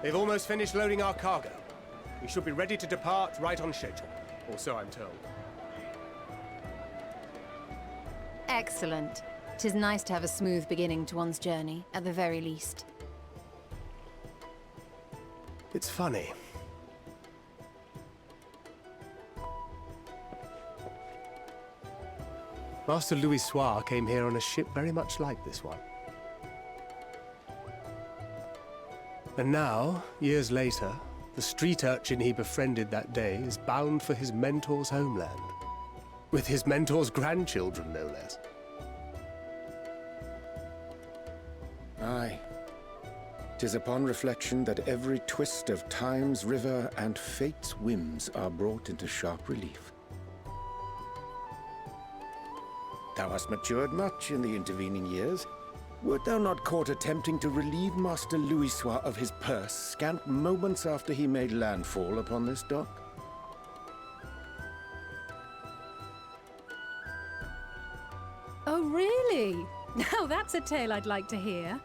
They've almost finished loading our cargo. We should be ready to depart right on schedule, or so I'm told. Excellent. 'Tis nice to have a smooth beginning to one's journey, at the very least. It's funny. Master Louis Soir came here on a ship very much like this one. And now, years later, the street urchin he befriended that day is bound for his mentor's homeland. With his mentor's grandchildren, no less. Aye. 'Tis upon reflection that every twist of time's river and fate's whims are brought into sharp relief. Thou hast matured much in the intervening years. Wert thou not caught attempting to relieve Master Louis Soir of his purse scant moments after he made landfall upon this dock? Oh, really? Now that's a tale I'd like to hear.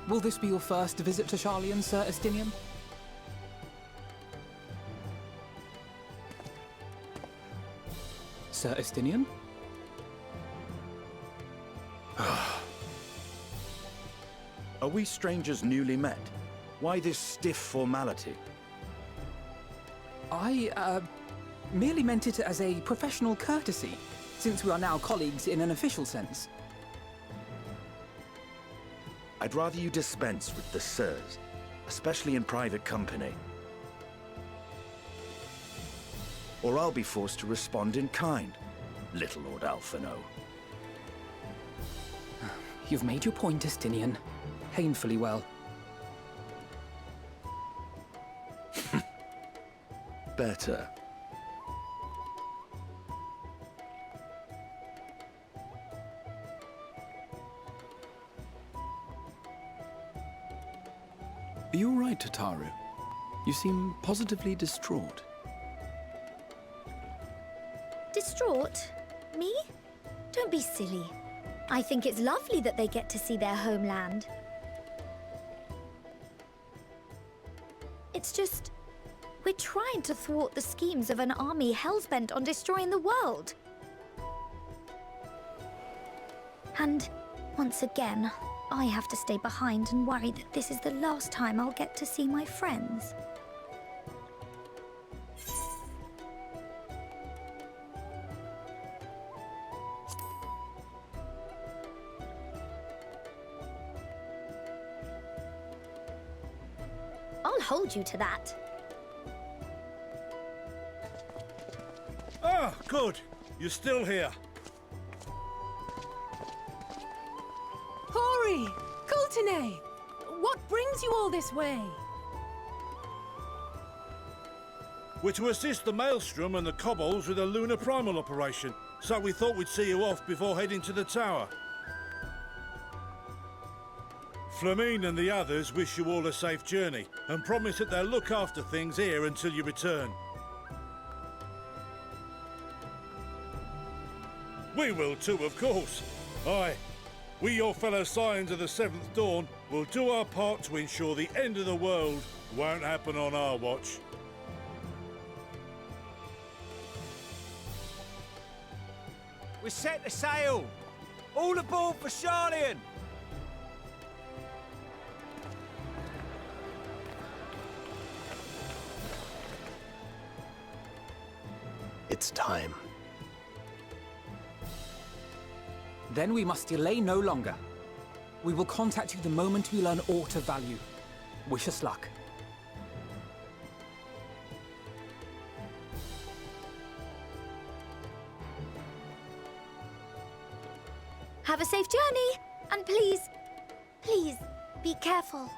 Will this be your first visit to Charlian, Sir Estinian? Sir Estinian? Are we strangers newly met? Why this stiff formality? I, merely meant it as a professional courtesy, since we are now colleagues in an official sense. I'd rather you dispense with the sirs, especially in private company. Or I'll be forced to respond in kind, little Lord Alphino. You've made your point, Estinian. Painfully well. Better. Are you all right, Tataru? You seem positively distraught. Distraught? Me? Don't be silly. I think it's lovely that they get to see their homeland. It's just... we're trying to thwart the schemes of an army hellbent on destroying the world. And, once again, I have to stay behind and worry that this is the last time I'll get to see my friends. I'll hold you to that. Ah, good. You're still here. Hori! Coulternay! What brings you all this way? We're to assist the Maelstrom and the Kobolds with a lunar primal operation, so we thought we'd see you off before heading to the tower. Flamine and the others wish you all a safe journey, and promise that they'll look after things here until you return. We will too, of course. Aye. We, your fellow Scions of the Seventh Dawn, will do our part to ensure the end of the world won't happen on our watch. We're set to sail! All aboard for Charlian! It's time. Then we must delay no longer. We will contact you the moment we learn aught of value. Wish us luck. Have a safe journey, and please, please, be careful.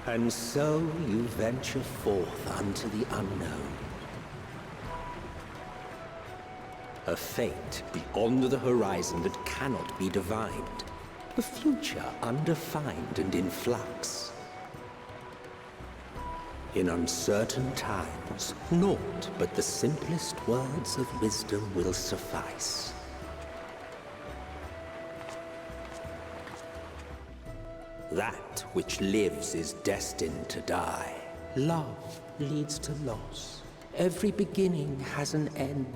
And so you venture forth unto the unknown. A fate beyond the horizon that cannot be divined. A future undefined and in flux. In uncertain times, naught but the simplest words of wisdom will suffice. That which lives is destined to die. Love leads to loss. Every beginning has an end.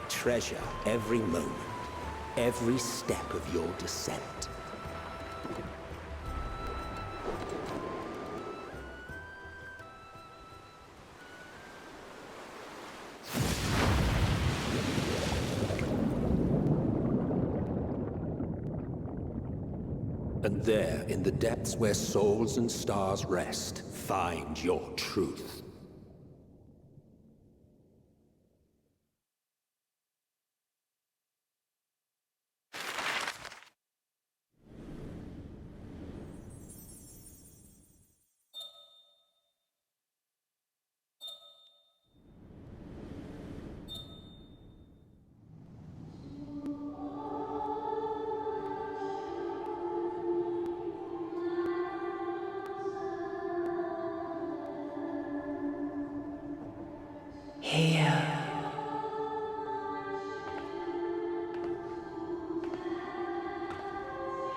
Treasure every moment, every step of your descent. And there, in the depths where souls and stars rest, find your truth. Here.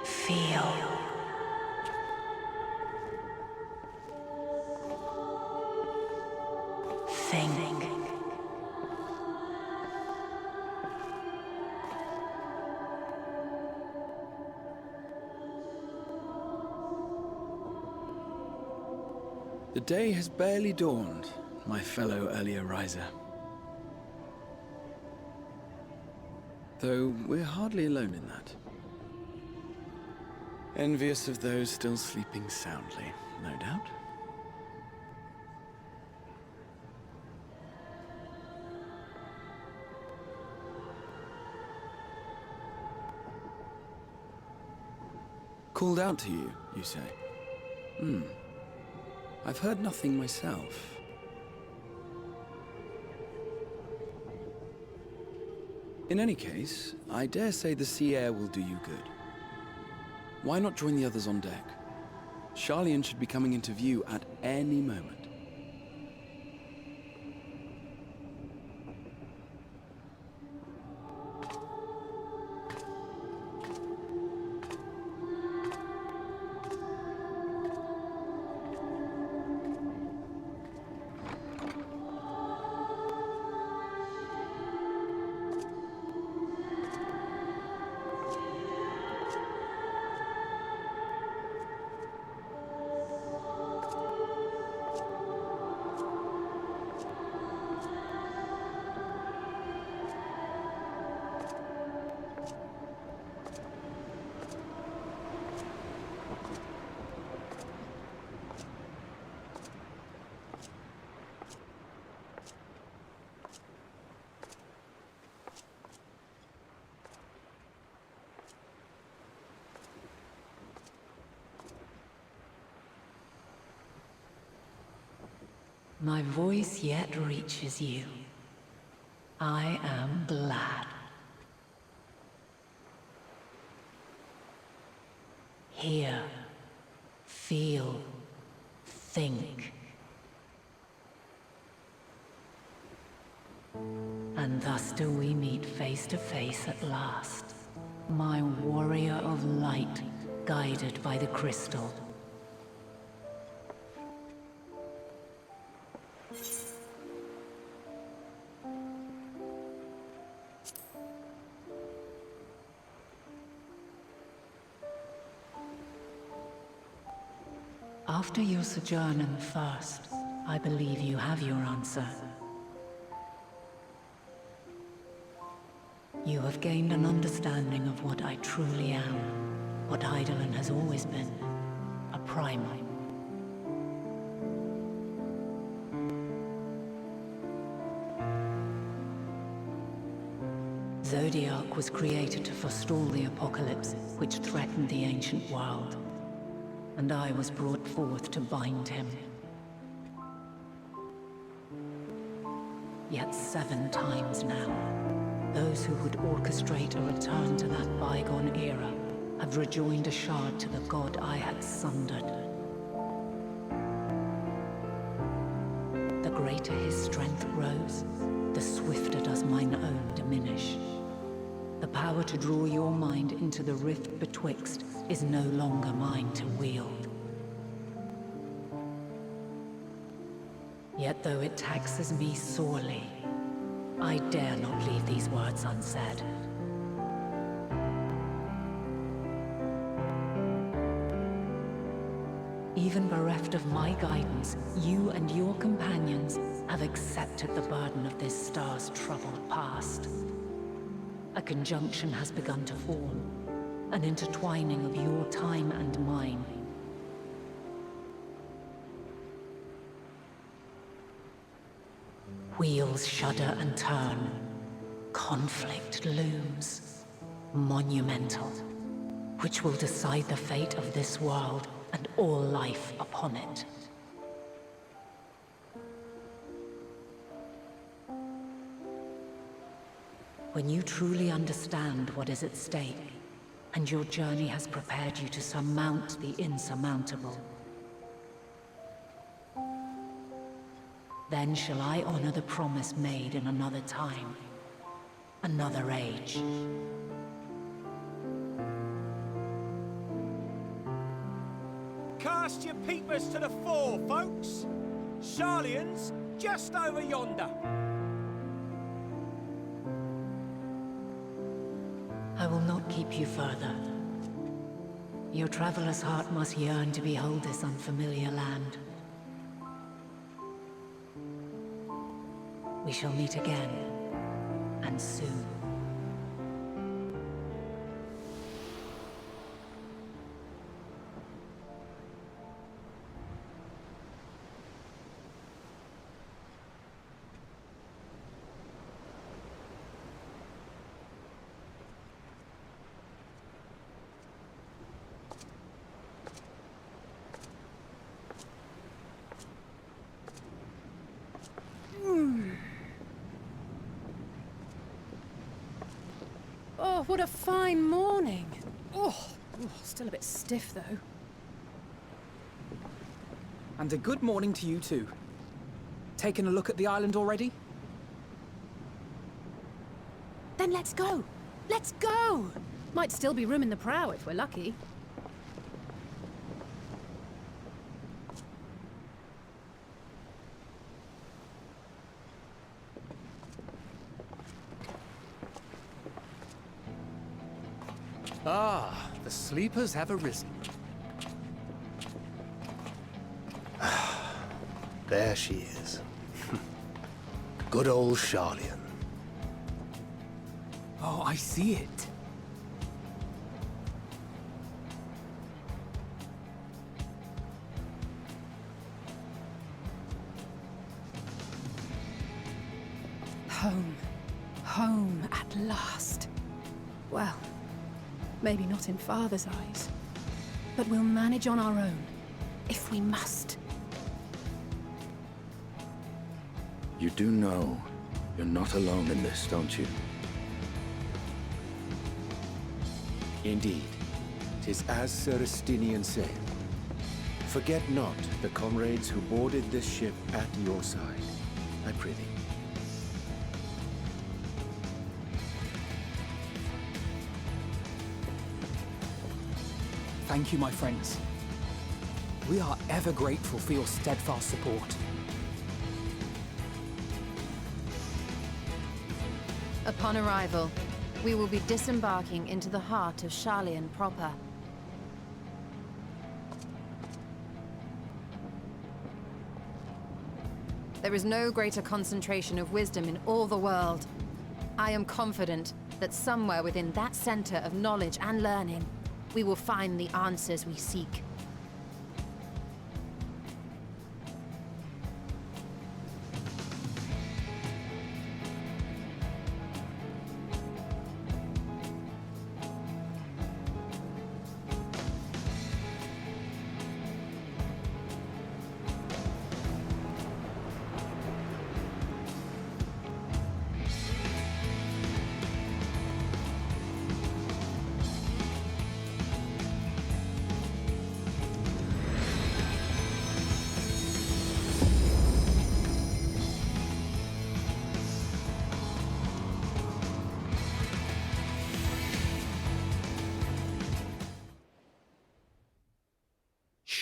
Feel. Think. The day has barely dawned, my fellow earlier riser. Though we're hardly alone in that. Envious of those still sleeping soundly, no doubt. Called out to you, you say? I've heard nothing myself. In any case, I dare say the sea air will do you good. Why not join the others on deck? Charlian should be coming into view at any moment. My voice yet reaches you. I am glad. Hear, feel, think. And thus do we meet face to face at last. My warrior of light, guided by the crystal. After your sojourn in the First, I believe you have your answer. You have gained an understanding of what I truly am, what Eidolon has always been, a primal. Zodiac was created to forestall the apocalypse which threatened the ancient world. And I was brought forth to bind him. Yet 7 times now, those who would orchestrate a return to that bygone era have rejoined a shard to the god I had sundered. The greater his strength grows, the swifter does mine own diminish. The power to draw your mind into the rift betwixt is no longer mine to wield. Yet though it taxes me sorely, I dare not leave these words unsaid. Even bereft of my guidance, you and your companions have accepted the burden of this star's troubled past. A conjunction has begun to form, an intertwining of your time and mine. Wheels shudder and turn. Conflict looms. Monumental. Which will decide the fate of this world and all life upon it. When you truly understand what is at stake, and your journey has prepared you to surmount the insurmountable, then shall I honor the promise made in another time, another age. Cast your peepers to the fore, folks. Sharlayan's just over yonder. I will not keep you further. Your traveler's heart must yearn to behold this unfamiliar land. We shall meet again, and soon. Oh, what a fine morning. Still a bit stiff, though. And a good morning to you too. Taking a look at the island already? Then let's go. Let's go! Might still be room in the prow if we're lucky. Ah, the sleepers have arisen. There she is. Good old Sharlayan. Oh, I see it. Home. Home at last. Well, maybe not in Father's eyes, but we'll manage on our own, if we must. You do know you're not alone in this, don't you? Indeed. 'Tis as Sir Estinian said. Forget not the comrades who boarded this ship at your side, I prithee. Thank you, my friends. We are ever grateful for your steadfast support. Upon arrival, we will be disembarking into the heart of Sharlayan proper. There is no greater concentration of wisdom in all the world. I am confident that somewhere within that center of knowledge and learning, we will find the answers we seek.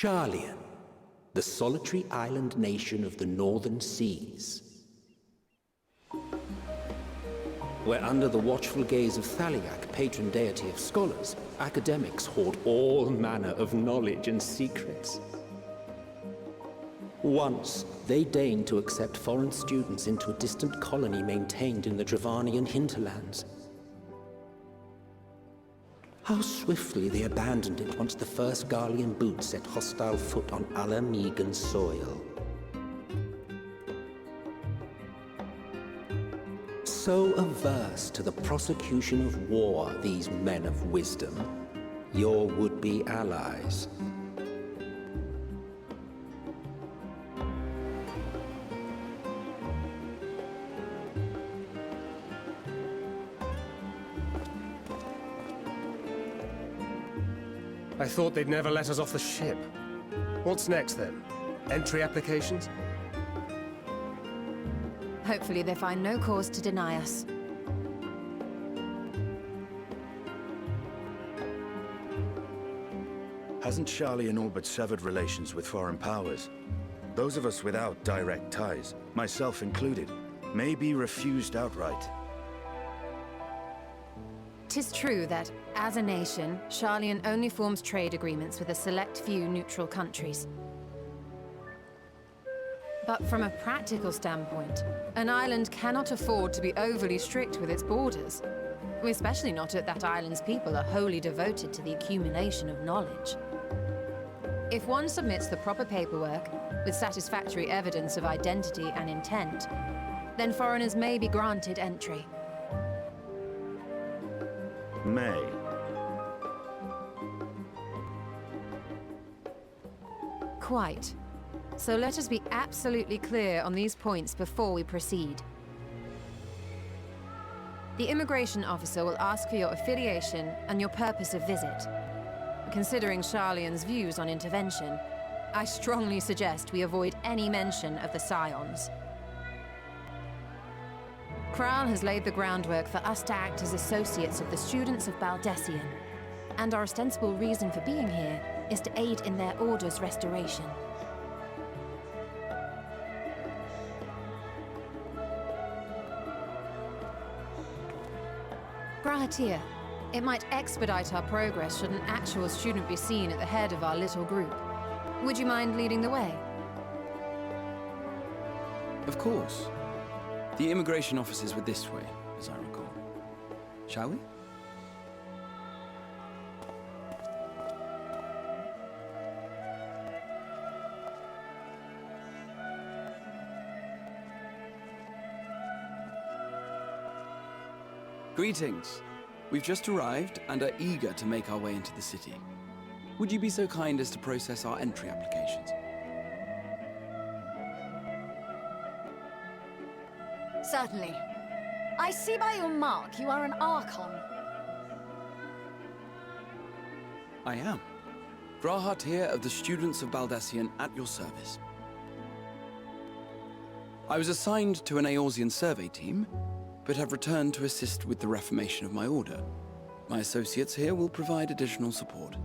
Sharlian, the solitary island nation of the northern seas. Where under the watchful gaze of Thaliak, patron deity of scholars, academics hoard all manner of knowledge and secrets. Once, they deigned to accept foreign students into a distant colony maintained in the Dravanian hinterlands. How swiftly they abandoned it once the first Garlean boot set hostile foot on Ala Megan soil. So averse to the prosecution of war, these men of wisdom, your would-be allies. I thought they'd never let us off the ship. What's next, then? Entry applications? Hopefully they find no cause to deny us. Hasn't Sharlian all but severed relations with foreign powers? Those of us without direct ties, myself included, may be refused outright. 'Tis true that, as a nation, Sharlian only forms trade agreements with a select few neutral countries. But from a practical standpoint, an island cannot afford to be overly strict with its borders. Especially not if that island's people are wholly devoted to the accumulation of knowledge. If one submits the proper paperwork, with satisfactory evidence of identity and intent, then foreigners may be granted entry. May. Quite. So let us be absolutely clear on these points before we proceed. The immigration officer will ask for your affiliation and your purpose of visit. Considering Sharlian's views on intervention, I strongly suggest we avoid any mention of the Scions. Kral has laid the groundwork for us to act as associates of the students of Baldessian, and our ostensible reason for being here is to aid in their order's restoration. Grahatir, it might expedite our progress should an actual student be seen at the head of our little group. Would you mind leading the way? Of course. The immigration officers were this way, as I recall. Shall we? Greetings. We've just arrived and are eager to make our way into the city. Would you be so kind as to process our entry applications? Certainly. I see by your mark you are an Archon. I am. Grahatir of the Students of Baldessian at your service. I was assigned to an Eorzean survey team, but have returned to assist with the reformation of my order. My associates here will provide additional support.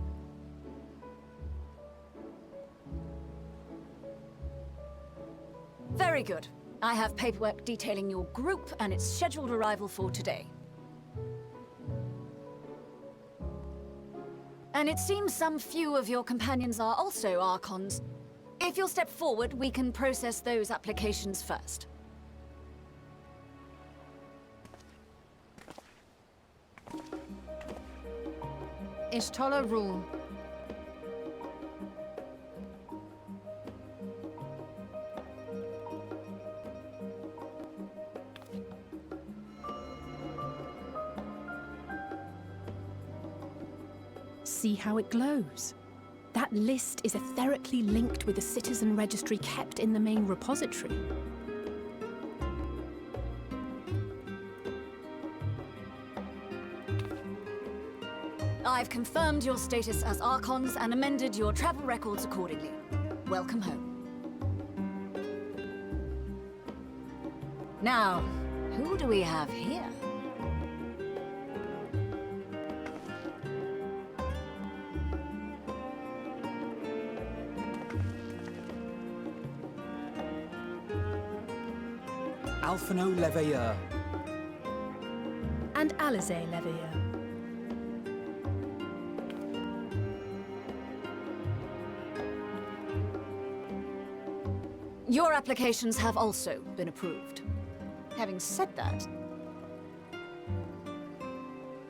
Very good. I have paperwork detailing your group and its scheduled arrival for today. And it seems some few of your companions are also Archons. If you'll step forward, we can process those applications first. Ishtola rule. See how it glows? That list is etherically linked with the citizen registry kept in the main repository. I've confirmed your status as Archons and amended your travel records accordingly. Welcome home. Now, who do we have here? Alphino Leveilleur. And Alizé Leveilleur. Your applications have also been approved. Having said that,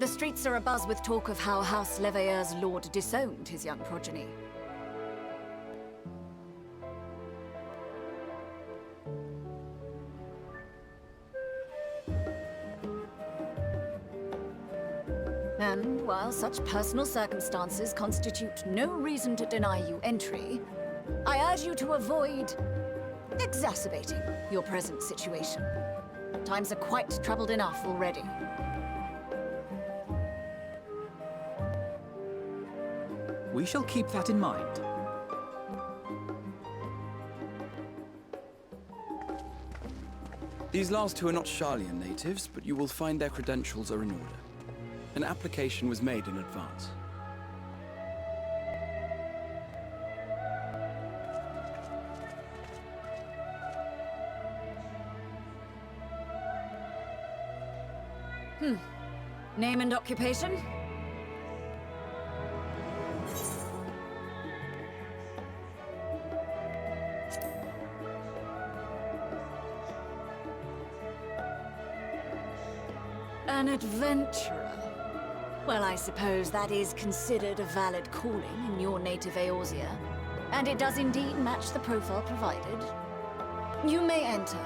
the streets are abuzz with talk of how House Leveilleur's lord disowned his young progeny. And while such personal circumstances constitute no reason to deny you entry, I urge you to avoid exacerbating your present situation. Times are quite troubled enough already. We shall keep that in mind. These last two are not Sharlayan natives, but you will find their credentials are in order. An application was made in advance. Name and occupation? An adventurer. Well, I suppose that is considered a valid calling in your native Eorzea, and it does indeed match the profile provided. You may enter.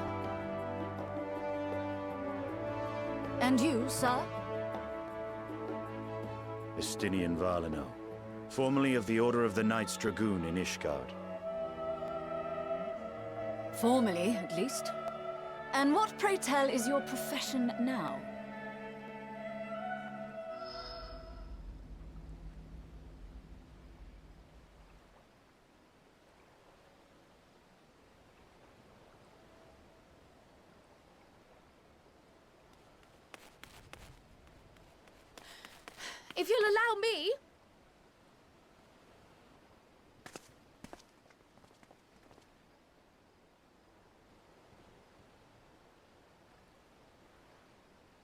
And you, sir? Estinian Valino, formerly of the Order of the Knights Dragoon in Ishgard. Formerly, at least. And what, pray tell, is your profession now? If you'll allow me...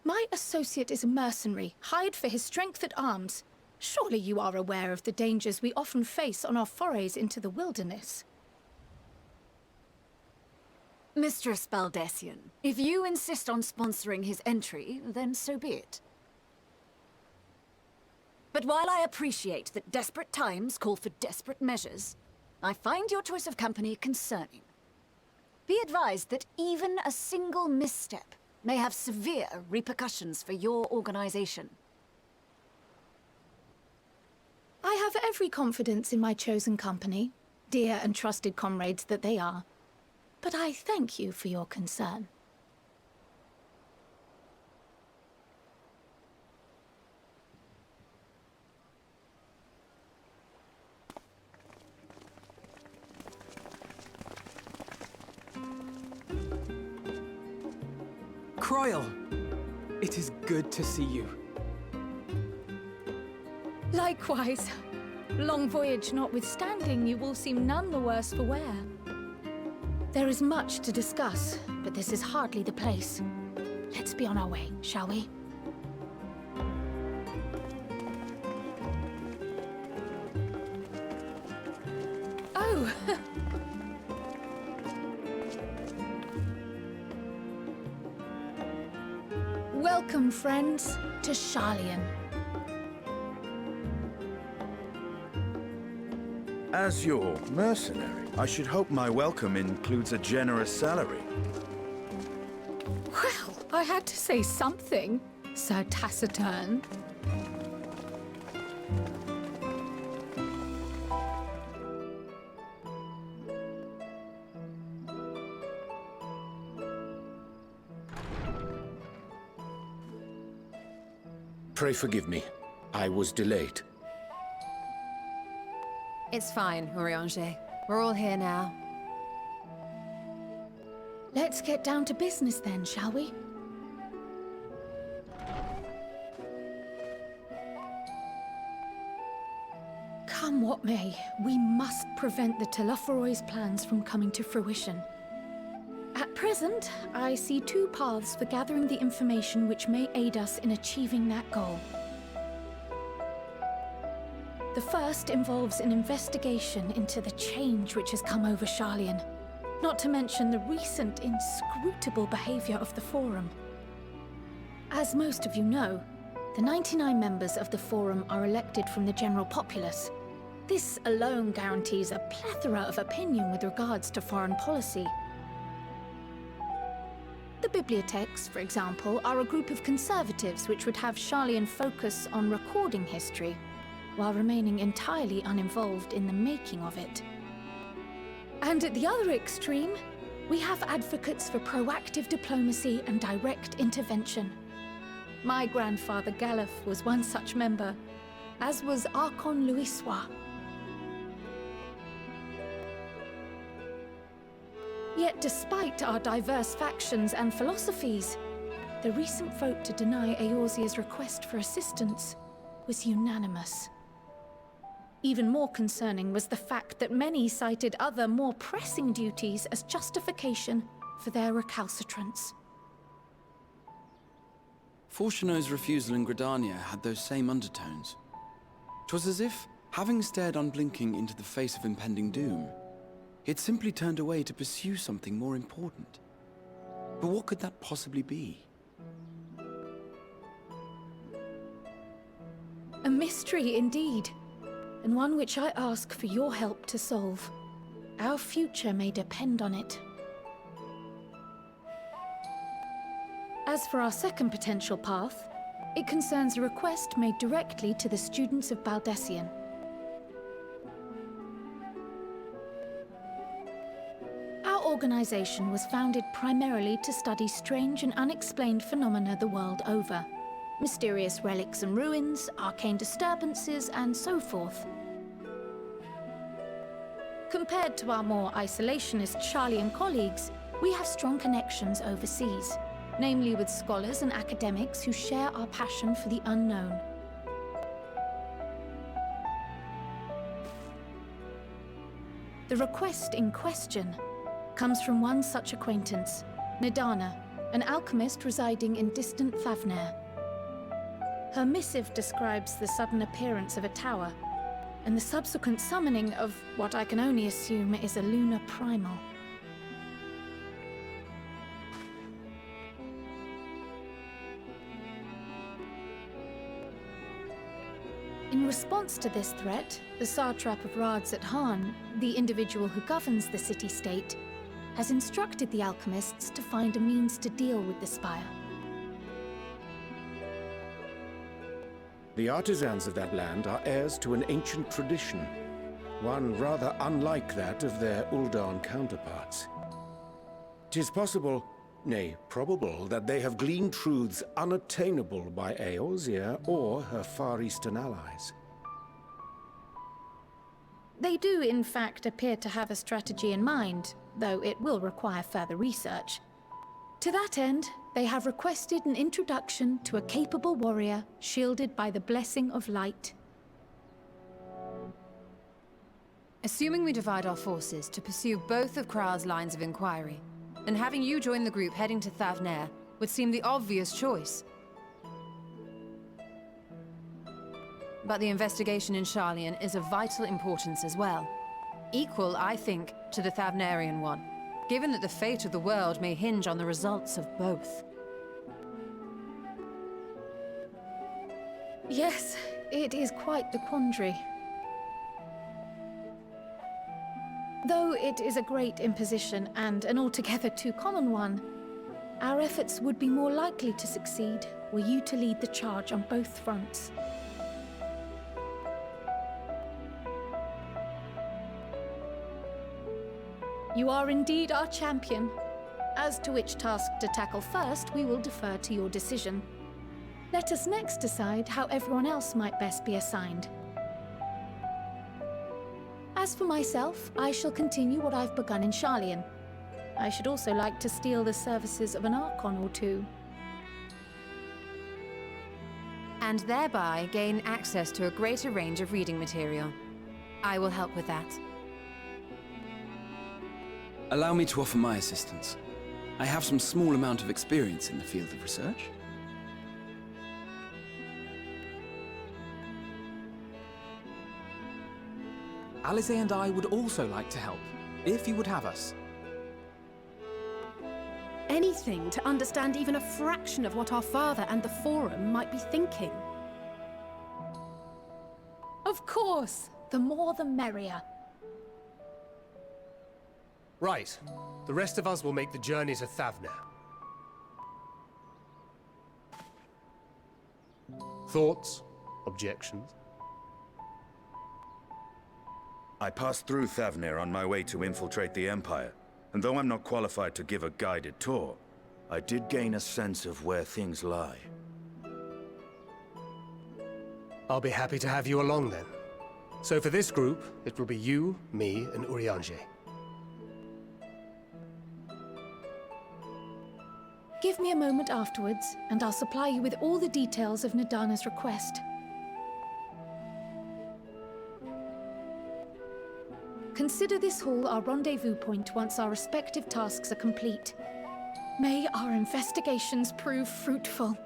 My associate is a mercenary, hired for his strength at arms. Surely you are aware of the dangers we often face on our forays into the wilderness. Mistress Baldessian, if you insist on sponsoring his entry, then so be it. But while I appreciate that desperate times call for desperate measures, I find your choice of company concerning. Be advised that even a single misstep may have severe repercussions for your organization. I have every confidence in my chosen company, dear and trusted comrades that they are. But I thank you for your concern. Croyle! It is good to see you. Likewise. Long voyage notwithstanding, you will seem none the worse for wear. There is much to discuss, but this is hardly the place. Let's be on our way, shall we? Oh! Welcome, friends, to Sharlayan. As your mercenary, I should hope my welcome includes a generous salary. Well, I had to say something, Sir Taciturn. Pray forgive me. I was delayed. It's fine, Urianger. We're all here now. Let's get down to business then, shall we? Come what may, we must prevent the Telophoroi's plans from coming to fruition. At At present, I see two paths for gathering the information which may aid us in achieving that goal. The first involves an investigation into the change which has come over Sharlayan, not to mention the recent inscrutable behavior of the Forum. As most of you know, the 99 members of the Forum are elected from the general populace. This alone guarantees a plethora of opinion with regards to foreign policy. The bibliotheques, for example, are a group of conservatives which would have Sharlayan focus on recording history, while remaining entirely uninvolved in the making of it. And at the other extreme, we have advocates for proactive diplomacy and direct intervention. My grandfather Galef was one such member, as was Archon Louisois. Yet despite our diverse factions and philosophies, the recent vote to deny Eorzea's request for assistance was unanimous. Even more concerning was the fact that many cited other, more pressing duties as justification for their recalcitrance. Fortuno's refusal in Gridania had those same undertones. 'Twas as if, having stared unblinking into the face of impending doom, he had simply turned away to pursue something more important. But what could that possibly be? A mystery indeed, and one which I ask for your help to solve. Our future may depend on it. As for our second potential path, it concerns a request made directly to the students of Baldessian. Our organization was founded primarily to study strange and unexplained phenomena the world over. Mysterious relics and ruins, arcane disturbances, and so forth. Compared to our more isolationist Sharlayan colleagues, we have strong connections overseas, namely with scholars and academics who share our passion for the unknown. The request in question comes from one such acquaintance, Nadana, an alchemist residing in distant Thavnair. Her missive describes the sudden appearance of a tower, and the subsequent summoning of what I can only assume is a lunar primal. In response to this threat, the satrap of Radzat-Han, the individual who governs the city-state, has instructed the alchemists to find a means to deal with the spire. The artisans of that land are heirs to an ancient tradition, one rather unlike that of their Uldan counterparts. 'Tis possible, nay, probable, that they have gleaned truths unattainable by Eorzea or her Far Eastern allies. They do, in fact, appear to have a strategy in mind, though it will require further research. To that end, they have requested an introduction to a capable warrior shielded by the blessing of light. Assuming we divide our forces to pursue both of Kral's lines of inquiry, and having you join the group heading to Thavnair would seem the obvious choice. But the investigation in Sharlayan is of vital importance as well. Equal, I think, to the Thavnairian one, given that the fate of the world may hinge on the results of both. Yes, it is quite the quandary. Though it is a great imposition and an altogether too common one, our efforts would be more likely to succeed were you to lead the charge on both fronts. You are indeed our champion. As to which task to tackle first, we will defer to your decision. Let us next decide how everyone else might best be assigned. As for myself, I shall continue what I've begun in Sharlayan. I should also like to steal the services of an Archon or two. And thereby gain access to a greater range of reading material. I will help with that. Allow me to offer my assistance. I have some small amount of experience in the field of research. Alice and I would also like to help, if you would have us. Anything to understand even a fraction of what our father and the Forum might be thinking. Of course! The more the merrier. Right. The rest of us will make the journey to Thavner. Thoughts? Objections? I passed through Thavner on my way to infiltrate the Empire, and though I'm not qualified to give a guided tour, I did gain a sense of where things lie. I'll be happy to have you along then. So for this group, it will be you, me, and Urianger. Give me a moment afterwards, and I'll supply you with all the details of Nadana's request. Consider this hall our rendezvous point once our respective tasks are complete. May our investigations prove fruitful.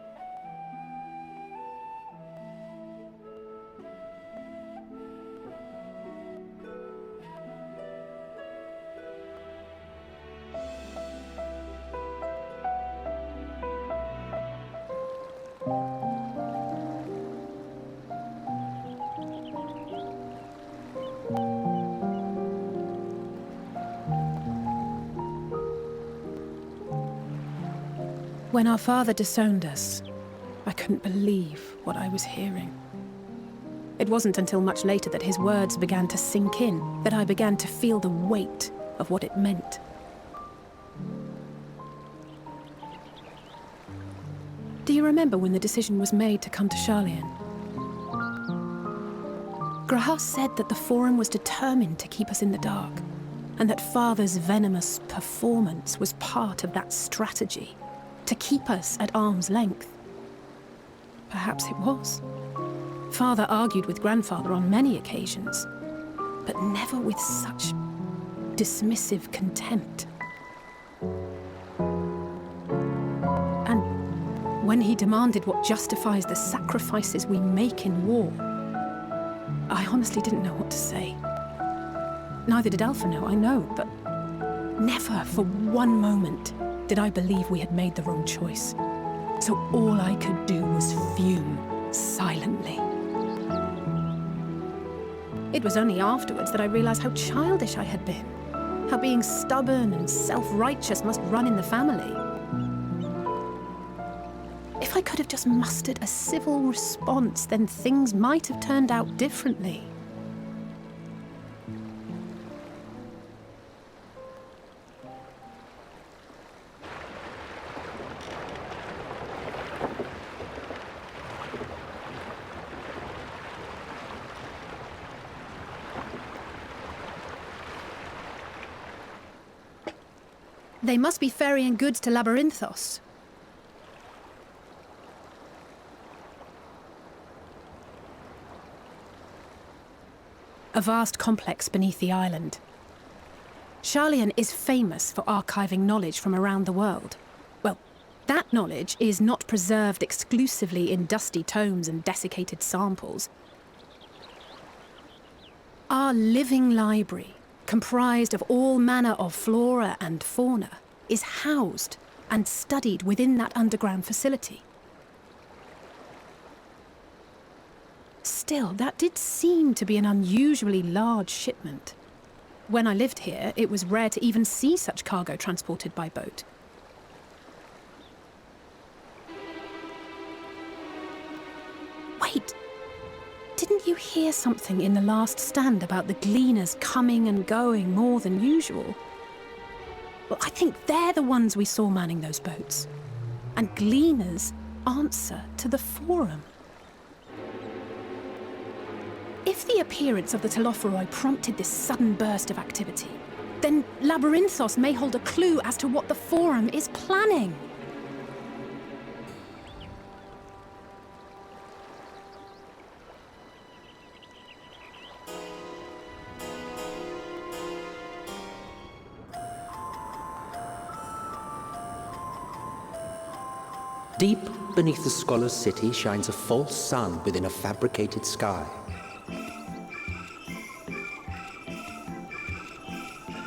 When our father disowned us, I couldn't believe what I was hearing. It wasn't until much later that his words began to sink in, that I began to feel the weight of what it meant. Do you remember when the decision was made to come to Sharlayan? Grahas said that the Forum was determined to keep us in the dark, and that Father's venomous performance was part of that strategy, to keep us at arm's length. Perhaps it was. Father argued with Grandfather on many occasions, but never with such dismissive contempt. And when he demanded what justifies the sacrifices we make in war, I honestly didn't know what to say. Neither did Alpha know, I know, but never for one moment did I believe we had made the wrong choice. So all I could do was fume silently. It was only afterwards that I realized how childish I had been, how being stubborn and self-righteous must run in the family. If I could have just mustered a civil response, then things might have turned out differently. They must be ferrying goods to Labyrinthos. A vast complex beneath the island. Sharlayan is famous for archiving knowledge from around the world. Well, that knowledge is not preserved exclusively in dusty tomes and desiccated samples. Our living library, comprised of all manner of flora and fauna, is housed and studied within that underground facility. Still, that did seem to be an unusually large shipment. When I lived here, it was rare to even see such cargo transported by boat. Wait! Didn't you hear something in the last stand about the gleaners coming and going more than usual? Well, I think they're the ones we saw manning those boats. And gleaners answer to the Forum. If the appearance of the Telophoroi prompted this sudden burst of activity, then Labyrinthos may hold a clue as to what the Forum is planning. Deep beneath the scholar's city shines a false sun within a fabricated sky.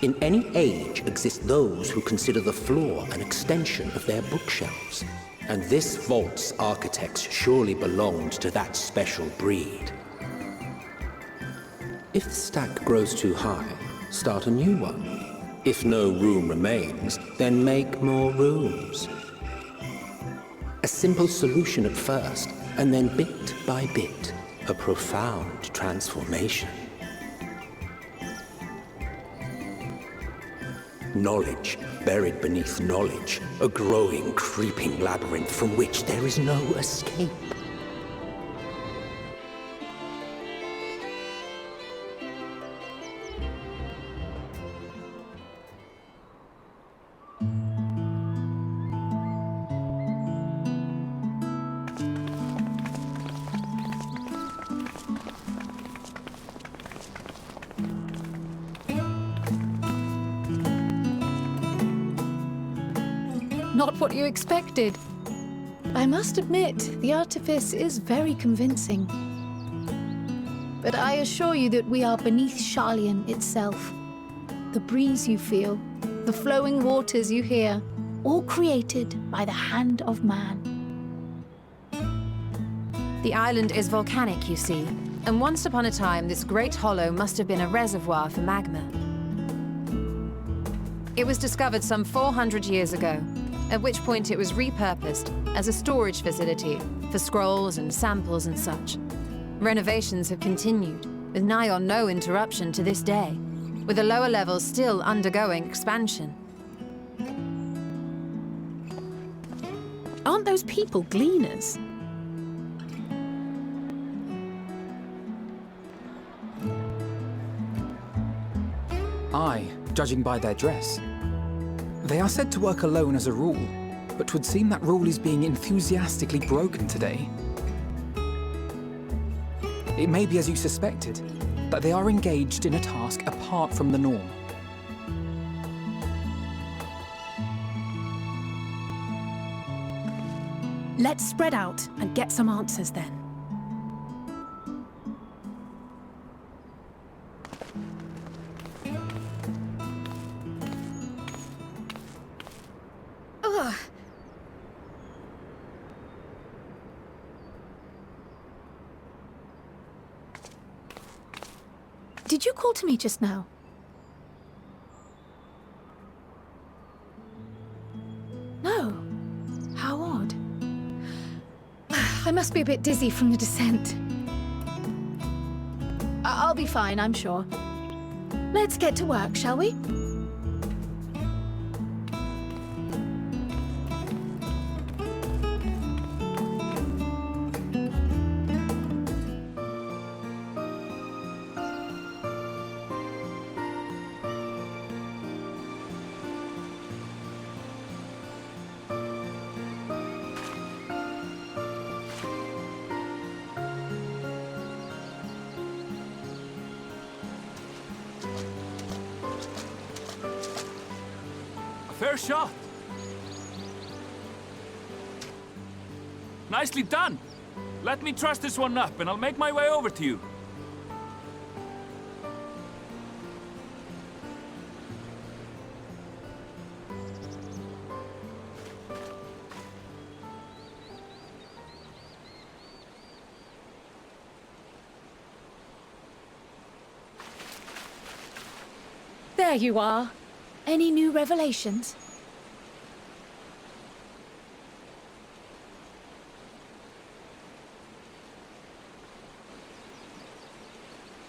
In any age exist those who consider the floor an extension of their bookshelves. And this vault's architects surely belonged to that special breed. If the stack grows too high, start a new one. If no room remains, then make more rooms. A simple solution at first, and then bit by bit, a profound transformation. Knowledge buried beneath knowledge, a growing, creeping labyrinth from which there is no escape. Not what you expected. I must admit, the artifice is very convincing. But I assure you that we are beneath Sharlayan itself. The breeze you feel, the flowing waters you hear, all created by the hand of man. The island is volcanic, you see, and once upon a time this great hollow must have been a reservoir for magma. It was discovered some 400 years ago, at which point it was repurposed as a storage facility for scrolls and samples and such. Renovations have continued, with nigh on no interruption to this day, with the lower levels still undergoing expansion. Aren't those people gleaners? Aye, judging by their dress. They are said to work alone as a rule, but 'twould seem that rule is being enthusiastically broken today. It may be as you suspected, that they are engaged in a task apart from the norm. Let's spread out and get some answers then. Ugh. Did you call to me just now? No. How odd. I must be a bit dizzy from the descent. I'll be fine, I'm sure. Let's get to work, shall we? Fair shot. Nicely done. Let me truss this one up and I'll make my way over to you. There you are. Any new revelations?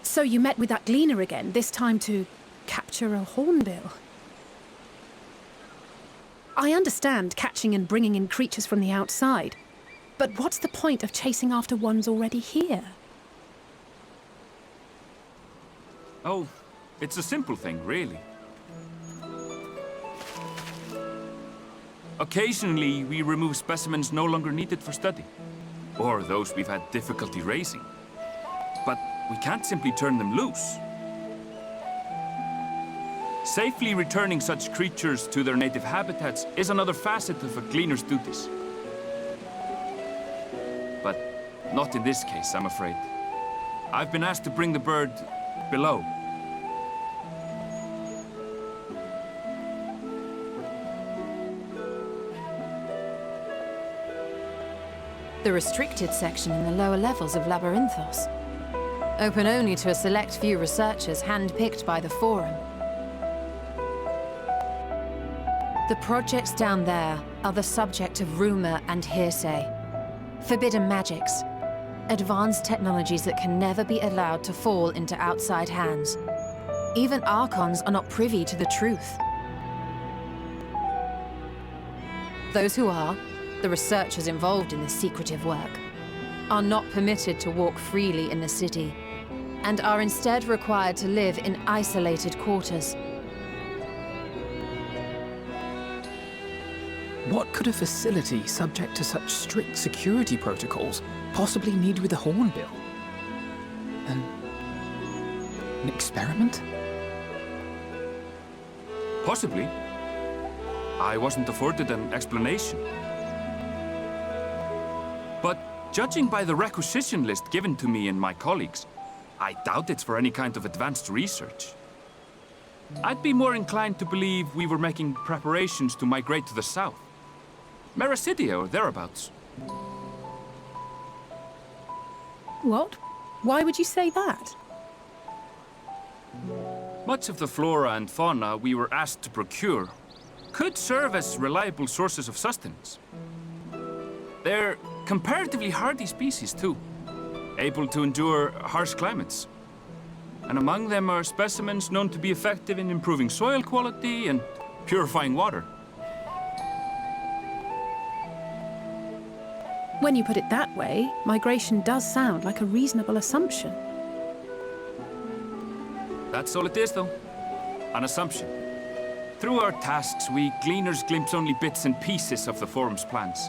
So you met with that gleaner again, this time to capture a hornbill. I understand catching and bringing in creatures from the outside, but what's the point of chasing after ones already here? Oh, it's a simple thing, really. Occasionally, we remove specimens no longer needed for study, or those we've had difficulty raising. But we can't simply turn them loose. Safely returning such creatures to their native habitats is another facet of a gleaner's duties. Not in this case, I'm afraid. I've been asked to bring the bird below. The restricted section in the lower levels of Labyrinthos. Open only to a select few researchers handpicked by the Forum. The projects down there are the subject of rumor and hearsay. Forbidden magics. Advanced technologies that can never be allowed to fall into outside hands. Even Archons are not privy to the truth. Those who are, the researchers involved in this secretive work, are not permitted to walk freely in the city, and are instead required to live in isolated quarters. What could a facility subject to such strict security protocols possibly need with a hornbill? An experiment? Possibly. I wasn't afforded an explanation. But judging by the requisition list given to me and my colleagues, I doubt it's for any kind of advanced research. I'd be more inclined to believe we were making preparations to migrate to the south. Mericidia or thereabouts. What? Why would you say that? Much of the flora and fauna we were asked to procure could serve as reliable sources of sustenance. They're comparatively hardy species, too, able to endure harsh climates. And among them are specimens known to be effective in improving soil quality and purifying water. When you put it that way, migration does sound like a reasonable assumption. That's all it is, though. An assumption. Through our tasks, we gleaners glimpse only bits and pieces of the Forum's plans.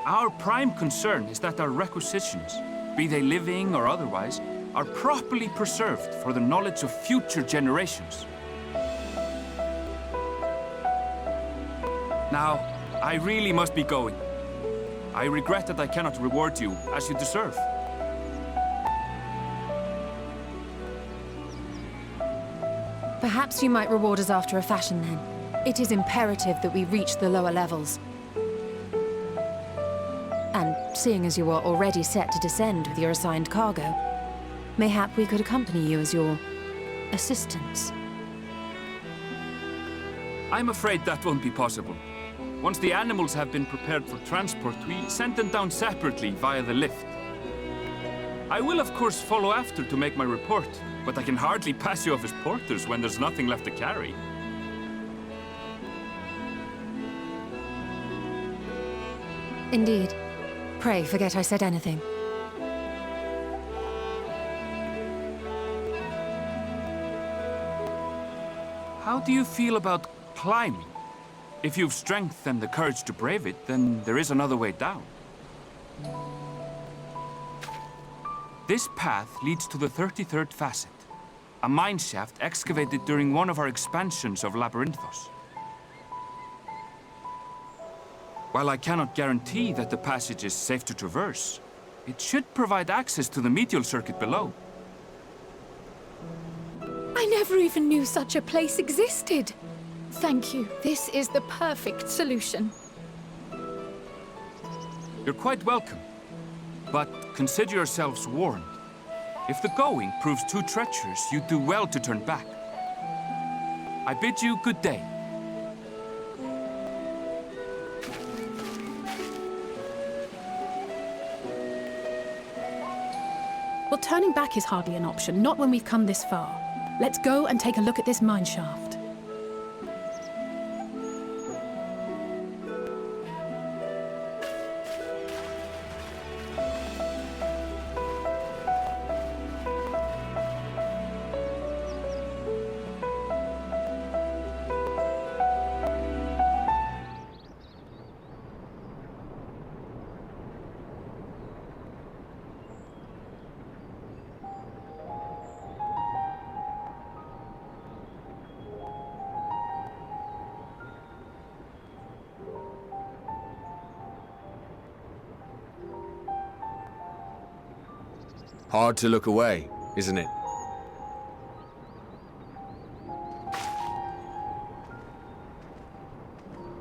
Our prime concern is that our requisitions, be they living or otherwise, are properly preserved for the knowledge of future generations. Now, I really must be going. I regret that I cannot reward you as you deserve. Perhaps you might reward us after a fashion, then. It is imperative that we reach the lower levels. And seeing as you are already set to descend with your assigned cargo, mayhap we could accompany you as your assistants. I'm afraid that won't be possible. Once the animals have been prepared for transport, we send them down separately via the lift. I will, of course, follow after to make my report, but I can hardly pass you off as porters when there's nothing left to carry. Indeed. Pray forget I said anything. How do you feel about climbing? If you've strength and the courage to brave it, then there is another way down. This path leads to the 33rd facet, a mineshaft excavated during one of our expansions of Labyrinthos. While I cannot guarantee that the passage is safe to traverse, it should provide access to the medial circuit below. I never even knew such a place existed. Thank you. This is the perfect solution. You're quite welcome, but consider yourselves warned. If the going proves too treacherous, you do well to turn back. I bid you good day. Well, turning back is hardly an option, not when we've come this far. Let's go and take a look at this mine shaft. Hard to look away, isn't it?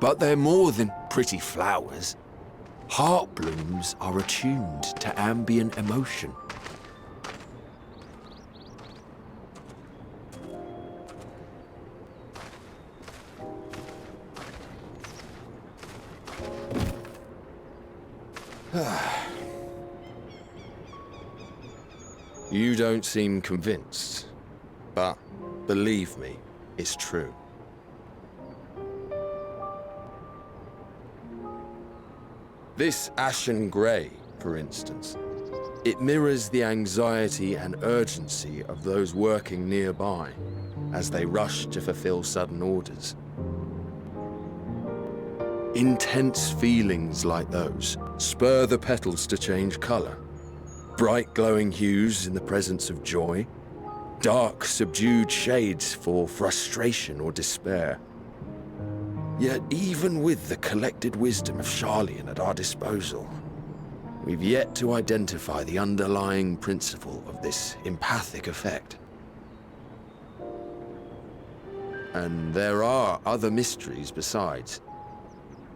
But they're more than pretty flowers. Heart blooms are attuned to ambient emotion. You don't seem convinced, but believe me, it's true. This ashen grey, for instance, it mirrors the anxiety and urgency of those working nearby as they rush to fulfill sudden orders. Intense feelings like those spur the petals to change colour. Bright glowing hues in the presence of joy, dark subdued shades for frustration or despair. Yet even with the collected wisdom of Sharlayan at our disposal, we've yet to identify the underlying principle of this empathic effect. And there are other mysteries besides.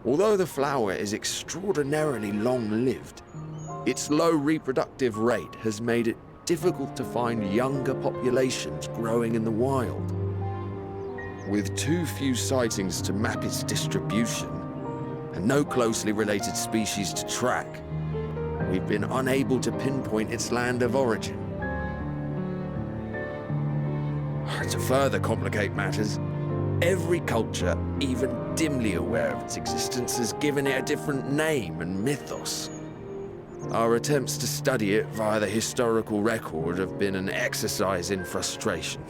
Although the flower is extraordinarily long-lived, its low reproductive rate has made it difficult to find younger populations growing in the wild. With too few sightings to map its distribution, and no closely related species to track, we've been unable to pinpoint its land of origin. To further complicate matters, every culture, even dimly aware of its existence, has given it a different name and mythos. Our attempts to study it via the historical record have been an exercise in frustration.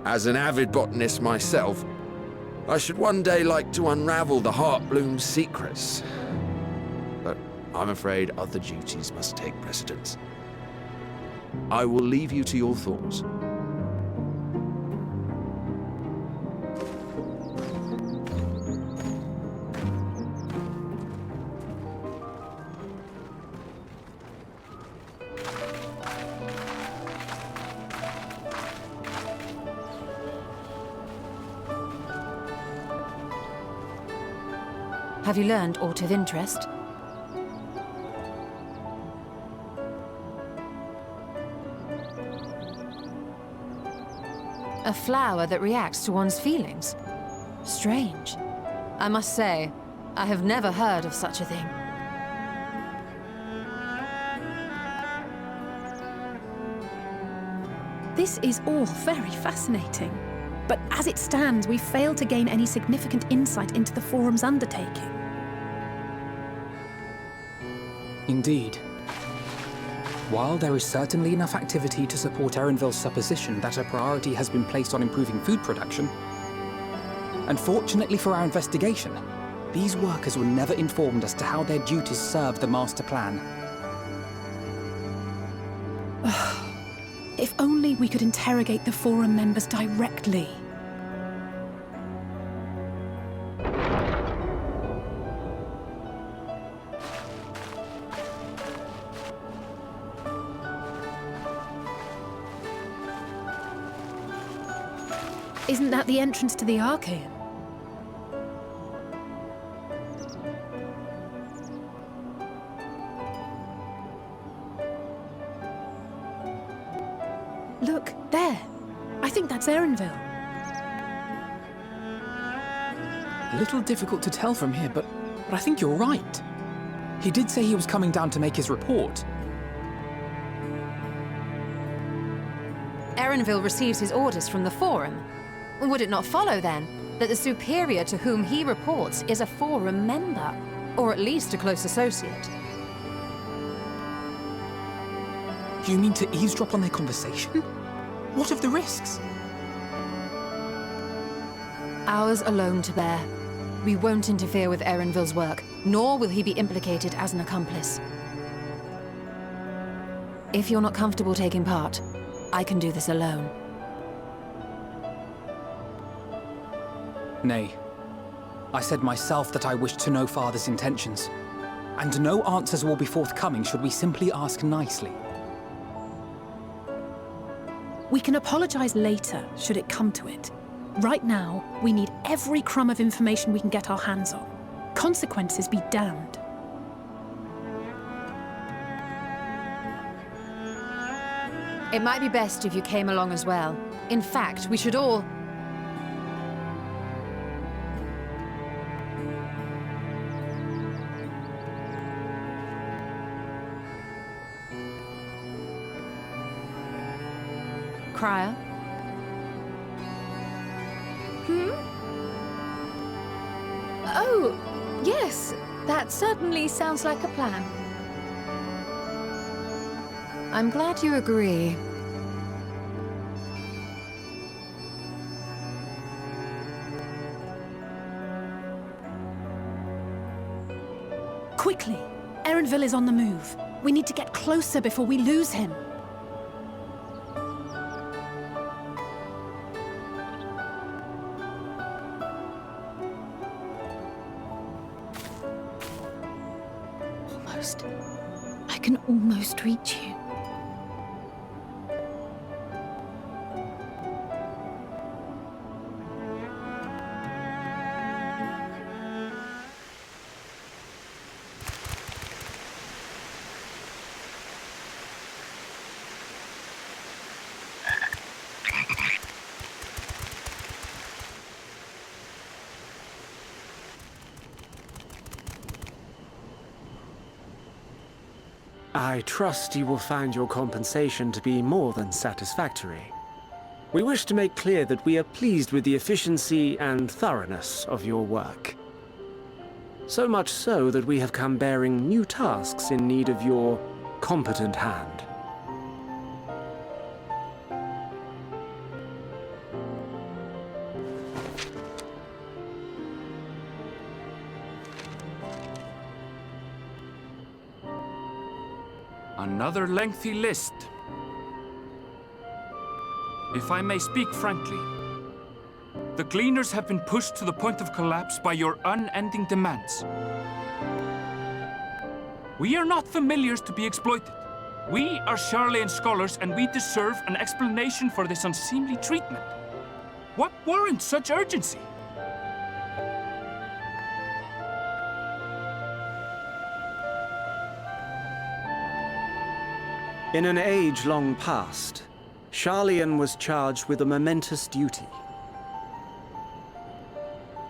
As an avid botanist myself, I should one day like to unravel the Heartbloom's secrets. But I'm afraid other duties must take precedence. I will leave you to your thoughts. Have you learned aught of interest? A flower that reacts to one's feelings? Strange. I must say, I have never heard of such a thing. This is all very fascinating. But as it stands, we fail to gain any significant insight into the Forum's undertaking. Indeed. While there is certainly enough activity to support Erenville's supposition that a priority has been placed on improving food production, unfortunately for our investigation, these workers were never informed as to how their duties serve the master plan. If only we could interrogate the Forum members directly. Isn't that the entrance to the Archaean? Look, there. I think that's Erenville. A little difficult to tell from here, but I think you're right. He did say he was coming down to make his report. Erenville receives his orders from the Forum. Would it not follow, then, that the superior to whom he reports is a Forum member, or at least a close associate? You mean to eavesdrop on their conversation? What of the risks? Ours alone to bear. We won't interfere with Erenville's work, nor will he be implicated as an accomplice. If you're not comfortable taking part, I can do this alone. Nay. I said myself that I wished to know Father's intentions. And no answers will be forthcoming should we simply ask nicely. We can apologize later, should it come to it. Right now, we need every crumb of information we can get our hands on. Consequences be damned. It might be best if you came along as well. In fact, we should all... Crier? Oh, yes. That certainly sounds like a plan. I'm glad you agree. Quickly! Erenville is on the move. We need to get closer before we lose him. Almost. I can almost reach you. I trust you will find your compensation to be more than satisfactory. We wish to make clear that we are pleased with the efficiency and thoroughness of your work. So much so that we have come bearing new tasks in need of your competent hand. Another lengthy list. If I may speak frankly, the Gleaners have been pushed to the point of collapse by your unending demands. We are not familiars to be exploited. We are Sharlayan scholars and we deserve an explanation for this unseemly treatment. What warrants such urgency? In an age long past, Sharlayan was charged with a momentous duty.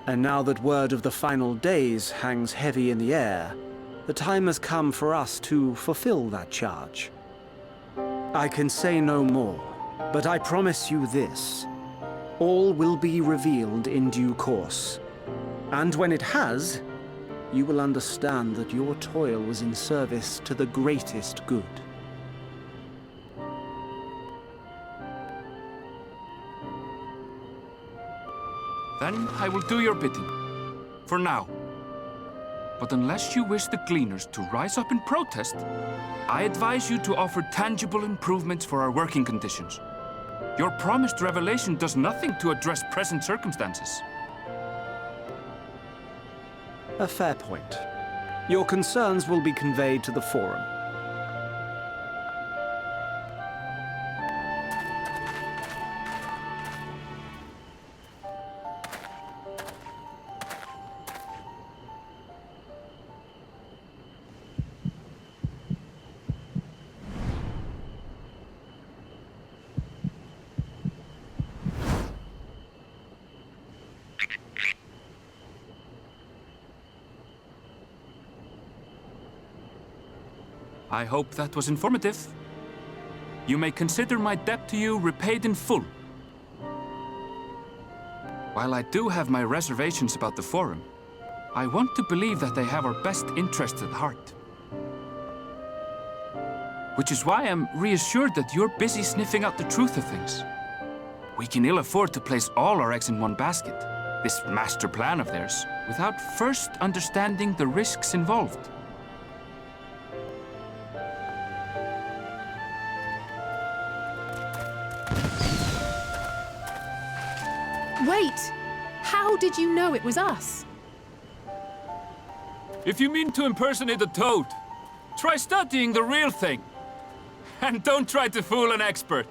And now that word of the final days hangs heavy in the air, the time has come for us to fulfill that charge. I can say no more, but I promise you this. All will be revealed in due course. And when it has, you will understand that your toil was in service to the greatest good. Then I will do your bidding. For now. But unless you wish the Gleaners to rise up in protest, I advise you to offer tangible improvements for our working conditions. Your promised revelation does nothing to address present circumstances. A fair point. Your concerns will be conveyed to the Forum. I hope that was informative. You may consider my debt to you repaid in full. While I do have my reservations about the Forum, I want to believe that they have our best interests at heart. Which is why I'm reassured that you're busy sniffing out the truth of things. We can ill afford to place all our eggs in one basket, this master plan of theirs, without first understanding the risks involved. Wait! How did you know it was us? If you mean to impersonate a toad, try studying the real thing. And don't try to fool an expert.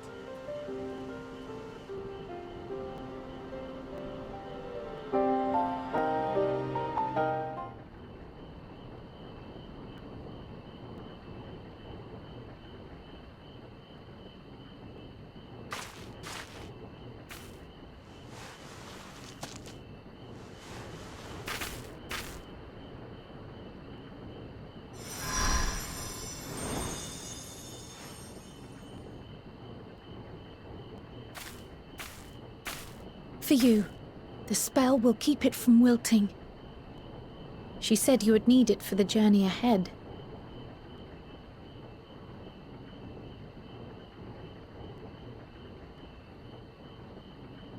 For you. The spell will keep it from wilting. She said you would need it for the journey ahead.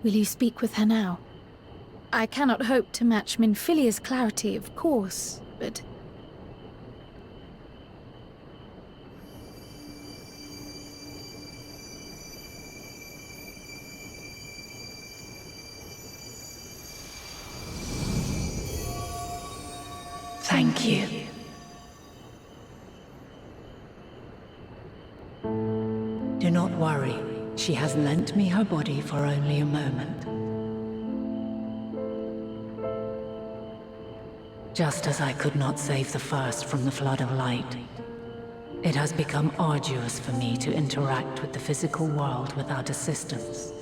Will you speak with her now? I cannot hope to match Minfilia's clarity, of course, but... Thank you. Do not worry. She has lent me her body for only a moment. Just as I could not save the first from the flood of light, it has become arduous for me to interact with the physical world without assistance.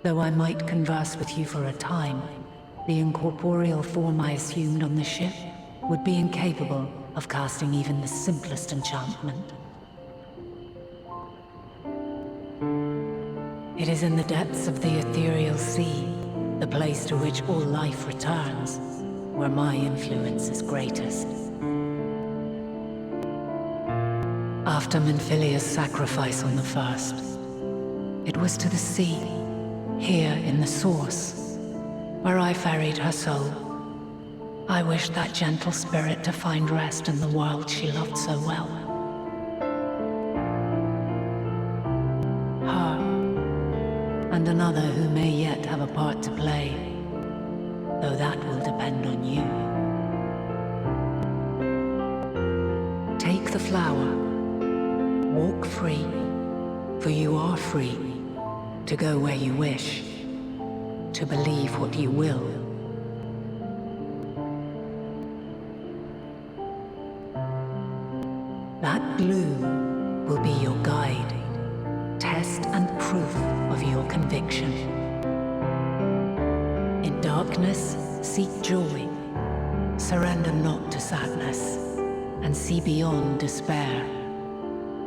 Though I might converse with you for a time, the incorporeal form I assumed on the ship would be incapable of casting even the simplest enchantment. It is in the depths of the ethereal sea, the place to which all life returns, where my influence is greatest. After Minfilia's sacrifice on the first, it was to the sea, here in the source, where I ferried her soul. I wished that gentle spirit to find rest in the world she loved so well. Her, and another who may yet have a part to play, though that will depend on you. Take the flower, walk free, for you are free, to go where you wish, to believe what you will. That bloom will be your guide, test and proof of your conviction. In darkness, seek joy. Surrender not to sadness, and see beyond despair.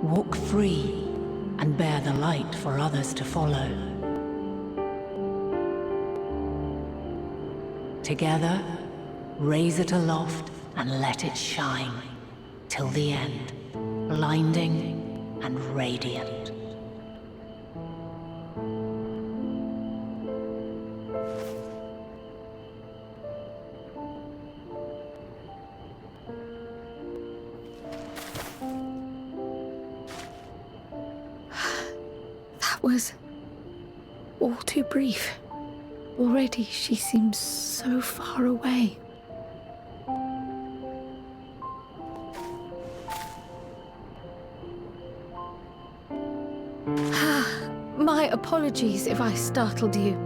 Walk free, and bear the light for others to follow. Together, raise it aloft and let it shine, till the end, blinding and radiant. That was all too brief. Already she seems so far away. My apologies if I startled you.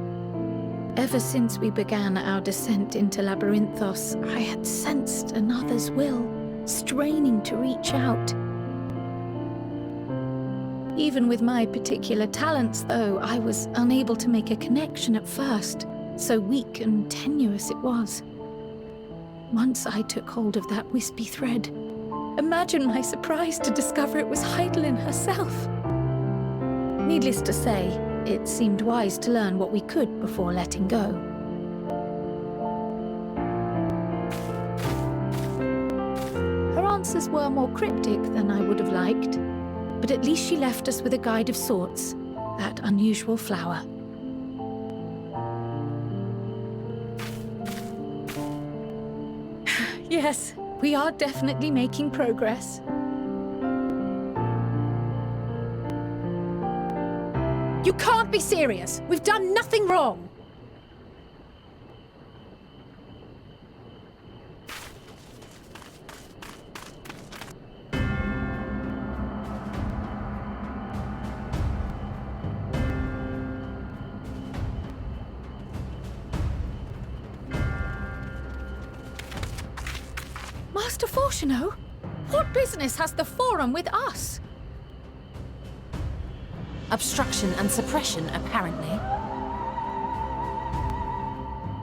Ever since we began our descent into Labyrinthos, I had sensed another's will, straining to reach out. Even with my particular talents, though, I was unable to make a connection at first, so weak and tenuous it was. Once I took hold of that wispy thread. Imagine my surprise to discover it was Heidelin herself. Needless to say, it seemed wise to learn what we could before letting go. Her answers were more cryptic than I would have liked, but at least she left us with a guide of sorts, that unusual flower. Yes, we are definitely making progress. You can't be serious! We've done nothing wrong! Master Fortuno? What business has the Forum with us? Obstruction and suppression, apparently.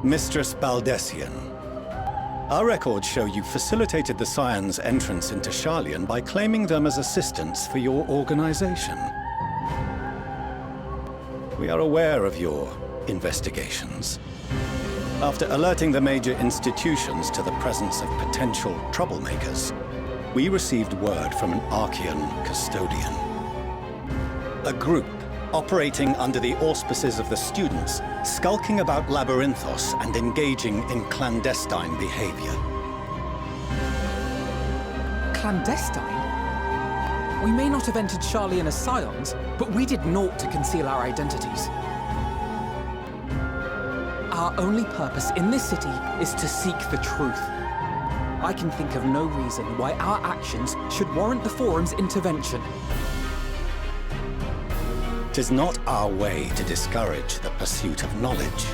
Mistress Baldessian, our records show you facilitated the Scions' entrance into Sharlayan by claiming them as assistants for your organization. We are aware of your investigations. After alerting the major institutions to the presence of potential troublemakers, we received word from an Archean custodian. A group operating under the auspices of the students, skulking about Labyrinthos and engaging in clandestine behavior. Clandestine? We may not have entered Sharlayan as Scions, but we did naught to conceal our identities. Our only purpose in this city is to seek the truth. I can think of no reason why our actions should warrant the Forum's intervention. 'Tis not our way to discourage the pursuit of knowledge,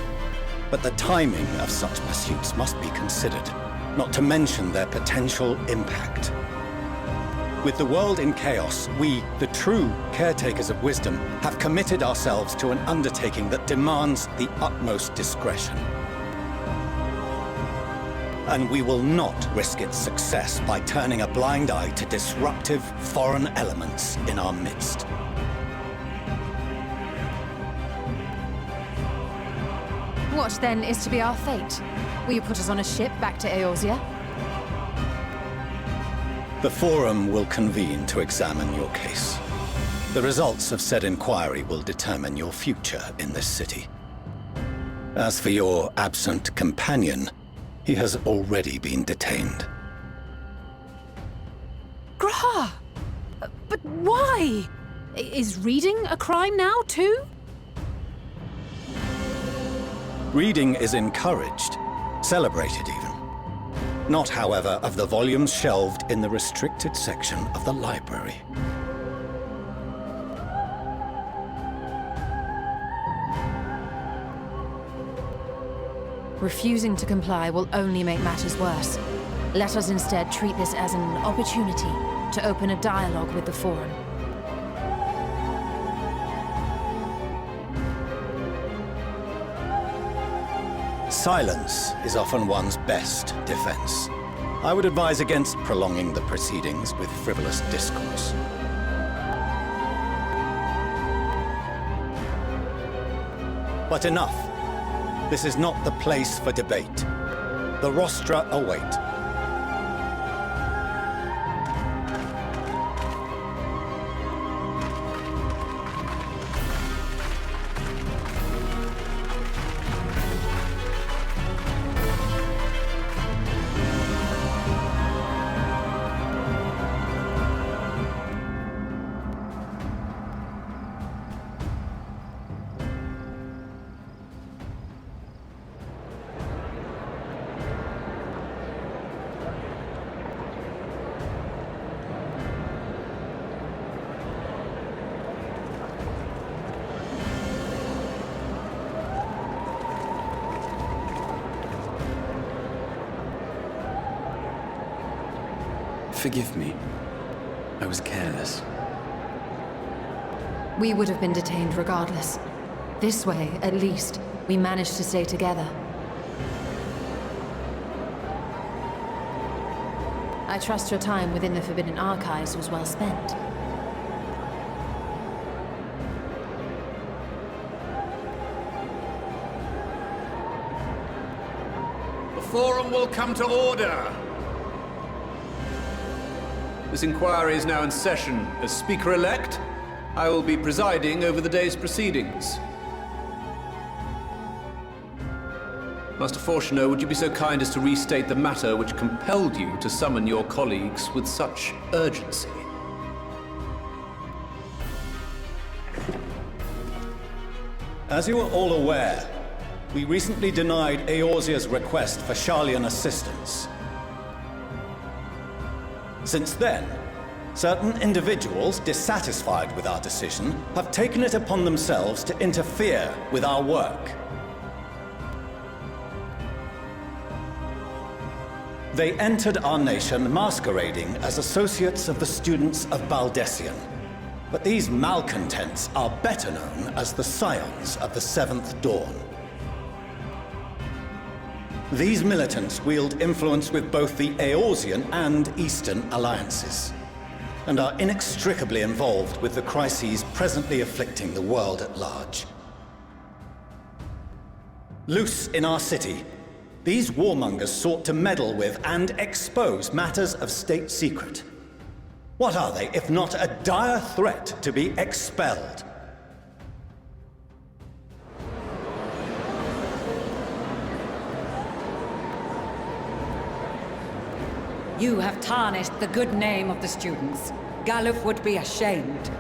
but the timing of such pursuits must be considered, not to mention their potential impact. With the world in chaos, we, the true caretakers of wisdom, have committed ourselves to an undertaking that demands the utmost discretion. And we will not risk its success by turning a blind eye to disruptive foreign elements in our midst. What, then, is to be our fate? Will you put us on a ship back to Eorzea? The Forum will convene to examine your case. The results of said inquiry will determine your future in this city. As for your absent companion, he has already been detained. Grah! But why? Is reading a crime now, too? Reading is encouraged, celebrated even. Not, however, of the volumes shelved in the restricted section of the library. Refusing to comply will only make matters worse. Let us instead treat this as an opportunity to open a dialogue with the Forum. Silence is often one's best defense. I would advise against prolonging the proceedings with frivolous discourse. But enough. This is not the place for debate. The rostra await. Forgive me. I was careless. We would have been detained regardless. This way, at least, we managed to stay together. I trust your time within the Forbidden Archives was well spent. The Forum will come to order! This inquiry is now in session. As Speaker-elect, I will be presiding over the day's proceedings. Master Fortuno, would you be so kind as to restate the matter which compelled you to summon your colleagues with such urgency? As you are all aware, we recently denied Eorzea's request for Sharlayan assistance. Since then, certain individuals dissatisfied with our decision have taken it upon themselves to interfere with our work. They entered our nation masquerading as associates of the students of Baldessian. But these malcontents are better known as the Scions of the Seventh Dawn. These militants wield influence with both the Eorzean and Eastern alliances, and are inextricably involved with the crises presently afflicting the world at large. Loose in our city, these warmongers sought to meddle with and expose matters of state secret. What are they, if not a dire threat to be expelled? You have tarnished the good name of the students. Galuf would be ashamed.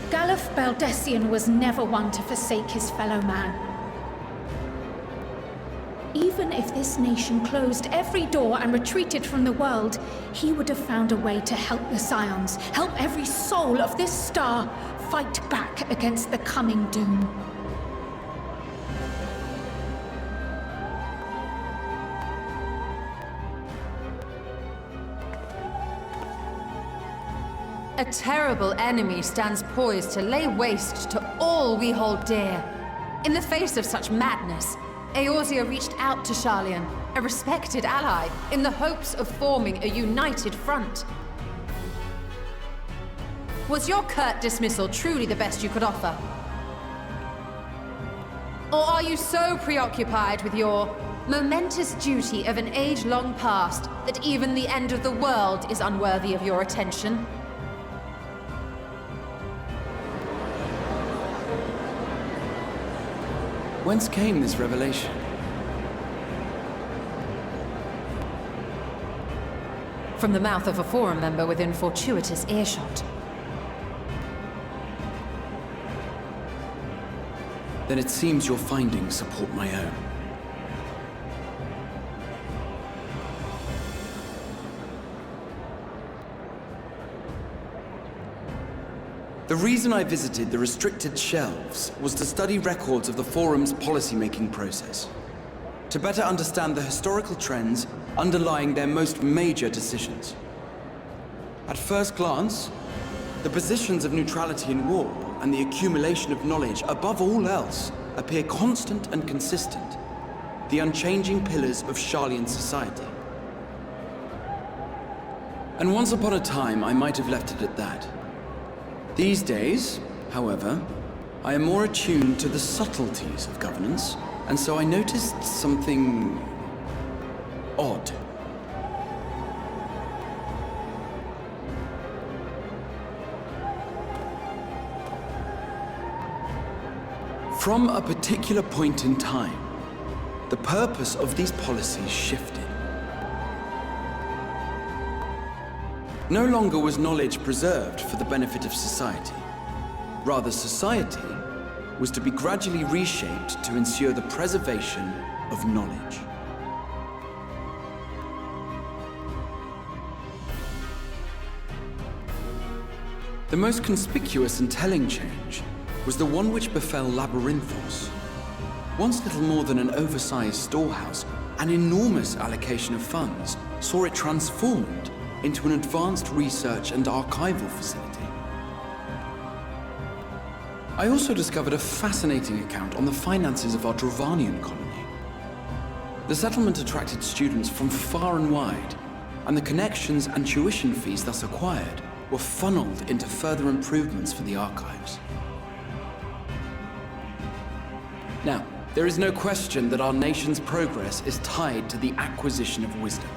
Galuf Baldessian was never one to forsake his fellow man. Even if this nation closed every door and retreated from the world, he would have found a way to help the Scions, help every soul of this star fight back against the coming doom. A terrible enemy stands poised to lay waste to all we hold dear. In the face of such madness, Eorzea reached out to Sharlayan, a respected ally, in the hopes of forming a united front. Was your curt dismissal truly the best you could offer? Or are you so preoccupied with your momentous duty of an age-long past that even the end of the world is unworthy of your attention? Whence came this revelation? From the mouth of a Forum member within fortuitous earshot. Then it seems your findings support my own. The reason I visited the restricted shelves was to study records of the Forum's policymaking process, to better understand the historical trends underlying their most major decisions. At first glance, the positions of neutrality in war and the accumulation of knowledge above all else appear constant and consistent, the unchanging pillars of Sharlayan society. And once upon a time, I might have left it at that. These days, however, I am more attuned to the subtleties of governance, and so I noticed something odd. From a particular point in time, the purpose of these policies shifted. No longer was knowledge preserved for the benefit of society. Rather, society was to be gradually reshaped to ensure the preservation of knowledge. The most conspicuous and telling change was the one which befell Labyrinthos. Once little more than an oversized storehouse, an enormous allocation of funds saw it transformed into an advanced research and archival facility. I also discovered a fascinating account on the finances of our Dravanian colony. The settlement attracted students from far and wide, and the connections and tuition fees thus acquired were funneled into further improvements for the archives. Now, there is no question that our nation's progress is tied to the acquisition of wisdom.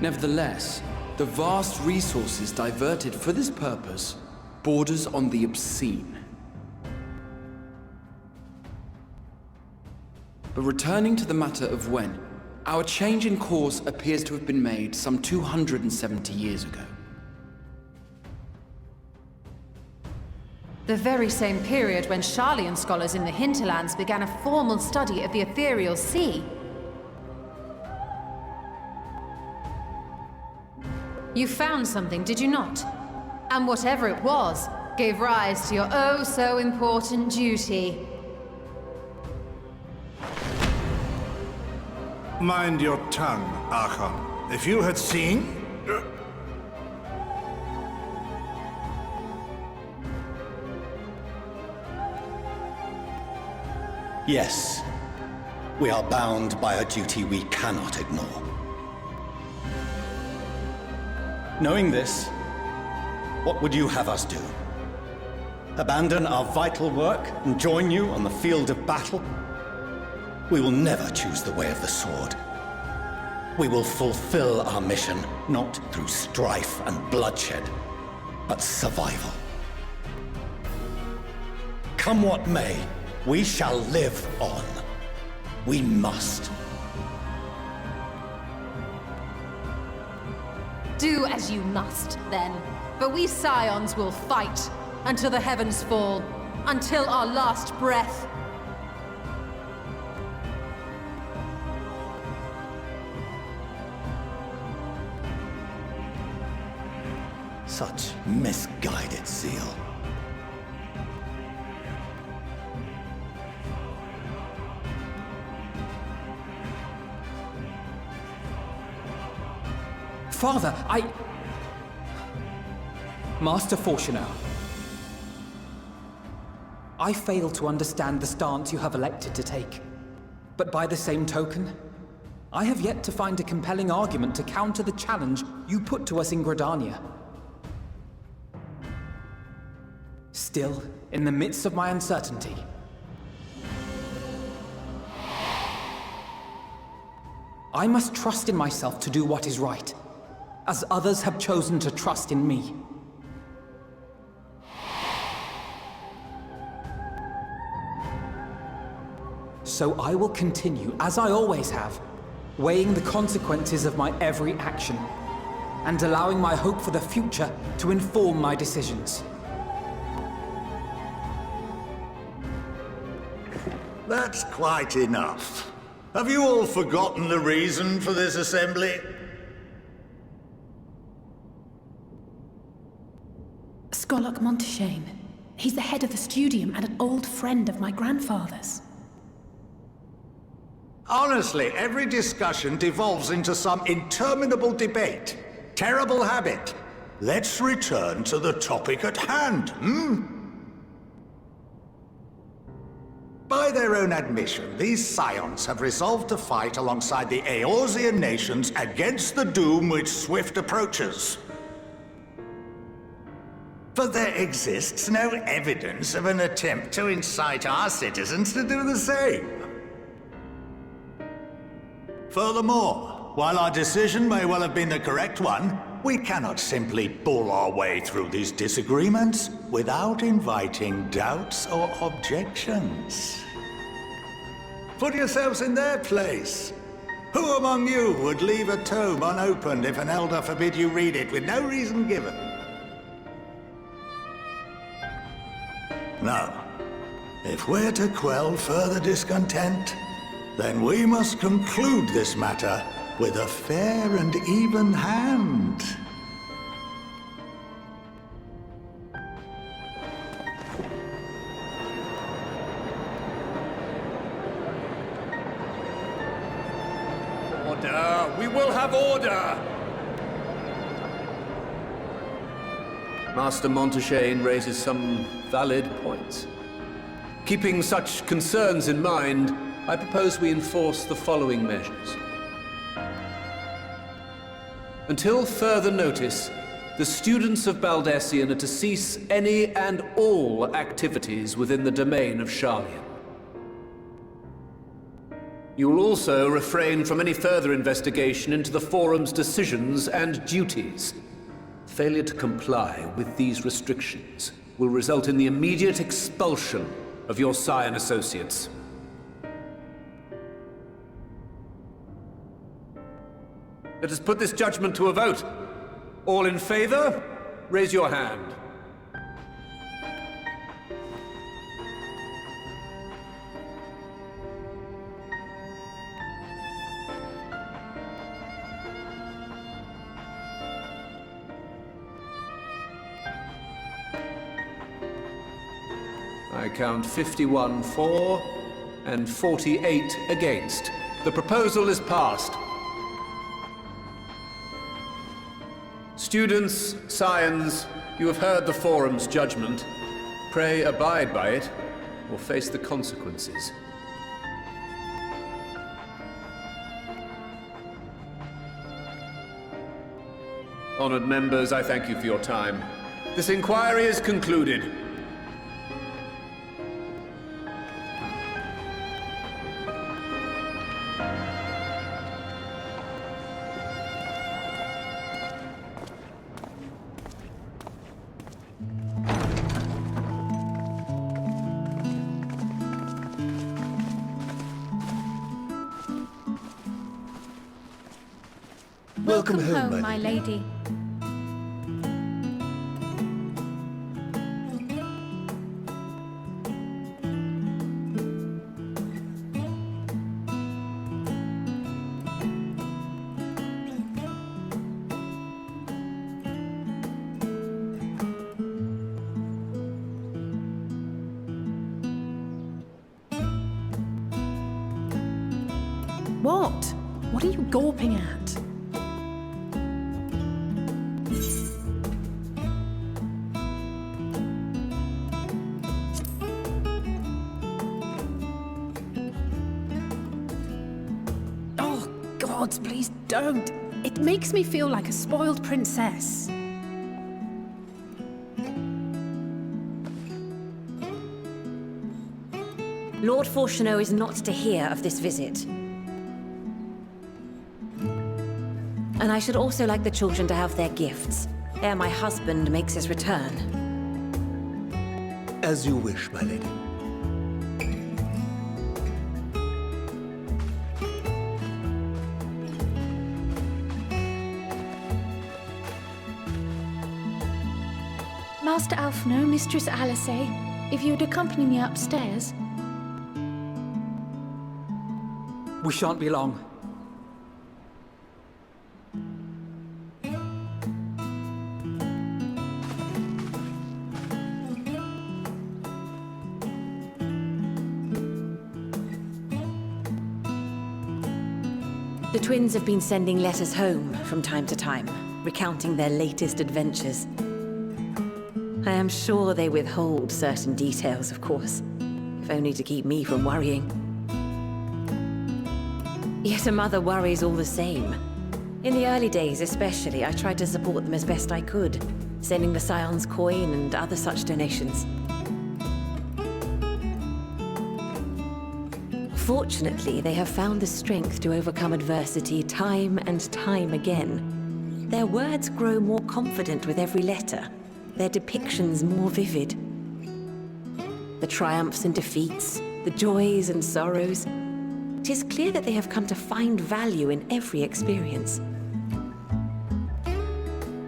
Nevertheless, the vast resources diverted for this purpose borders on the obscene. But returning to the matter of when, our change in course appears to have been made some 270 years ago. The very same period when Sharlayan scholars in the hinterlands began a formal study of the ethereal sea. You found something, did you not? And whatever it was, gave rise to your oh-so-important duty. Mind your tongue, Archon. If you had seen... Yes, we are bound by a duty we cannot ignore. Knowing this, what would you have us do? Abandon our vital work and join you on the field of battle? We will never choose the way of the sword. We will fulfill our mission, not through strife and bloodshed, but survival. Come what may, we shall live on. We must. Do as you must, then. But we Scions will fight until the heavens fall, until our last breath. Such misguided zeal. Father, Master Fortuner, I fail to understand the stance you have elected to take. But by the same token, I have yet to find a compelling argument to counter the challenge you put to us in Gridania. Still, in the midst of my uncertainty, I must trust in myself to do what is right, as others have chosen to trust in me. So I will continue, as I always have, weighing the consequences of my every action, and allowing my hope for the future to inform my decisions. That's quite enough. Have you all forgotten the reason for this assembly? Skolok Monteshane. He's the head of the Studium and an old friend of my grandfather's. Honestly, every discussion devolves into some interminable debate. Terrible habit. Let's return to the topic at hand, By their own admission, these Scions have resolved to fight alongside the Eorzean nations against the doom which swift approaches. But there exists no evidence of an attempt to incite our citizens to do the same. Furthermore, while our decision may well have been the correct one, we cannot simply bull our way through these disagreements without inviting doubts or objections. Put yourselves in their place. Who among you would leave a tome unopened if an elder forbid you read it with no reason given? Now, if we're to quell further discontent, then we must conclude this matter with a fair and even hand. Order! We will have order! Master Monteshane raises some valid points. Keeping such concerns in mind, I propose we enforce the following measures. Until further notice, the students of Baldesion are to cease any and all activities within the domain of Sharlayan. You will also refrain from any further investigation into the Forum's decisions and duties. Failure to comply with these restrictions will result in the immediate expulsion of your Scion associates. Let us put this judgment to a vote. All in favor, raise your hand. I count 51 for and 48 against. The proposal is passed. Students, scions, you have heard the Forum's judgment. Pray abide by it, or face the consequences. Honored members, I thank you for your time. This inquiry is concluded. Welcome home, my lady. What? What are you gawping at? Oh, gods, please don't. It makes me feel like a spoiled princess. Lord Fortuneau is not to hear of this visit. And I should also like the children to have their gifts, ere my husband makes his return. As you wish, my lady. Master Alphino, Mistress Alice, if you'd accompany me upstairs. We shan't be long. The twins have been sending letters home from time to time, recounting their latest adventures. I am sure they withhold certain details, of course, if only to keep me from worrying. Yet a mother worries all the same. In the early days especially, I tried to support them as best I could, sending the Scion's coin and other such donations. Fortunately, they have found the strength to overcome adversity time and time again. Their words grow more confident with every letter, their depictions more vivid. The triumphs and defeats, the joys and sorrows. It is clear that they have come to find value in every experience.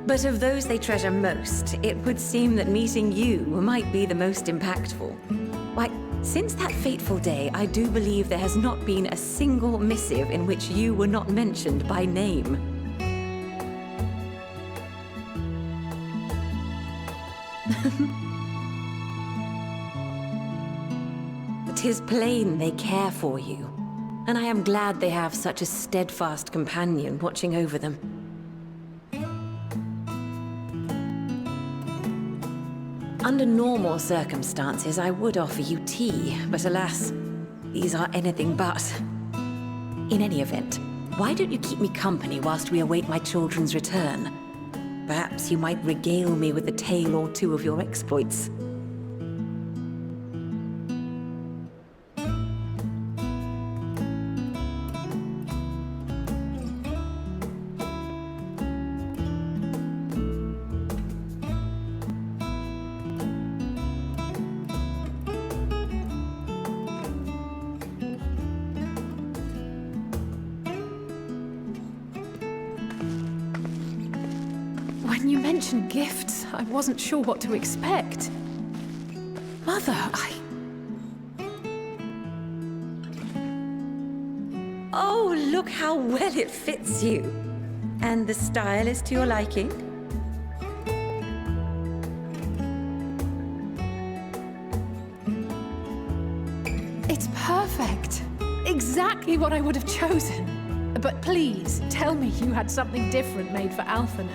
But of those they treasure most, it would seem that meeting you might be the most impactful. Why, since that fateful day, I do believe there has not been a single missive in which you were not mentioned by name. It is plain they care for you, and I am glad they have such a steadfast companion watching over them. Under normal circumstances, I would offer you tea, but alas, these are anything but. In any event, why don't you keep me company whilst we await my children's return? Perhaps you might regale me with a tale or two of your exploits. When you mentioned gifts, I wasn't sure what to expect. Mother, Oh, look how well it fits you. And the style is to your liking? Perfect. Exactly what I would have chosen. But please, tell me you had something different made for Alphino.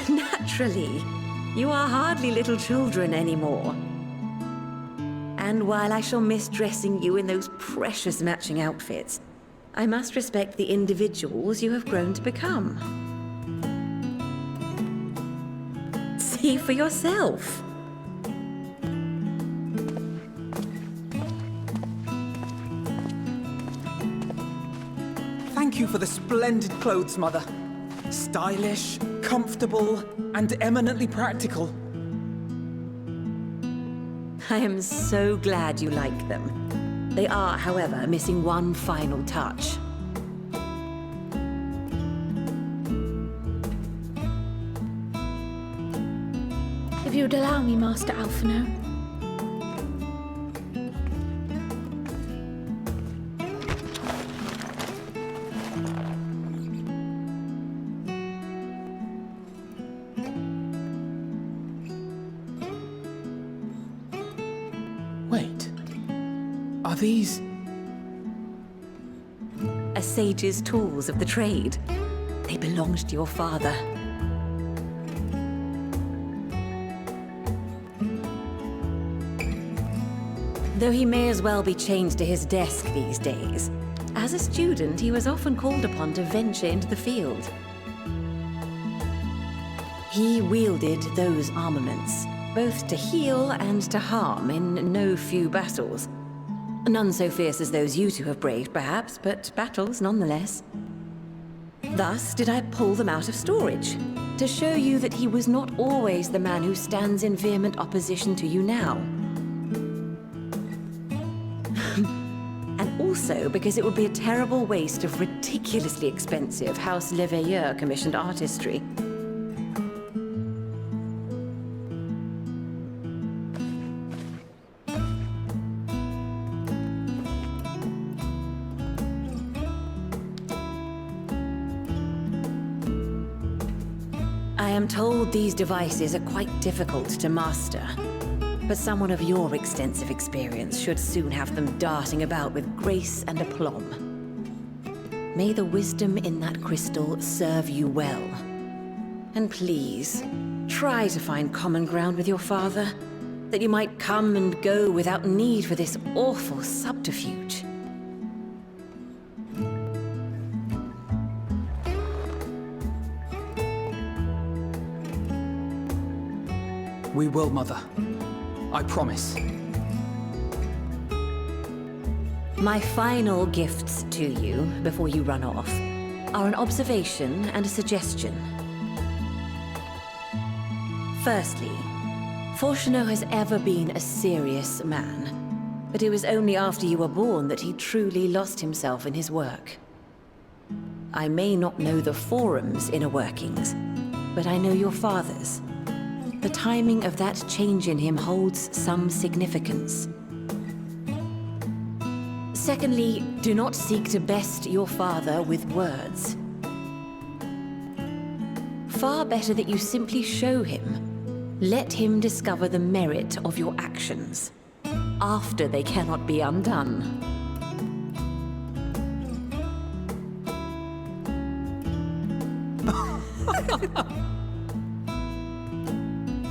Naturally. You are hardly little children anymore. And while I shall miss dressing you in those precious matching outfits, I must respect the individuals you have grown to become. See for yourself. Thank you for the splendid clothes, Mother. Stylish, comfortable, and eminently practical. I am so glad you like them. They are, however, missing one final touch. If you'd allow me, Master Alphino. Wait. Are these... A sage's tools of the trade. They belonged to your father. Though he may as well be chained to his desk these days, as a student he was often called upon to venture into the field. He wielded those armaments, both to heal and to harm in no few battles. None so fierce as those you two have braved, perhaps, but battles nonetheless. Thus did I pull them out of storage, to show you that he was not always the man who stands in vehement opposition to you now. And also because it would be a terrible waste of ridiculously expensive House Leveilleur commissioned artistry. I am told these devices are quite difficult to master, but someone of your extensive experience should soon have them darting about with grace and aplomb. May the wisdom in that crystal serve you well. And please, try to find common ground with your father, that you might come and go without need for this awful subterfuge. We will, Mother. I promise. My final gifts to you, before you run off, are an observation and a suggestion. Firstly, Fortunato has ever been a serious man, but it was only after you were born that he truly lost himself in his work. I may not know the Forum's inner workings, but I know your father's. The timing of that change in him holds some significance. Secondly, do not seek to best your father with words. Far better that you simply show him. Let him discover the merit of your actions, after they cannot be undone.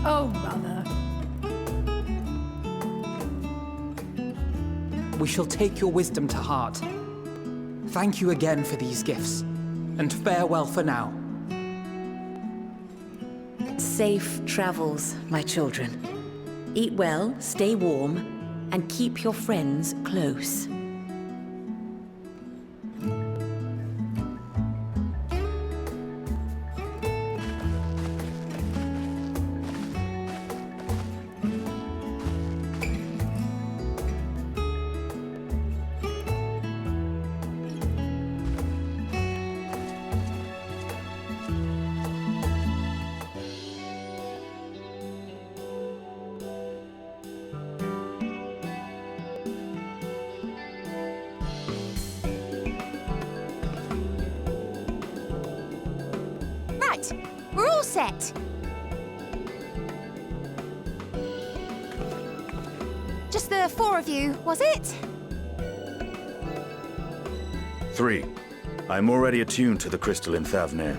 Oh, Mother. We shall take your wisdom to heart. Thank you again for these gifts, and farewell for now. Safe travels, my children. Eat well, stay warm, and keep your friends close. We're all set. Just the 4 of you, was it? 3. I'm already attuned to the crystal in Thavnir.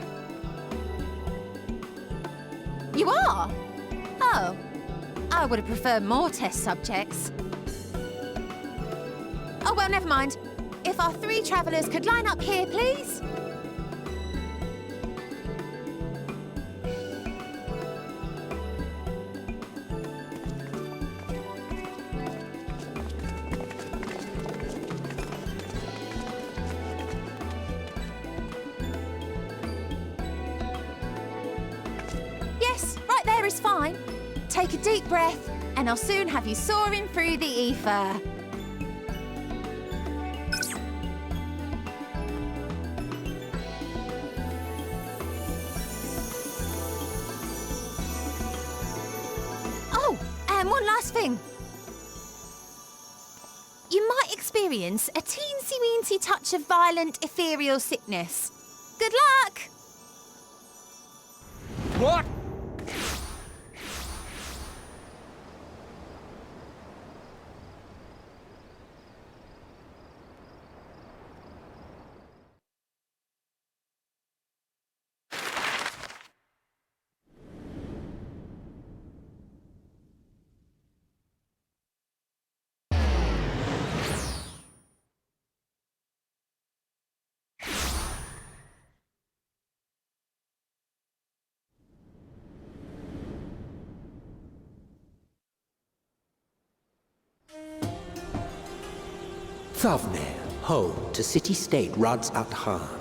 You are? Oh. I would have preferred more test subjects. Oh, well, never mind. If our 3 travelers could line up here, please. Yes, right there is fine. Take a deep breath, and I'll soon have you soaring through the ether. Oh, and one last thing. You might experience a teensy-weensy touch of violent ethereal sickness. Good luck! What? Thavnir, home to city-state Rads at Han.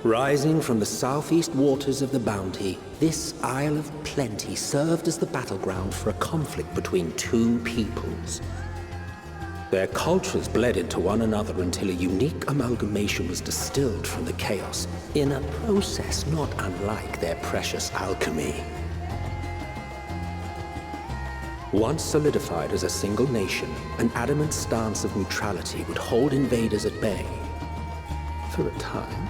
Rising from the southeast waters of the Bounty, this Isle of Plenty served as the battleground for a conflict between 2 peoples. Their cultures bled into one another until a unique amalgamation was distilled from the chaos, in a process not unlike their precious alchemy. Once solidified as a single nation, an adamant stance of neutrality would hold invaders at bay. For a time.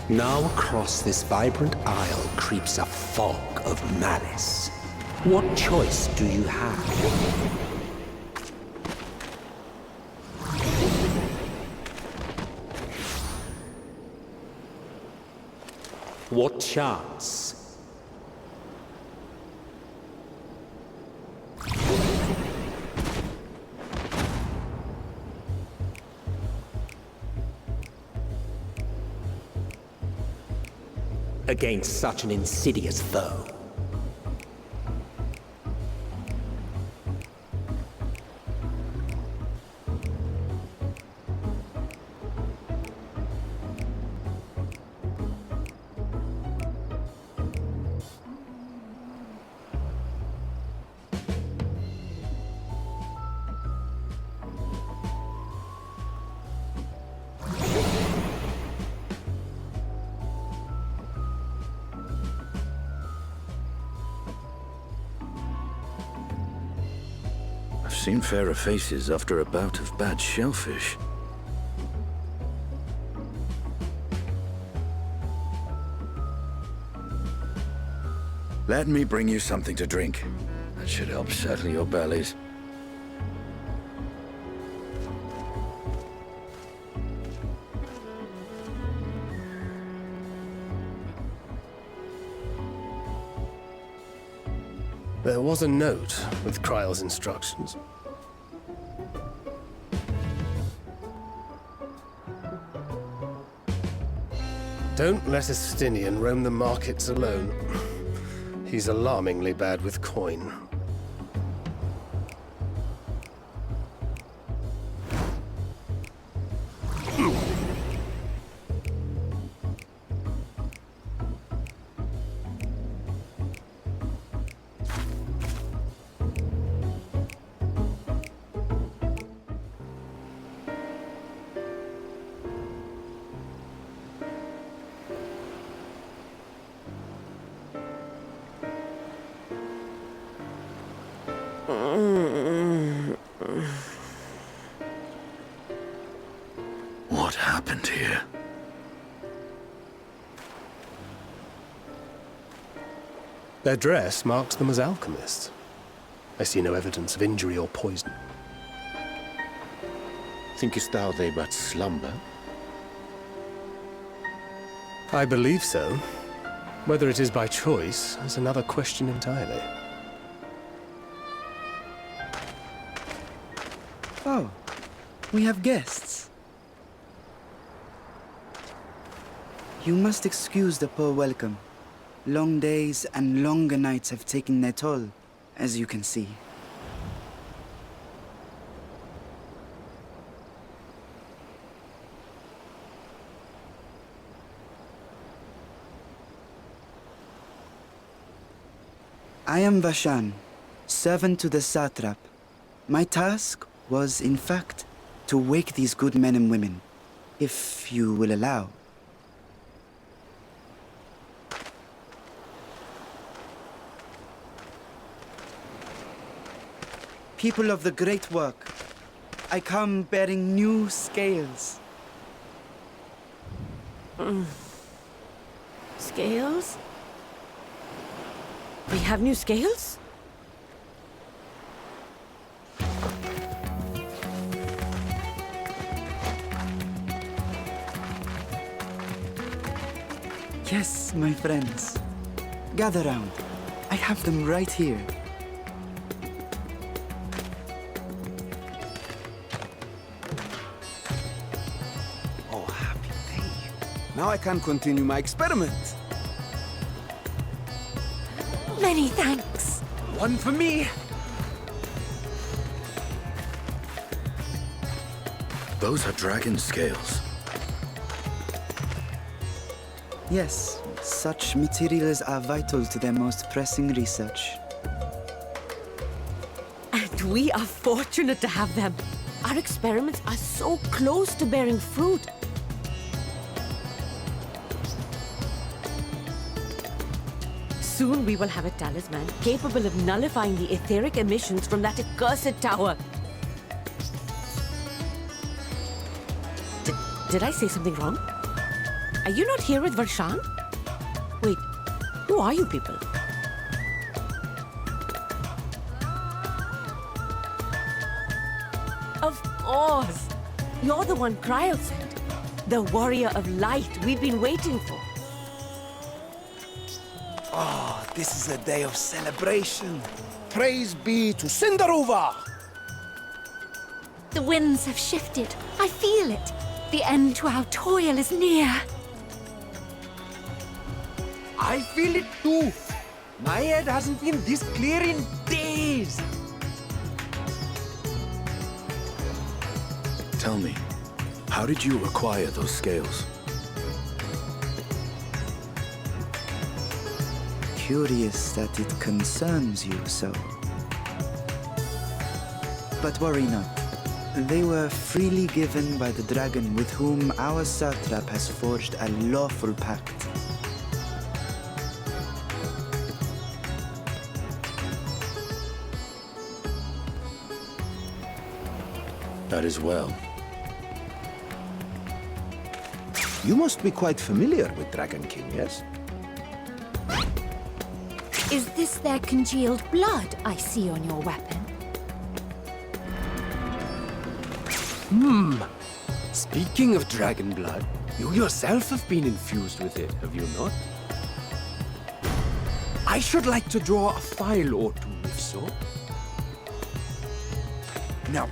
Now across this vibrant isle creeps a fog of malice. What choice do you have? What chance? Against such an insidious foe. I've seen fairer faces after a bout of bad shellfish. Let me bring you something to drink. That should help settle your bellies. There was a note with Kryle's instructions. Don't let Estinian roam the markets alone. He's alarmingly bad with coin. What happened here? Their dress marks them as alchemists. I see no evidence of injury or poison. Thinkest thou they but slumber? I believe so. Whether it is by choice is another question entirely. Oh, we have guests. You must excuse the poor welcome. Long days and longer nights have taken their toll, as you can see. I am Vashan, servant to the satrap. My task was, in fact, to wake these good men and women, if you will allow. People of the great work, I come bearing new scales. Scales? We have new scales? Yes, my friends. Gather round. I have them right here. Oh, happy day. Now I can continue my experiment. Many thanks. One for me. Those are dragon scales. Yes, such materials are vital to their most pressing research. And we are fortunate to have them. Our experiments are so close to bearing fruit. Soon we will have a talisman capable of nullifying the etheric emissions from that accursed tower. Did I say something wrong? Are you not here with Varshan? Wait, who are you people? Of course! You're the one Cryo sent. The warrior of light we've been waiting for. Oh, this is a day of celebration. Praise be to Cinderova! The winds have shifted. I feel it. The end to our toil is near. I feel it too. My head hasn't been this clear in days. Tell me, how did you acquire those scales? Curious that it concerns you so. But worry not. They were freely given by the dragon with whom our satrap has forged a lawful pact. That is well. You must be quite familiar with Dragon King, yes? Is this their congealed blood I see on your weapon? Speaking of dragon blood, you yourself have been infused with it, have you not? I should like to draw a file or two, if so. Now,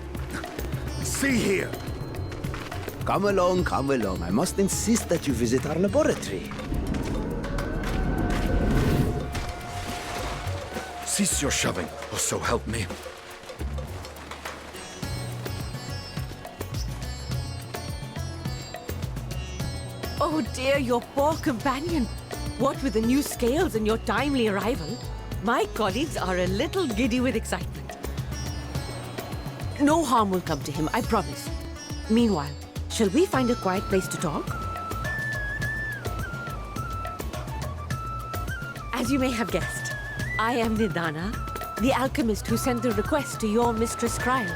see here. Come along, come along. I must insist that you visit our laboratory. Cease your shoving, or so help me. Oh dear, your poor companion. What with the new scales and your timely arrival, my colleagues are a little giddy with excitement. No harm will come to him, I promise. Meanwhile, shall we find a quiet place to talk? As you may have guessed, I am Nidana, the alchemist who sent the request to your Mistress Cryo.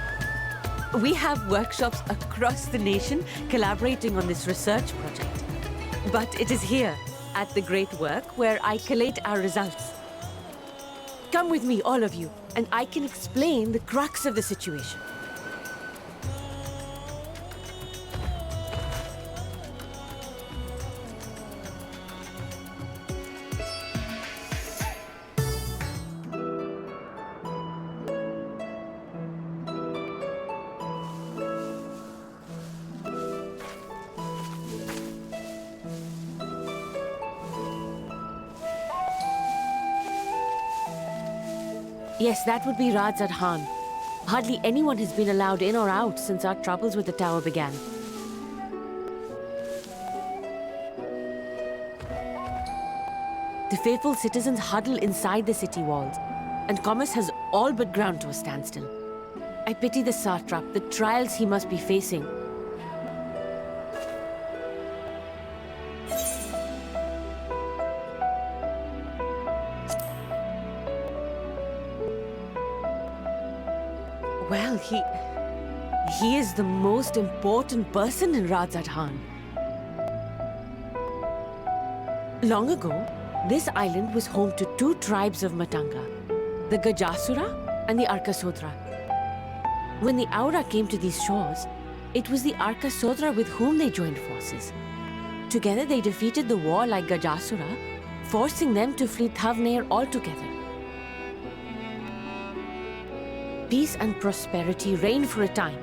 We have workshops across the nation collaborating on this research project. But it is here, at the Great Work, where I collate our results. Come with me, all of you, and I can explain the crux of the situation. Yes, that would be Radzad Khan. Hardly anyone has been allowed in or out since our troubles with the tower began. The faithful citizens huddle inside the city walls, and commerce has all but ground to a standstill. I pity the satrap, the trials he must be facing. Well, he is the most important person in Radzad Khan. Long ago, this island was home to two tribes of Matanga, the Gajasura and the Arkasodra. When the Aura came to these shores, it was the Arkasodra with whom they joined forces. Together they defeated the warlike Gajasura, forcing them to flee Thavnair altogether. Peace and prosperity reigned for a time,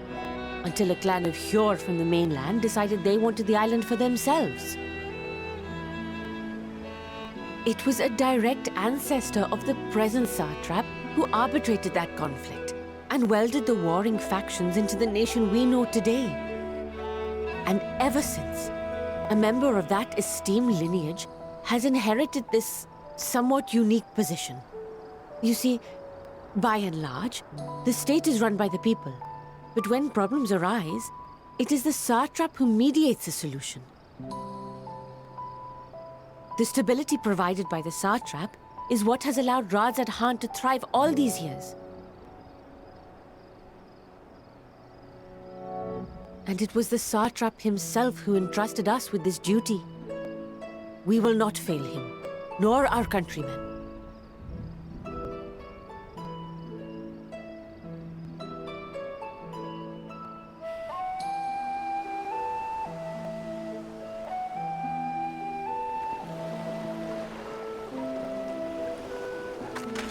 until a clan of Hjord from the mainland decided they wanted the island for themselves. It was a direct ancestor of the present satrap who arbitrated that conflict and welded the warring factions into the nation we know today. And ever since, a member of that esteemed lineage has inherited this somewhat unique position. You see, by and large, the state is run by the people. But when problems arise, it is the satrap who mediates a solution. The stability provided by the satrap is what has allowed Radzad Khan to thrive all these years. And it was the satrap himself who entrusted us with this duty. We will not fail him, nor our countrymen.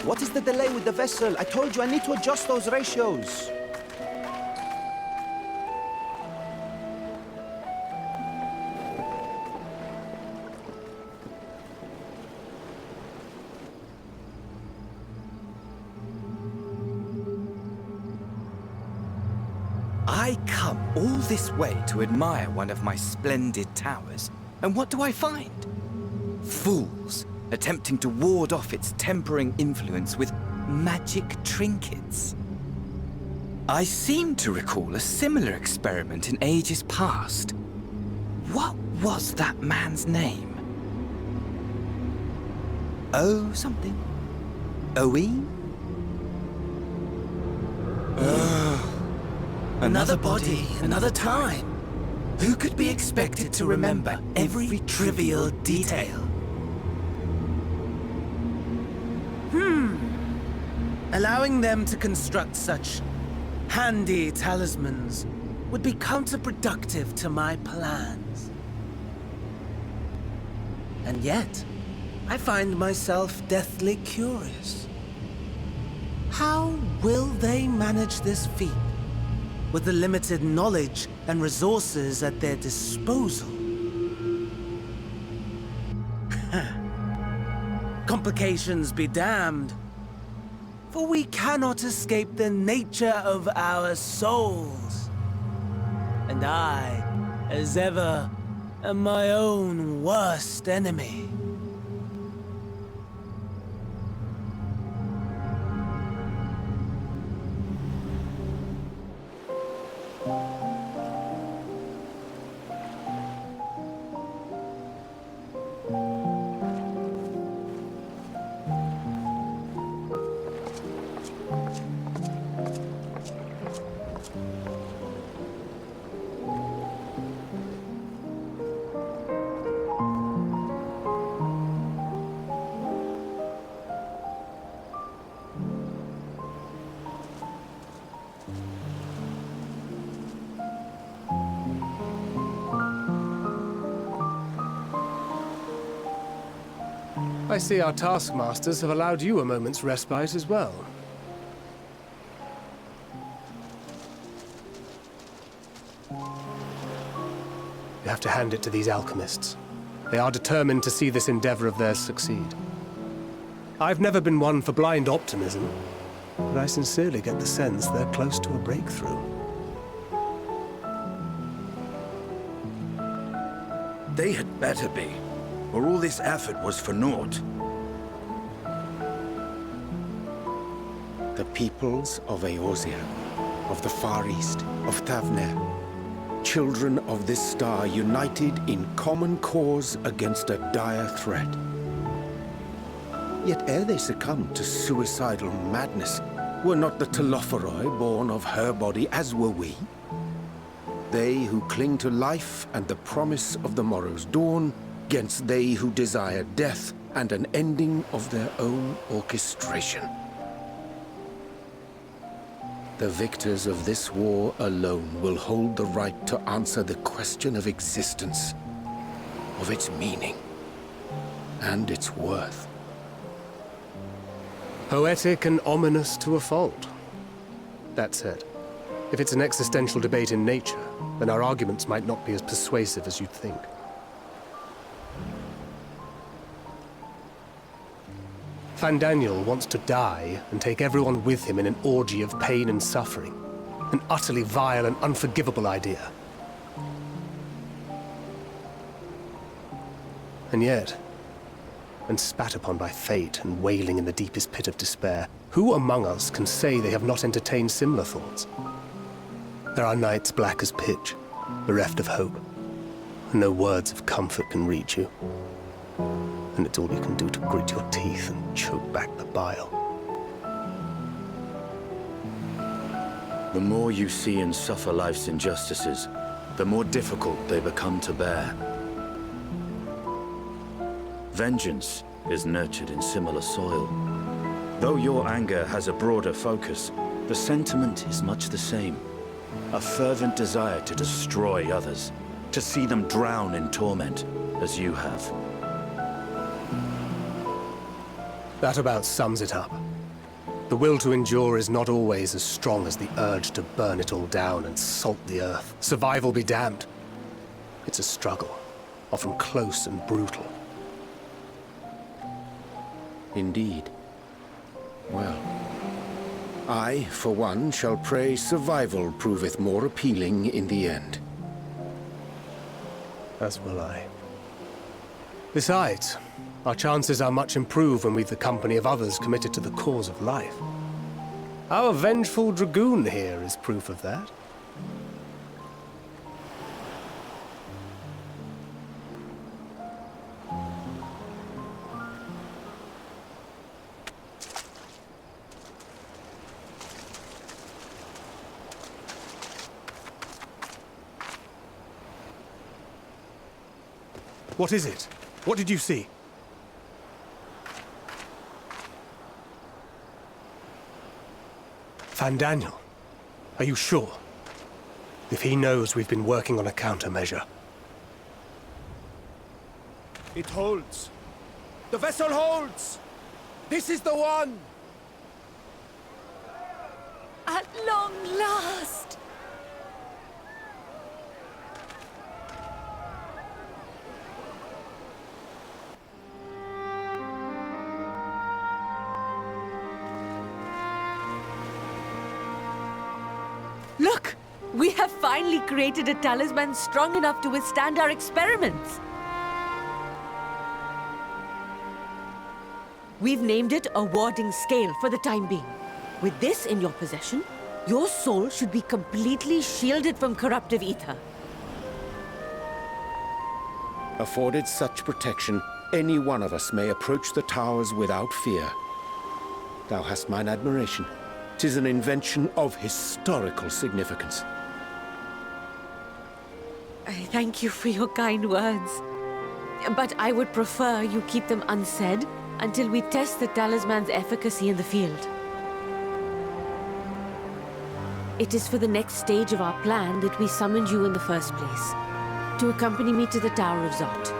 What is the delay with the vessel? I told you I need to adjust those ratios. I come all this way to admire one of my splendid towers, and what do I find? Fools attempting to ward off its tempering influence with magic trinkets. I seem to recall a similar experiment in ages past. What was that man's name? Oh, something. Owen? Another body, another time. Who could be expected to remember every trivial detail? Allowing them to construct such handy talismans would be counterproductive to my plans. And yet, I find myself deathly curious. How will they manage this feat with the limited knowledge and resources at their disposal? Complications be damned. For we cannot escape the nature of our souls. And I, as ever, am my own worst enemy. I see our taskmasters have allowed you a moment's respite as well. You have to hand it to these alchemists. They are determined to see this endeavor of theirs succeed. I've never been one for blind optimism, but I sincerely get the sense they're close to a breakthrough. They had better be, or all this effort was for naught. The peoples of Eorzea, of the Far East, of Thavner, children of this star united in common cause against a dire threat. Yet ere they succumbed to suicidal madness, were not the Telophoroi born of her body as were we? They who cling to life and the promise of the morrow's dawn, against they who desire death and an ending of their own orchestration. The victors of this war alone will hold the right to answer the question of existence, of its meaning, and its worth. Poetic and ominous to a fault. That said, if it's an existential debate in nature, then our arguments might not be as persuasive as you'd think. Fandaniel wants to die and take everyone with him in an orgy of pain and suffering. An utterly vile and unforgivable idea. And yet, when spat upon by fate and wailing in the deepest pit of despair, who among us can say they have not entertained similar thoughts? There are nights black as pitch, bereft of hope, and no words of comfort can reach you. And it's all you can do to grit your teeth and choke back the bile. The more you see and suffer life's injustices, the more difficult they become to bear. Vengeance is nurtured in similar soil. Though your anger has a broader focus, the sentiment is much the same. A fervent desire to destroy others, to see them drown in torment, as you have. That about sums it up. The will to endure is not always as strong as the urge to burn it all down and salt the earth. Survival be damned. It's a struggle, often close and brutal. Indeed. Well, I, for one, shall pray survival proveth more appealing in the end. As will I. Besides, our chances are much improved when we've the company of others committed to the cause of life. Our vengeful dragoon here is proof of that. What is it? What did you see? Fandaniel, are you sure? If he knows we've been working on a countermeasure. It holds. The vessel holds! This is the one! At long last! Look! We have finally created a talisman strong enough to withstand our experiments! We've named it a warding scale for the time being. With this in your possession, your soul should be completely shielded from corruptive ether. Afforded such protection, any one of us may approach the towers without fear. Thou hast mine admiration. 'Tis an invention of historical significance. I thank you for your kind words. But I would prefer you keep them unsaid until we test the talisman's efficacy in the field. It is for the next stage of our plan that we summoned you in the first place, to accompany me to the Tower of Zot.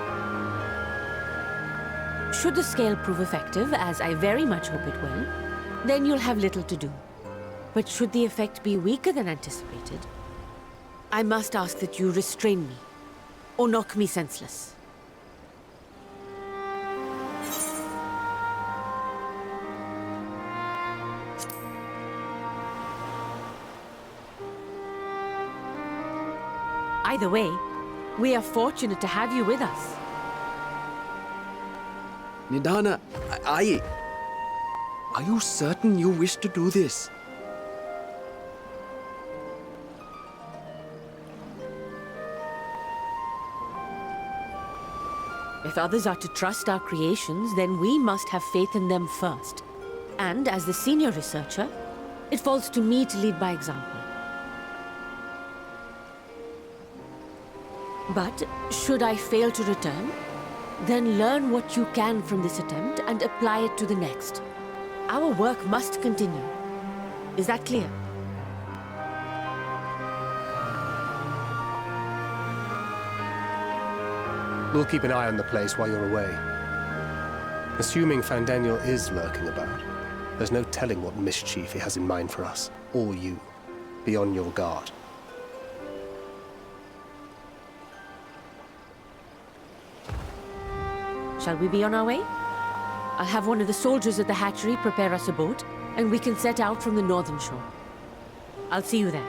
Should the scale prove effective, as I very much hope it will, then you'll have little to do. But should the effect be weaker than anticipated, I must ask that you restrain me, or knock me senseless. Either way, we are fortunate to have you with us. Nidana, are you certain you wish to do this? If others are to trust our creations, then we must have faith in them first. And as the senior researcher, it falls to me to lead by example. But should I fail to return, then learn what you can from this attempt and apply it to the next. Our work must continue. Is that clear? We'll keep an eye on the place while you're away. Assuming Fandaniel is lurking about, there's no telling what mischief he has in mind for us, or you. Be on your guard. Shall we be on our way? I'll have one of the soldiers at the hatchery prepare us a boat, and we can set out from the northern shore. I'll see you there.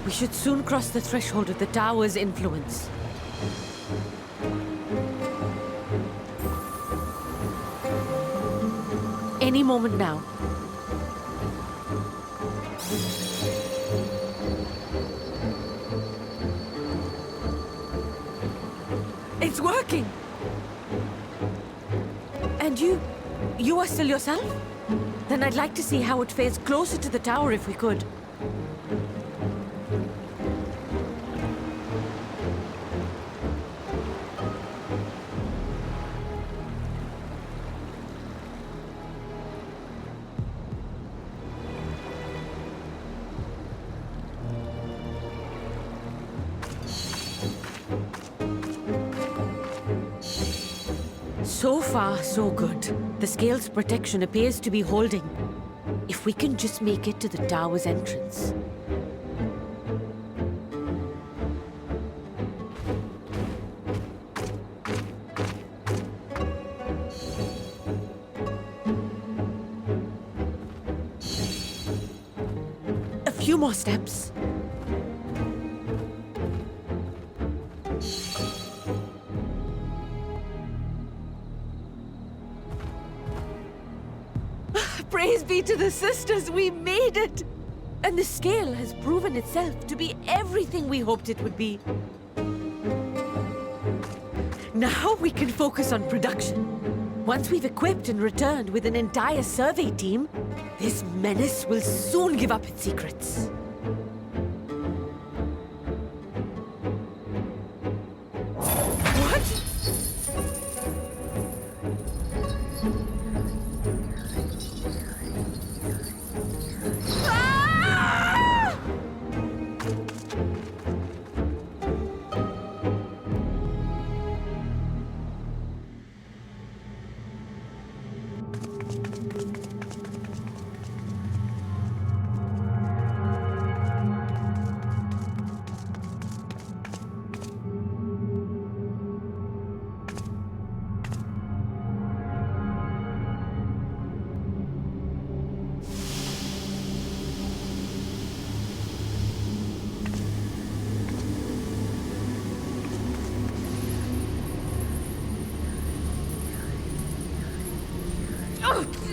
We should soon cross the threshold of the tower's influence. Any moment now. It's working! And you are still yourself? Then I'd like to see how it fares closer to the tower if we could. So far, so good. The scale's protection appears to be holding. If we can just make it to the tower's entrance. A few more steps. Praise be to the sisters, we made it! And the scale has proven itself to be everything we hoped it would be. Now we can focus on production. Once we've equipped and returned with an entire survey team, this menace will soon give up its secrets.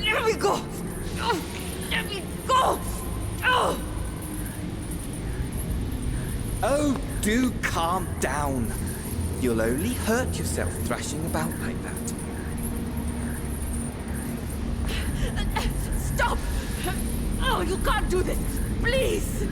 Let me go! Let me go! Oh, do calm down. You'll only hurt yourself thrashing about like that. Stop! Oh, you can't do this! Please!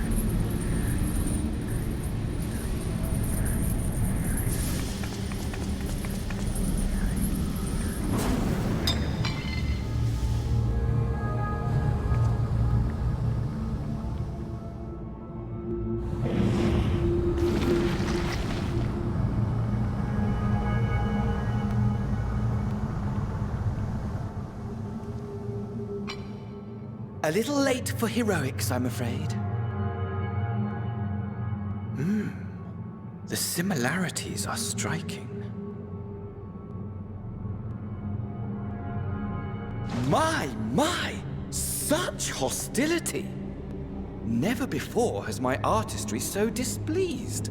A little late for heroics, I'm afraid. The similarities are striking. My! Such hostility! Never before has my artistry so displeased.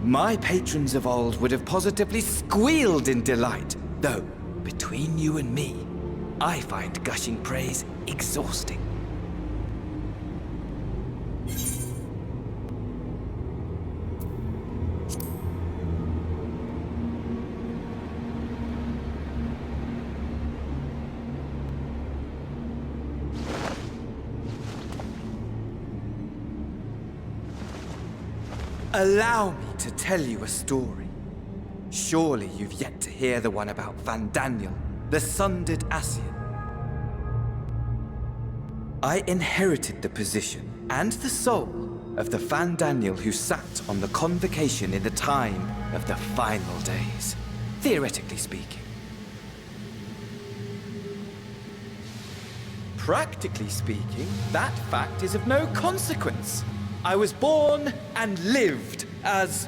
My patrons of old would have positively squealed in delight, though, between you and me, I find gushing praise exhausting. Allow me to tell you a story. Surely you've yet to hear the one about Van Daniel, the sundered Ascian. I inherited the position and the soul of the Van Daniel who sat on the convocation in the time of the final days, theoretically speaking. Practically speaking, that fact is of no consequence. I was born and lived as,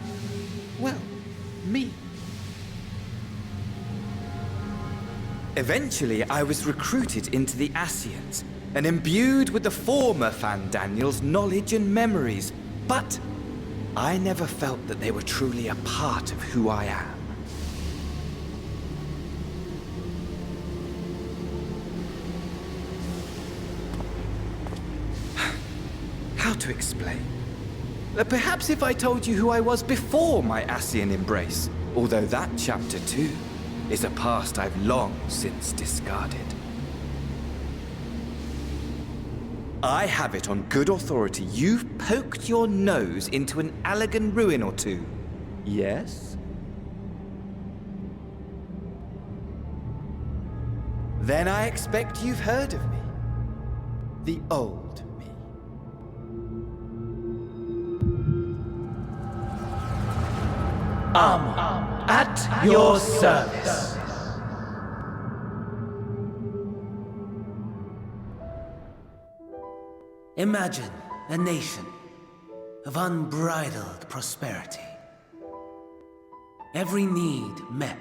well, me. Eventually, I was recruited into the Ascians and imbued with the former Van Daniel's knowledge and memories, but I never felt that they were truly a part of who I am. How to explain? Perhaps if I told you who I was before my Ascian embrace, although that chapter too is a past I've long since discarded. I have it on good authority you've poked your nose into an Allegan ruin or two. Yes? Then I expect you've heard of me. The old me. At your service. Imagine a nation of unbridled prosperity. Every need met,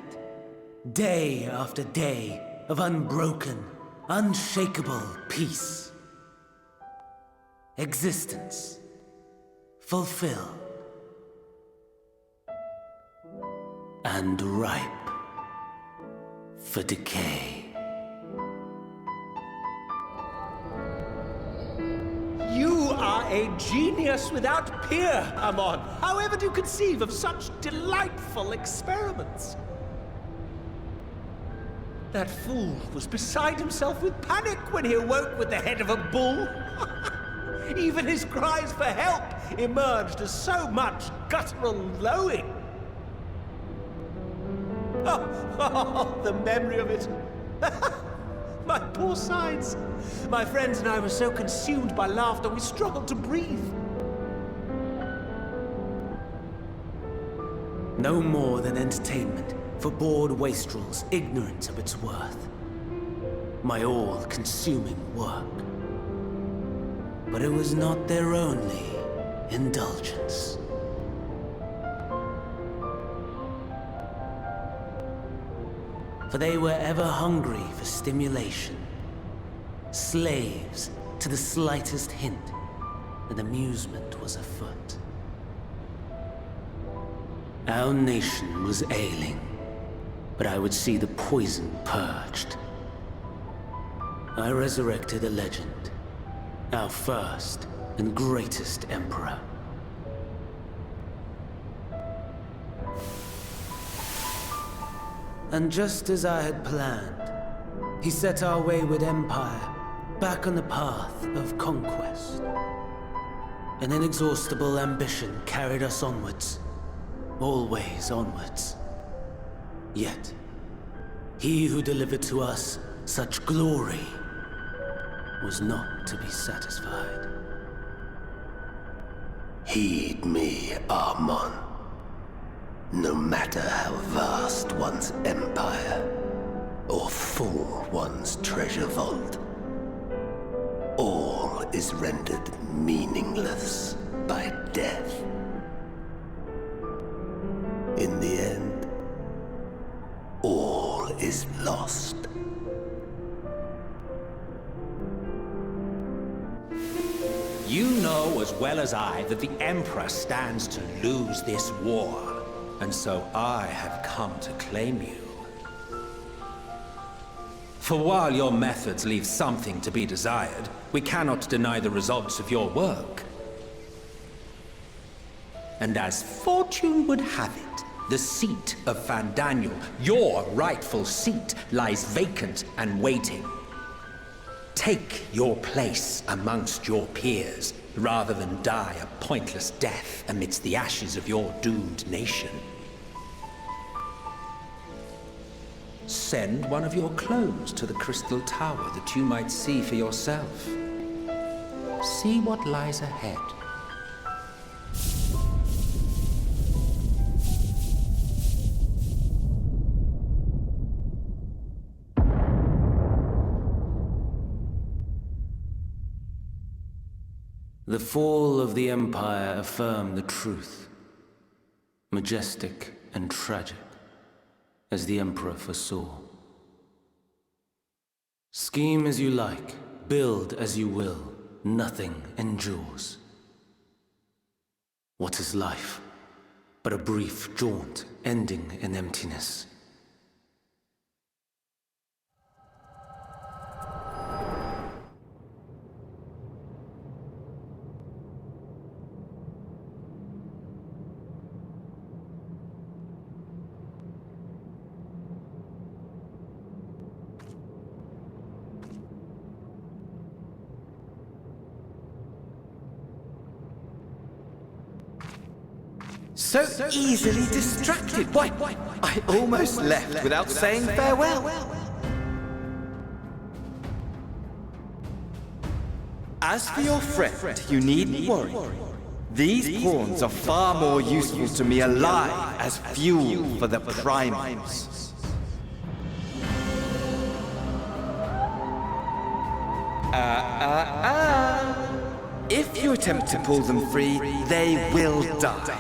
day after day of unbroken, unshakable peace. Existence fulfilled and ripe for decay. You are a genius without peer, Amon. However do you conceive of such delightful experiments? That fool was beside himself with panic when he awoke with the head of a bull. Even his cries for help emerged as so much guttural lowing. Oh, the memory of it. My poor sides. My friends and I were so consumed by laughter we struggled to breathe. No more than entertainment for bored wastrels ignorant of its worth. My all-consuming work. But it was not their only indulgence. For they were ever hungry for stimulation, slaves to the slightest hint that amusement was afoot. Our nation was ailing, but I would see the poison purged. I resurrected a legend, our first and greatest emperor. And just as I had planned, he set our wayward empire back on the path of conquest. An inexhaustible ambition carried us onwards, always onwards. Yet, he who delivered to us such glory was not to be satisfied. Heed me, Amon. No matter how vast one's empire or full one's treasure vault, all is rendered meaningless by death. In the end, all is lost. You know as well as I that the Emperor stands to lose this war, and so I have come to claim you. For while your methods leave something to be desired, we cannot deny the results of your work. And as fortune would have it, the seat of Van Daniel, your rightful seat, lies vacant and waiting. Take your place amongst your peers, rather than die a pointless death amidst the ashes of your doomed nation. Send one of your clones to the Crystal Tower that you might see for yourself. See what lies ahead. The fall of the Empire affirmed the truth, majestic and tragic, as the Emperor foresaw. Scheme as you like, build as you will, nothing endures. What is life but a brief jaunt ending in emptiness? So easily distracted. Why, I almost left without saying farewell. As for your friend, you needn't worry. These pawns are far more useful to me alive as fuel for the primals. If you attempt to pull them free, they will die.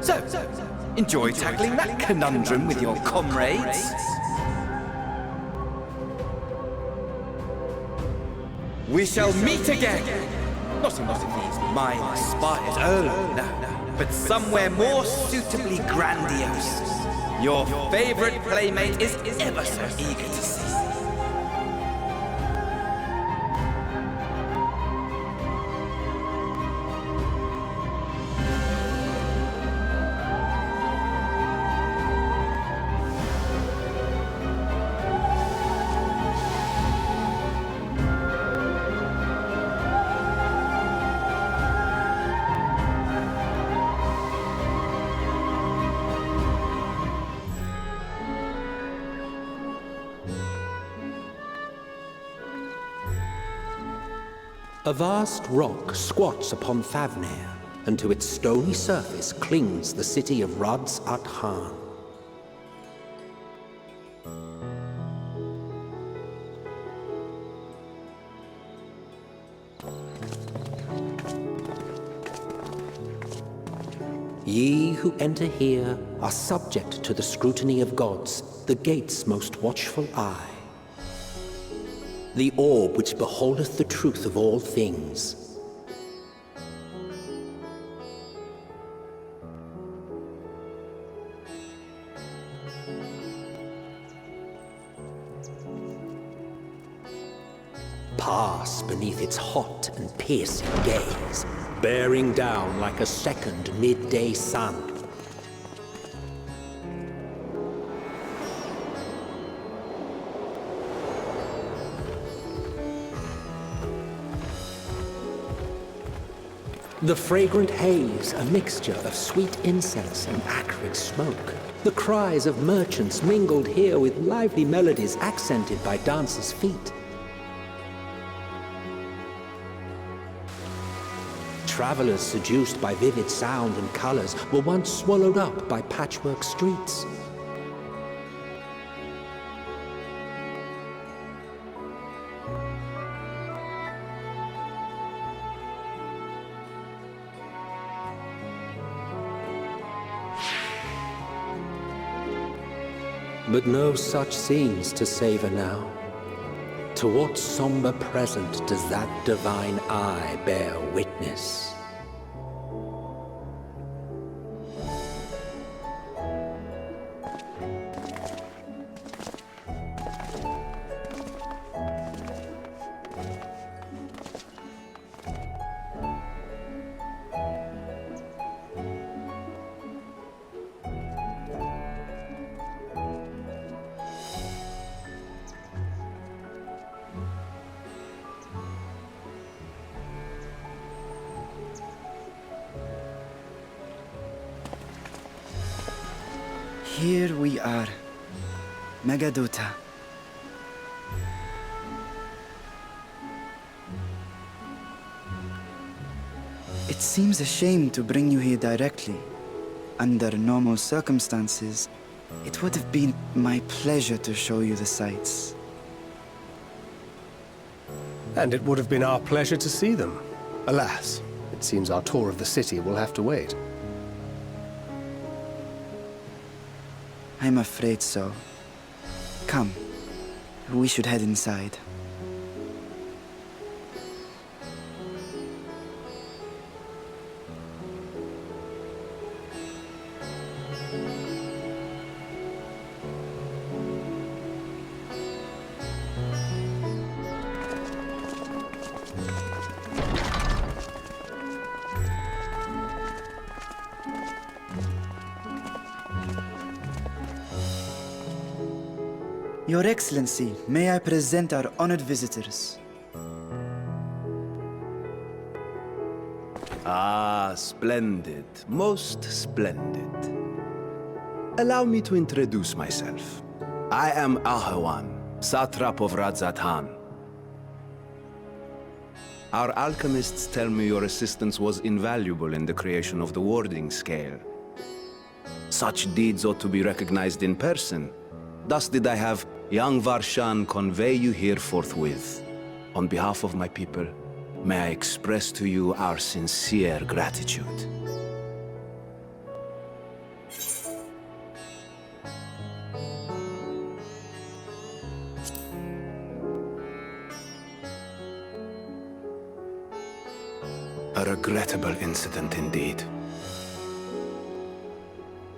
So, enjoy tackling that conundrum with your comrades. We shall meet again! Not in one of these mine spires, oh no, but somewhere more suitably grandiose. Your favorite playmate is ever so eager to see. A vast rock squats upon Thavnair, and to its stony surface clings the city of Rads at Han. Ye who enter here are subject to the scrutiny of gods, the gate's most watchful eye. The orb which beholdeth the truth of all things. Pass beneath its hot and piercing gaze, bearing down like a second midday sun. The fragrant haze, a mixture of sweet incense and acrid smoke. The cries of merchants mingled here with lively melodies accented by dancers' feet. Travelers seduced by vivid sound and colors were once swallowed up by patchwork streets. But no such scenes to savor now. To what somber present does that divine eye bear witness? Here we are, Megaduta. It seems a shame to bring you here directly. Under normal circumstances, it would have been my pleasure to show you the sights. And it would have been our pleasure to see them. Alas, it seems our tour of the city will have to wait. I'm afraid so. Come, we should head inside. Your Excellency, may I present our honored visitors? Ah, splendid. Most splendid. Allow me to introduce myself. I am Ahawan, satrap of Radzatan. Our alchemists tell me your assistance was invaluable in the creation of the warding scale. Such deeds ought to be recognized in person. Thus did I have young Varshan convey you here forthwith. On behalf of my people, may I express to you our sincere gratitude. A regrettable incident indeed.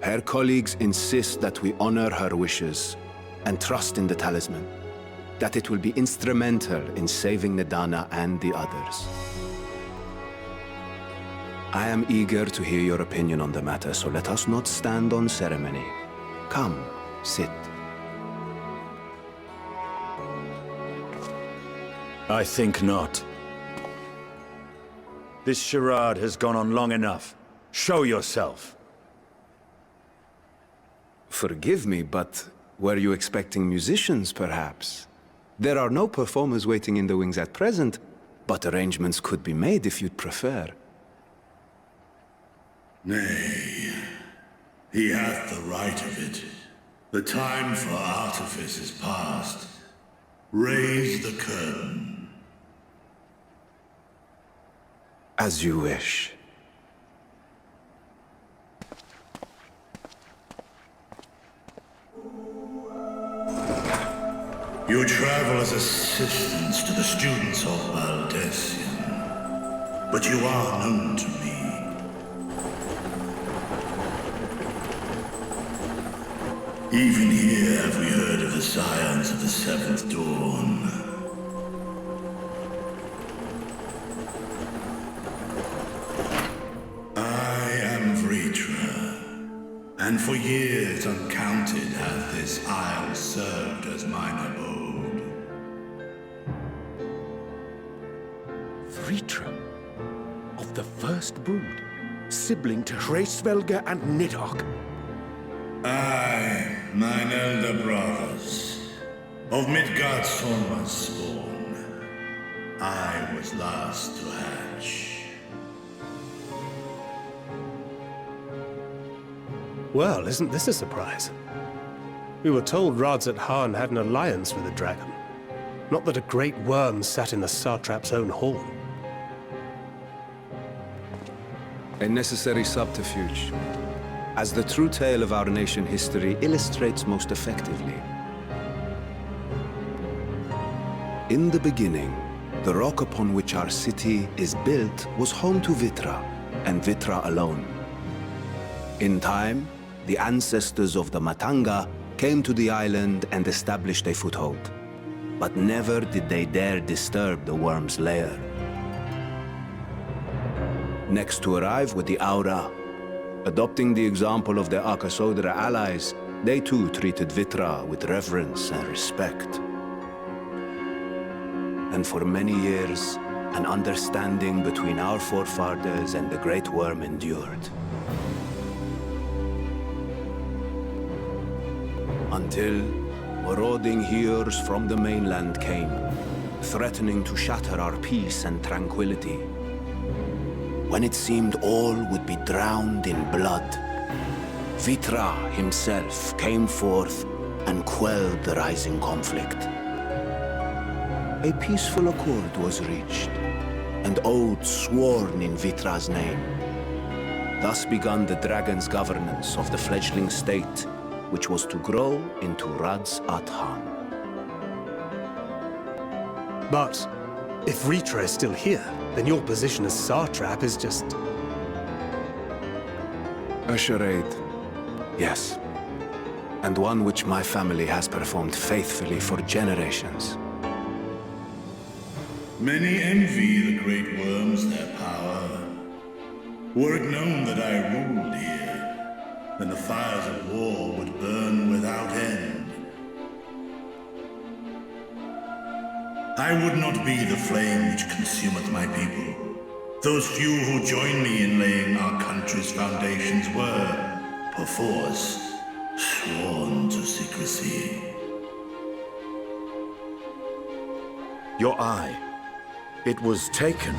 Her colleagues insist that we honor her wishes and trust in the talisman, that it will be instrumental in saving Nidana and the others. I am eager to hear your opinion on the matter, so let us not stand on ceremony. Come, sit. I think not. This charade has gone on long enough. Show yourself. Forgive me, but were you expecting musicians, perhaps? There are no performers waiting in the wings at present, but arrangements could be made if you'd prefer. Nay, he hath the right of it. The time for artifice is past. Raise the curtain. As you wish. You travel as assistants to the students of Valdesian, but you are known to me. Even here have we heard of the scions of the Seventh Dawn. I am Vritra, and for years uncounted hath this isle served as mine abode. Vritra, of the first brood, sibling to Hraesvelga and Nidhogg. Aye, mine elder brothers, of Midgard's Sorma's spawn, I was last to hatch. Well, isn't this a surprise? We were told Radzatan had an alliance with the dragon. Not that a great worm sat in the satrap's own hall. A necessary subterfuge. as the true tale of our nation history illustrates most effectively. In the beginning, the rock upon which our city is built was home to Vitra, and Vitra alone. In time, the ancestors of the Matanga came to the island and established a foothold. But never did they dare disturb the worm's lair. Next to arrive were the Aura. Adopting the example of their Akasodra allies, they too treated Vitra with reverence and respect. And for many years, an understanding between our forefathers and the Great Worm endured. Until marauding heroes from the mainland came, threatening to shatter our peace and tranquility. When it seemed all would be drowned in blood, Vitra himself came forth and quelled the rising conflict. A peaceful accord was reached, and oaths sworn in Vitra's name. Thus began the dragon's governance of the fledgling state, which was to grow into Radz Athan. But if Ritra is still here, then your position as satrap is just... A charade, yes. And one which my family has performed faithfully for generations. Many envy the Great Worms their power. Were it known that I ruled here, then the fires of war would burn without end. I would not be the flame which consumeth my people. Those few who joined me in laying our country's foundations were, perforce, sworn to secrecy. Your eye. It was taken.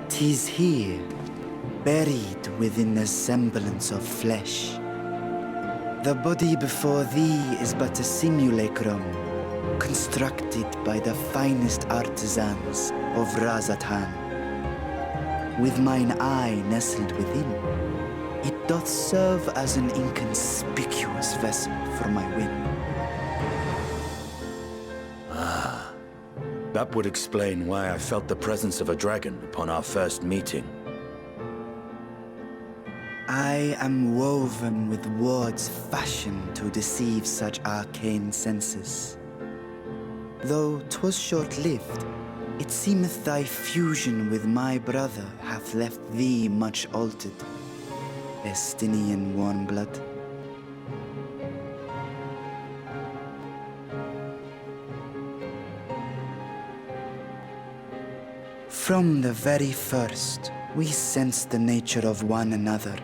'Tis here, buried within the semblance of flesh. The body before thee is but a simulacrum, constructed by the finest artisans of Razatan. With mine eye nestled within, it doth serve as an inconspicuous vessel for my whim. That would explain why I felt the presence of a dragon upon our first meeting. I am woven with words fashioned to deceive such arcane senses. Though 'twas short-lived, it seemeth thy fusion with my brother hath left thee much altered, Estinian warm blood. From the very first, we sensed the nature of one another,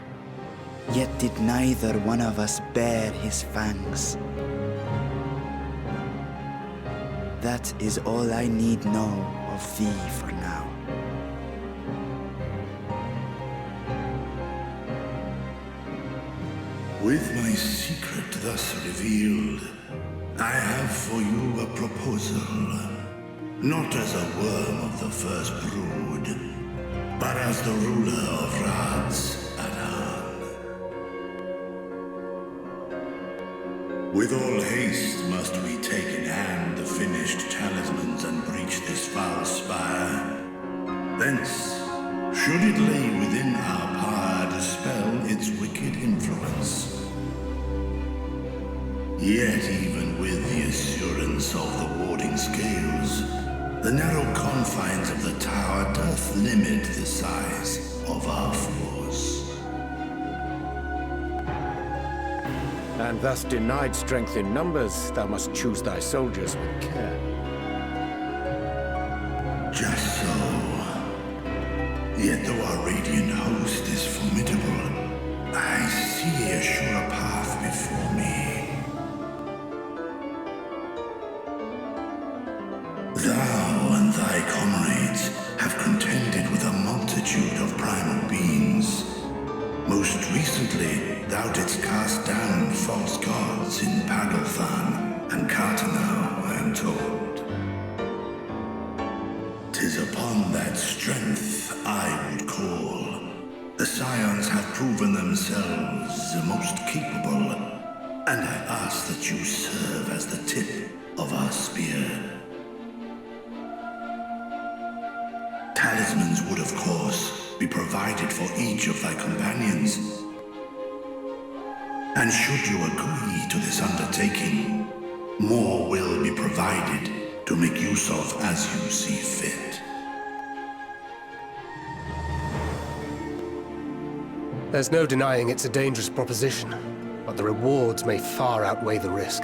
yet did neither one of us bare his fangs. That is all I need know of thee for now. With my secret thus revealed, I have for you a proposal. Not as a worm of the first brood, but as the ruler of Radz Athan. With all haste must we take in hand the finished talismans and breach this foul spire. Thence, should it lay within our power, dispel its wicked influence. Yet even with the assurance of the warding scales, the narrow confines of the tower doth limit the size of our force. And thus denied strength in numbers, thou must choose thy soldiers with care. Just so. Yet though our radiant host is formidable, I see a surer path before me. Thou and thy comrades have contended with a multitude of primal beings. Most recently, thou didst cast down false gods in Pagalthan and Kartanau, I am told. strength I would call. The Scions have proven themselves the most capable, and I ask that you serve as the tip of our spear. Talismans would, of course, be provided for each of thy companions. And should you agree to this undertaking, more will be provided to make use of as you see fit. There's no denying it's a dangerous proposition, but the rewards may far outweigh the risk.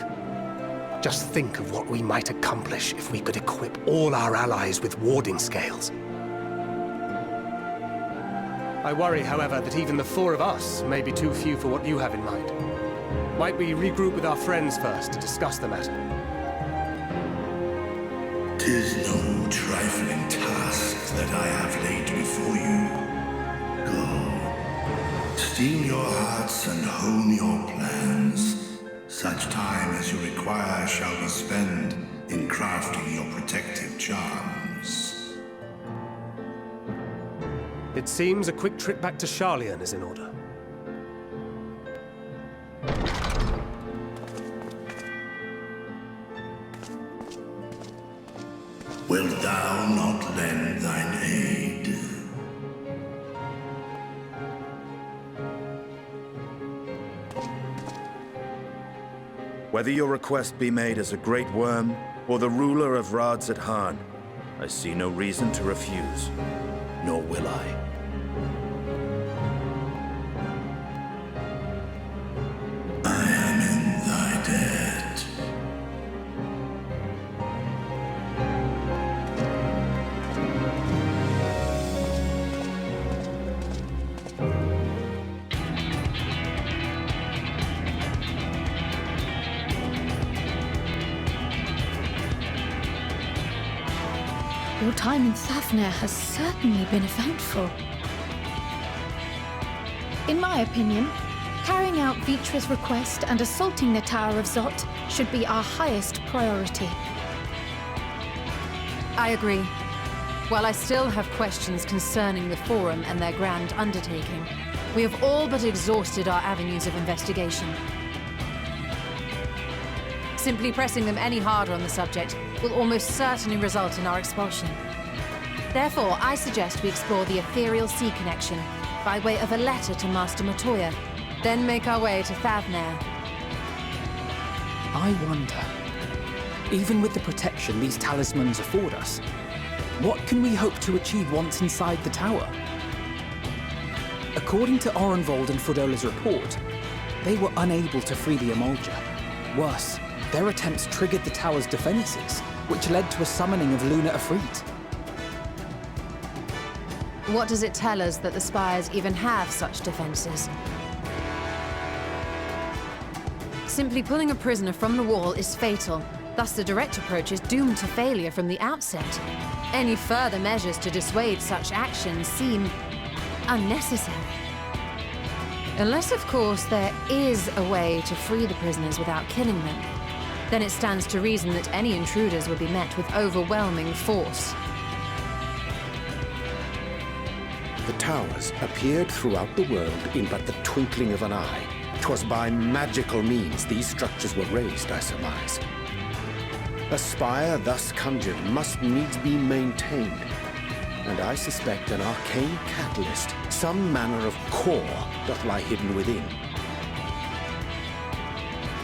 Just think of what we might accomplish if we could equip all our allies with warding scales. I worry, however, that even the four of us may be too few for what you have in mind. Might we regroup with our friends first to discuss the matter? 'Tis no trifling task that I have laid before you. Go, steel your hearts and hone your plans. Such time as you require shall be spent in crafting your protective charms. It seems a quick trip back to Sharlayan is in order. Wilt thou not lend thine aid? Whether your request be made as a great worm or the ruler of Radz at Han, I see no reason to refuse, nor will I. Your time in Thafnir has certainly been eventful. In my opinion, carrying out Vitra's request and assaulting the Tower of Zot should be our highest priority. I agree. While I still have questions concerning the Forum and their grand undertaking, we have all but exhausted our avenues of investigation. Simply pressing them any harder on the subject will almost certainly result in our expulsion. Therefore, I suggest we explore the ethereal sea connection by way of a letter to Master Matoya, then make our way to Thafnir. I wonder, even with the protection these talismans afford us, what can we hope to achieve once inside the tower? According to Orenvold and Frodola's report, they were unable to free the Emolja. Worse, their attempts triggered the tower's defenses, which led to a summoning of Luna Afrit. What does it tell us that the Spires even have such defenses? Simply pulling a prisoner from the wall is fatal. Thus, the direct approach is doomed to failure from the outset. Any further measures to dissuade such actions seem unnecessary. Unless, of course, there is a way to free the prisoners without killing them. Then it stands to reason that any intruders would be met with overwhelming force. The towers appeared throughout the world in but the twinkling of an eye. 'Twas by magical means these structures were raised, I surmise. A spire thus conjured must needs be maintained, and I suspect an arcane catalyst, some manner of core, doth lie hidden within.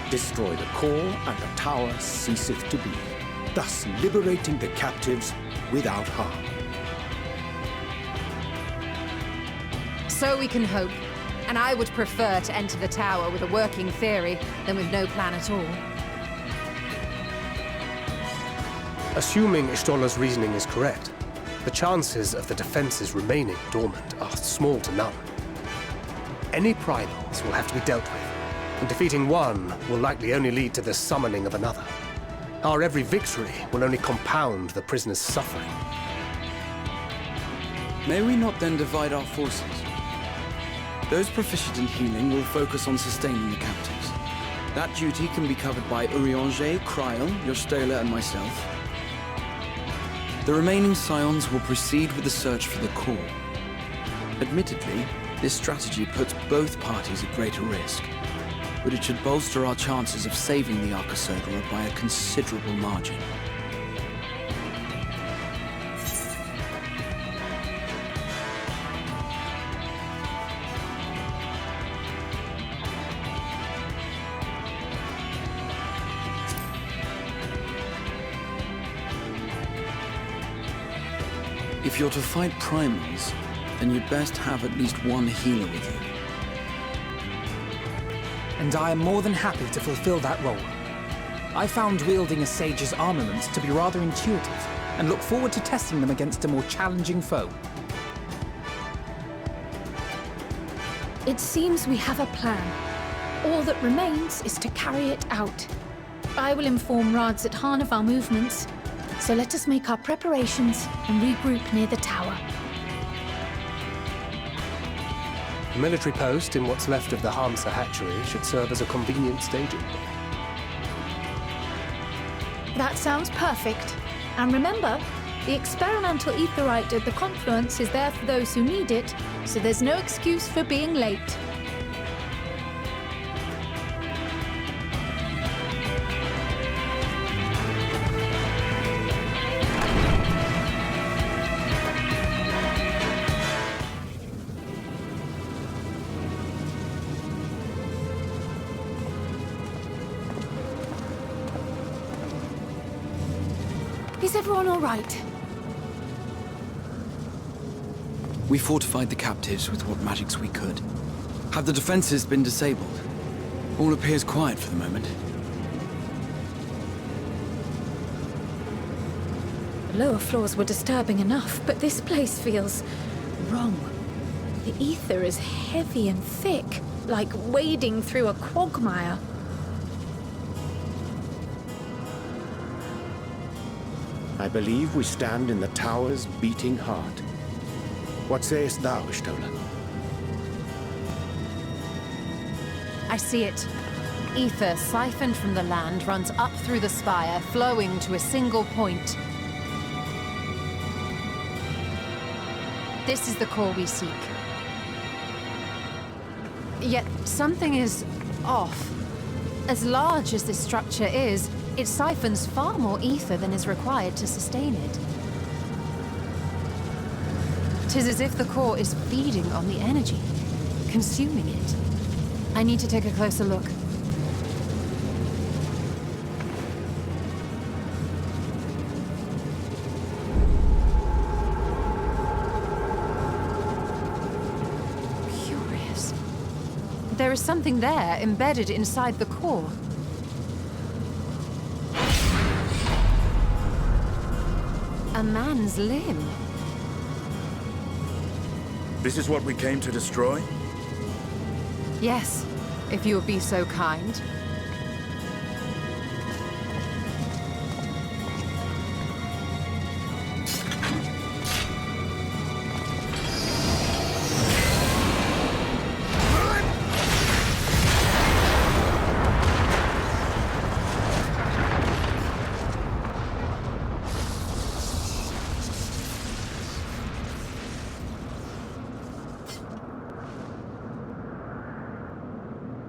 Destroy the core, and the tower ceaseth to be, thus liberating the captives without harm. So we can hope, and I would prefer to enter the tower with a working theory than with no plan at all. Assuming Ishtola's reasoning is correct, the chances of the defenses remaining dormant are small to none. Any primals will have to be dealt with, and defeating one will likely only lead to the summoning of another. Our every victory will only compound the prisoner's suffering. May we not then divide our forces? Those proficient in healing will focus on sustaining the captives. That duty can be covered by Urianger, Kryl, Yostela, and myself. The remaining Scions will proceed with the search for the core. Admittedly, this strategy puts both parties at greater risk, but it should bolster our chances of saving the Archosaurus by a considerable margin. If you're to fight primals, then you'd best have at least one healer with you. And I am more than happy to fulfill that role. I found wielding a sage's armaments to be rather intuitive, and look forward to testing them against a more challenging foe. It seems we have a plan. All that remains is to carry it out. I will inform Rads at Han of our movements, so let us make our preparations and regroup near the tower. A military post in what's left of the Hamsa hatchery should serve as a convenient staging point. That sounds perfect. And remember, the experimental aetherite at the confluence is there for those who need it, so there's no excuse for being late. Is everyone all right? We fortified the captives with what magics we could. Have the defenses been disabled? All appears quiet for the moment. The lower floors were disturbing enough, but this place feels wrong. The ether is heavy and thick, like wading through a quagmire. I believe we stand in the tower's beating heart. What sayest thou, Ishtola? I see it. Ether siphoned from the land runs up through the spire, flowing to a single point. This is the core we seek. Yet something is off. As large as this structure is, it siphons far more ether than is required to sustain it. 'Tis as if the core is feeding on the energy, consuming it. I need to take a closer look. Curious. There is something there embedded inside the core. A man's limb. This is what we came to destroy? Yes, if you would be so kind.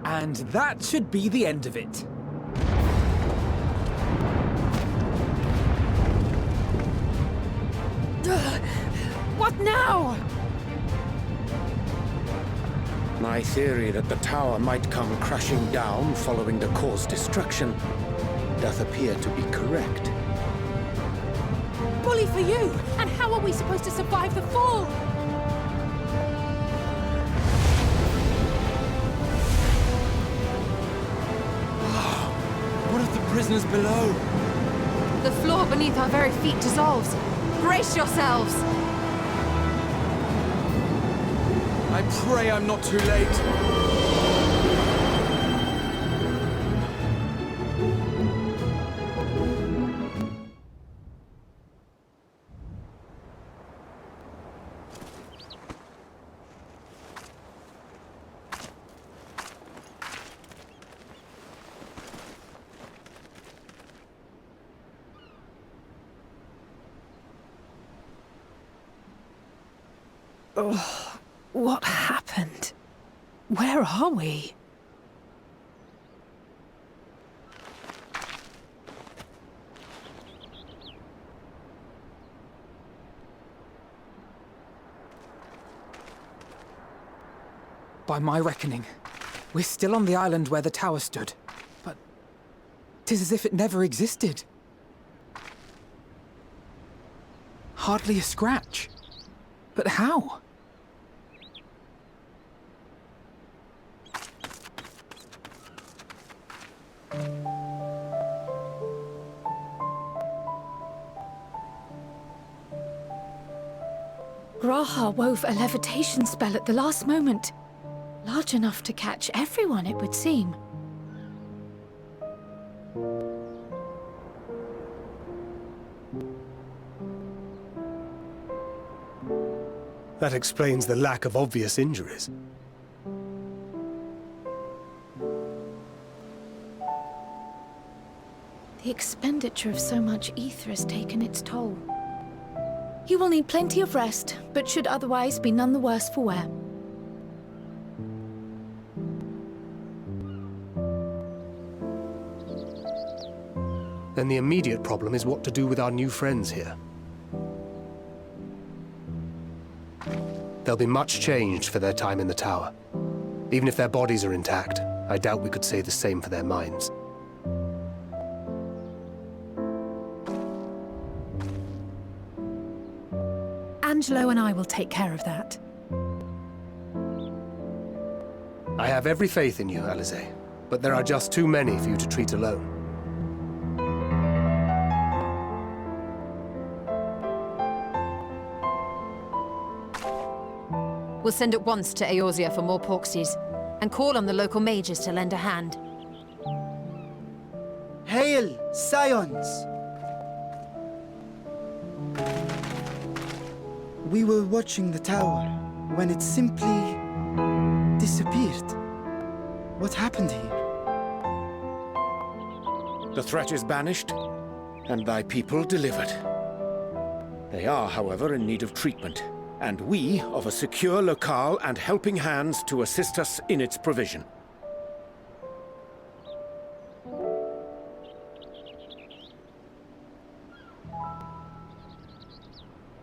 And that should be the end of it. What now? My theory that the tower might come crashing down following the core's destruction doth appear to be correct. Bully for you! And how are we supposed to survive the fall? What of the prisoners below? The floor beneath our very feet dissolves. Brace yourselves! I pray I'm not too late. Oh, what happened? Where are we? By my reckoning, we're still on the island where the tower stood. But 'tis as if it never existed. Hardly a scratch. But how? Graha wove a levitation spell at the last moment. Large enough to catch everyone, it would seem. That explains the lack of obvious injuries. The expenditure of so much ether has taken its toll. You will need plenty of rest, but should otherwise be none the worse for wear. Then the immediate problem is what to do with our new friends here. They'll be much changed for their time in the tower. Even if their bodies are intact, I doubt we could say the same for their minds. Angelo and I will take care of that. I have every faith in you, Alize, but there are just too many for you to treat alone. We'll send at once to Eorzea for more Porksies, and call on the local mages to lend a hand. Hail, Scions! We were watching the tower when it simply disappeared. What happened here? The threat is banished, and thy people delivered. They are, however, in need of treatment, and we of a secure locale and helping hands to assist us in its provision.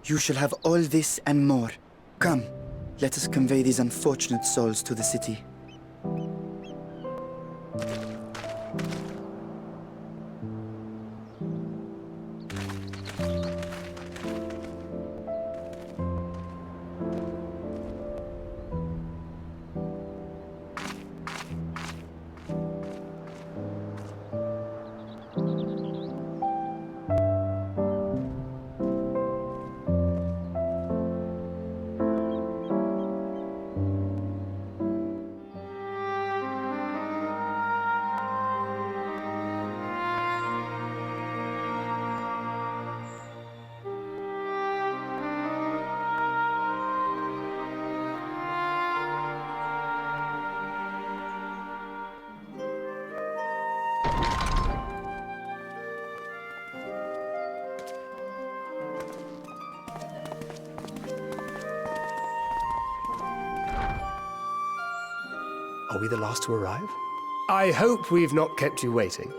You shall have all this and more. Come, let us convey these unfortunate souls to the city. Are we the last to arrive? I hope we've not kept you waiting.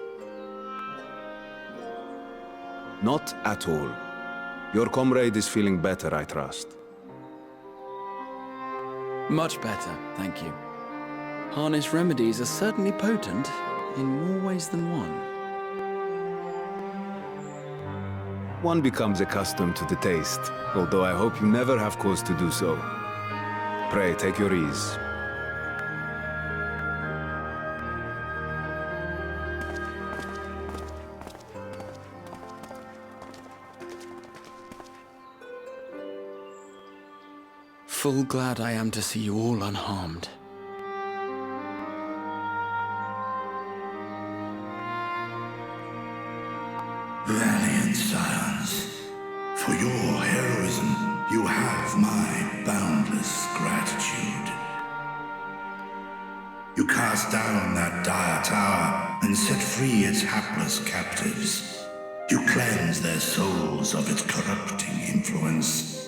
Not at all. Your comrade is feeling better, I trust. Much better, thank you. Harness remedies are certainly potent, in more ways than one. One becomes accustomed to the taste, although I hope you never have cause to do so. Pray, take your ease. Full glad I am to see you all unharmed. Valiant Scions, for your heroism, you have my boundless gratitude. You cast down that dire tower and set free its hapless captives. You cleanse their souls of its corrupting influence.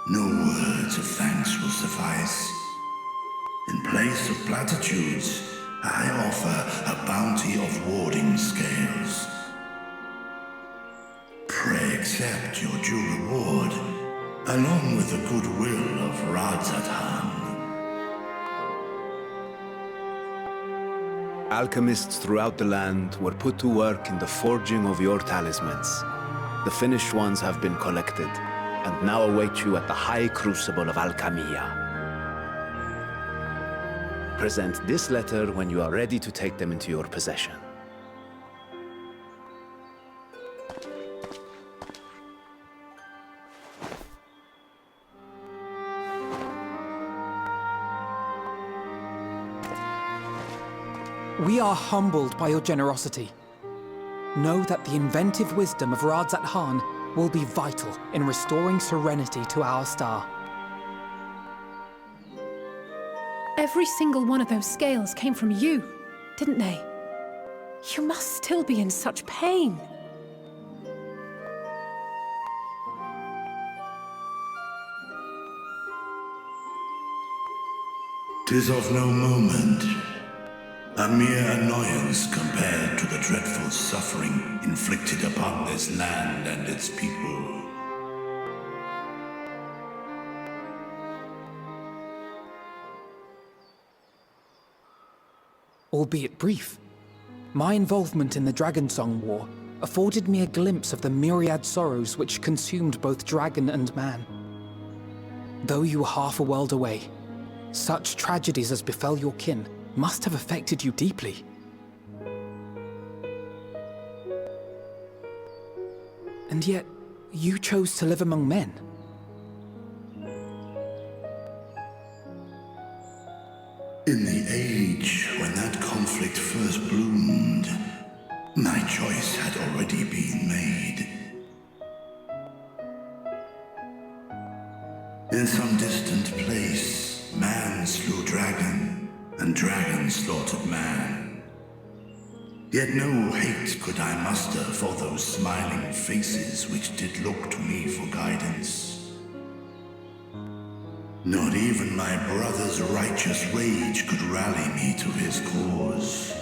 No words of thanks will suffice. In place of platitudes, I offer a bounty of warding scales. Pray accept your due reward, along with the goodwill of Radzat-Han. Alchemists throughout the land were put to work in the forging of your talismans. The finished ones have been collected, and now await you at the High Crucible of Alchemia. Present this letter when you are ready to take them into your possession. We are humbled by your generosity. Know that the inventive wisdom of Radzat-Han will be vital in restoring serenity to our star. Every single one of those scales came from you, didn't they? You must still be in such pain. 'Tis of no moment. A mere annoyance compared to the dreadful suffering inflicted upon this land and its people. Albeit brief, my involvement in the Dragonsong War afforded me a glimpse of the myriad sorrows which consumed both dragon and man. Though you were half a world away, such tragedies as befell your kin must have affected you deeply. And yet, you chose to live among men. In the age when that conflict first bloomed, my choice had already been made. In some distant place, man slew dragon, and dragon slaughtered man. Yet no hate could I muster for those smiling faces which did look to me for guidance. Not even my brother's righteous rage could rally me to his cause.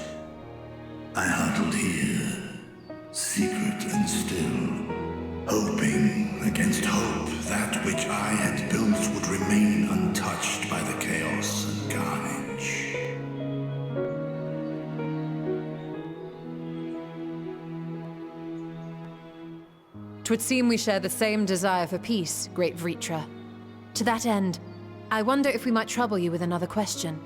I huddled here, secret and still, hoping against hope that which I had built would remain untouched by the chaos and carnage. Twould seem we share the same desire for peace, great Vritra. To that end, I wonder if we might trouble you with another question.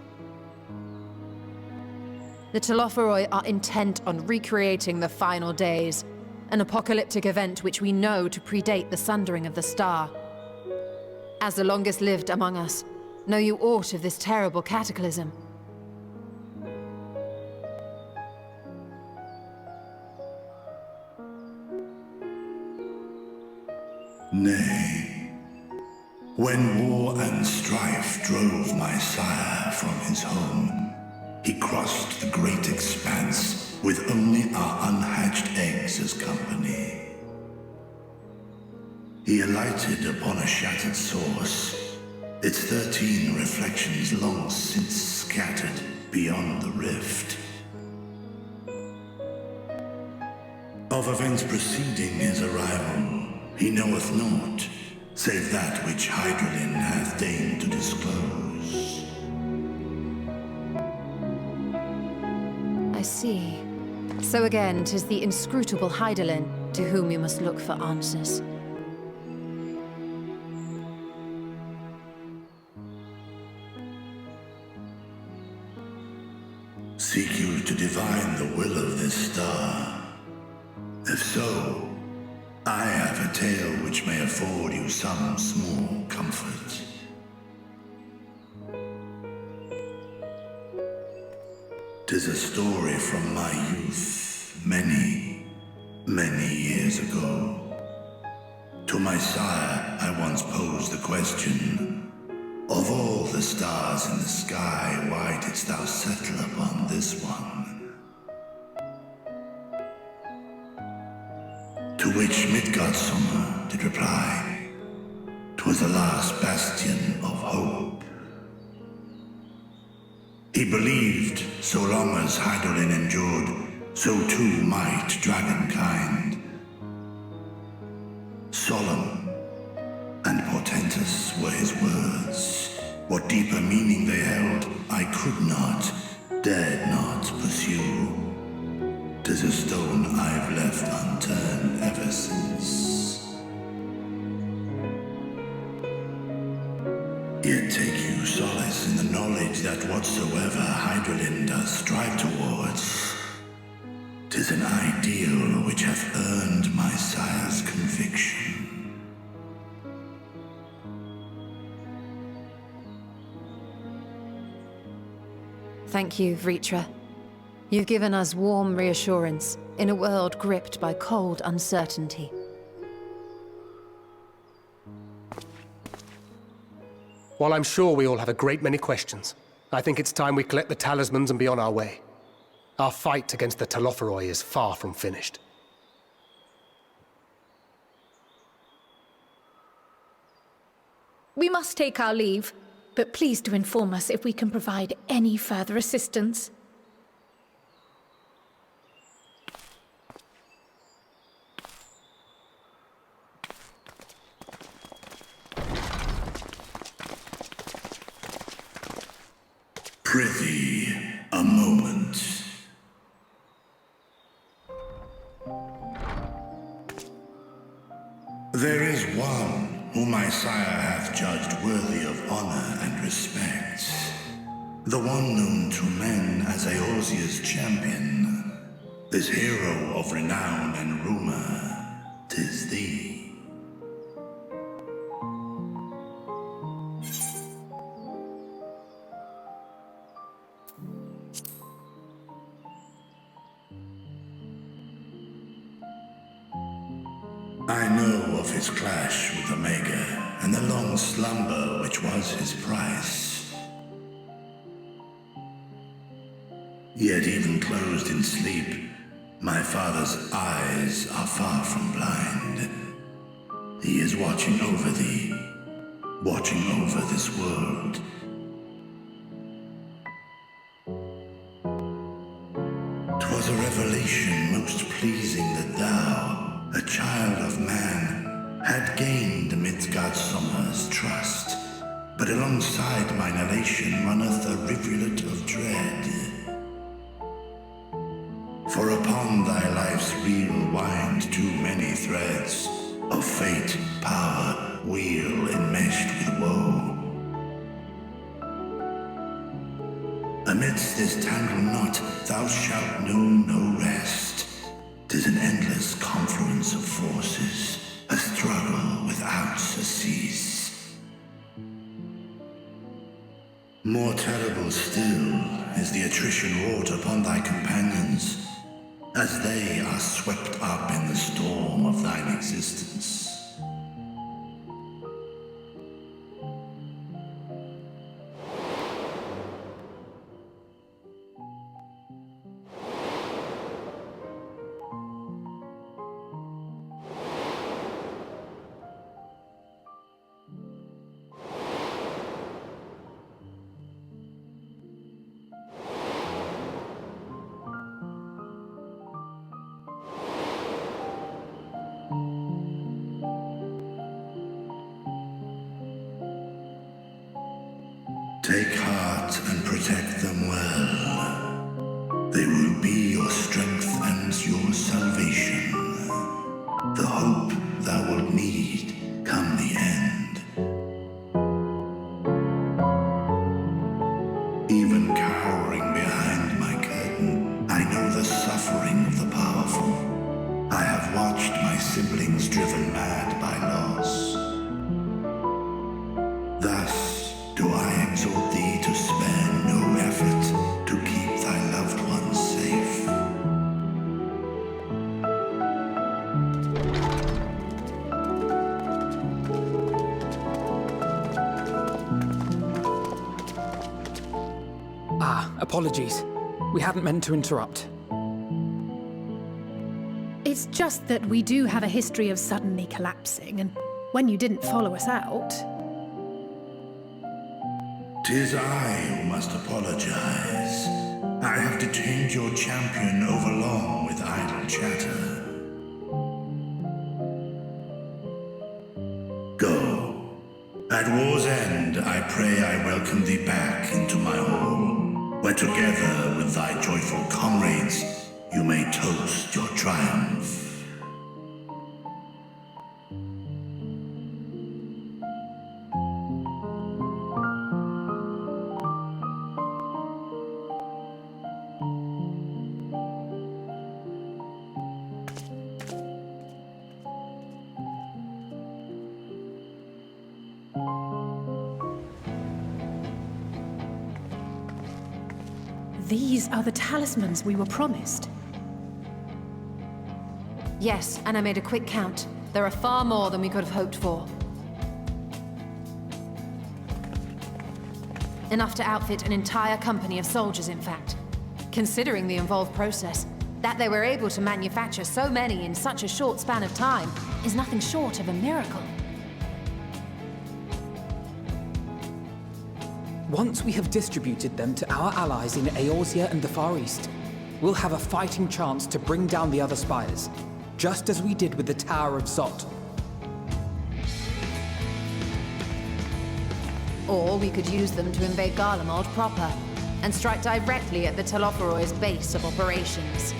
The Telophoroi are intent on recreating the final days, an apocalyptic event which we know to predate the sundering of the star. As the longest lived among us, know you aught of this terrible cataclysm? Nay. When war and strife drove my sire from his home, he crossed the great expanse with only our unhatched eggs as company. He alighted upon a shattered source, its 13 reflections long since scattered beyond the rift. Of events preceding his arrival, he knoweth naught, save that which Hydralin hath deigned to disclose. I see. So again, 'tis the inscrutable Hydralin to whom you must look for answers. Seek you to divine the will of this star? If so, I have a tale which may afford you some small comfort. Tis a story from my youth, many, many years ago. To my sire, I once posed the question, of all the stars in the sky, why didst thou settle upon this one? To which Midgardsormr did reply, 'Twas the last bastion of hope. He believed so long as Hydaelyn endured, so too might dragonkind. Solemn and portentous were his words. What deeper meaning they held, I could not, dared not pursue. 'Tis a stone I've left unturned ever since. Yet take you solace in the knowledge that whatsoever Hydaelyn does strive towards, 'tis an ideal which hath earned my sire's conviction. Thank you, Vritra. You've given us warm reassurance in a world gripped by cold uncertainty. While I'm sure we all have a great many questions, I think it's time we collect the talismans and be on our way. Our fight against the Telophoroi is far from finished. We must take our leave, but please do inform us if we can provide any further assistance. Prithee, a moment. There is one whom my sire hath judged worthy of honor and respect. The one known to men as Eorzea's champion. This hero of renown and rumor, 'tis thee. I know of his clash with Omega, and the long slumber which was his price. Yet even closed in sleep, my father's eyes are far from blind. He is watching over thee, watching over this world. 'Twas a revelation most pleasing that thou, a child of man, had gained amid Godsummer's trust. But alongside mine elation runneth a rivulet of dread. For upon thy life's reel wind too many threads of fate, power, weal enmeshed with woe. Amidst this tangled knot thou shalt know no rest. 'Tis an endless confluence of forces, a struggle without surcease. More terrible still is the attrition wrought upon thy companions, as they are swept up in the storm of thine existence. Take heart and protect them well. They will be your strength and your salvation. The hope thou wilt need come the end. Even cowering behind my curtain, I know the suffering of the powerful. I have watched my siblings driven mad by loss. Thus do I exhort thee to spare no effort to keep thy loved ones safe. Apologies. We hadn't meant to interrupt. It's just that we do have a history of suddenly collapsing, and when you didn't follow us out. 'Tis I who must apologize. I have detained your champion overlong with idle chatter. Go. At war's end, I pray I welcome thee back into my hall, where together with thy joyful comrades, you may toast your triumph. These are the talismans we were promised. Yes, and I made a quick count. There are far more than we could have hoped for. Enough to outfit an entire company of soldiers, in fact. Considering the involved process, that they were able to manufacture so many in such a short span of time is nothing short of a miracle. Once we have distributed them to our allies in Eorzea and the Far East, we'll have a fighting chance to bring down the other spires, just as we did with the Tower of Zot. Or we could use them to invade Garlemald proper, and strike directly at the Telophoroid's base of operations.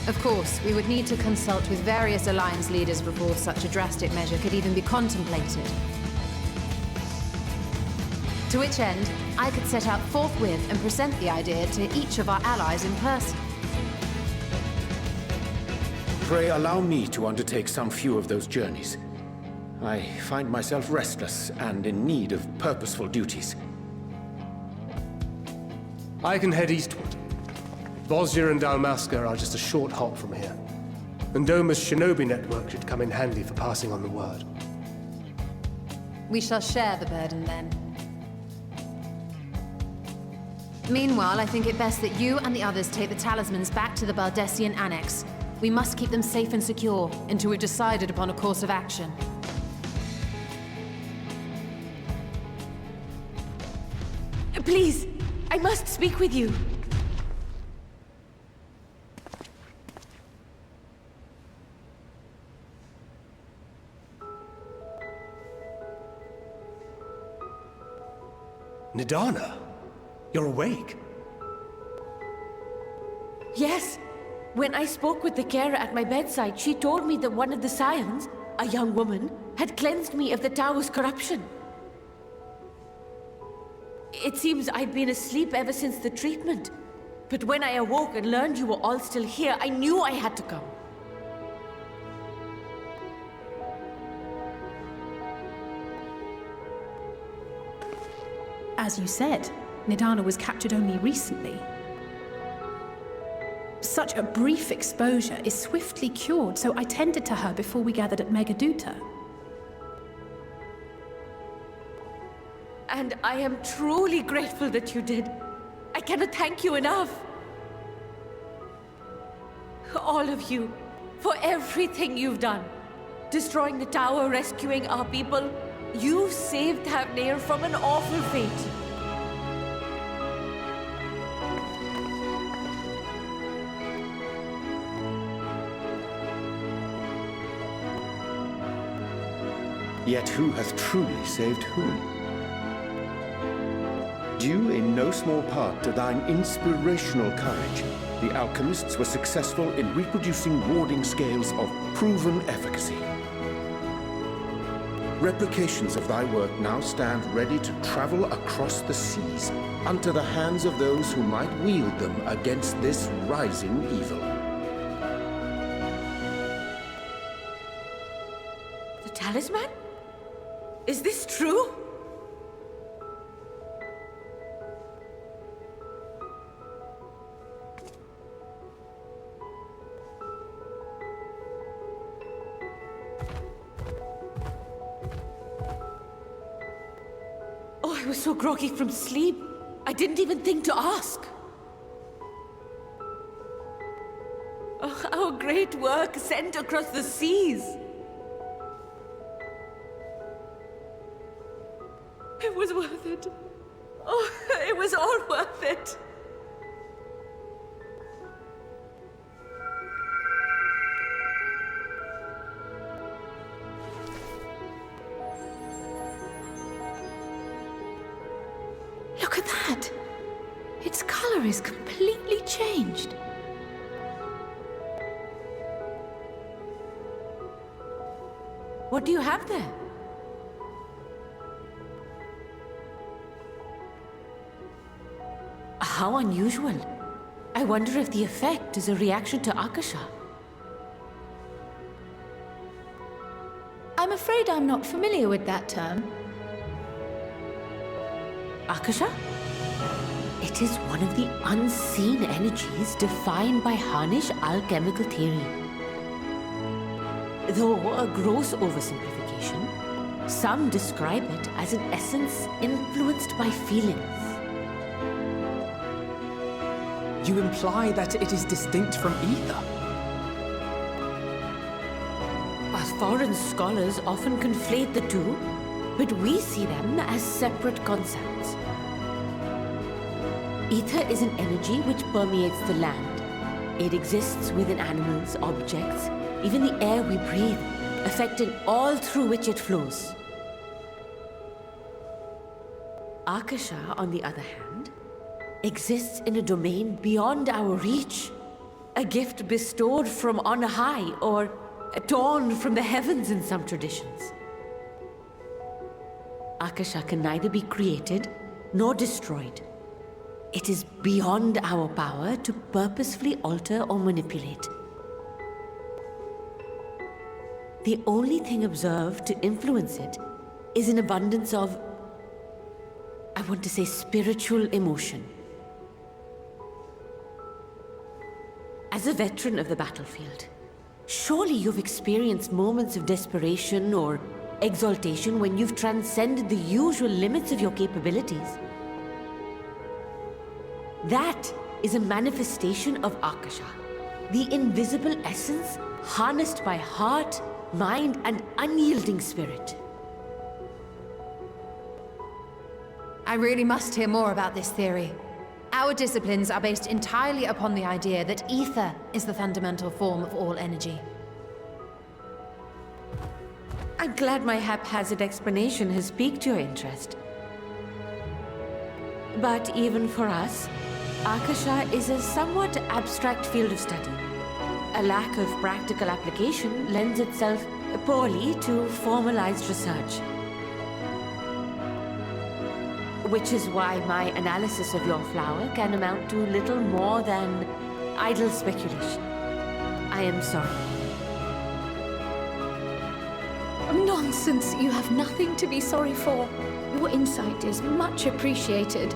Of course, we would need to consult with various Alliance leaders before such a drastic measure could even be contemplated. To which end, I could set out forthwith and present the idea to each of our allies in person. Pray allow me to undertake some few of those journeys. I find myself restless and in need of purposeful duties. I can head eastward. Bosnia and Dalmasca are just a short hop from here. And Doma's shinobi network should come in handy for passing on the word. We shall share the burden then. Meanwhile, I think it best that you and the others take the talismans back to the Baldessian Annex. We must keep them safe and secure until we've decided upon a course of action. Please, I must speak with you. Nidana, you're awake. Yes. When I spoke with the carer at my bedside, she told me that one of the scions, a young woman, had cleansed me of the tower's corruption. It seems I'd been asleep ever since the treatment. But when I awoke and learned you were all still here, I knew I had to come. As you said, Nidana was captured only recently. Such a brief exposure is swiftly cured, so I tended to her before we gathered at Megaduta. And I am truly grateful that you did. I cannot thank you enough. All of you, for everything you've done. Destroying the tower, rescuing our people. You saved Thavnair from an awful fate. Yet who has truly saved whom? Due in no small part to thine inspirational courage, the alchemists were successful in reproducing warding scales of proven efficacy. Replications of thy work now stand ready to travel across the seas, unto the hands of those who might wield them against this rising evil. The talisman? Is this true? Oh, I was so groggy from sleep. I didn't even think to ask. our great work sent across the seas. It was worth it. Oh, it was all worth it. Look at that! Its color is completely changed. What do you have there? How unusual. I wonder if the effect is a reaction to Akasha. I'm afraid I'm not familiar with that term. Akasha? It is one of the unseen energies defined by Harnish alchemical theory. Though a gross oversimplification, some describe it as an essence influenced by feelings. You imply that it is distinct from ether? As foreign scholars often conflate the two, but we see them as separate concepts. Ether is an energy which permeates the land. It exists within animals, objects, even the air we breathe, affecting all through which it flows. Akasha, on the other hand, exists in a domain beyond our reach. A gift bestowed from on high, or torn from the heavens in some traditions. Akasha can neither be created nor destroyed. It is beyond our power to purposefully alter or manipulate. The only thing observed to influence it is an abundance of, I want to say, spiritual emotion. As a veteran of the battlefield, surely you've experienced moments of desperation or exaltation when you've transcended the usual limits of your capabilities. That is a manifestation of Akasha, the invisible essence harnessed by heart, mind, and unyielding spirit. I really must hear more about this theory. Our disciplines are based entirely upon the idea that ether is the fundamental form of all energy. I'm glad my haphazard explanation has piqued your interest. But even for us, Akasha is a somewhat abstract field of study. A lack of practical application lends itself poorly to formalized research. Which is why my analysis of your flower can amount to little more than idle speculation. I am sorry. Nonsense! You have nothing to be sorry for. Your insight is much appreciated.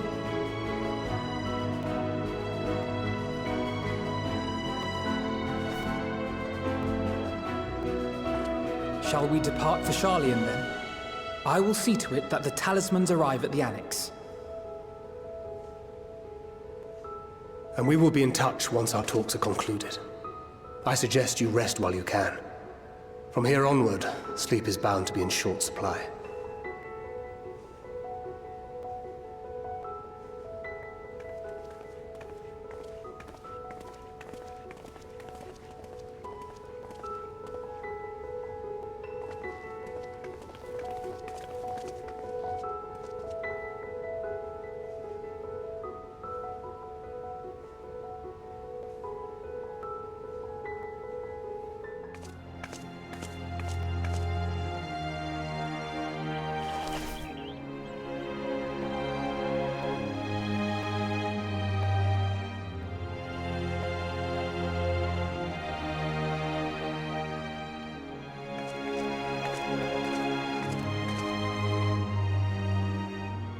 Shall we depart for Sharlayan then? I will see to it that the talismans arrive at the Annex. And we will be in touch once our talks are concluded. I suggest you rest while you can. From here onward, sleep is bound to be in short supply.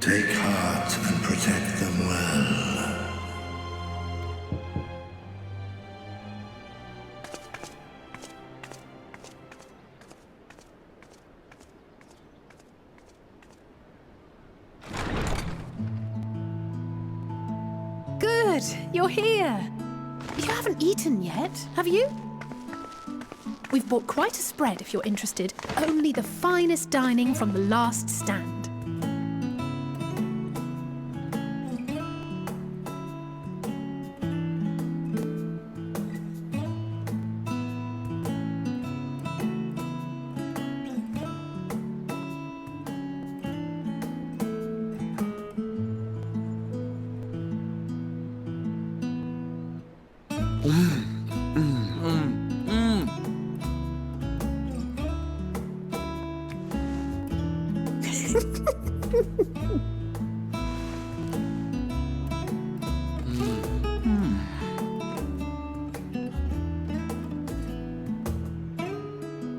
Take heart and protect them well. Good, you're here. You haven't eaten yet, have you? We've bought quite a spread if you're interested. Only the finest dining from the last stand.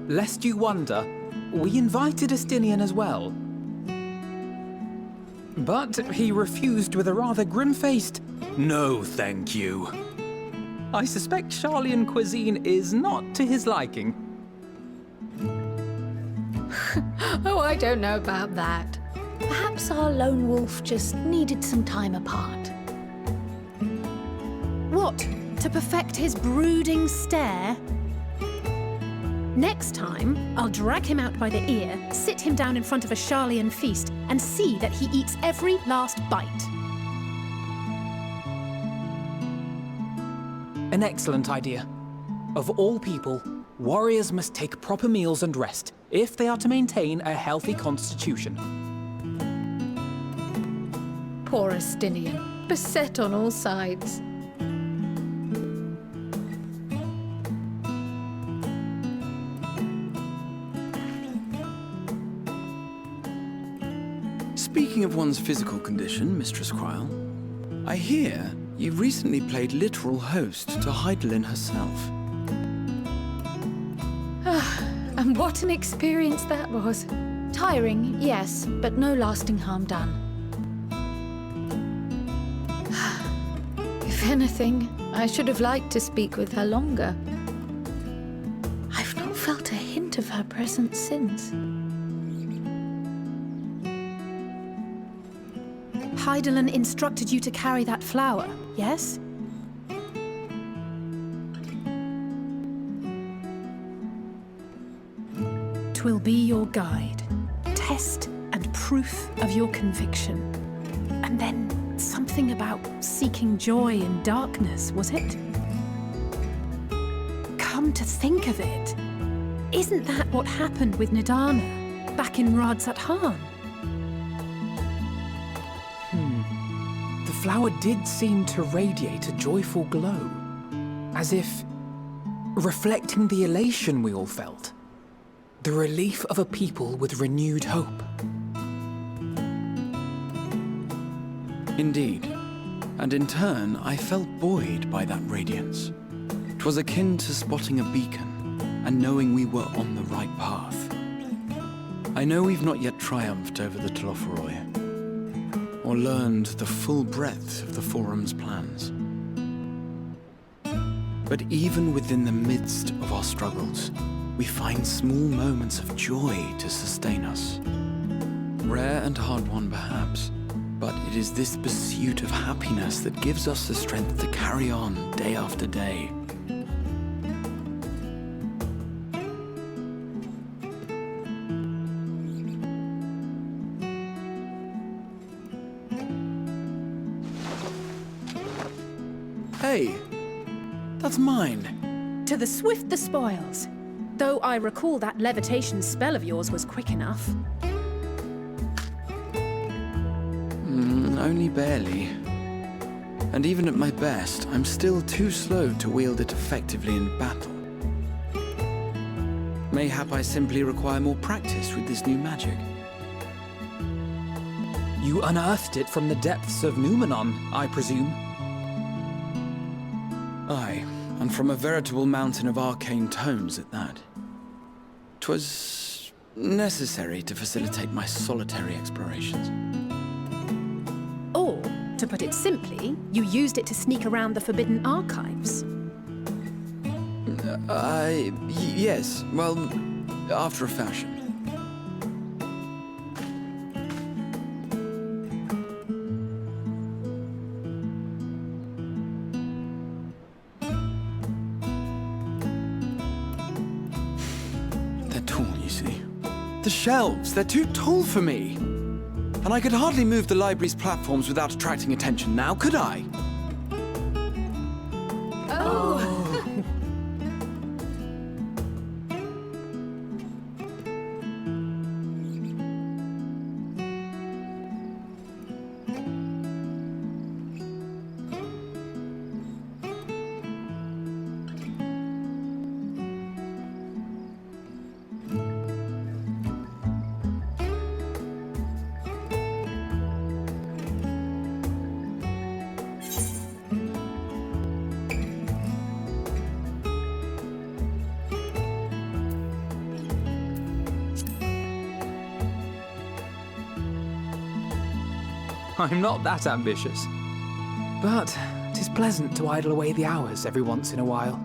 Lest you wonder, we invited Estinian as well. But he refused with a rather grim-faced, "No, thank you." I suspect Charlian cuisine is not to his liking. Oh, I don't know about that. Perhaps our lone wolf just needed some time apart. What? To perfect his brooding stare? Next time, I'll drag him out by the ear, sit him down in front of a Charlian feast, and see that he eats every last bite. An excellent idea. Of all people, warriors must take proper meals and rest if they are to maintain a healthy constitution. Poor Estinian, beset on all sides. Speaking of one's physical condition, Mistress Cryle, I hear you recently played literal host to Heidelin herself. And what an experience that was. Tiring, yes, but no lasting harm done. If anything, I should have liked to speak with her longer. I've not felt a hint of her presence since. Heidelin instructed you to carry that flower, yes? Twill be your guide, test and proof of your conviction. And then something about seeking joy in darkness, was it? Come to think of it, isn't that what happened with Nidana back in Radsat Han? The flower did seem to radiate a joyful glow, as if reflecting the elation we all felt, the relief of a people with renewed hope. Indeed, and in turn, I felt buoyed by that radiance. 'Twas akin to spotting a beacon and knowing we were on the right path. I know we've not yet triumphed over the Telophoroi, or learned the full breadth of the Forum's plans. But even within the midst of our struggles, we find small moments of joy to sustain us. Rare and hard-won perhaps, but it is this pursuit of happiness that gives us the strength to carry on day after day. Hey, that's mine. To the swift the spoils. Though I recall that levitation spell of yours was quick enough. Only barely. And even at my best, I'm still too slow to wield it effectively in battle. Mayhap I simply require more practice with this new magic. You unearthed it from the depths of Numenon, I presume? Aye, and from a veritable mountain of arcane tomes at that. 'Twas necessary to facilitate my solitary explorations. Or, to put it simply, you used it to sneak around the Forbidden Archives. Yes, well, after a fashion. tall, you see. The shelves, they're too tall for me. And I could hardly move the library's platforms without attracting attention now, could I? Oh! I'm not that ambitious. But 'tis pleasant to idle away the hours every once in a while.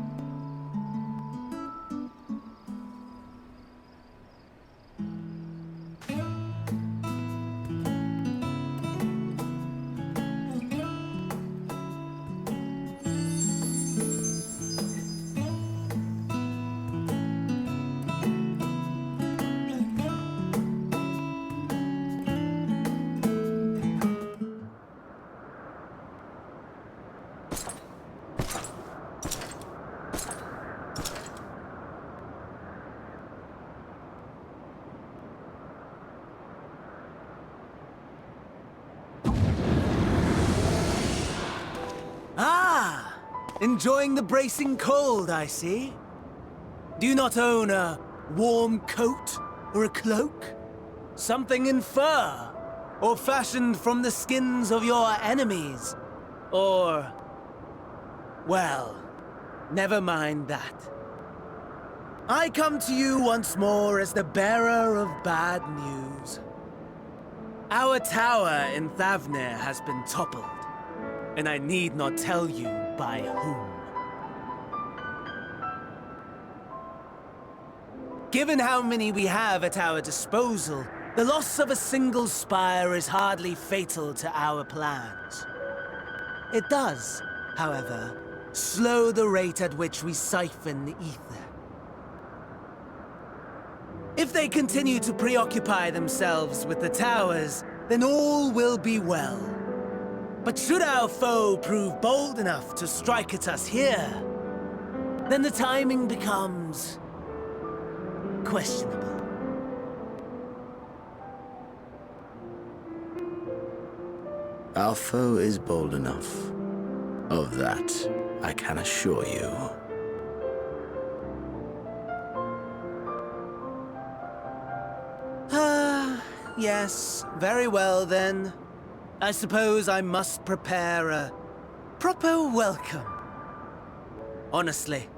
Ah! Enjoying the bracing cold, I see. Do you not own a warm coat or a cloak? Something in fur? Or fashioned from the skins of your enemies? Or... well, never mind that. I come to you once more as the bearer of bad news. Our tower in Thavnir has been toppled, and I need not tell you by whom. Given how many we have at our disposal, the loss of a single spire is hardly fatal to our plans. It does, however, slow the rate at which we siphon the ether. If they continue to preoccupy themselves with the towers, then all will be well. But should our foe prove bold enough to strike at us here, then the timing becomes questionable. Our foe is bold enough. Of that, I can assure you. Yes, very well then. I suppose I must prepare a proper welcome. Honestly,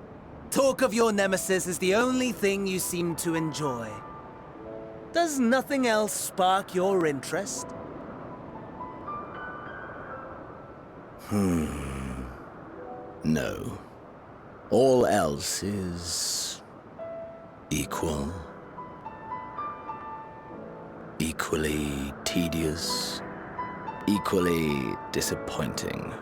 talk of your nemesis is the only thing you seem to enjoy. Does nothing else spark your interest? No. All else is... equal. Equally tedious. Equally disappointing.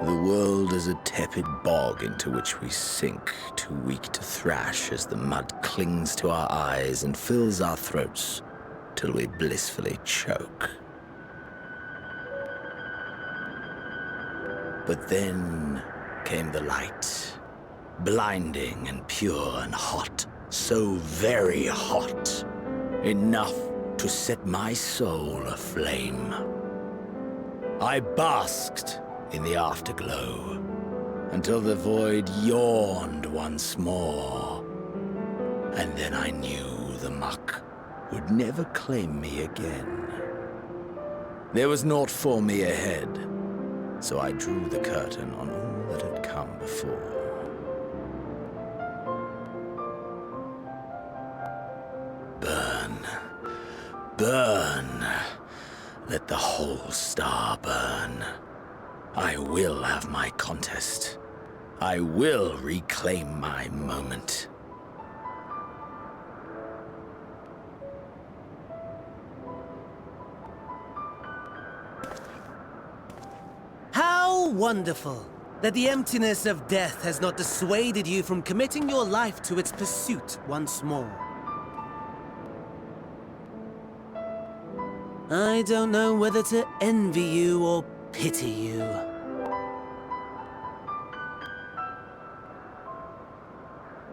The world is a tepid bog into which we sink, too weak to thrash as the mud clings to our eyes and fills our throats till we blissfully choke. But then came the light, blinding and pure and hot, so very hot, enough to set my soul aflame. I basked in the afterglow until the void yawned once more, and then I knew the muck would never claim me again. There was naught for me ahead, so I drew the curtain on all that had come before. Burn. Burn. Let the whole star burn. I will have my contest. I will reclaim my moment. How wonderful. that the emptiness of death has not dissuaded you from committing your life to its pursuit once more. I don't know whether to envy you or pity you.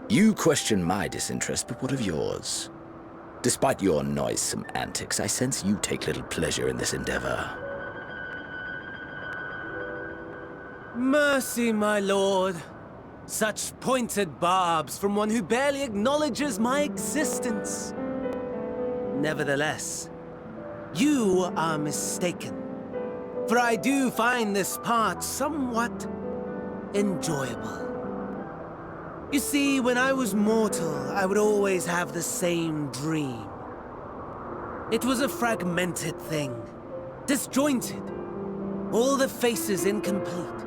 You question my disinterest, but what of yours? Despite your noisome antics, I sense you take little pleasure in this endeavor. Mercy, my lord. Such pointed barbs from one who barely acknowledges my existence. Nevertheless, you are mistaken. For I do find this part somewhat enjoyable. You see, when I was mortal, I would always have the same dream. It was a fragmented thing, disjointed, all the faces incomplete.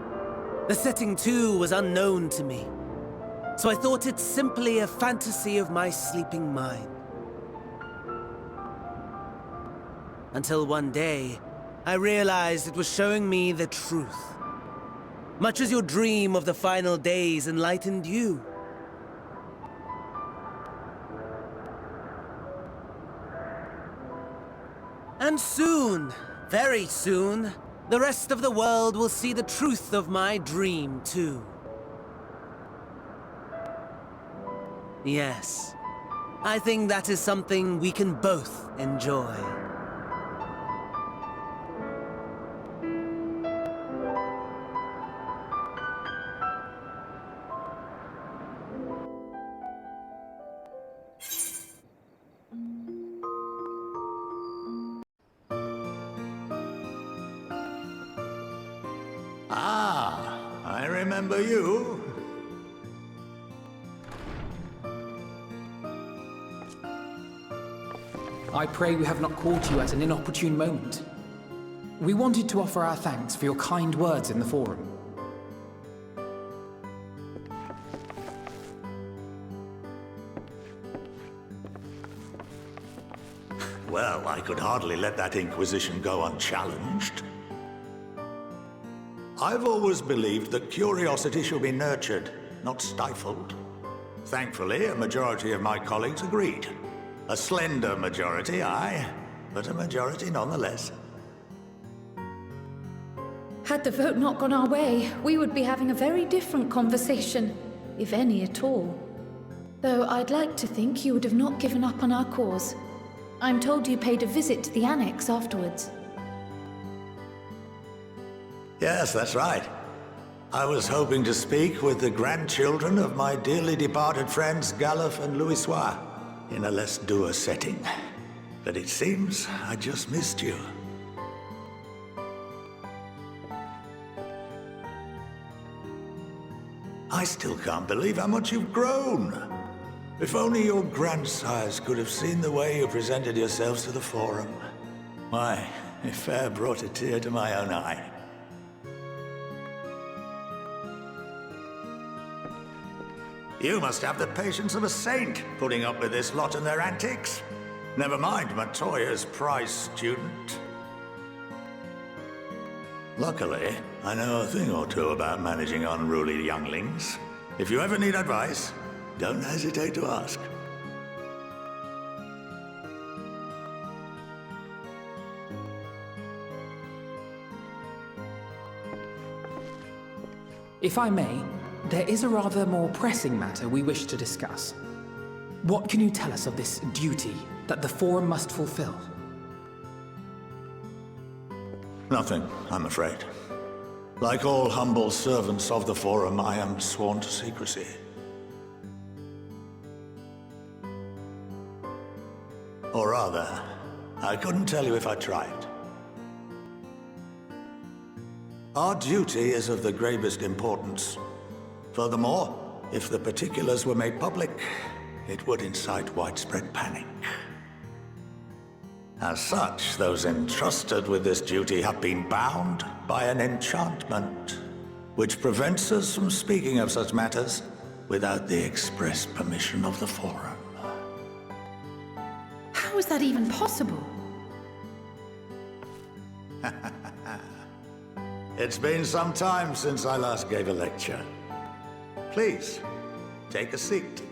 The setting, too, was unknown to me, so I thought it simply a fantasy of my sleeping mind. Until one day, I realized it was showing me the truth. Much as your dream of the final days enlightened you. And soon, very soon, the rest of the world will see the truth of my dream, too. Yes, I think that is something we can both enjoy. Ah, I remember you. I pray we have not caught you at an inopportune moment. We wanted to offer our thanks for your kind words in the forum. Well, I could hardly let that inquisition go unchallenged. I've always believed that curiosity should be nurtured, not stifled. Thankfully, a majority of my colleagues agreed. A slender majority, aye, but a majority nonetheless. Had the vote not gone our way, we would be having a very different conversation, if any at all. Though I'd like to think you would have not given up on our cause. I'm told you paid a visit to the Annex afterwards. Yes, that's right. I was hoping to speak with the grandchildren of my dearly departed friends Galuf and Louisoix in a less dour setting. But it seems I just missed you. I still can't believe how much you've grown. If only your grandsires could have seen the way you presented yourselves to the Forum. Why, it fair brought a tear to my own eye. You must have the patience of a saint, putting up with this lot and their antics. Never mind Matoya's prize student. Luckily, I know a thing or two about managing unruly younglings. If you ever need advice, don't hesitate to ask. If I may, there is a rather more pressing matter we wish to discuss. What can you tell us of this duty that the Forum must fulfill? Nothing, I'm afraid. Like all humble servants of the Forum, I am sworn to secrecy. Or rather, I couldn't tell you if I tried. Our duty is of the gravest importance. Furthermore, if the particulars were made public, it would incite widespread panic. As such, those entrusted with this duty have been bound by an enchantment, which prevents us from speaking of such matters without the express permission of the Forum. How is that even possible? It's been some time since I last gave a lecture. Please, take a seat.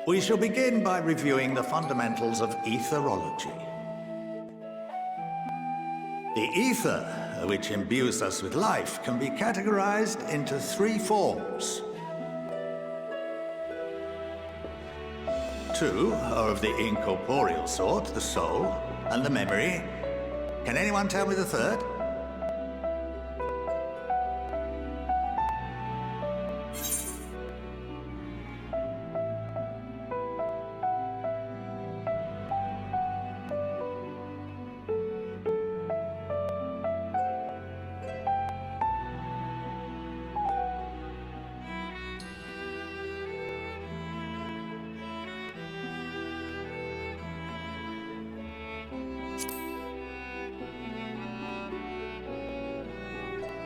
We shall begin by reviewing the fundamentals of etherology. The ether, which imbues us with life, can be categorized into 3 forms. 2 are of the incorporeal sort, the soul and the memory. Can anyone tell me the third?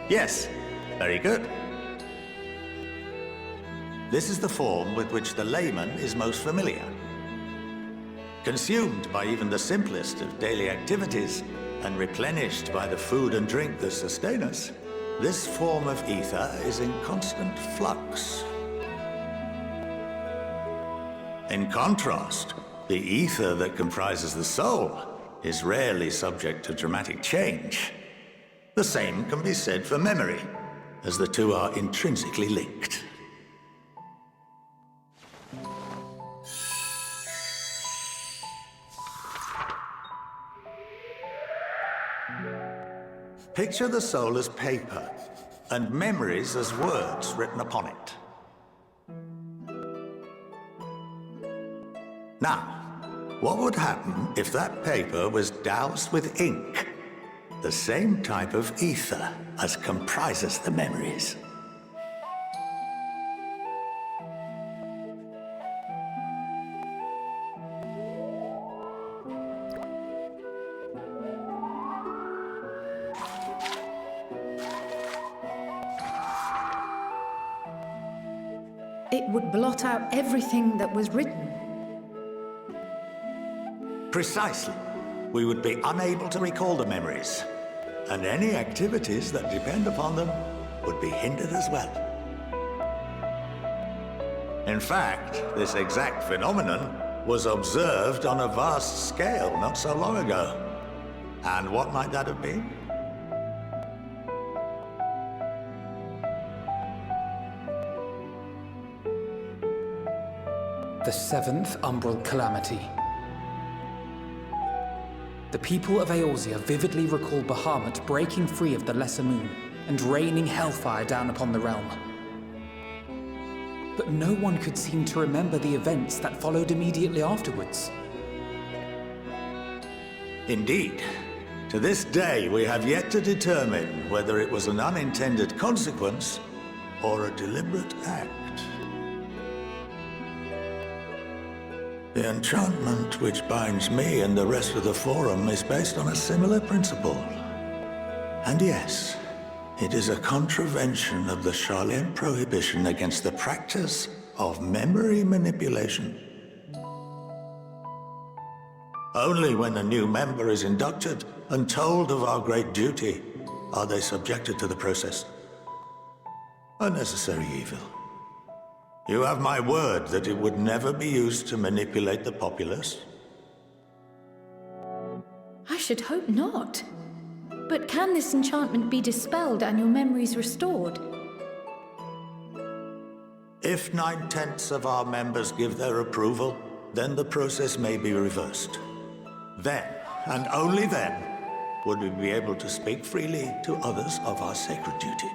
Yes, very good. This is the form with which the layman is most familiar. Consumed by even the simplest of daily activities, and replenished by the food and drink that sustain us, this form of ether is in constant flux. In contrast, the ether that comprises the soul is rarely subject to dramatic change. The same can be said for memory, as the two are intrinsically linked. Picture the soul as paper, and memories as words written upon it. Now, what would happen if that paper was doused with ink? The same type of ether as comprises the memories. It would blot out everything that was written. Precisely. We would be unable to recall the memories, and any activities that depend upon them would be hindered as well. In fact, this exact phenomenon was observed on a vast scale not so long ago. And what might that have been? The 7th Umbral Calamity. The people of Eorzea vividly recall Bahamut breaking free of the Lesser Moon and raining hellfire down upon the realm. But no one could seem to remember the events that followed immediately afterwards. Indeed. To this day, we have yet to determine whether it was an unintended consequence or a deliberate act. The enchantment which binds me and the rest of the Forum is based on a similar principle. And yes, it is a contravention of the Sharlayan prohibition against the practice of memory manipulation. Only when a new member is inducted and told of our great duty are they subjected to the process. A necessary evil. You have my word that it would never be used to manipulate the populace? I should hope not. But can this enchantment be dispelled and your memories restored? If 9/10 of our members give their approval, then the process may be reversed. Then, and only then, would we be able to speak freely to others of our sacred duty.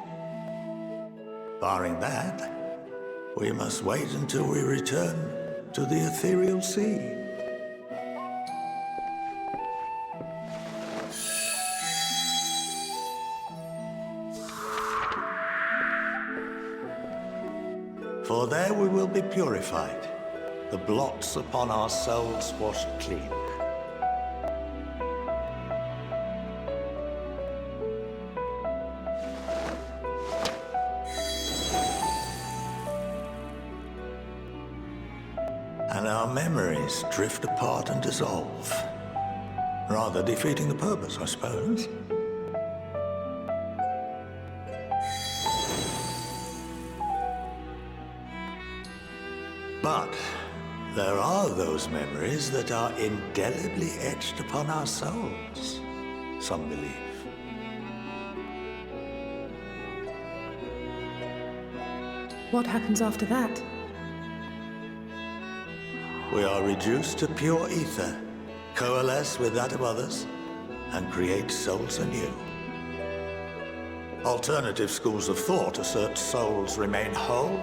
Barring that, we must wait until we return to the ethereal sea. For there we will be purified, the blots upon our souls washed clean. And our memories drift apart and dissolve, rather defeating the purpose, I suppose. But there are those memories that are indelibly etched upon our souls, some believe. What happens after that? We are reduced to pure ether, coalesce with that of others, and create souls anew. Alternative schools of thought assert souls remain whole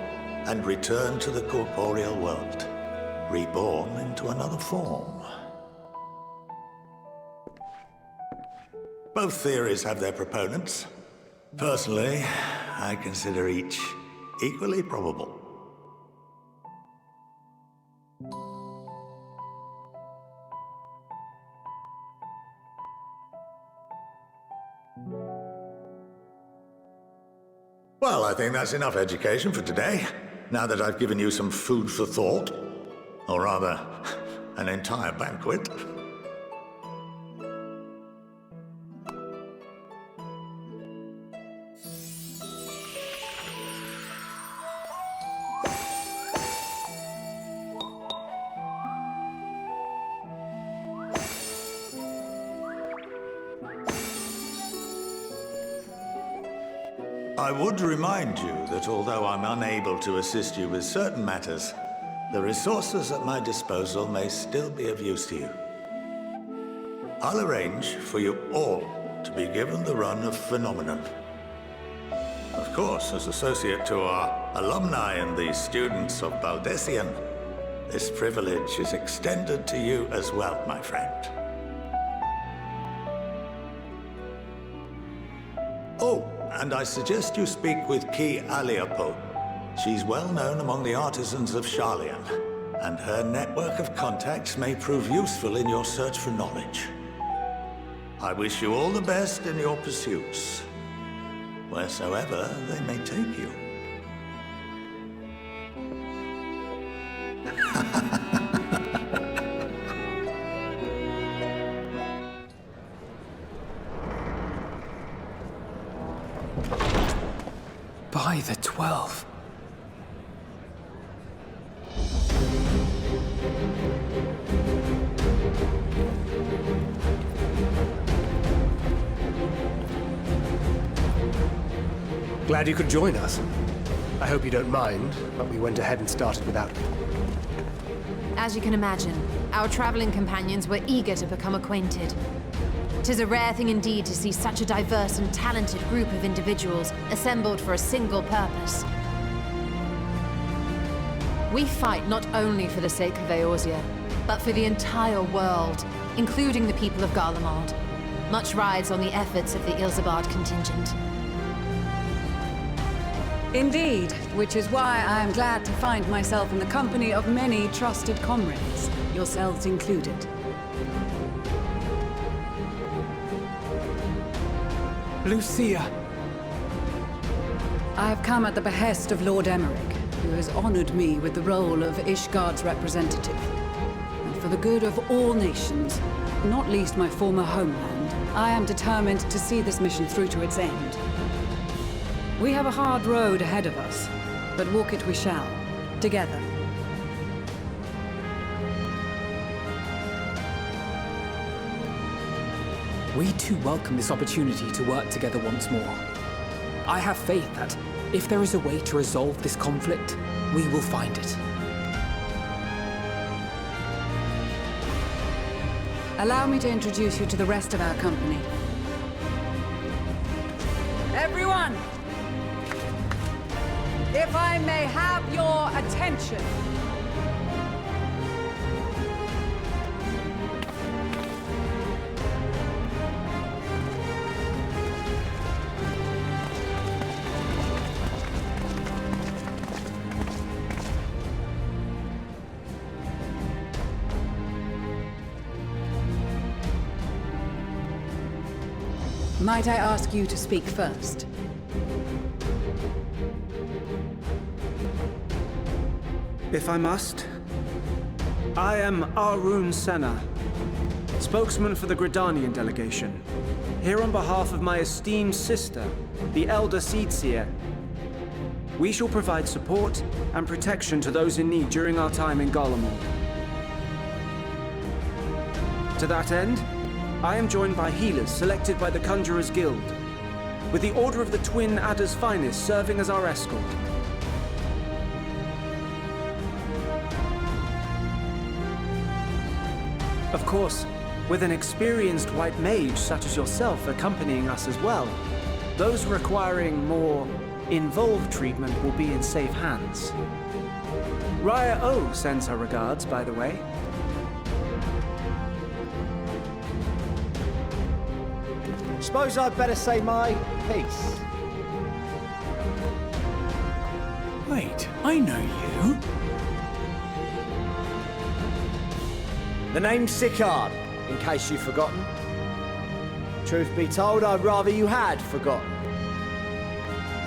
and return to the corporeal world, reborn into another form. Both theories have their proponents. Personally, I consider each equally probable. Well, I think that's enough education for today, now that I've given you some food for thought. Or rather, an entire banquet. I would remind you that although I'm unable to assist you with certain matters, the resources at my disposal may still be of use to you. I'll arrange for you all to be given the run of Phenomenon. Of course, as associate to our alumni and the students of Baldessian, this privilege is extended to you as well, my friend. Oh, and I suggest you speak with Ki Aliapo. She's well known among the artisans of Sharlayan, and her network of contacts may prove useful in your search for knowledge. I wish you all the best in your pursuits, wheresoever they may take you. By the 12. Glad you could join us. I hope you don't mind, but we went ahead and started without you. As you can imagine, our traveling companions were eager to become acquainted. 'Tis a rare thing indeed to see such a diverse and talented group of individuals assembled for a single purpose. We fight not only for the sake of Eorzea, but for the entire world, including the people of Garlemald. Much rides on the efforts of the Ilsabard contingent. Indeed, which is why I am glad to find myself in the company of many trusted comrades, yourselves included. Lucia! I have come at the behest of Lord Emmerich, who has honored me with the role of Ishgard's representative. And for the good of all nations, not least my former homeland, I am determined to see this mission through to its end. We have a hard road ahead of us, but walk it we shall, together. We too welcome this opportunity to work together once more. I have faith that, if there is a way to resolve this conflict, we will find it. Allow me to introduce you to the rest of our company. Everyone! If I may have your attention. Might I ask you to speak first? If I must, I am Arun Senna, spokesman for the Gridanian delegation, here on behalf of my esteemed sister, the Elder Seedseer. We shall provide support and protection to those in need during our time in Garlemald. To that end, I am joined by healers selected by the Conjurers Guild, with the Order of the Twin Adder's Finest serving as our escort. Of course, with an experienced white mage such as yourself accompanying us as well, those requiring more involved treatment will be in safe hands. Raya O sends her regards, by the way. Suppose I'd better say my piece. Wait, I know you. The name's Sicard, in case you've forgotten. Truth be told, I'd rather you had forgotten.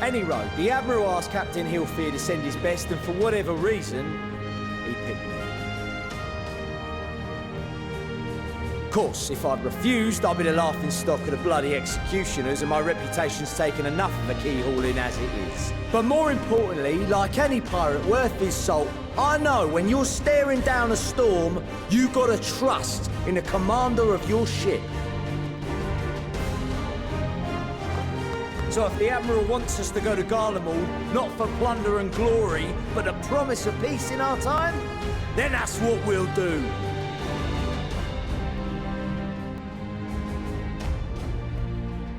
Any road, the Admiral asked Captain Hillfear to send his best, and for whatever reason, he picked me. Of course, if I'd refused, I'd be the laughingstock of the bloody executioners, and my reputation's taken enough of a keyhauling as it is. But more importantly, like any pirate worth his salt, I know when you're staring down a storm, you gotta trust in the commander of your ship. So if the Admiral wants us to go to Garlemald, not for plunder and glory, but a promise of peace in our time, then that's what we'll do.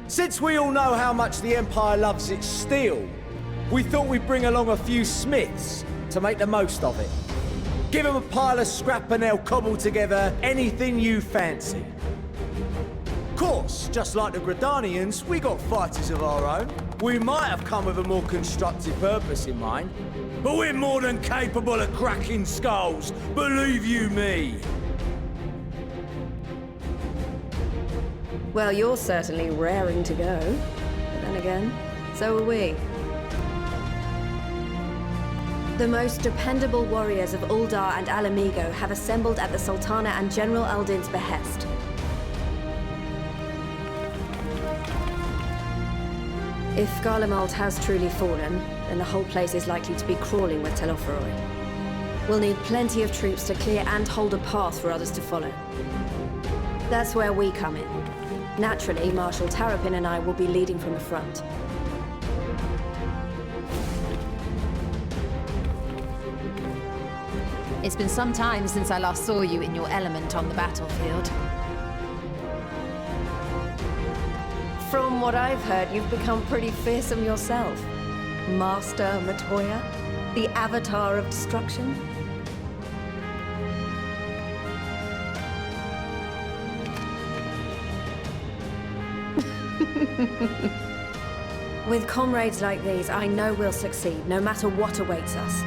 Since we all know how much the Empire loves its steel, we thought we'd bring along a few smiths to make the most of it. Give them a pile of scrap and they'll cobble together anything you fancy. Of course, just like the Gridanians, we got fighters of our own. We might have come with a more constructive purpose in mind, but we're more than capable of cracking skulls, believe you me. Well, you're certainly raring to go. But then again, so are we. The most dependable warriors of Uldar and Alamigo have assembled at the Sultana and General Aldin's behest. If Garlemald has truly fallen, then the whole place is likely to be crawling with Telophoroi. We'll need plenty of troops to clear and hold a path for others to follow. That's where we come in. Naturally, Marshal Tarapin and I will be leading from the front. It's been some time since I last saw you in your element on the battlefield. From what I've heard, you've become pretty fearsome yourself. Master Matoya, the Avatar of Destruction. With comrades like these, I know we'll succeed, no matter what awaits us.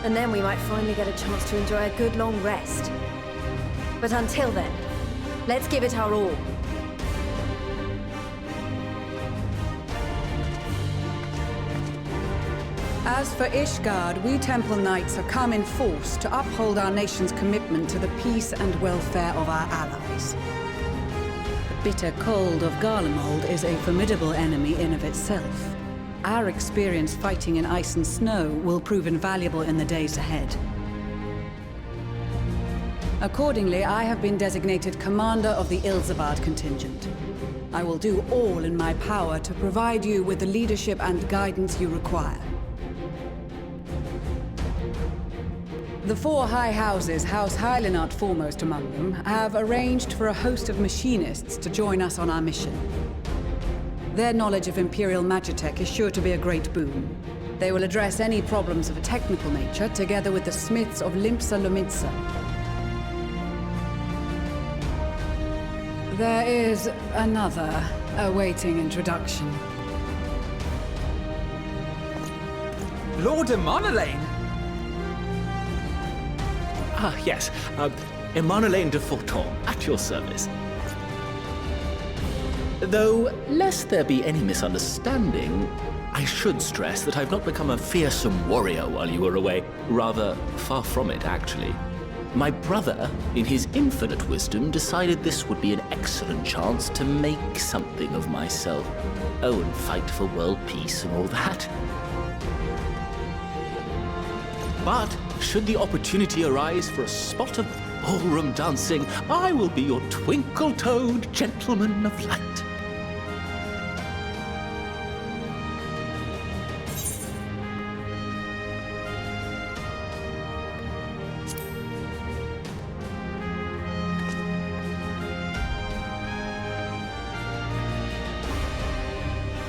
And then we might finally get a chance to enjoy a good long rest. But until then, let's give it our all. As for Ishgard, we Temple Knights have come in force to uphold our nation's commitment to the peace and welfare of our allies. The bitter cold of Garlemald is a formidable enemy in of itself. Our experience fighting in ice and snow will prove invaluable in the days ahead. Accordingly, I have been designated commander of the Ilzabad contingent. I will do all in my power to provide you with the leadership and guidance you require. The four high houses, House Hylinart foremost among them, have arranged for a host of machinists to join us on our mission. Their knowledge of Imperial Magitech is sure to be a great boon. They will address any problems of a technical nature, together with the smiths of Limpsa Lumitsa. There is another awaiting introduction. Lord Emanolaine! Ah, yes. Emanolaine de Forton, at your service. Though, lest there be any misunderstanding, I should stress that I've not become a fearsome warrior while you were away. Rather, far from it, actually. My brother, in his infinite wisdom, decided this would be an excellent chance to make something of myself. Oh, and fight for world peace and all that. But, should the opportunity arise for a spot of ballroom dancing, I will be your twinkle-toed gentleman of light.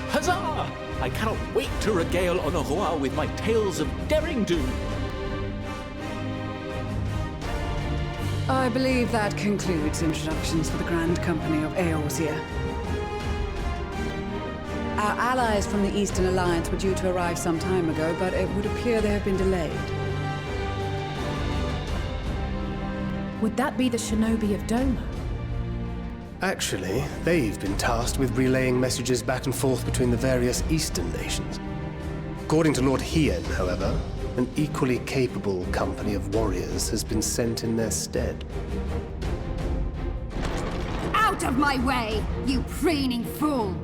Huzzah! I cannot wait to regale Honoroa with my tales of derring-do. I believe that concludes introductions for the Grand Company of Eorzea. Our allies from the Eastern Alliance were due to arrive some time ago, but it would appear they have been delayed. Would that be the shinobi of Doma? Actually, they've been tasked with relaying messages back and forth between the various Eastern nations. According to Lord Hien, however, an equally capable company of warriors has been sent in their stead. Out of my way, you preening fool!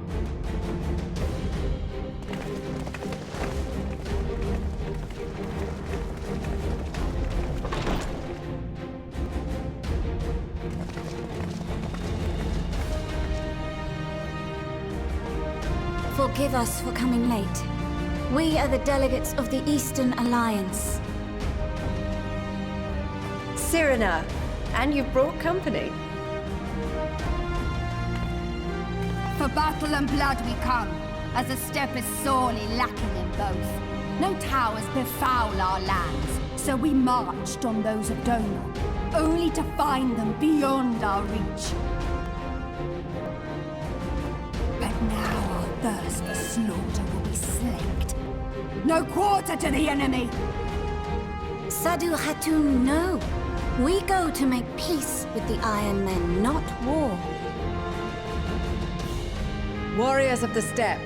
Forgive us for coming late. We are the delegates of the Eastern Alliance. Cyrena, and you've brought company. For battle and blood we come, as a step is sorely lacking in both. No towers befoul our lands, so we marched on those of Doma, only to find them beyond our reach. But now our thirst for slaughter will be slaked. No quarter to the enemy! Sadu Hatun, no. We go to make peace with the Iron Men, not war. Warriors of the Steppe,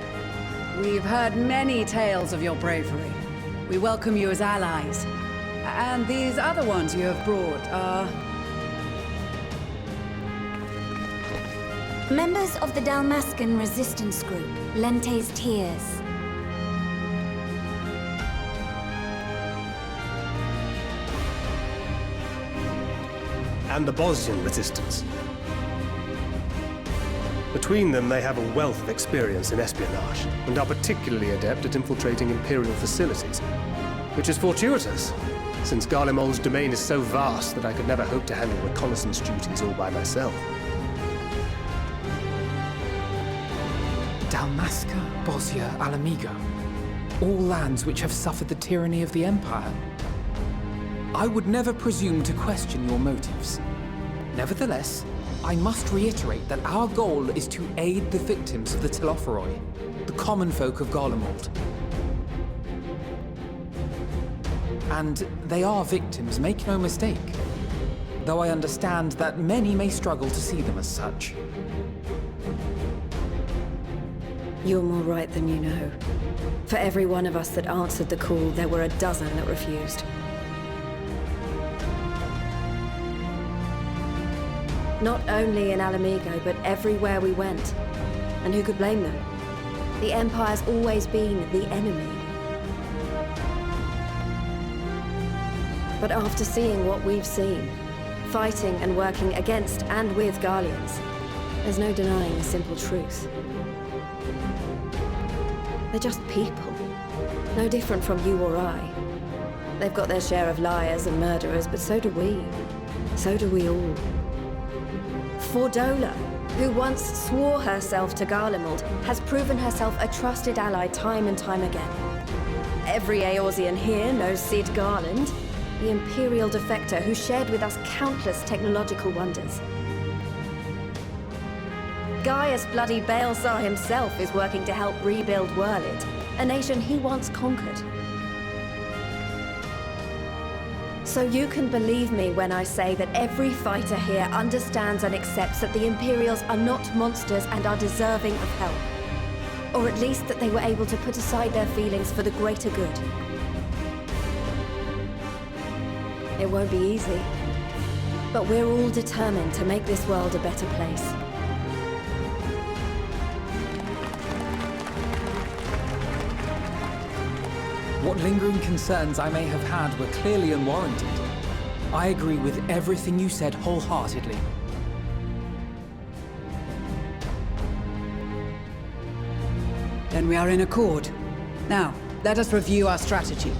we've heard many tales of your bravery. We welcome you as allies. And these other ones you have brought are... Members of the Dalmascan resistance group, Lente's Tears. And the Bosnian resistance. Between them, they have a wealth of experience in espionage, and are particularly adept at infiltrating Imperial facilities. Which is fortuitous, since Garlemald's domain is so vast that I could never hope to handle reconnaissance duties all by myself. Dalmasca, Bosnia, Alamigo. All lands which have suffered the tyranny of the Empire. I would never presume to question your motives. Nevertheless, I must reiterate that our goal is to aid the victims of the Telophoroi, the common folk of Garlemald. And they are victims, make no mistake. Though I understand that many may struggle to see them as such. You're more right than you know. For every one of us that answered the call, there were a dozen that refused. Not only in Alamigo, but everywhere we went. And who could blame them? The Empire's always been the enemy. But after seeing what we've seen, fighting and working against and with Garleans, there's no denying a simple truth. They're just people. No different from you or I. They've got their share of liars and murderers, but so do we. So do we all. Fordola, who once swore herself to Garlemald, has proven herself a trusted ally time and time again. Every Eorzean here knows Cid Garland, the Imperial defector who shared with us countless technological wonders. Gaius bloody Baelsar himself is working to help rebuild Werlid, a nation he once conquered. So you can believe me when I say that every fighter here understands and accepts that the Imperials are not monsters and are deserving of help. Or at least that they were able to put aside their feelings for the greater good. It won't be easy, but we're all determined to make this world a better place. What lingering concerns I may have had were clearly unwarranted. I agree with everything you said wholeheartedly. Then we are in accord. Now, let us review our strategy.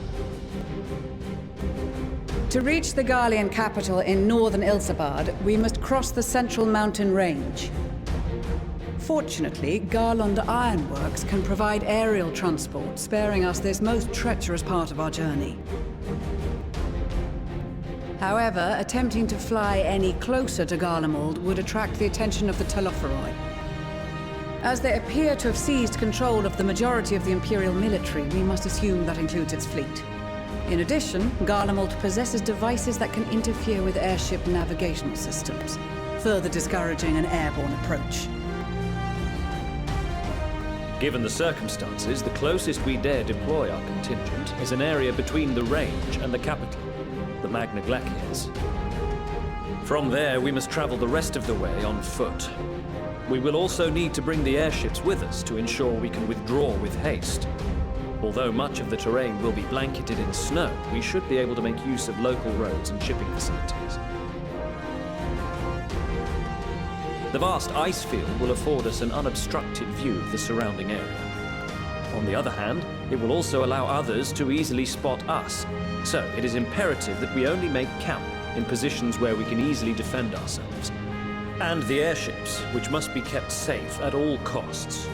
To reach the Garlean capital in northern Ilsabard, we must cross the central mountain range. Fortunately, Garland Ironworks can provide aerial transport, sparing us this most treacherous part of our journey. However, attempting to fly any closer to Garlemald would attract the attention of the Telophoroi. As they appear to have seized control of the majority of the Imperial military, we must assume that includes its fleet. In addition, Garlemald possesses devices that can interfere with airship navigational systems, further discouraging an airborne approach. Given the circumstances, the closest we dare deploy our contingent is an area between the range and the capital, the Magna Glaciers. From there, we must travel the rest of the way on foot. We will also need to bring the airships with us to ensure we can withdraw with haste. Although much of the terrain will be blanketed in snow, we should be able to make use of local roads and shipping facilities. The vast ice field will afford us an unobstructed view of the surrounding area. On the other hand, it will also allow others to easily spot us, so it is imperative that we only make camp in positions where we can easily defend ourselves. And the airships, which must be kept safe at all costs.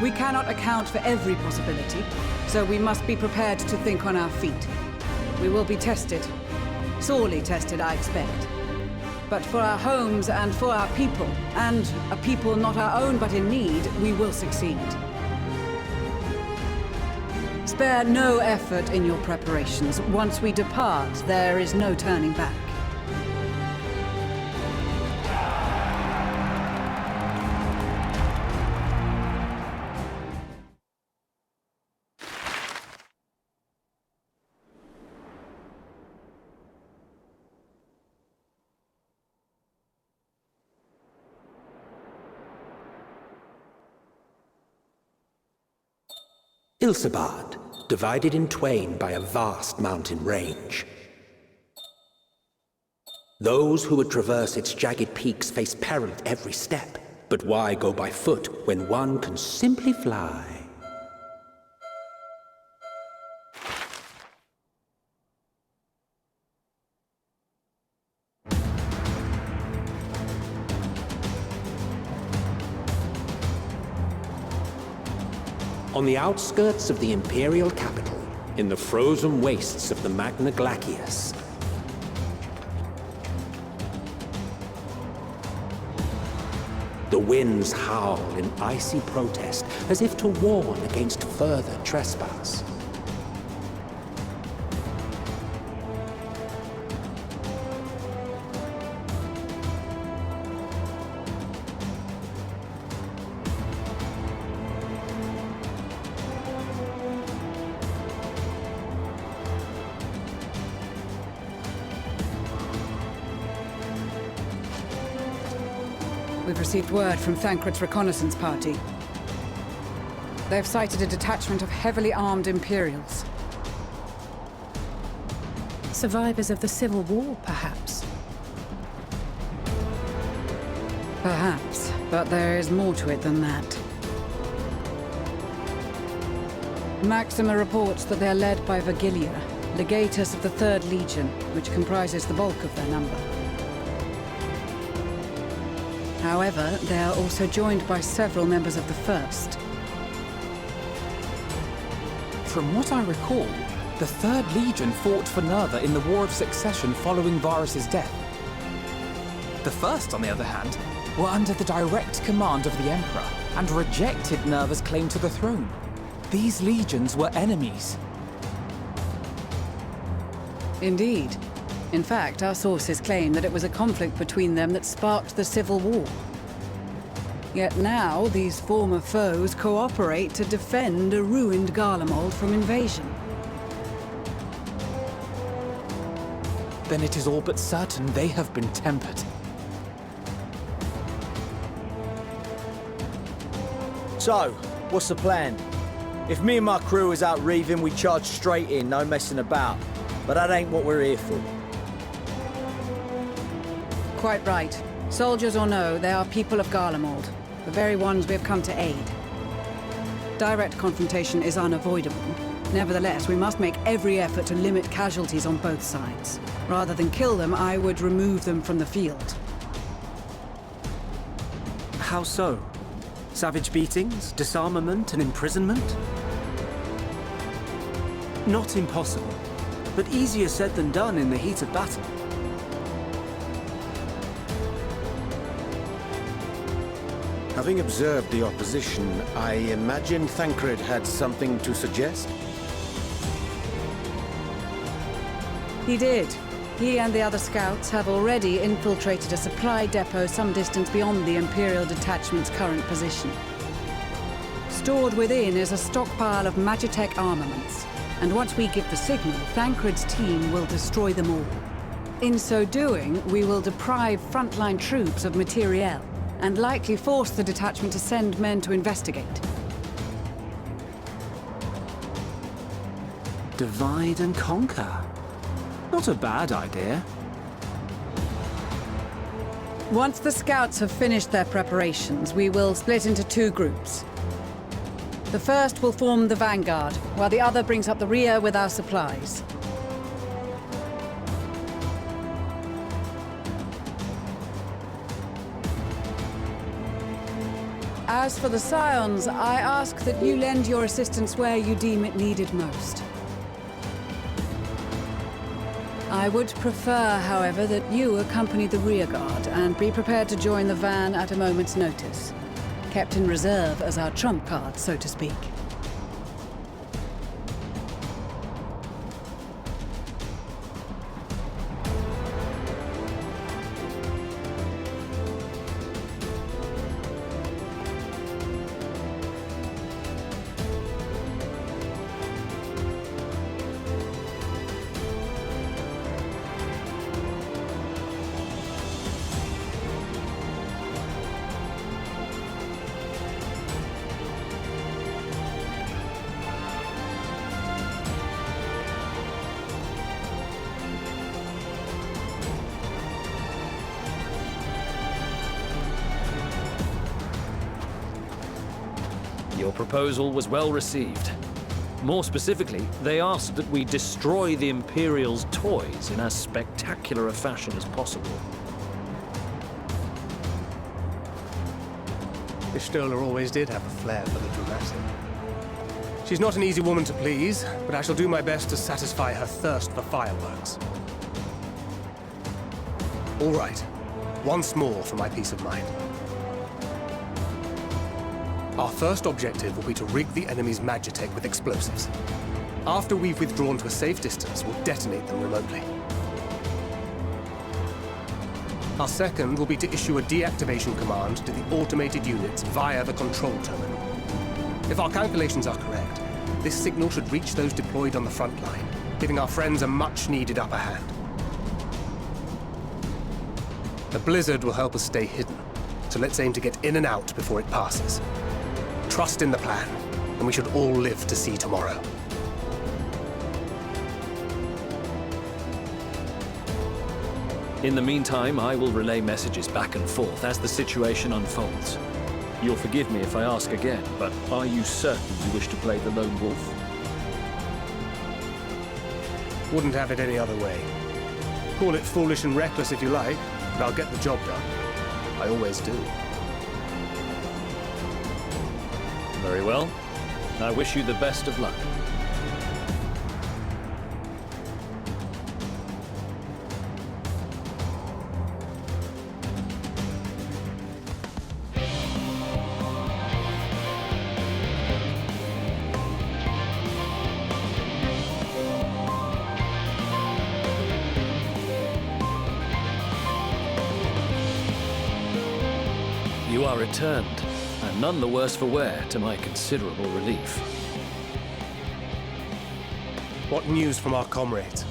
We cannot account for every possibility, so we must be prepared to think on our feet. We will be tested. Sorely tested, I expect. But for our homes and for our people, and a people not our own but in need, we will succeed. Spare no effort in your preparations. Once we depart, there is no turning back. Ilsabard, divided in twain by a vast mountain range. Those who would traverse its jagged peaks face peril at every step. But why go by foot when one can simply fly? On the outskirts of the Imperial capital, in the frozen wastes of the Magna Glaciers, the winds howl in icy protest, as if to warn against further trespass. We've received word from Thancred's reconnaissance party. They've sighted a detachment of heavily armed Imperials. Survivors of the Civil War, perhaps? Perhaps, but there is more to it than that. Maxima reports that they're led by Vergilia, legatus of the 3rd Legion, which comprises the bulk of their number. However, they are also joined by several members of the 1st. From what I recall, the 3rd Legion fought for Nerva in the War of Succession following Varus's death. The 1st, on the other hand, were under the direct command of the Emperor and rejected Nerva's claim to the throne. These legions were enemies. Indeed. In fact, our sources claim that it was a conflict between them that sparked the Civil War. Yet now, these former foes cooperate to defend a ruined Garlemald from invasion. Then it is all but certain they have been tempered. So, what's the plan? If me and my crew is out reaving, we charge straight in, no messing about. But that ain't what we're here for. Quite right. Soldiers or no, they are people of Garlemald, the very ones we have come to aid. Direct confrontation is unavoidable. Nevertheless, we must make every effort to limit casualties on both sides. Rather than kill them, I would remove them from the field. How so? Savage beatings, disarmament, and imprisonment? Not impossible, but easier said than done in the heat of battle. Having observed the opposition, I imagine Thancred had something to suggest? He did. He and the other scouts have already infiltrated a supply depot some distance beyond the Imperial detachment's current position. Stored within is a stockpile of Magitech armaments, and once we give the signal, Thancred's team will destroy them all. In so doing, we will deprive frontline troops of materiel, and likely force the detachment to send men to investigate. Divide and conquer. Not a bad idea. Once the scouts have finished their preparations, we will split into two groups. The first will form the vanguard, while the other brings up the rear with our supplies. As for the Scions, I ask that you lend your assistance where you deem it needed most. I would prefer, however, that you accompany the rearguard and be prepared to join the van at a moment's notice. Kept in reserve as our trump card, so to speak. Your proposal was well received. More specifically, they asked that we destroy the Imperial's toys in as spectacular a fashion as possible. Ishtola always did have a flair for the dramatic. She's not an easy woman to please, but I shall do my best to satisfy her thirst for fireworks. All right, once more for my peace of mind. Our first objective will be to rig the enemy's Magitech with explosives. After we've withdrawn to a safe distance, we'll detonate them remotely. Our second will be to issue a deactivation command to the automated units via the control terminal. If our calculations are correct, this signal should reach those deployed on the front line, giving our friends a much-needed upper hand. The blizzard will help us stay hidden, so let's aim to get in and out before it passes. Trust in the plan, and we should all live to see tomorrow. In the meantime, I will relay messages back and forth as the situation unfolds. You'll forgive me if I ask again, but are you certain you wish to play the lone wolf? Wouldn't have it any other way. Call it foolish and reckless if you like, but I'll get the job done. I always do. Very well. I wish you the best of luck. You are returned, and none the worse for wear, to my considerable relief. What news from our comrades?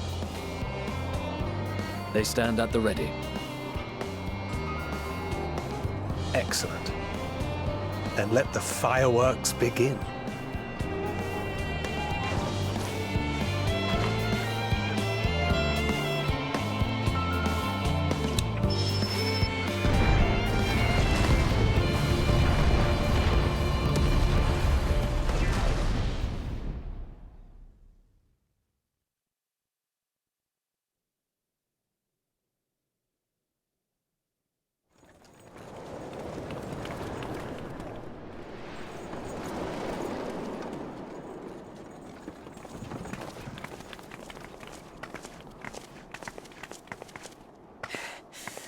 They stand at the ready. Excellent. Then let the fireworks begin.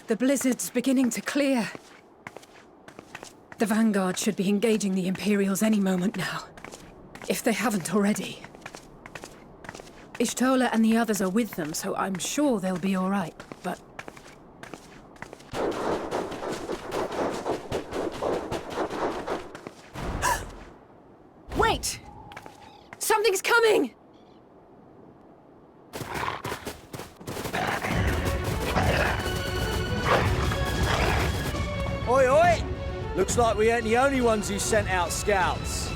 The blizzard's beginning to clear. The Vanguard should be engaging the Imperials any moment now, if they haven't already. Ishtola and the others are with them, so I'm sure they'll be all right, but... Wait! Something's coming! Oi, oi! Looks like we ain't the only ones who sent out scouts.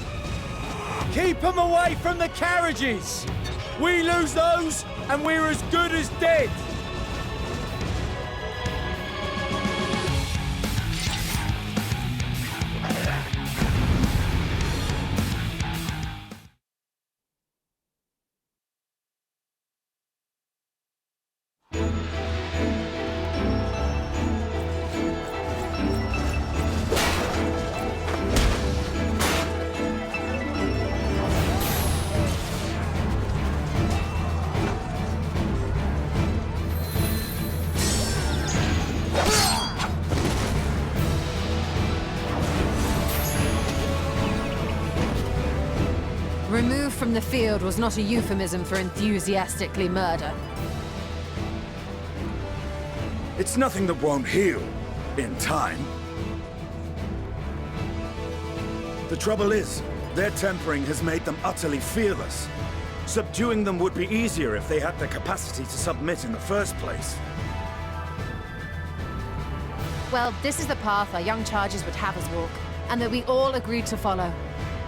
Keep them away from the carriages! We lose those, and we're as good as dead! Removed from the field was not a euphemism for enthusiastically murder. It's nothing that won't heal in time. The trouble is, their tempering has made them utterly fearless. Subduing them would be easier if they had the capacity to submit in the first place. Well, this is the path our young charges would have us walk, and that we all agreed to follow.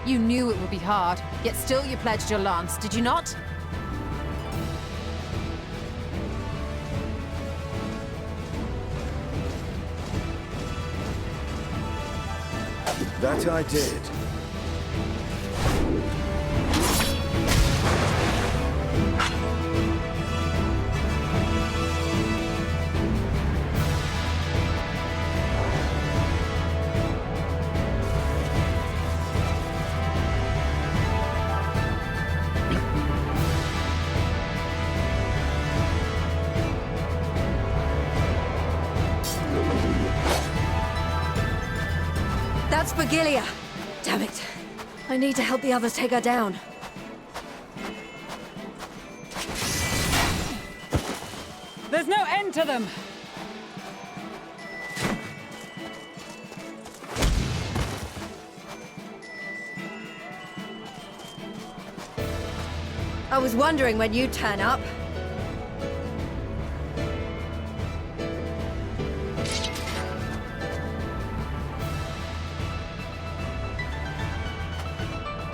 You knew it would be hard, yet still you pledged your lance, did you not? That I did. That's Vigilia! Damn it. I need to help the others take her down. There's no end to them! I was wondering when you'd turn up.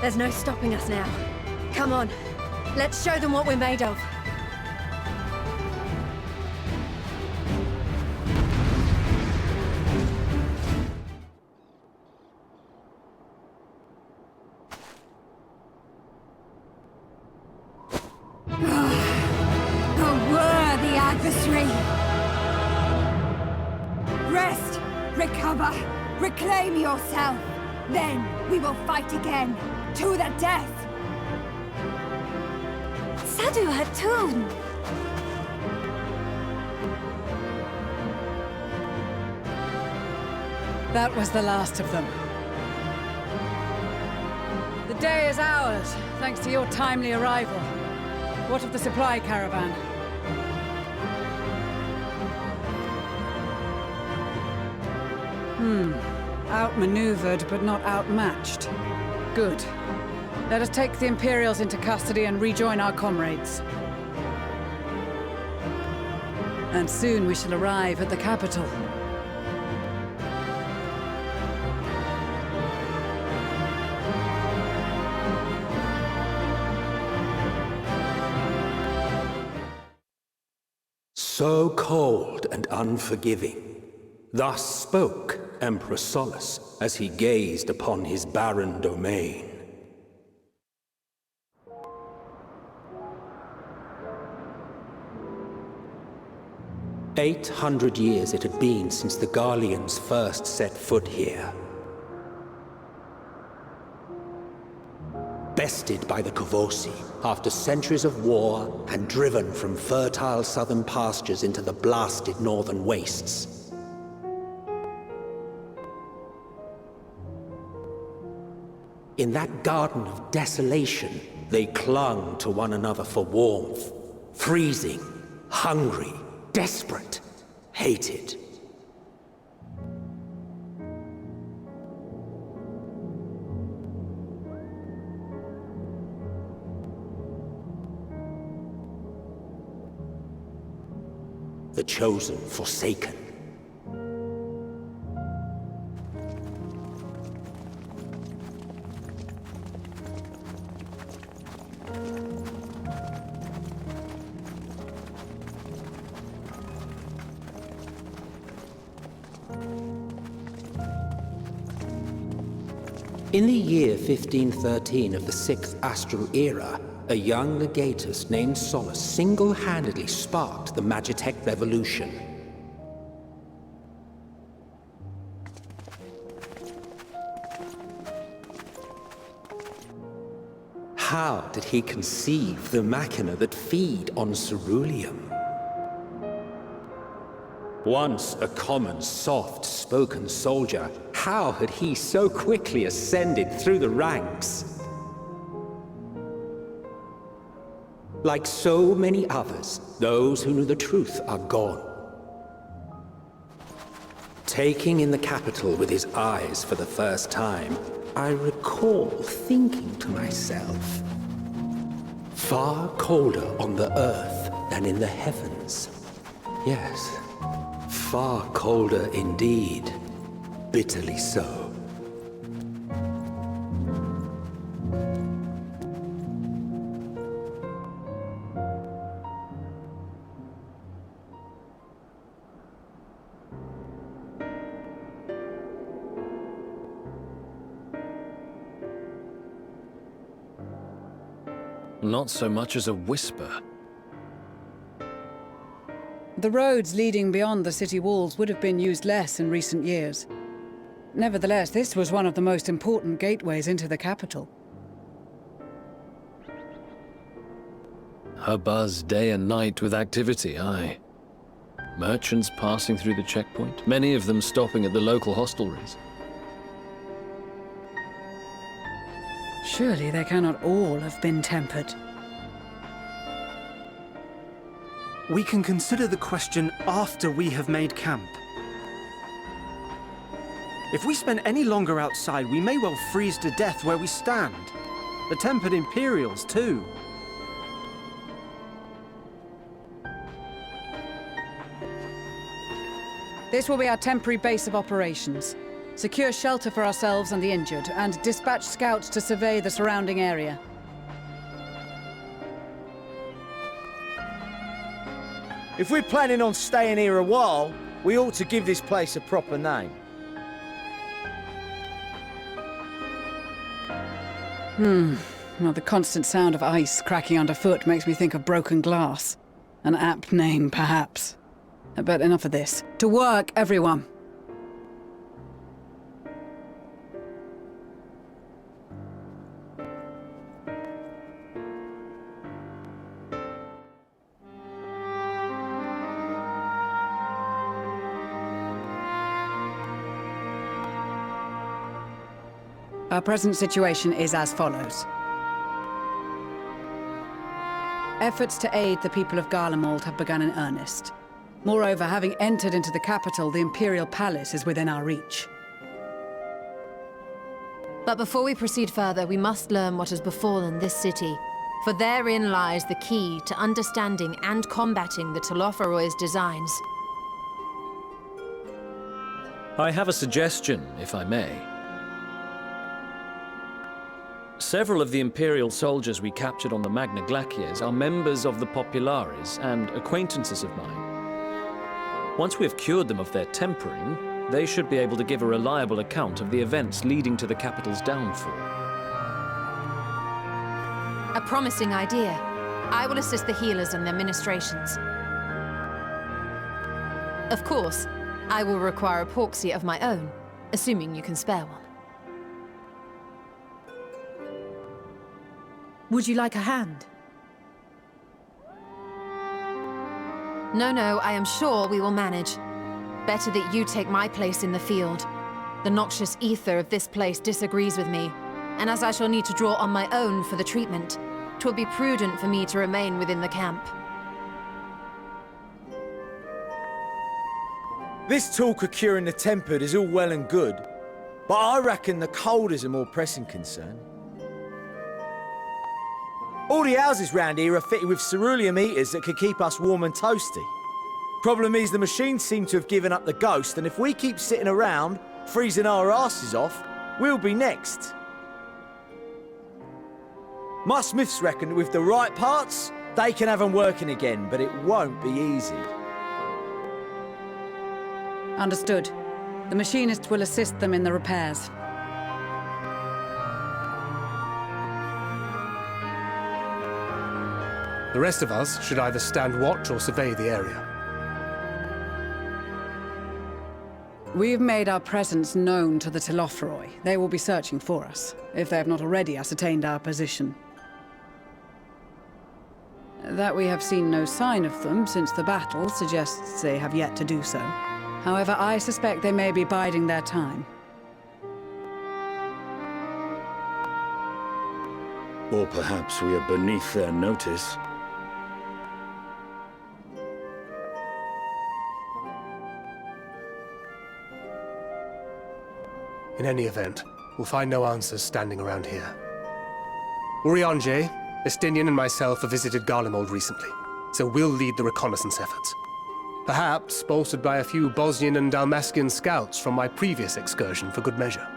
There's no stopping us now. Come on, let's show them what we're made of. A worthy adversary! Rest, recover, reclaim yourself. Then we will fight again, to the death! Sadu Hatun! That was the last of them. The day is ours, thanks to your timely arrival. What of the supply caravan? Outmaneuvered, but not outmatched. Good. Let us take the Imperials into custody and rejoin our comrades. And soon we shall arrive at the capital. So cold and unforgiving. Thus spoke Emperor Solus as he gazed upon his barren domain. "800 years it had been since the Garleans first set foot here. Bested by the Kavosi after centuries of war and driven from fertile southern pastures into the blasted northern wastes. In that garden of desolation, they clung to one another for warmth, freezing, hungry, desperate, hated. The chosen forsaken. In the year 1513 of the 6th Astral Era, a young legatus named Solus single-handedly sparked the Magitech Revolution. How did he conceive the machina that feed on ceruleum? Once a common, soft-spoken soldier, how had he so quickly ascended through the ranks? Like so many others, those who knew the truth are gone. Taking in the capital with his eyes for the first time, I recall thinking to myself, far colder on the earth than in the heavens. Yes, far colder indeed. Bitterly so. Not so much as a whisper. The roads leading beyond the city walls would have been used less in recent years. Nevertheless, this was one of the most important gateways into the capital. A buzz day and night with activity, aye. Merchants passing through the checkpoint, many of them stopping at the local hostelries. Surely they cannot all have been tempered. We can consider the question after we have made camp. If we spend any longer outside, we may well freeze to death where we stand. The tempered Imperials, too. This will be our temporary base of operations. Secure shelter for ourselves and the injured, and dispatch scouts to survey the surrounding area. If we're planning on staying here a while, we ought to give this place a proper name. Well, the constant sound of ice cracking underfoot makes me think of broken glass. An apt name, perhaps. But enough of this. To work, everyone! Our present situation is as follows. Efforts to aid the people of Garlemald have begun in earnest. Moreover, having entered into the capital, the Imperial Palace is within our reach. But before we proceed further, we must learn what has befallen this city, for therein lies the key to understanding and combating the Telophoroid's designs. I have a suggestion, if I may. Several of the Imperial soldiers we captured on the Magna Glaciers are members of the Populares and acquaintances of mine. Once we have cured them of their tempering, they should be able to give a reliable account of the events leading to the capital's downfall. A promising idea. I will assist the healers in their ministrations. Of course, I will require a porksy of my own, assuming you can spare one. Would you like a hand? No, I am sure we will manage. Better that you take my place in the field. The noxious ether of this place disagrees with me, and as I shall need to draw on my own for the treatment, 'twill be prudent for me to remain within the camp. This talk of curing the tempered is all well and good, but I reckon the cold is a more pressing concern. All the houses round here are fitted with ceruleum heaters that could keep us warm and toasty. Problem is, the machines seem to have given up the ghost, and if we keep sitting around, freezing our asses off, we'll be next. My smiths reckon that with the right parts, they can have them working again, but it won't be easy. Understood. The machinist will assist them in the repairs. The rest of us should either stand watch or survey the area. We've made our presence known to the Telophoroi. They will be searching for us, if they have not already ascertained our position. That we have seen no sign of them since the battle suggests they have yet to do so. However, I suspect they may be biding their time. Or perhaps we are beneath their notice. In any event, we'll find no answers standing around here. Urianger, Estinian and myself have visited Garlemald recently, so we'll lead the reconnaissance efforts. Perhaps bolstered by a few Bosnian and Dalmascian scouts from my previous excursion for good measure.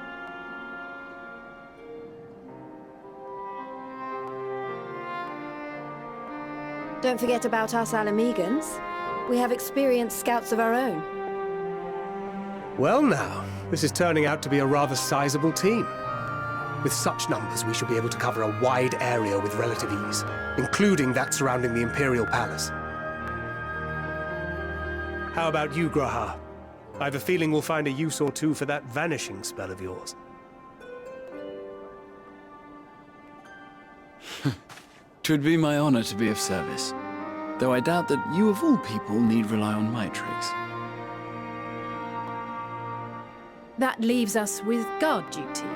Don't forget about us Alamegans. We have experienced scouts of our own. Well now, this is turning out to be a rather sizable team. With such numbers, we should be able to cover a wide area with relative ease, including that surrounding the Imperial Palace. How about you, Graha? I have a feeling we'll find a use or two for that vanishing spell of yours. 'Twould be my honor to be of service, though I doubt that you of all people need rely on my tricks. That leaves us with guard duty.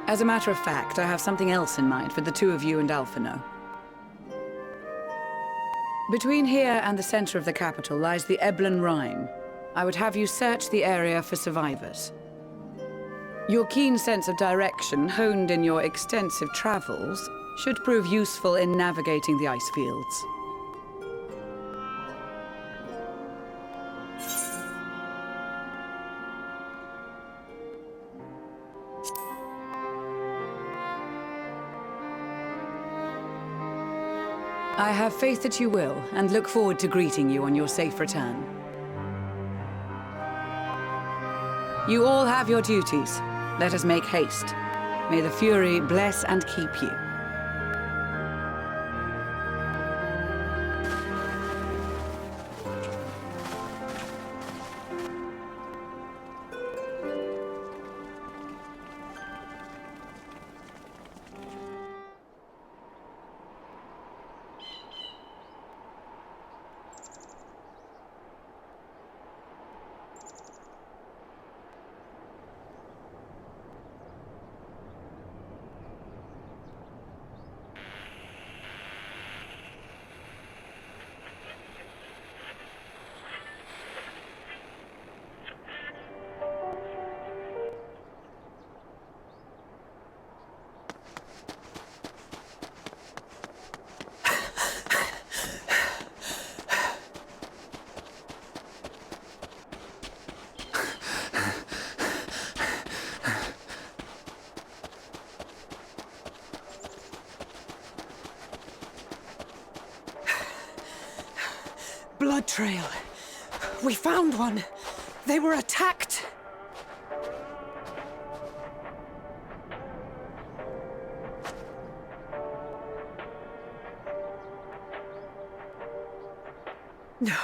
As a matter of fact, I have something else in mind for the two of you and Alphino. Between here and the center of the capital lies the Eblan Rhine. I would have you search the area for survivors. Your keen sense of direction, honed in your extensive travels, should prove useful in navigating the ice fields. I have faith that you will, and look forward to greeting you on your safe return. You all have your duties. Let us make haste. May the Fury bless and keep you. trail. We found one. They were attacked. No.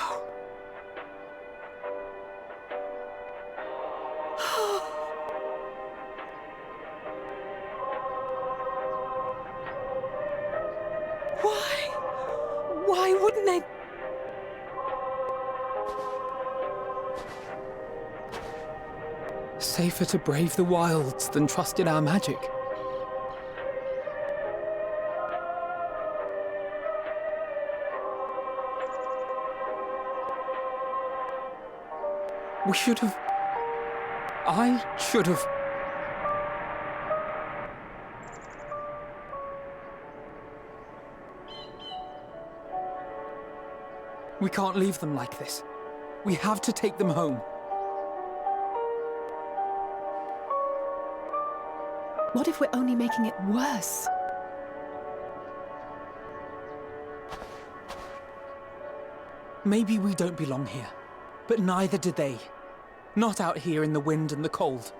Why wouldn't they? Safer to brave the wilds than trust in our magic. We should have... I should have... We can't leave them like this. We have to take them home. What if we're only making it worse? Maybe we don't belong here, but neither do they. Not out here in the wind and the cold.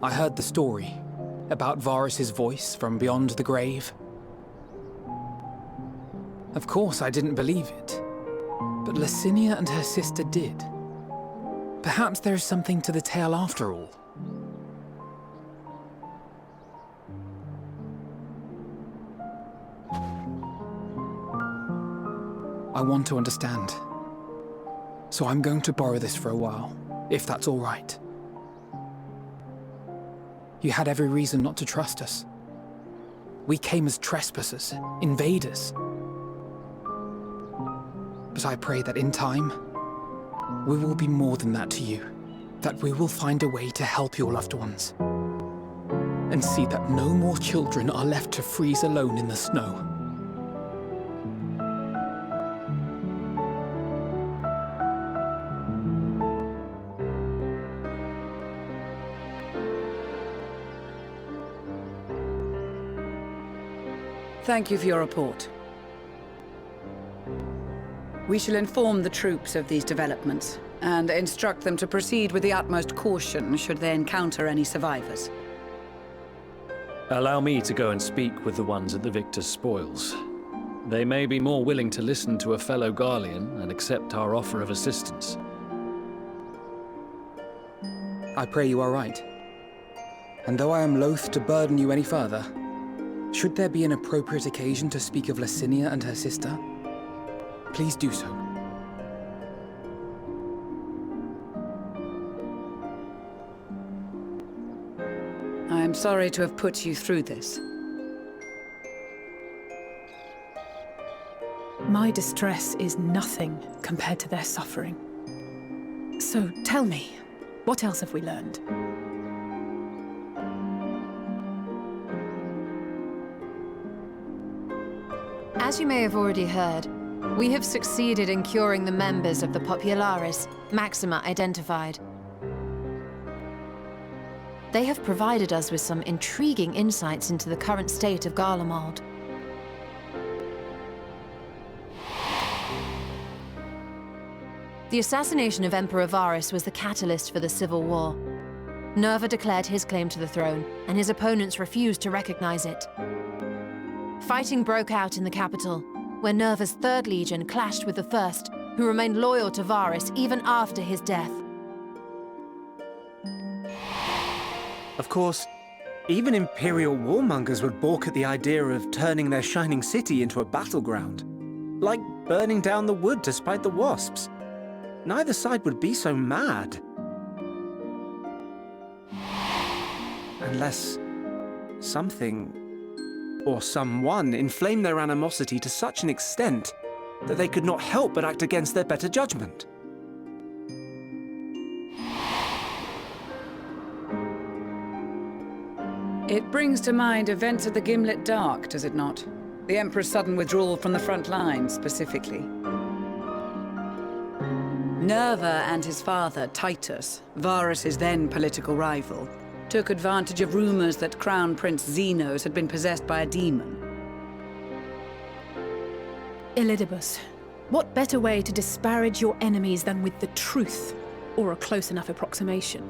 I heard the story about Varus's voice from beyond the grave. Of course, I didn't believe it, but Licinia and her sister did. Perhaps there is something to the tale after all. I want to understand, so I'm going to borrow this for a while, if that's all right. You had every reason not to trust us. We came as trespassers, invaders. But I pray that in time, we will be more than that to you. That we will find a way to help your loved ones. And see that no more children are left to freeze alone in the snow. Thank you for your report. We shall inform the troops of these developments and instruct them to proceed with the utmost caution should they encounter any survivors. Allow me to go and speak with the ones at the victor's spoils. They may be more willing to listen to a fellow Garlean and accept our offer of assistance. I pray you are right. And though I am loath to burden you any further, should there be an appropriate occasion to speak of Licinia and her sister, please do so. I am sorry to have put you through this. My distress is nothing compared to their suffering. So tell me, what else have we learned? As you may have already heard, we have succeeded in curing the members of the Popularis, Maxima identified. They have provided us with some intriguing insights into the current state of Garlemald. The assassination of Emperor Varus was the catalyst for the civil war. Nerva declared his claim to the throne, and his opponents refused to recognize it. Fighting broke out in the capital, where Nerva's 3rd Legion clashed with the 1st, who remained loyal to Varus even after his death. Of course, even Imperial warmongers would balk at the idea of turning their shining city into a battleground. Like burning down the wood to spite the wasps. Neither side would be so mad. Unless something or someone inflamed their animosity to such an extent that they could not help but act against their better judgment. It brings to mind events of the Gimlet Dark, does it not? The Emperor's sudden withdrawal from the front line, specifically. Nerva and his father, Titus, Varus' then political rival, took advantage of rumors that Crown Prince Xenos had been possessed by a demon. Elidibus, what better way to disparage your enemies than with the truth, or a close enough approximation?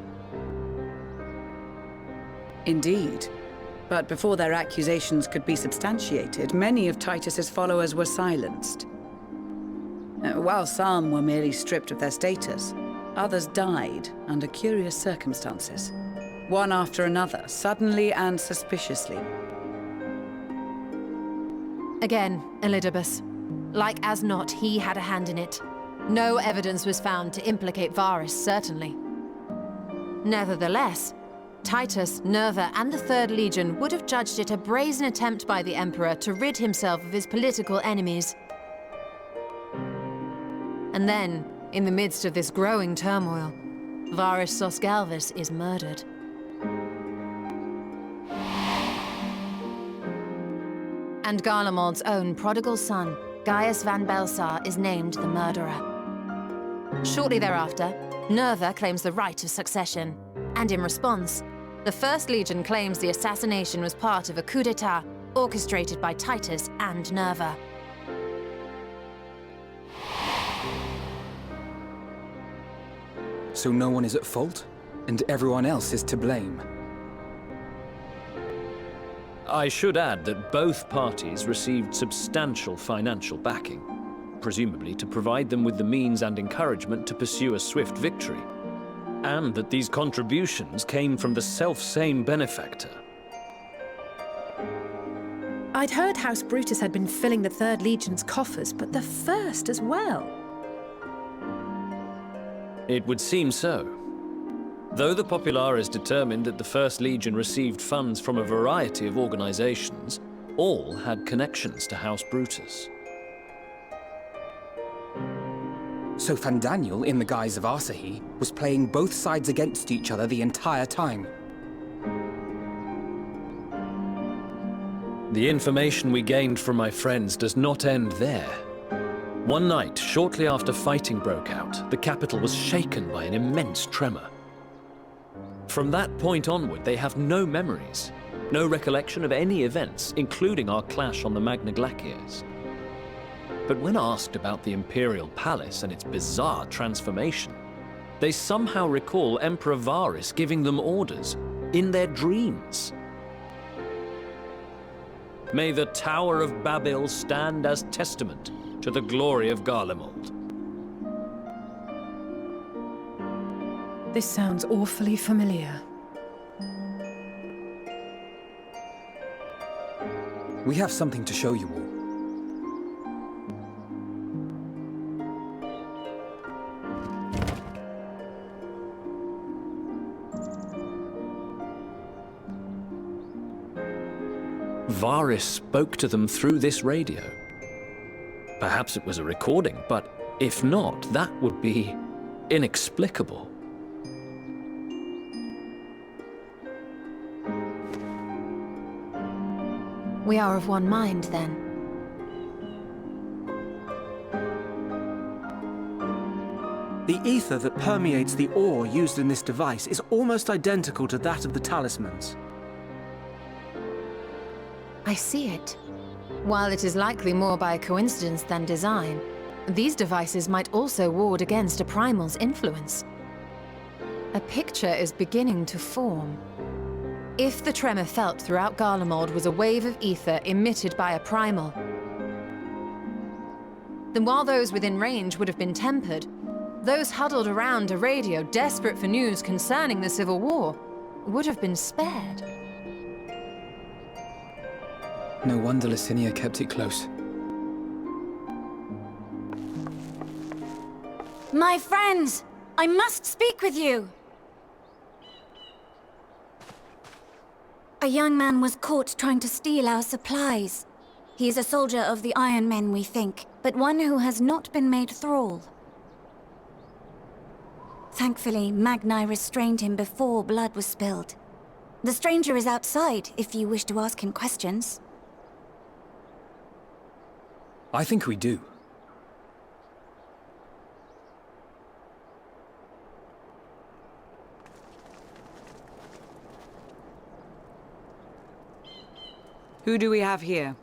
Indeed. But before their accusations could be substantiated, many of Titus's followers were silenced. While some were merely stripped of their status, others died under curious circumstances. One after another, suddenly and suspiciously. Again, Elidibus. Like as not, he had a hand in it. No evidence was found to implicate Varus, certainly. Nevertheless, Titus, Nerva, and the Third Legion would have judged it a brazen attempt by the Emperor to rid himself of his political enemies. And then, in the midst of this growing turmoil, Varus Sosgalvis is murdered. And Garlemald's own prodigal son, Gaius van Belsar, is named the murderer. Shortly thereafter, Nerva claims the right of succession, and in response, the First Legion claims the assassination was part of a coup d'etat orchestrated by Titus and Nerva. So no one is at fault, and everyone else is to blame. I should add that both parties received substantial financial backing, presumably to provide them with the means and encouragement to pursue a swift victory, and that these contributions came from the self-same benefactor. I'd heard House Brutus had been filling the Third Legion's coffers, but the First as well. It would seem so. Though the Populares determined that the First Legion received funds from a variety of organizations, all had connections to House Brutus. So Fandaniel, in the guise of Asahi, was playing both sides against each other the entire time. The information we gained from my friends does not end there. One night, shortly after fighting broke out, the capital was shaken by an immense tremor. From that point onward, they have no memories, no recollection of any events, including our clash on the Magna Glaciers. But when asked about the Imperial Palace and its bizarre transformation, they somehow recall Emperor Varus giving them orders in their dreams. May the Tower of Babel stand as testament to the glory of Garlemald. This sounds awfully familiar. We have something to show you all. Varus spoke to them through this radio. Perhaps it was a recording, but if not, that would be inexplicable. We are of one mind, then. The ether that permeates the ore used in this device is almost identical to that of the talismans. I see it. While it is likely more by coincidence than design, these devices might also ward against a primal's influence. A picture is beginning to form. If the tremor felt throughout Garlemald was a wave of ether emitted by a primal, then while those within range would have been tempered, those huddled around a radio desperate for news concerning the Civil War would have been spared. No wonder Licinia kept it close. My friends, I must speak with you. A young man was caught trying to steal our supplies. He is a soldier of the Iron Men, we think, but one who has not been made thrall. Thankfully, Magni restrained him before blood was spilled. The stranger is outside, if you wish to ask him questions. I think we do. Who do we have here?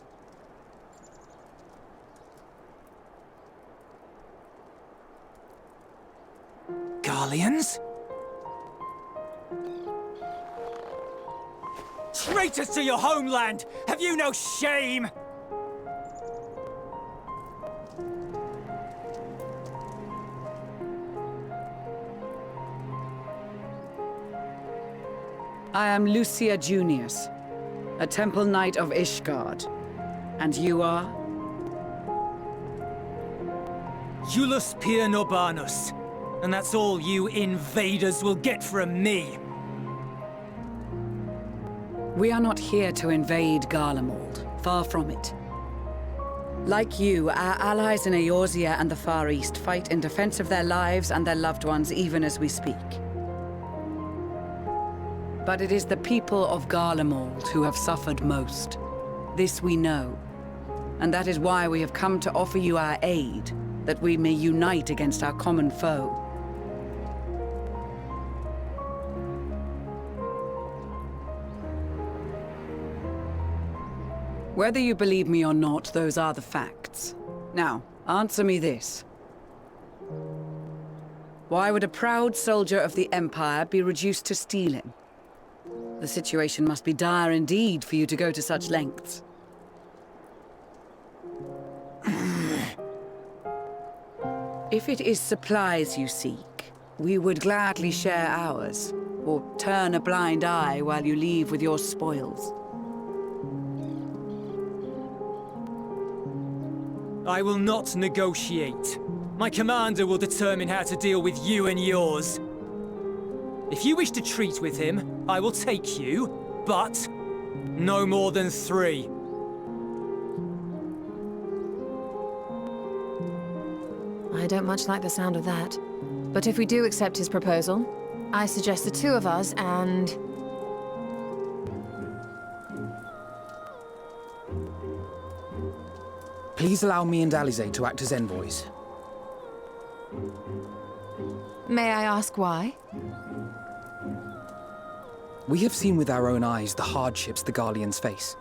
Garleans? Traitors to your homeland! Have you no shame? I am Lucia Junius, a Temple Knight of Ishgard. And you are? Iulus Pier Norbanus. And that's all you invaders will get from me. We are not here to invade Garlemald. Far from it. Like you, our allies in Eorzea and the Far East fight in defense of their lives and their loved ones even as we speak. But it is the people of Garlemald who have suffered most. This we know. And that is why we have come to offer you our aid, that we may unite against our common foe. Whether you believe me or not, those are the facts. Now, answer me this. Why would a proud soldier of the Empire be reduced to stealing? The situation must be dire indeed for you to go to such lengths. If it is supplies you seek, we would gladly share ours, or turn a blind eye while you leave with your spoils. I will not negotiate. My commander will determine how to deal with you and yours. If you wish to treat with him, I will take you, but no more than 3. I don't much like the sound of that. But if we do accept his proposal, I suggest the 2 of us and... Please allow me and Alize to act as envoys. May I ask why? We have seen with our own eyes the hardships the Garleans face.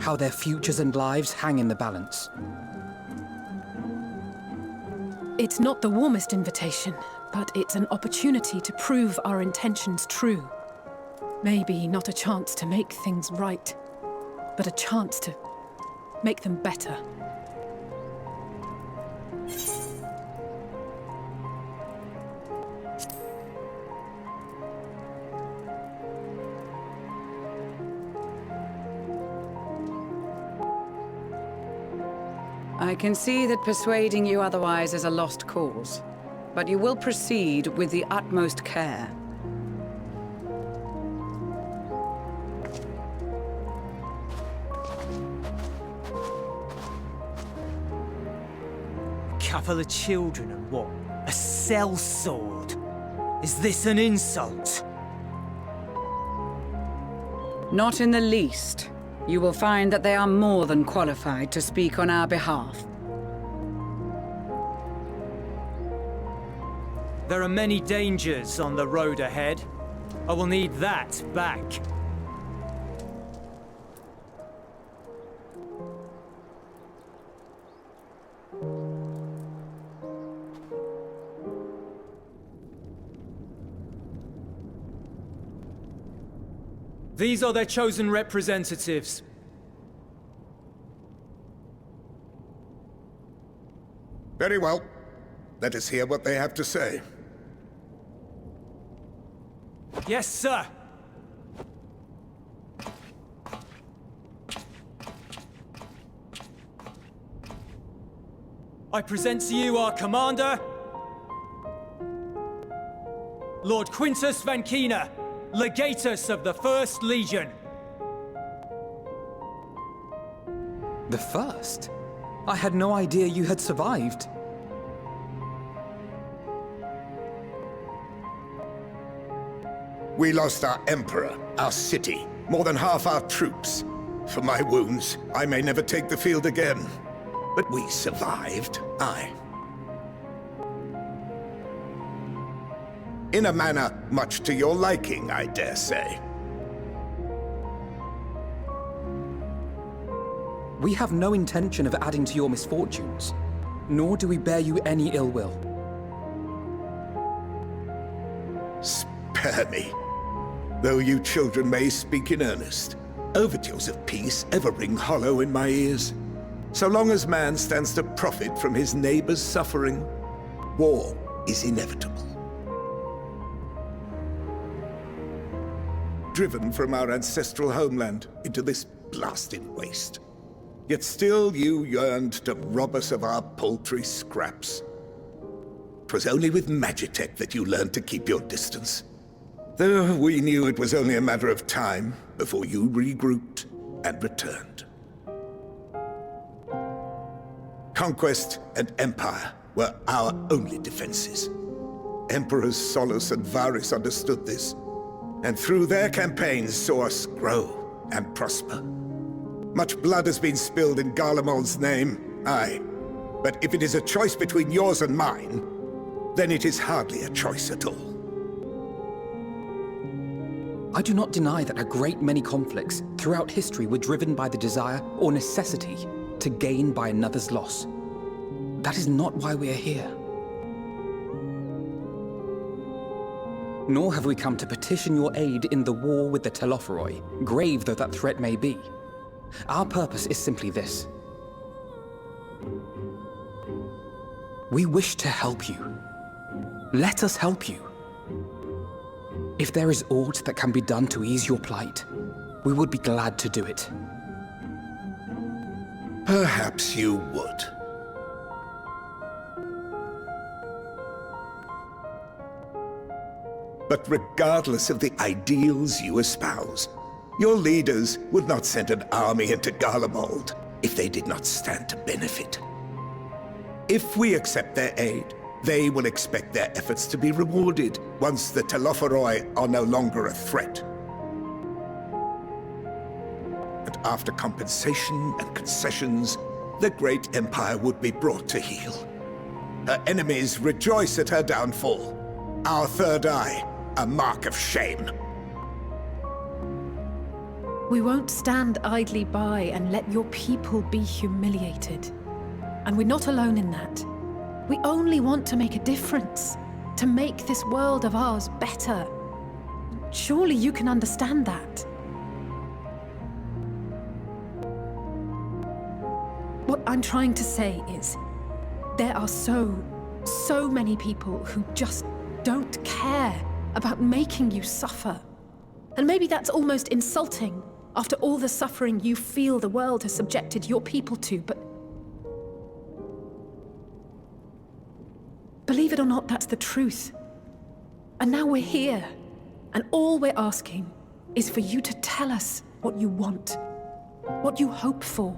How their futures and lives hang in the balance. It's not the warmest invitation, but it's an opportunity to prove our intentions true. Maybe not a chance to make things right, but a chance to make them better. I can see that persuading you otherwise is a lost cause, but you will proceed with the utmost care. Couple of children and what? A sellsword? Is this an insult? Not in the least. You will find that they are more than qualified to speak on our behalf. There are many dangers on the road ahead. I will need that back. These are their chosen representatives. Very well. Let us hear what they have to say. Yes, sir. I present to you our commander, Lord Quintus Van Kina, Legatus of the 1st Legion. The 1st? I had no idea you had survived. We lost our Emperor, our city, more than half our troops. For my wounds, I may never take the field again. But we survived, aye. In a manner much to your liking, I dare say. We have no intention of adding to your misfortunes, nor do we bear you any ill will. Spare me. Though you children may speak in earnest, overtures of peace ever ring hollow in my ears. So long as man stands to profit from his neighbor's suffering, war is inevitable. Driven from our ancestral homeland into this blasted waste. Yet still you yearned to rob us of our paltry scraps. 'Twas only with Magitech that you learned to keep your distance. Though we knew it was only a matter of time before you regrouped and returned. Conquest and empire were our only defenses. Emperors Solus and Varys understood this, and through their campaigns saw us grow and prosper. Much blood has been spilled in Garlemald's name, aye. But if it is a choice between yours and mine, then it is hardly a choice at all. I do not deny that a great many conflicts throughout history were driven by the desire or necessity to gain by another's loss. That is not why we are here. Nor have we come to petition your aid in the war with the Telophoroi, grave though that threat may be. Our purpose is simply this. We wish to help you. Let us help you. If there is aught that can be done to ease your plight, we would be glad to do it. Perhaps you would. But regardless of the ideals you espouse, your leaders would not send an army into Garlemald if they did not stand to benefit. If we accept their aid, they will expect their efforts to be rewarded once the Telophoroi are no longer a threat. And after compensation and concessions, the great empire would be brought to heel. Her enemies rejoice at her downfall. Our third eye, a mark of shame. We won't stand idly by and let your people be humiliated. And we're not alone in that. We only want to make a difference, to make this world of ours better. Surely you can understand that. What I'm trying to say is, there are so many people who just don't care about making you suffer. And maybe that's almost insulting after all the suffering you feel the world has subjected your people to, but believe it or not, that's the truth. And now we're here, and all we're asking is for you to tell us what you want, what you hope for.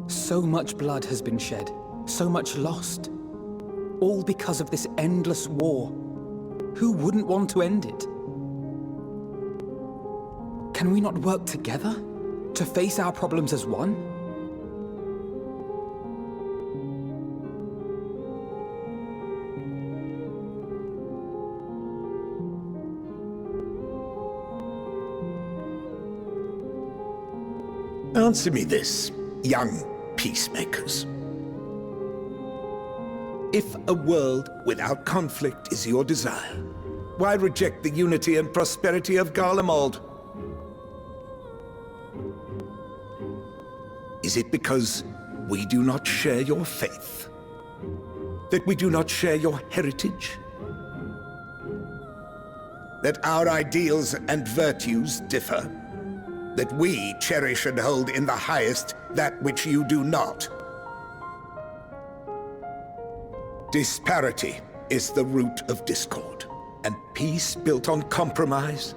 So much blood has been shed, so much lost. All because of this endless war. Who wouldn't want to end it? Can we not work together to face our problems as one? Answer me this, young peacemakers. If a world without conflict is your desire, why reject the unity and prosperity of Garlemald? Is it because we do not share your faith? That we do not share your heritage? That our ideals and virtues differ? That we cherish and hold in the highest that which you do not? Disparity is the root of discord, and peace built on compromise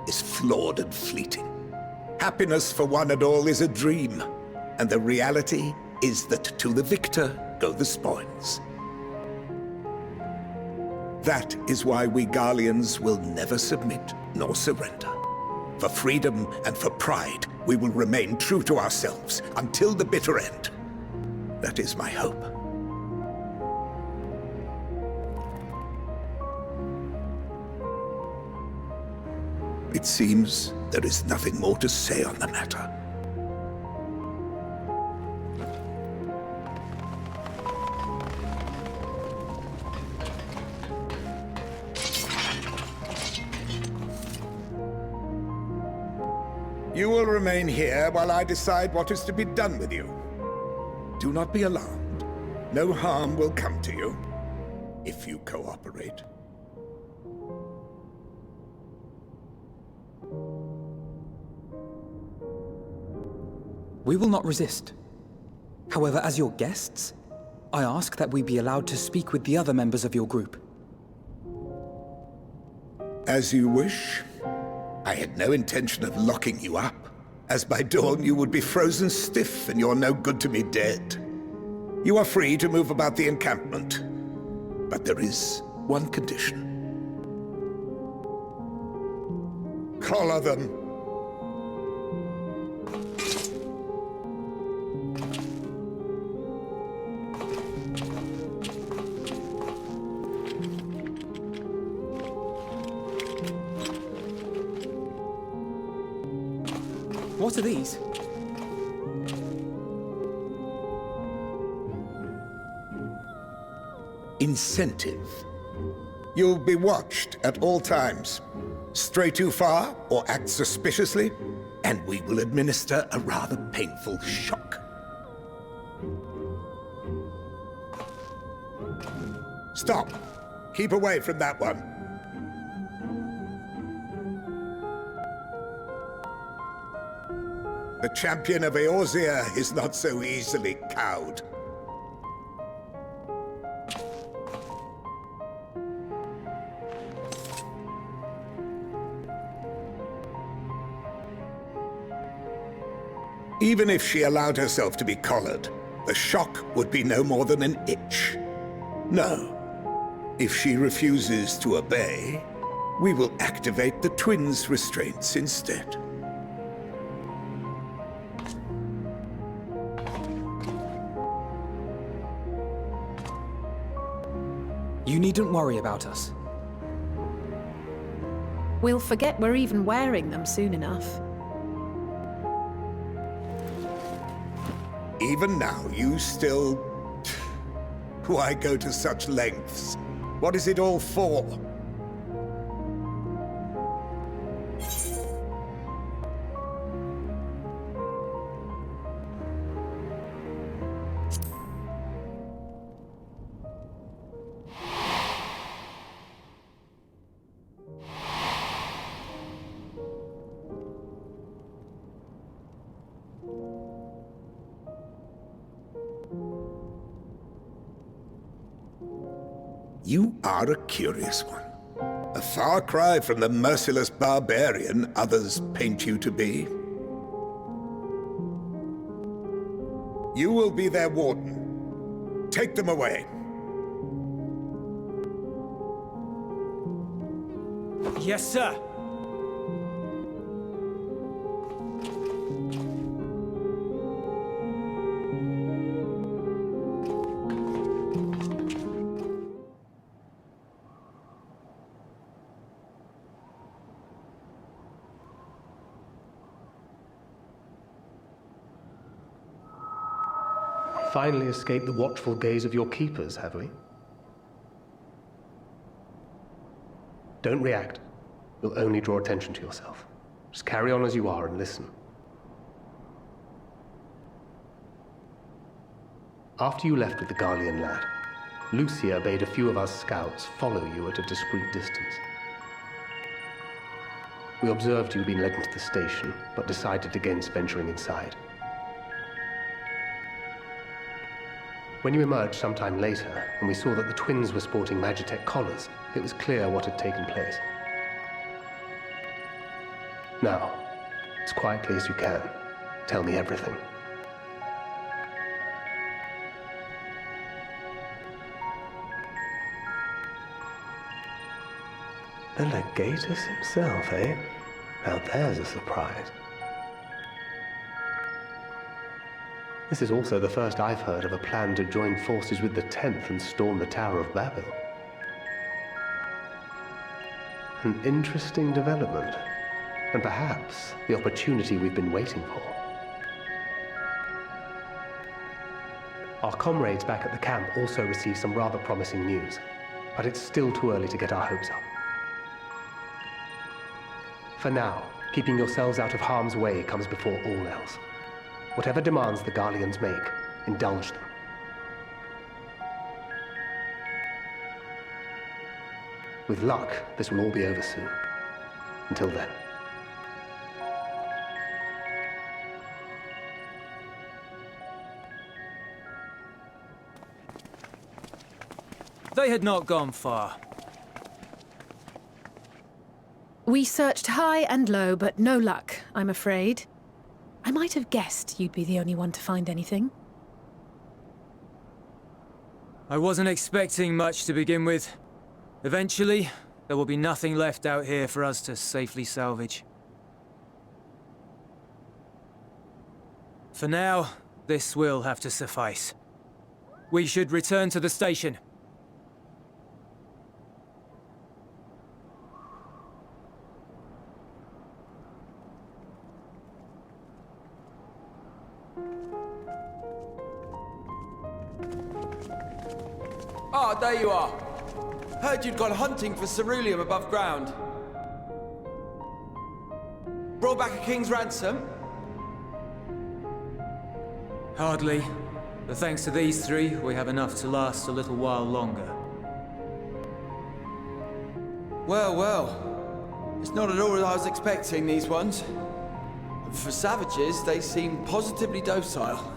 is flawed and fleeting. Happiness for one and all is a dream, and the reality is that to the victor go the spoils. That is why we Garleans will never submit nor surrender. For freedom and for pride, we will remain true to ourselves until the bitter end. That is my hope. It seems there is nothing more to say on the matter. You will remain here while I decide what is to be done with you. Do not be alarmed. No harm will come to you, if you cooperate. We will not resist. However, as your guests, I ask that we be allowed to speak with the other members of your group. As you wish. I had no intention of locking you up, as by dawn you would be frozen stiff and you're no good to me dead. You are free to move about the encampment, but there is one condition. Collar them. What are these? Incentive. You'll be watched at all times. Stray too far or act suspiciously, and we will administer a rather painful shock. Stop! Keep away from that one. The champion of Eorzea is not so easily cowed. Even if she allowed herself to be collared, the shock would be no more than an itch. No. If she refuses to obey, we will activate the twins' restraints instead. You needn't worry about us. We'll forget we're even wearing them soon enough. Even now, you still... Why go to such lengths? What is it all for? You are a curious one. A far cry from the merciless barbarian others paint you to be. You will be their warden. Take them away. Yes, sir. Finally escaped the watchful gaze of your keepers, have we? Don't react. You'll only draw attention to yourself. Just carry on as you are and listen. After you left with the Garlean lad, Lucia bade a few of us scouts follow you at a discreet distance. We observed you being led into the station, but decided against venturing inside. When you emerged sometime later, and we saw that the twins were sporting Magitech collars, it was clear what had taken place. Now, as quietly as you can, tell me everything. The Legatus himself, eh? Now there's a surprise. This is also the first I've heard of a plan to join forces with the 10th and storm the Tower of Babel. An interesting development, and perhaps the opportunity we've been waiting for. Our comrades back at the camp also received some rather promising news, but it's still too early to get our hopes up. For now, keeping yourselves out of harm's way comes before all else. Whatever demands the Garleans make, indulge them. With luck, this will all be over soon. Until then. They had not gone far. We searched high and low, but no luck, I'm afraid. I might have guessed you'd be the only one to find anything. I wasn't expecting much to begin with. Eventually, there will be nothing left out here for us to safely salvage. For now, this will have to suffice. We should return to the station. Ah, there you are. Heard you'd gone hunting for ceruleum above ground. Brought back a king's ransom? Hardly. But thanks to these three, we have enough to last a little while longer. Well, well. It's not at all as I was expecting, these ones. For savages, they seem positively docile.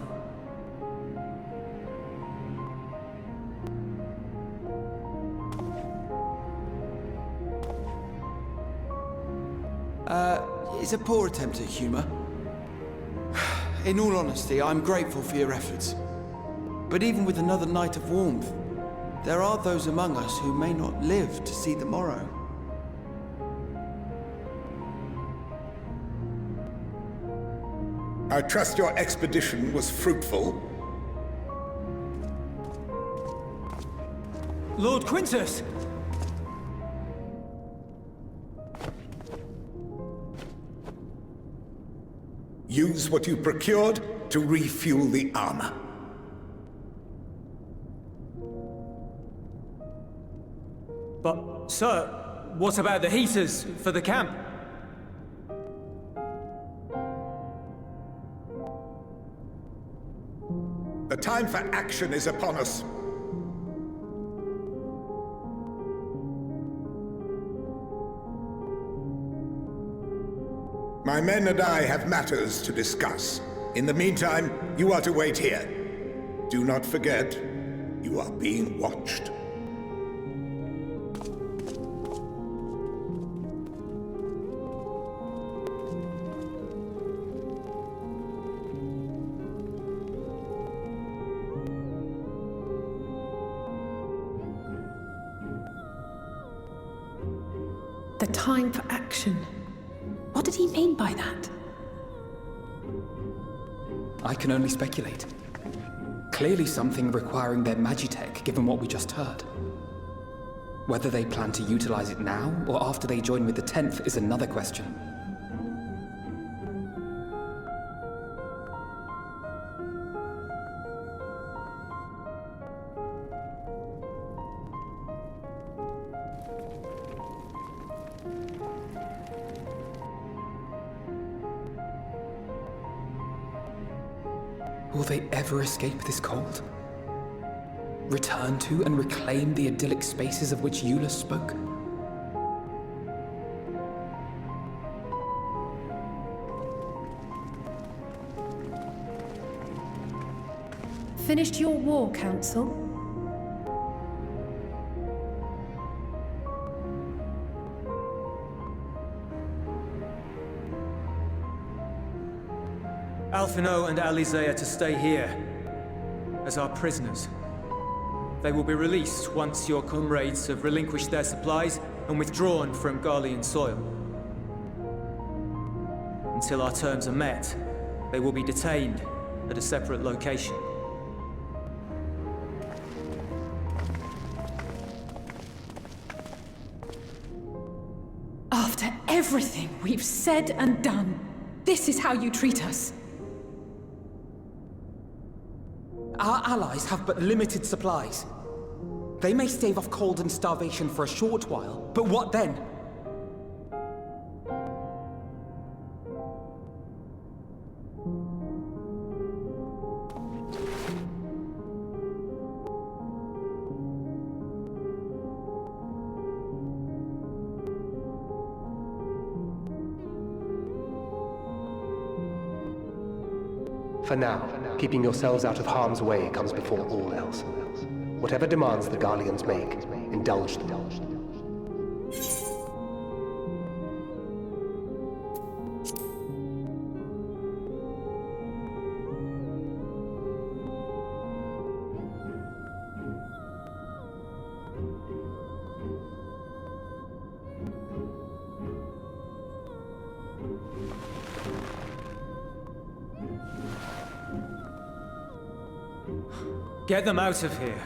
It's a poor attempt at humor. In all honesty, I'm grateful for your efforts. But even with another night of warmth, there are those among us who may not live to see the morrow. I trust your expedition was fruitful. Lord Quintus! Use what you procured to refuel the armor. But, sir, what about the heaters for the camp? The time for action is upon us. My men and I have matters to discuss. In the meantime, you are to wait here. Do not forget, you are being watched. The time for action. What did he mean by that? I can only speculate. Clearly something requiring their magitech, given what we just heard. Whether they plan to utilize it now, or after they join with the 10th, is another question. Will they ever escape this cold? Return to and reclaim the idyllic spaces of which Eula spoke? Finished your war, Council? Alphino and Alizé are to stay here, as our prisoners. They will be released once your comrades have relinquished their supplies and withdrawn from Garlean soil. Until our terms are met, they will be detained at a separate location. After everything we've said and done, this is how you treat us. Our allies have but limited supplies. They may stave off cold and starvation for a short while, but what then? For now, keeping yourselves out of harm's way comes before all else. Whatever demands the Garleans make, indulge them. Get them out of here.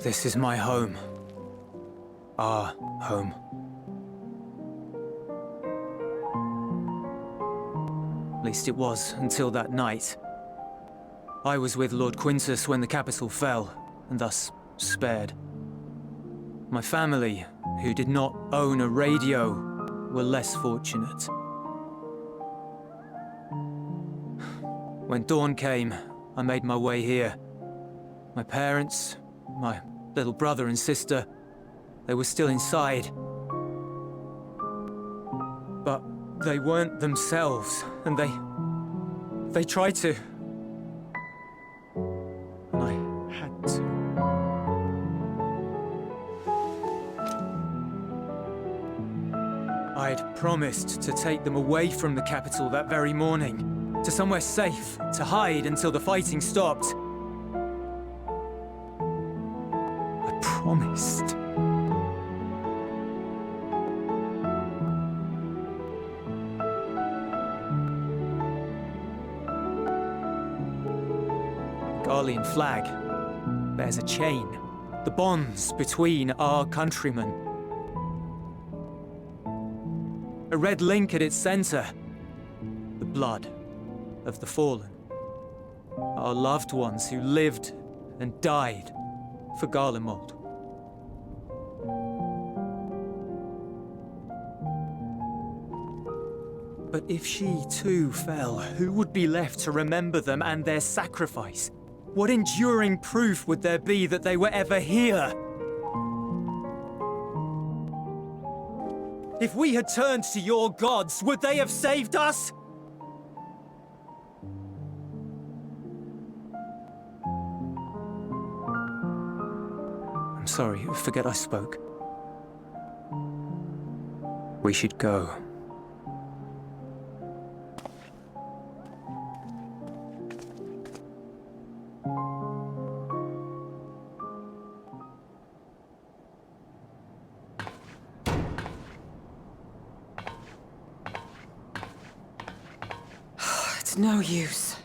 This is my home. Our home. At least it was until that night. I was with Lord Quintus when the capital fell, and thus spared. My family, who did not own a radio, were less fortunate. When dawn came, I made my way here. My parents, my little brother and sister, they were still inside. But they weren't themselves, and they tried to. And I had to. I'd promised to take them away from the capital that very morning, to somewhere safe, to hide until the fighting stopped. Promised. The Garlean flag bears a chain, the bonds between our countrymen. A red link at its center, the blood of the fallen. Our loved ones who lived and died for Garlemald. But if she too fell, who would be left to remember them and their sacrifice? What enduring proof would there be that they were ever here? If we had turned to your gods, would they have saved us? I'm sorry, forget I spoke. We should go. It's no use.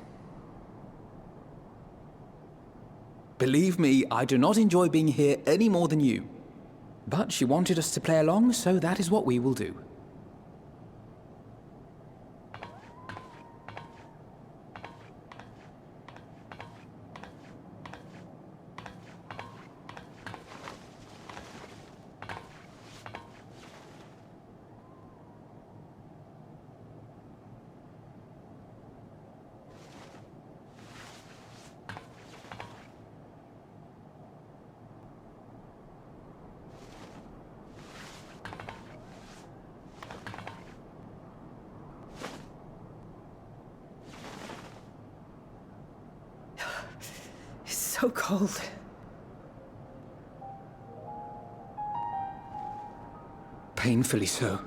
Believe me, I do not enjoy being here any more than you. But she wanted us to play along, so that is what we will do. so cold. Painfully so.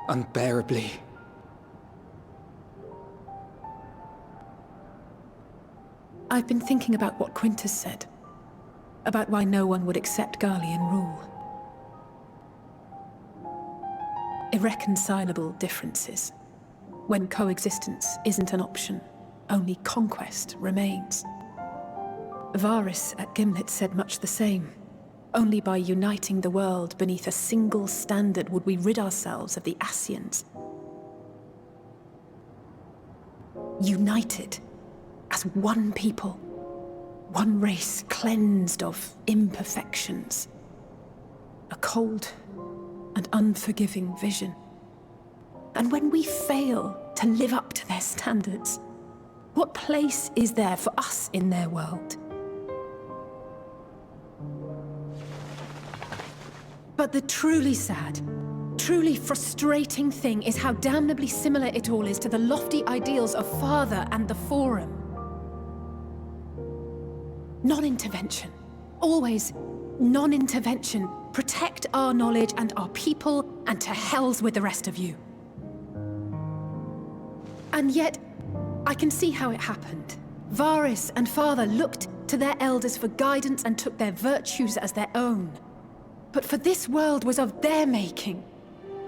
Unbearably. I've been thinking about what Quintus said. About why no one would accept Garlean rule. Irreconcilable differences. When coexistence isn't an option, only conquest remains. Varys at Gimlet said much the same. Only by uniting the world beneath a single standard would we rid ourselves of the Ascians. United as one people, one race cleansed of imperfections. A cold and unforgiving vision. And when we fail to live up to their standards, what place is there for us in their world? But the truly sad, truly frustrating thing is how damnably similar it all is to the lofty ideals of Father and the Forum. Non-intervention. Always non-intervention. Protect our knowledge and our people, and to hells with the rest of you. And yet, I can see how it happened. Varys and Father looked to their elders for guidance and took their virtues as their own. But for this world was of their making.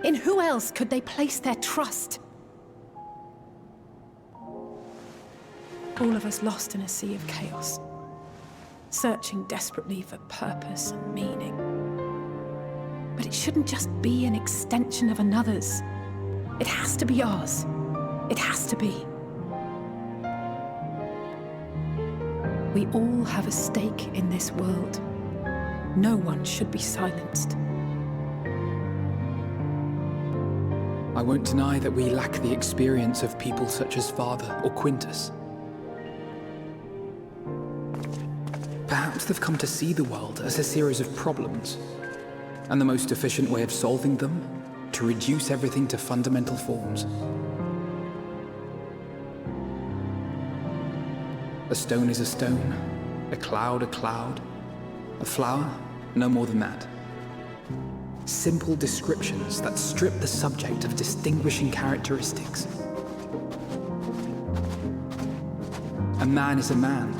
In who else could they place their trust? All of us lost in a sea of chaos. Searching desperately for purpose and meaning. But it shouldn't just be an extension of another's. It has to be ours. It has to be. We all have a stake in this world. No one should be silenced. I won't deny that we lack the experience of people such as Father or Quintus. Perhaps they've come to see the world as a series of problems, and the most efficient way of solving them, to reduce everything to fundamental forms. A stone is a stone, a cloud, a flower, no more than that. Simple descriptions that strip the subject of distinguishing characteristics. A man is a man,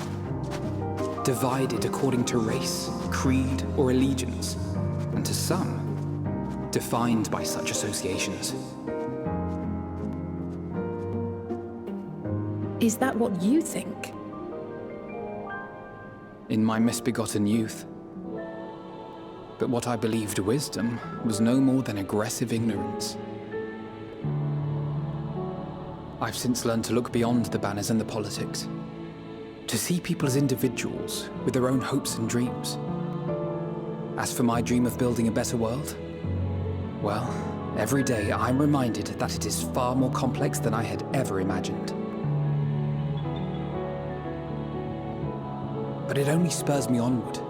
divided according to race, creed, or allegiance, and to some, defined by such associations. Is that what you think? In my misbegotten youth. But what I believed wisdom was no more than aggressive ignorance. I've since learned to look beyond the banners and the politics, to see people as individuals with their own hopes and dreams. As for my dream of building a better world, well, every day I'm reminded that it is far more complex than I had ever imagined. But it only spurs me onward,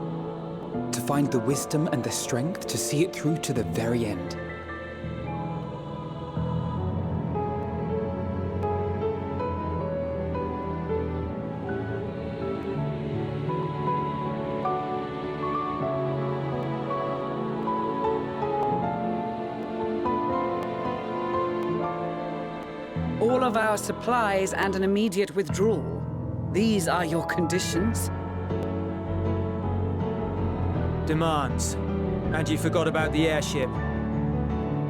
to find the wisdom and the strength to see it through to the very end. All of our supplies and an immediate withdrawal. These are your conditions? Demands. And you forgot about the airship.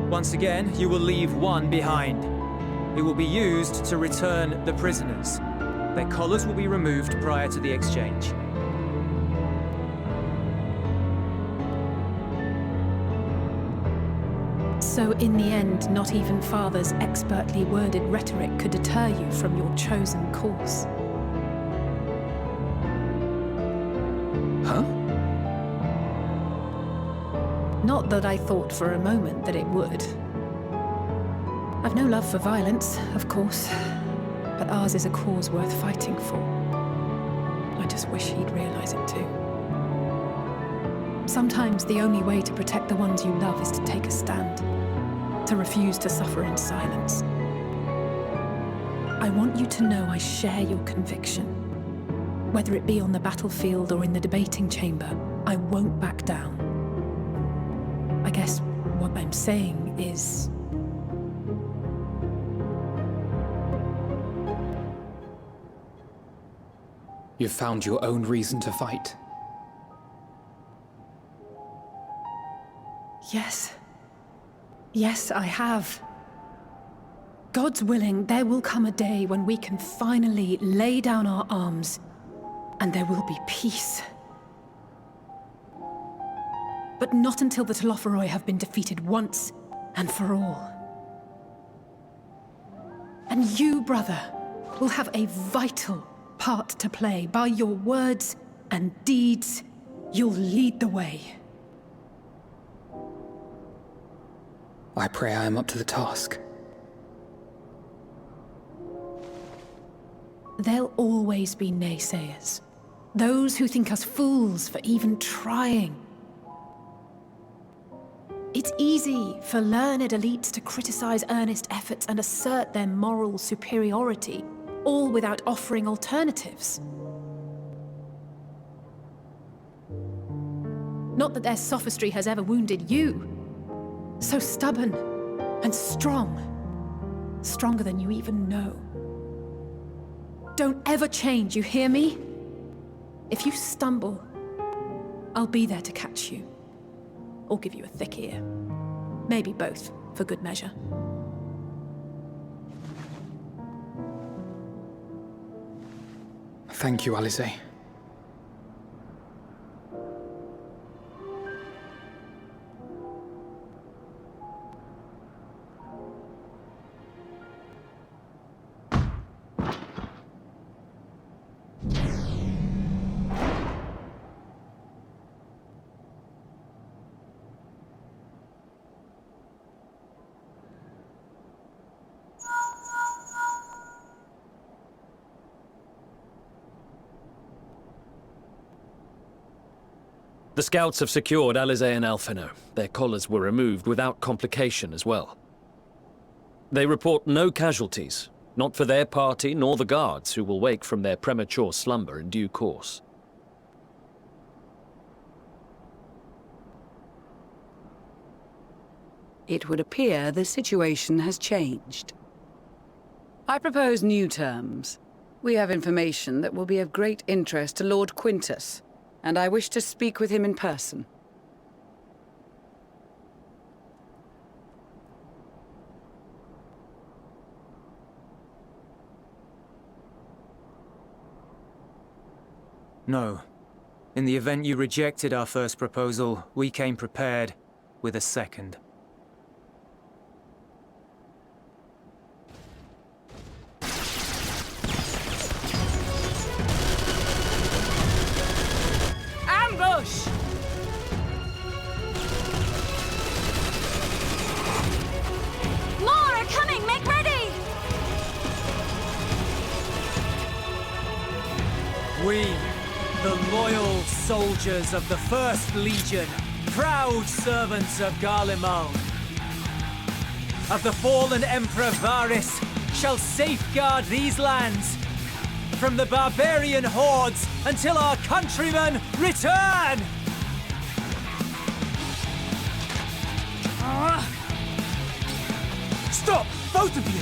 Once again, you will leave one behind. It will be used to return the prisoners. Their collars will be removed prior to the exchange. So in the end, not even Father's expertly worded rhetoric could deter you from your chosen course. Huh? Not that I thought for a moment that it would. I've no love for violence, of course, but ours is a cause worth fighting for. I just wish he'd realize it too. Sometimes the only way to protect the ones you love is to take a stand, to refuse to suffer in silence. I want you to know I share your conviction. Whether it be on the battlefield or in the debating chamber, I won't back down. I guess what I'm saying is... You've found your own reason to fight. Yes. Yes, I have. God's willing, there will come a day when we can finally lay down our arms, and there will be peace. But not until the Telophoroi have been defeated once and for all. And you, brother, will have a vital part to play. By your words and deeds, you'll lead the way. I pray I am up to the task. There'll always be naysayers. Those who think us fools for even trying. It's easy for learned elites to criticize earnest efforts and assert their moral superiority, all without offering alternatives. Not that their sophistry has ever wounded you. So stubborn and strong. Stronger than you even know. Don't ever change, you hear me? If you stumble, I'll be there to catch you. Or give you a thick ear. Maybe both, for good measure. Thank you, Alize. The scouts have secured Alize and Alphino. Their collars were removed without complication as well. They report no casualties, not for their party nor the guards, who will wake from their premature slumber in due course. It would appear the situation has changed. I propose new terms. We have information that will be of great interest to Lord Quintus, and I wish to speak with him in person. No. In the event you rejected our first proposal, we came prepared with a second. Ambush! More are coming! Make ready! We, the loyal soldiers of the First Legion, proud servants of Garlemald, of the fallen Emperor Varys, shall safeguard these lands from the barbarian hordes until our countrymen return! Stop! Both of you!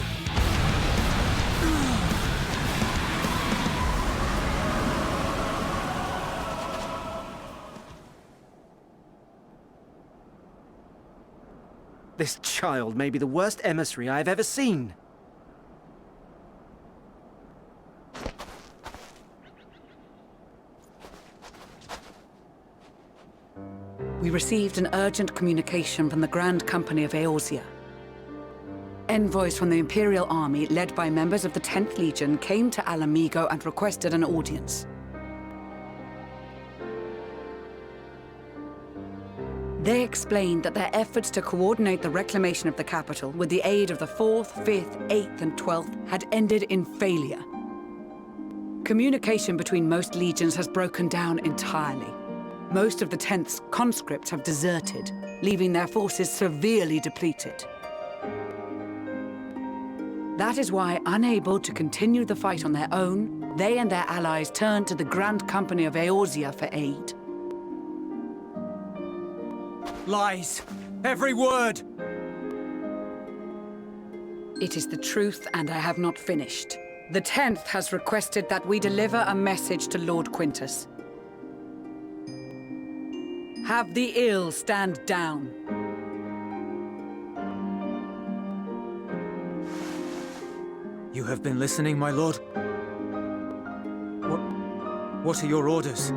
This child may be the worst emissary I have ever seen. We received an urgent communication from the Grand Company of Eorzea. Envoys from the Imperial Army, led by members of the 10th Legion, came to Alamigo and requested an audience. They explained that their efforts to coordinate the reclamation of the capital with the aid of the 4th, 5th, 8th, and 12th had ended in failure. Communication between most legions has broken down entirely. Most of the 10th's conscripts have deserted, leaving their forces severely depleted. That is why, unable to continue the fight on their own, they and their allies turned to the Grand Company of Eorzea for aid. Lies! Every word! It is the truth, and I have not finished. The 10th has requested that we deliver a message to Lord Quintus. Have the ill stand down. You have been listening, my lord? What are your orders?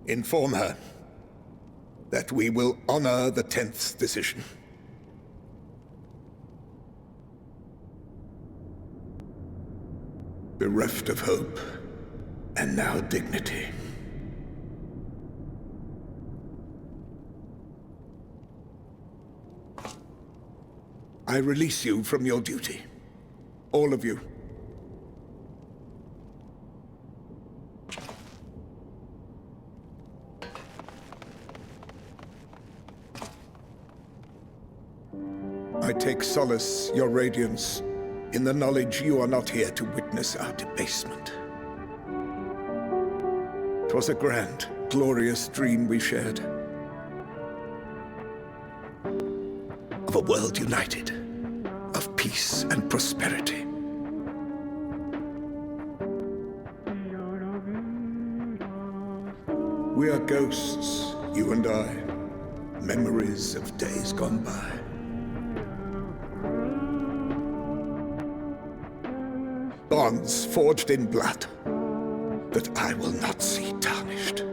Inform her that we will honor the 10th's decision. Bereft of hope, and now dignity. I release you from your duty. All of you. I take solace, your radiance, in the knowledge you are not here to witness our debasement. 'Twas a grand, glorious dream we shared. Of a world united, of peace and prosperity. We are ghosts, you and I, memories of days gone by. Bonds forged in blood that I will not see tarnished.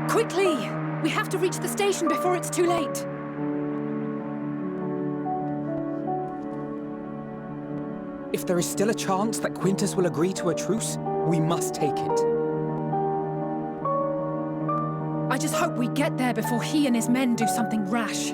Quickly! We have to reach the station before it's too late. If there is still a chance that Quintus will agree to a truce, we must take it. I just hope we get there before he and his men do something rash.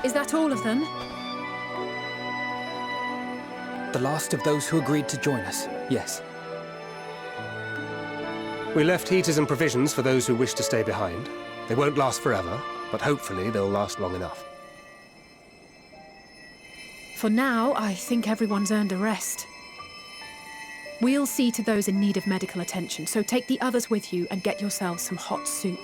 Is that all of them? The last of those who agreed to join us, yes. We left heaters and provisions for those who wish to stay behind. They won't last forever, but hopefully they'll last long enough. For now, I think everyone's earned a rest. We'll see to those in need of medical attention, so take the others with you and get yourselves some hot soup.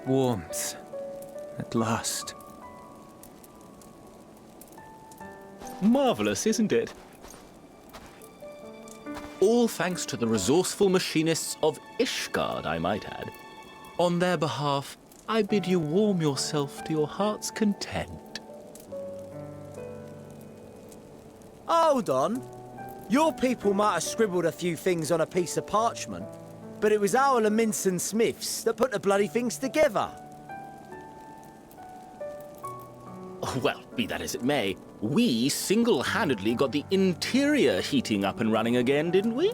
Warmth. At last. Marvelous, isn't it? All thanks to the resourceful machinists of Ishgard, I might add. On their behalf, I bid you warm yourself to your heart's content. Hold on. Your people might have scribbled a few things on a piece of parchment, but it was our Leminson Smiths that put the bloody things together. Well, be that as it may, we single-handedly got the interior heating up and running again, didn't we?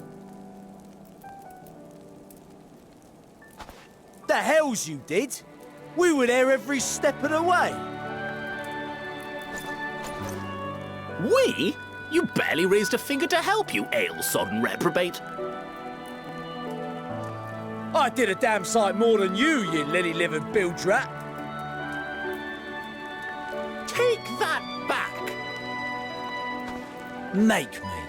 The hells you did! We were there every step of the way. We? You barely raised a finger to help, you ale-sodden reprobate. I did a damn sight more than you lily-livered bilge rat. Take that back! Make me.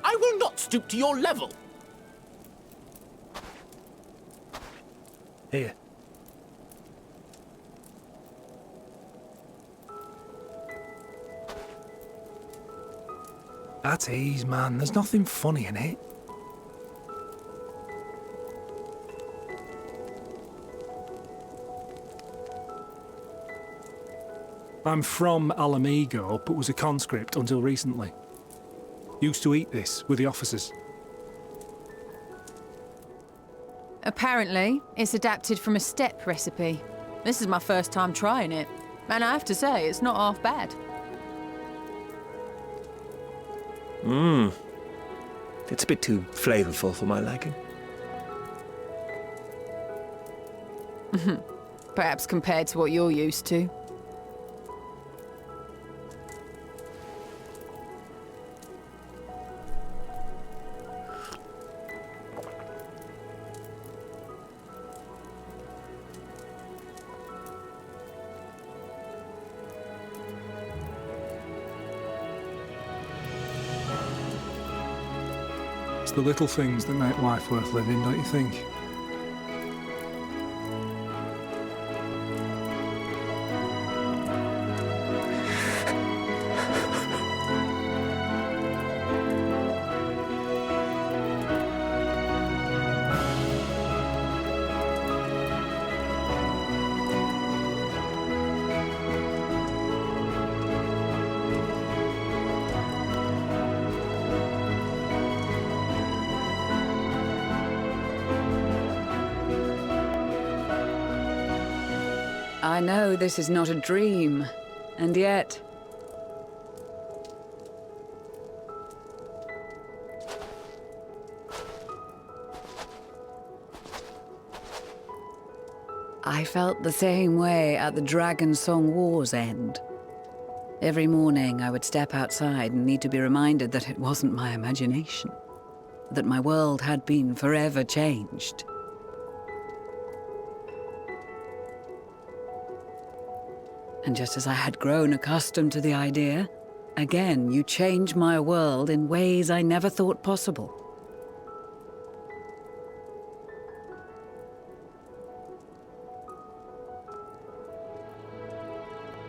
I will not stoop to your level. Here. At ease, man. There's nothing funny in it. I'm from Alamigo, but was a conscript until recently. Used to eat this with the officers. Apparently, it's adapted from a steppe recipe. This is my first time trying it, and I have to say, it's not half bad. It's a bit too flavorful for my liking. Perhaps compared to what you're used to. It's the little things that make life worth living, don't you think? I know this is not a dream, and yet... I felt the same way at the Dragon Song War's end. Every morning I would step outside and need to be reminded that it wasn't my imagination, that my world had been forever changed. And just as I had grown accustomed to the idea, again you change my world in ways I never thought possible.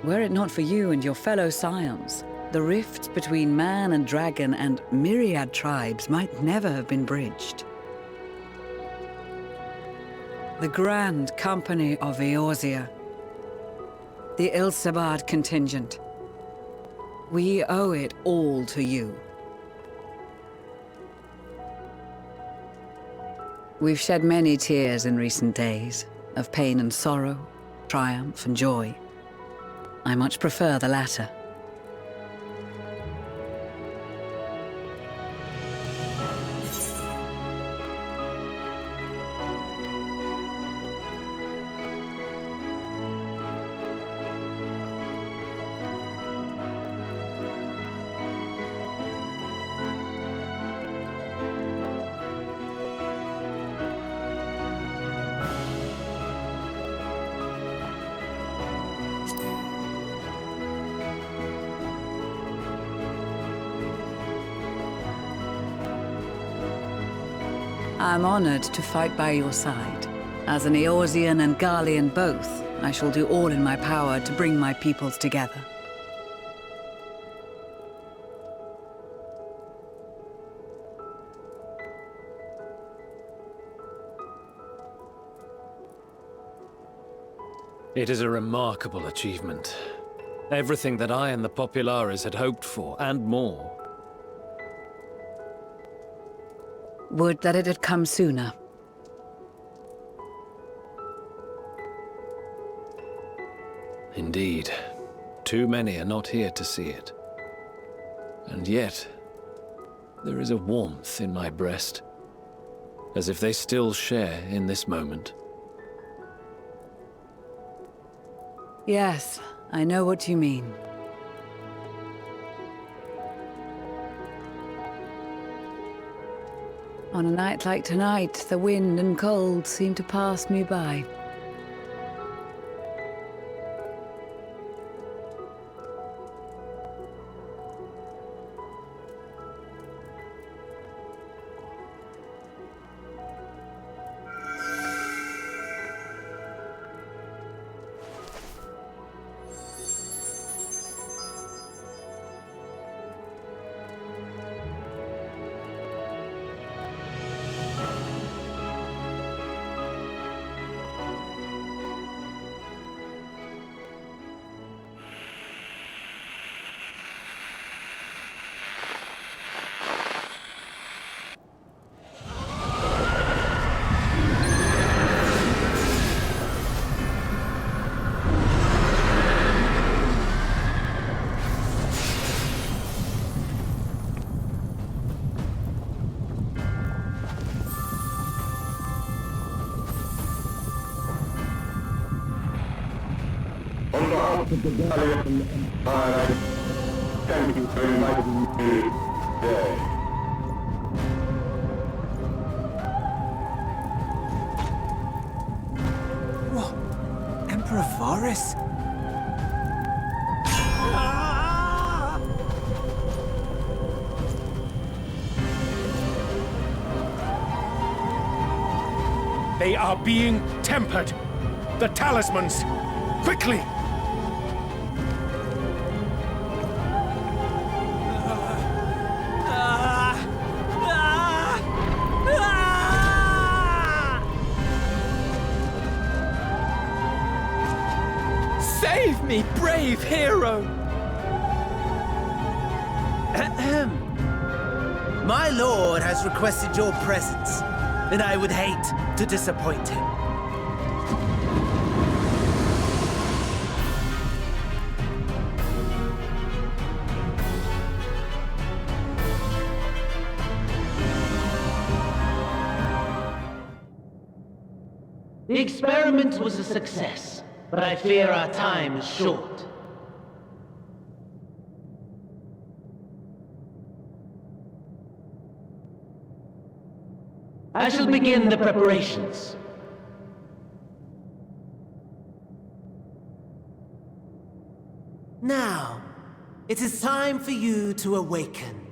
Were it not for you and your fellow scions, the rift between man and dragon and myriad tribes might never have been bridged. The Grand Company of Eorzea, the Ilsabard contingent. We owe it all to you. We've shed many tears in recent days, of pain and sorrow, triumph and joy. I much prefer the latter. I'm honored to fight by your side. As an Eorzean and Garlean both, I shall do all in my power to bring my peoples together. It is a remarkable achievement. Everything that I and the Populares had hoped for, and more. Would that it had come sooner. Indeed. Too many are not here to see it. And yet, there is a warmth in my breast, as if they still share in this moment. Yes, I know what you mean. On a night like tonight, the wind and cold seem to pass me by. On behalf of the Gallian Empire, thank you for inviting me today. What? Emperor Varys? They are being tempered. The talismans! Quickly! Save me, brave hero! Ahem. My lord has requested your presence, and I would hate to disappoint him. The experiment was a success, but I fear our time is short. I shall begin the preparations. Now, it is time for you to awaken.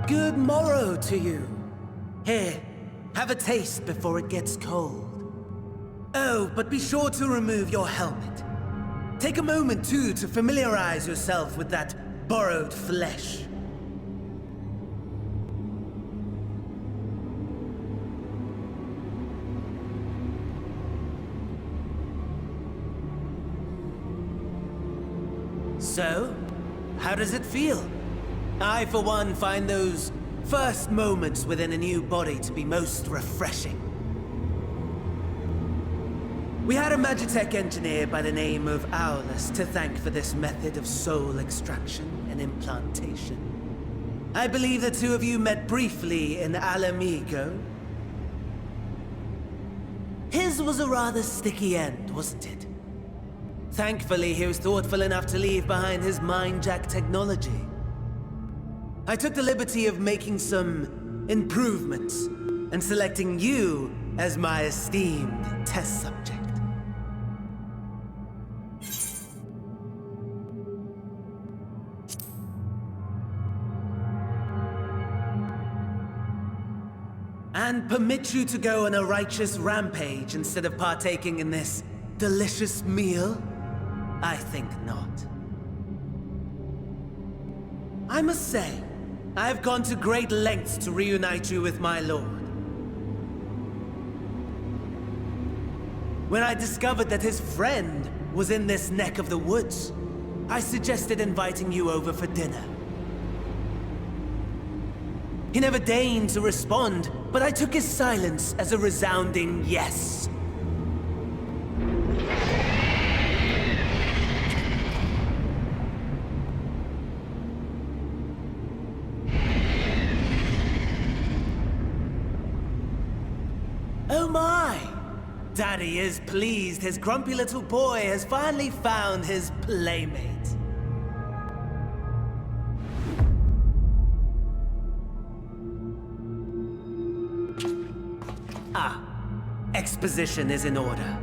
Good morrow to you. Here, have a taste before it gets cold. Oh, but be sure to remove your helmet. Take a moment, too, to familiarize yourself with that borrowed flesh. So, how does it feel? I, for one, find those first moments within a new body to be most refreshing. We had a Magitech engineer by the name of Aulus to thank for this method of soul extraction and implantation. I believe the two of you met briefly in Alamigo. His was a rather sticky end, wasn't it? Thankfully, he was thoughtful enough to leave behind his mind-jack technology. I took the liberty of making some improvements and selecting you as my esteemed test subject. And permit you to go on a righteous rampage instead of partaking in this delicious meal? I think not. I must say, I have gone to great lengths to reunite you with my lord. When I discovered that his friend was in this neck of the woods, I suggested inviting you over for dinner. He never deigned to respond, but I took his silence as a resounding yes. Oh my! Daddy is pleased his grumpy little boy has finally found his playmate. Exposition is in order.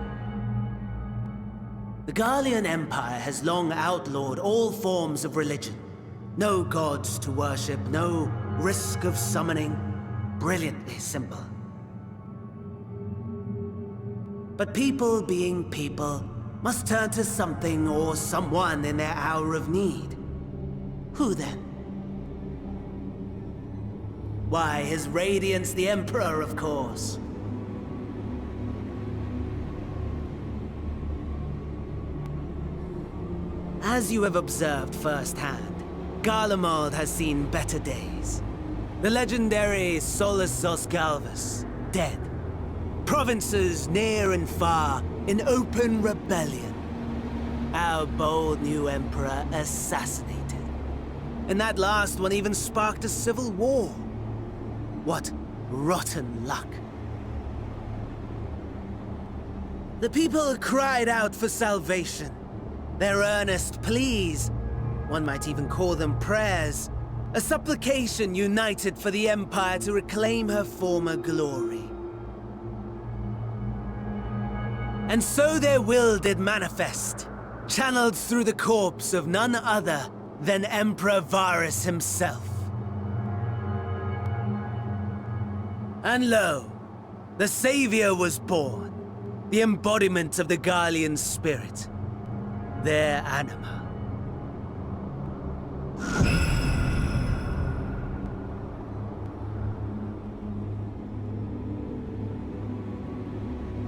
The Garlean Empire has long outlawed all forms of religion. No gods to worship, no risk of summoning. Brilliantly simple. But people being people must turn to something or someone in their hour of need. Who then? Why, His Radiance the Emperor, of course. As you have observed firsthand, Garlemald has seen better days. The legendary Solus Zosgalvus, dead. Provinces near and far in open rebellion. Our bold new emperor assassinated. And that last one even sparked a civil war. What rotten luck. The people cried out for salvation. Their earnest pleas, one might even call them prayers, a supplication united for the Empire to reclaim her former glory. And so their will did manifest, channeled through the corpse of none other than Emperor Varus himself. And lo, the Savior was born, the embodiment of the Garlean spirit. Their anima.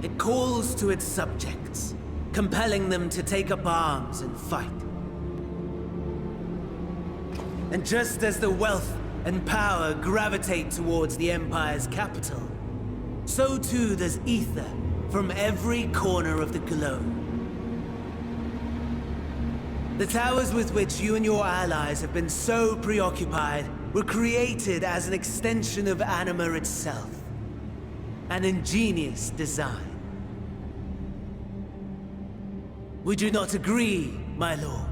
It calls to its subjects, compelling them to take up arms and fight. And just as the wealth and power gravitate towards the Empire's capital, so too does ether from every corner of the globe. The towers with which you and your allies have been so preoccupied were created as an extension of Anima itself. An ingenious design. Would you not agree, my lord?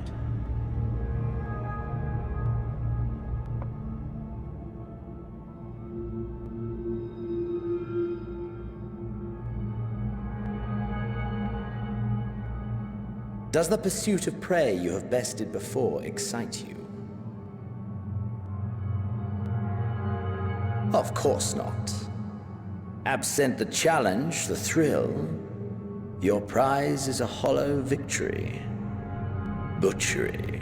Does the pursuit of prey you have bested before excite you? Of course not. Absent the challenge, the thrill, your prize is a hollow victory. Butchery.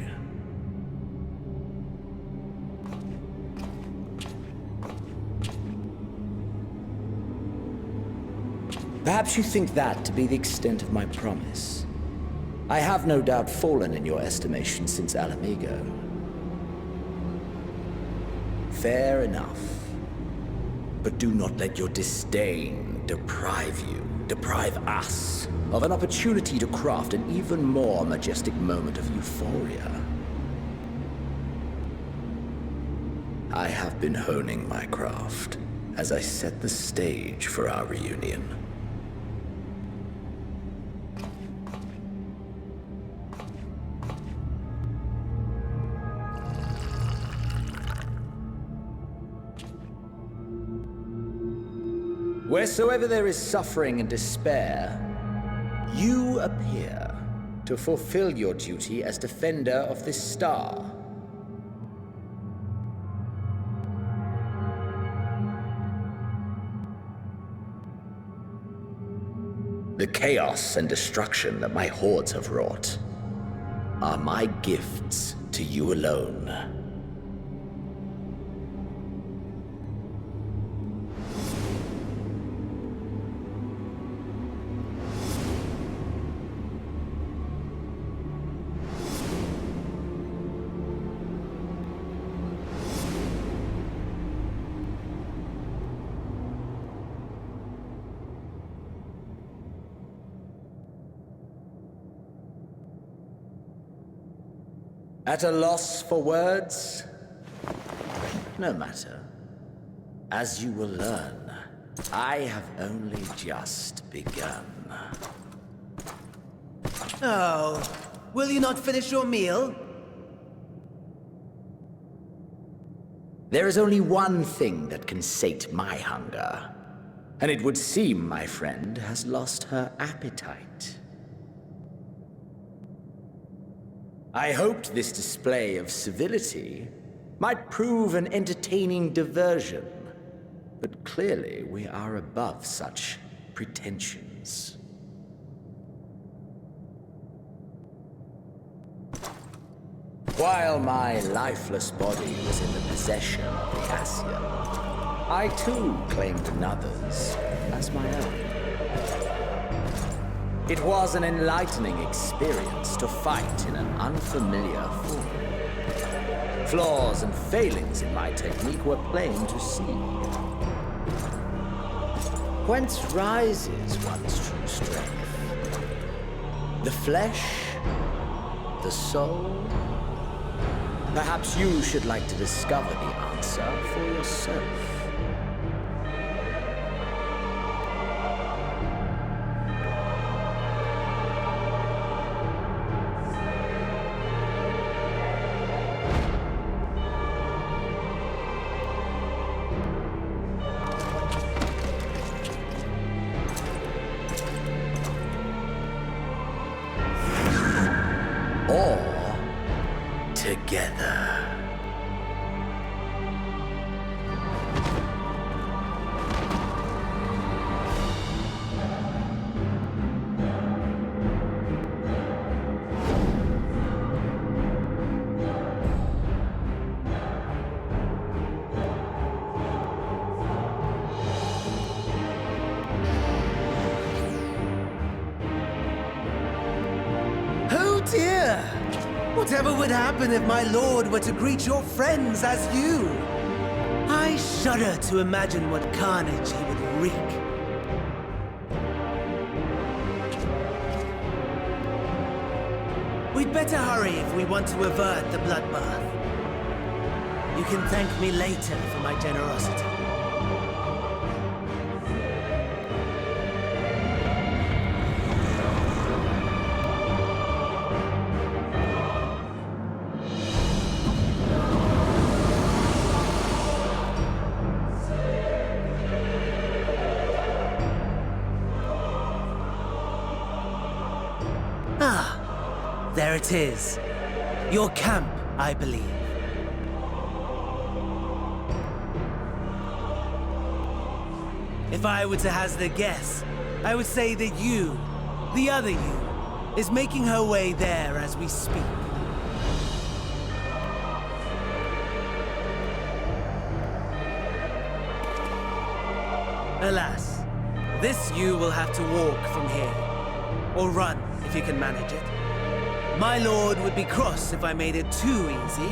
Perhaps you think that to be the extent of my promise. I have no doubt fallen in your estimation since Alamigo. Fair enough. But do not let your disdain deprive us, of an opportunity to craft an even more majestic moment of euphoria. I have been honing my craft as I set the stage for our reunion. Wheresoever there is suffering and despair, you appear to fulfill your duty as defender of this star. The chaos and destruction that my hordes have wrought are my gifts to you alone. At a loss for words? No matter. As you will learn, I have only just begun. Oh, will you not finish your meal? There is only one thing that can sate my hunger, and it would seem my friend has lost her appetite. I hoped this display of civility might prove an entertaining diversion, but clearly we are above such pretensions. While my lifeless body was in the possession of the Ascian, I too claimed another's as my own. It was an enlightening experience to fight in an unfamiliar form. Flaws and failings in my technique were plain to see. Whence rises one's true strength? The flesh? The soul? Perhaps you should like to discover the answer for yourself. Together. Oh dear! Whatever would happen if my lord were to greet your friends as you? I shudder to imagine what carnage he would wreak. We'd better hurry if we want to avert the bloodbath. You can thank me later for my generosity. There it is. Your camp, I believe. If I were to hazard a guess, I would say that you, the other you, is making her way there as we speak. Alas, this you will have to walk from here. Or run, if you can manage it. My lord would be cross if I made it too easy.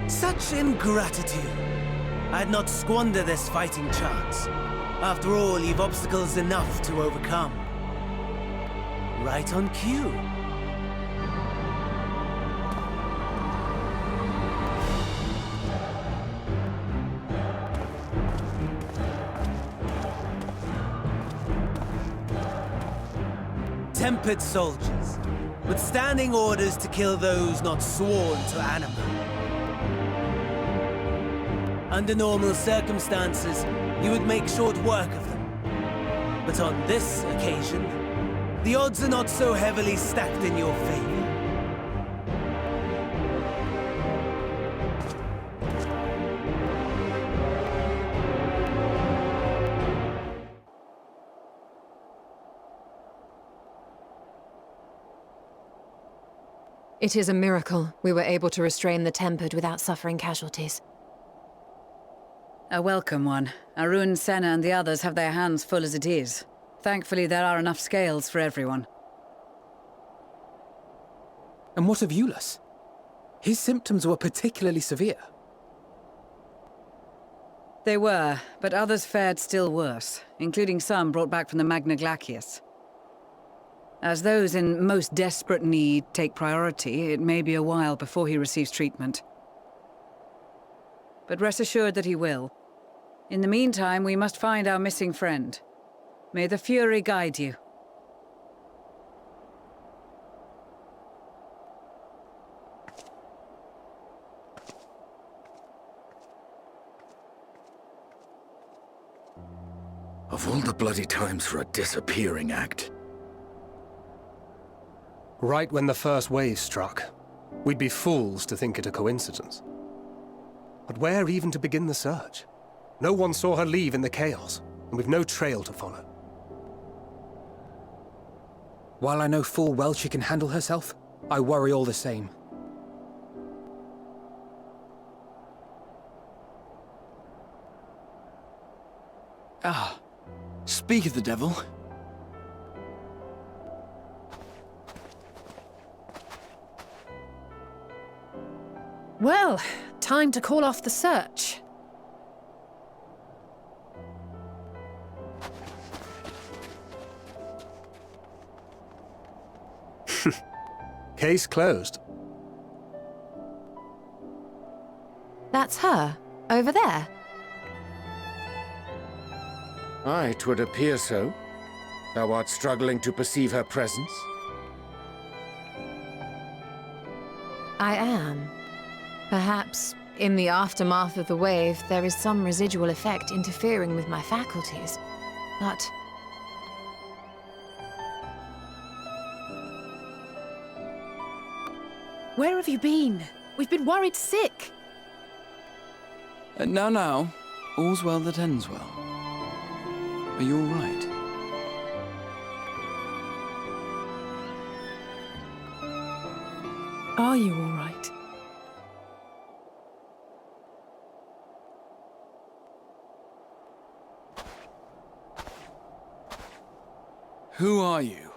Such ingratitude. I'd not squander this fighting chance. After all, you've obstacles enough to overcome. Right on cue. Tempered soldiers, with standing orders to kill those not sworn to anima. Under normal circumstances, you would make short work of them. But on this occasion, the odds are not so heavily stacked in your favor. It is a miracle we were able to restrain the Tempered without suffering casualties. A welcome one. Arun, Senna, and the others have their hands full as it is. Thankfully, there are enough scales for everyone. And what of Eulus? His symptoms were particularly severe. They were, but others fared still worse, including some brought back from the Magna Glacius. As those in most desperate need take priority, it may be a while before he receives treatment. But rest assured that he will. In the meantime, we must find our missing friend. May the Fury guide you. Of all the bloody times for a disappearing act. Right when the first wave struck, we'd be fools to think it a coincidence. But where even to begin the search? No one saw her leave in the chaos, and we've no trail to follow. While I know full well she can handle herself, I worry all the same. Ah, speak of the devil. Well, time to call off the search. Case closed. That's her, over there. Aye, 'twould appear so. Thou art struggling to perceive her presence? I am. Perhaps, in the aftermath of the wave, there is some residual effect interfering with my faculties. But... Where have you been? We've been worried sick. Now, all's well that ends well. Are you all right? Are you all right? Who are you?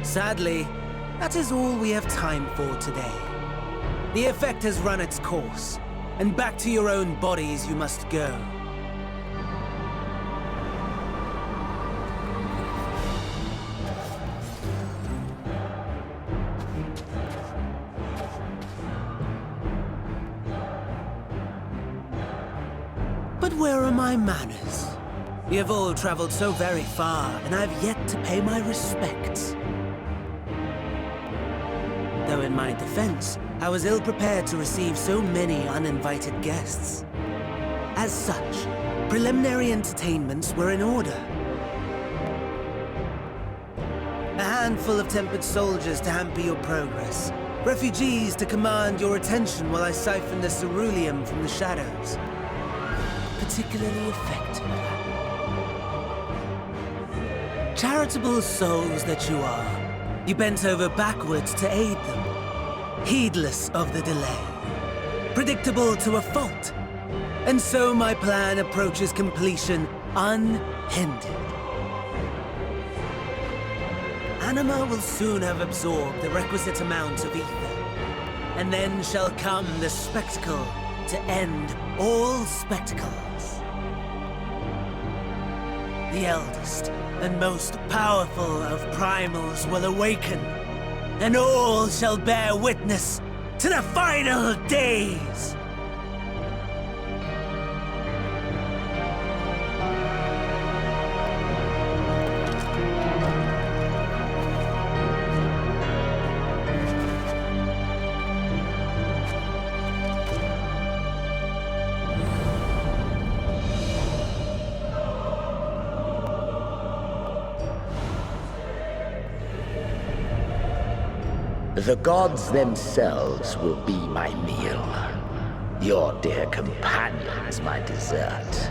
Sadly, that is all we have time for today. The effect has run its course, and back to your own bodies you must go. But where are my manners? You have all traveled so very far, and I have yet to pay my respects. Though in my defense, I was ill-prepared to receive so many uninvited guests. As such, preliminary entertainments were in order. A handful of tempered soldiers to hamper your progress. Refugees to command your attention while I siphon the ceruleum from the shadows. Particularly effective. Charitable souls that you are. You bent over backwards to aid them, heedless of the delay. Predictable to a fault. And so my plan approaches completion unhindered. Anima will soon have absorbed the requisite amount of ether. And then shall come the spectacle to end all spectacles. The eldest and most powerful of primals will awaken, and all shall bear witness to the final days. The gods themselves will be my meal. Your dear companions my dessert.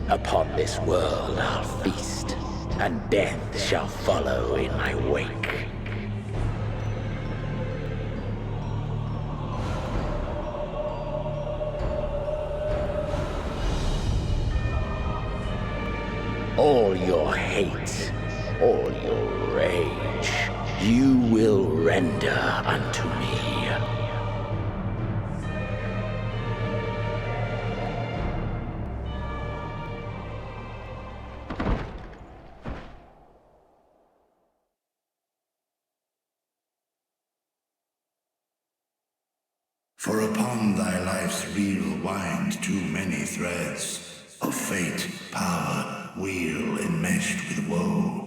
Upon this world I'll feast, and death shall follow in my wake. All your hate, all your rage, you will render unto me. For upon thy life's reel wind too many threads of fate, power, weal enmeshed with woe.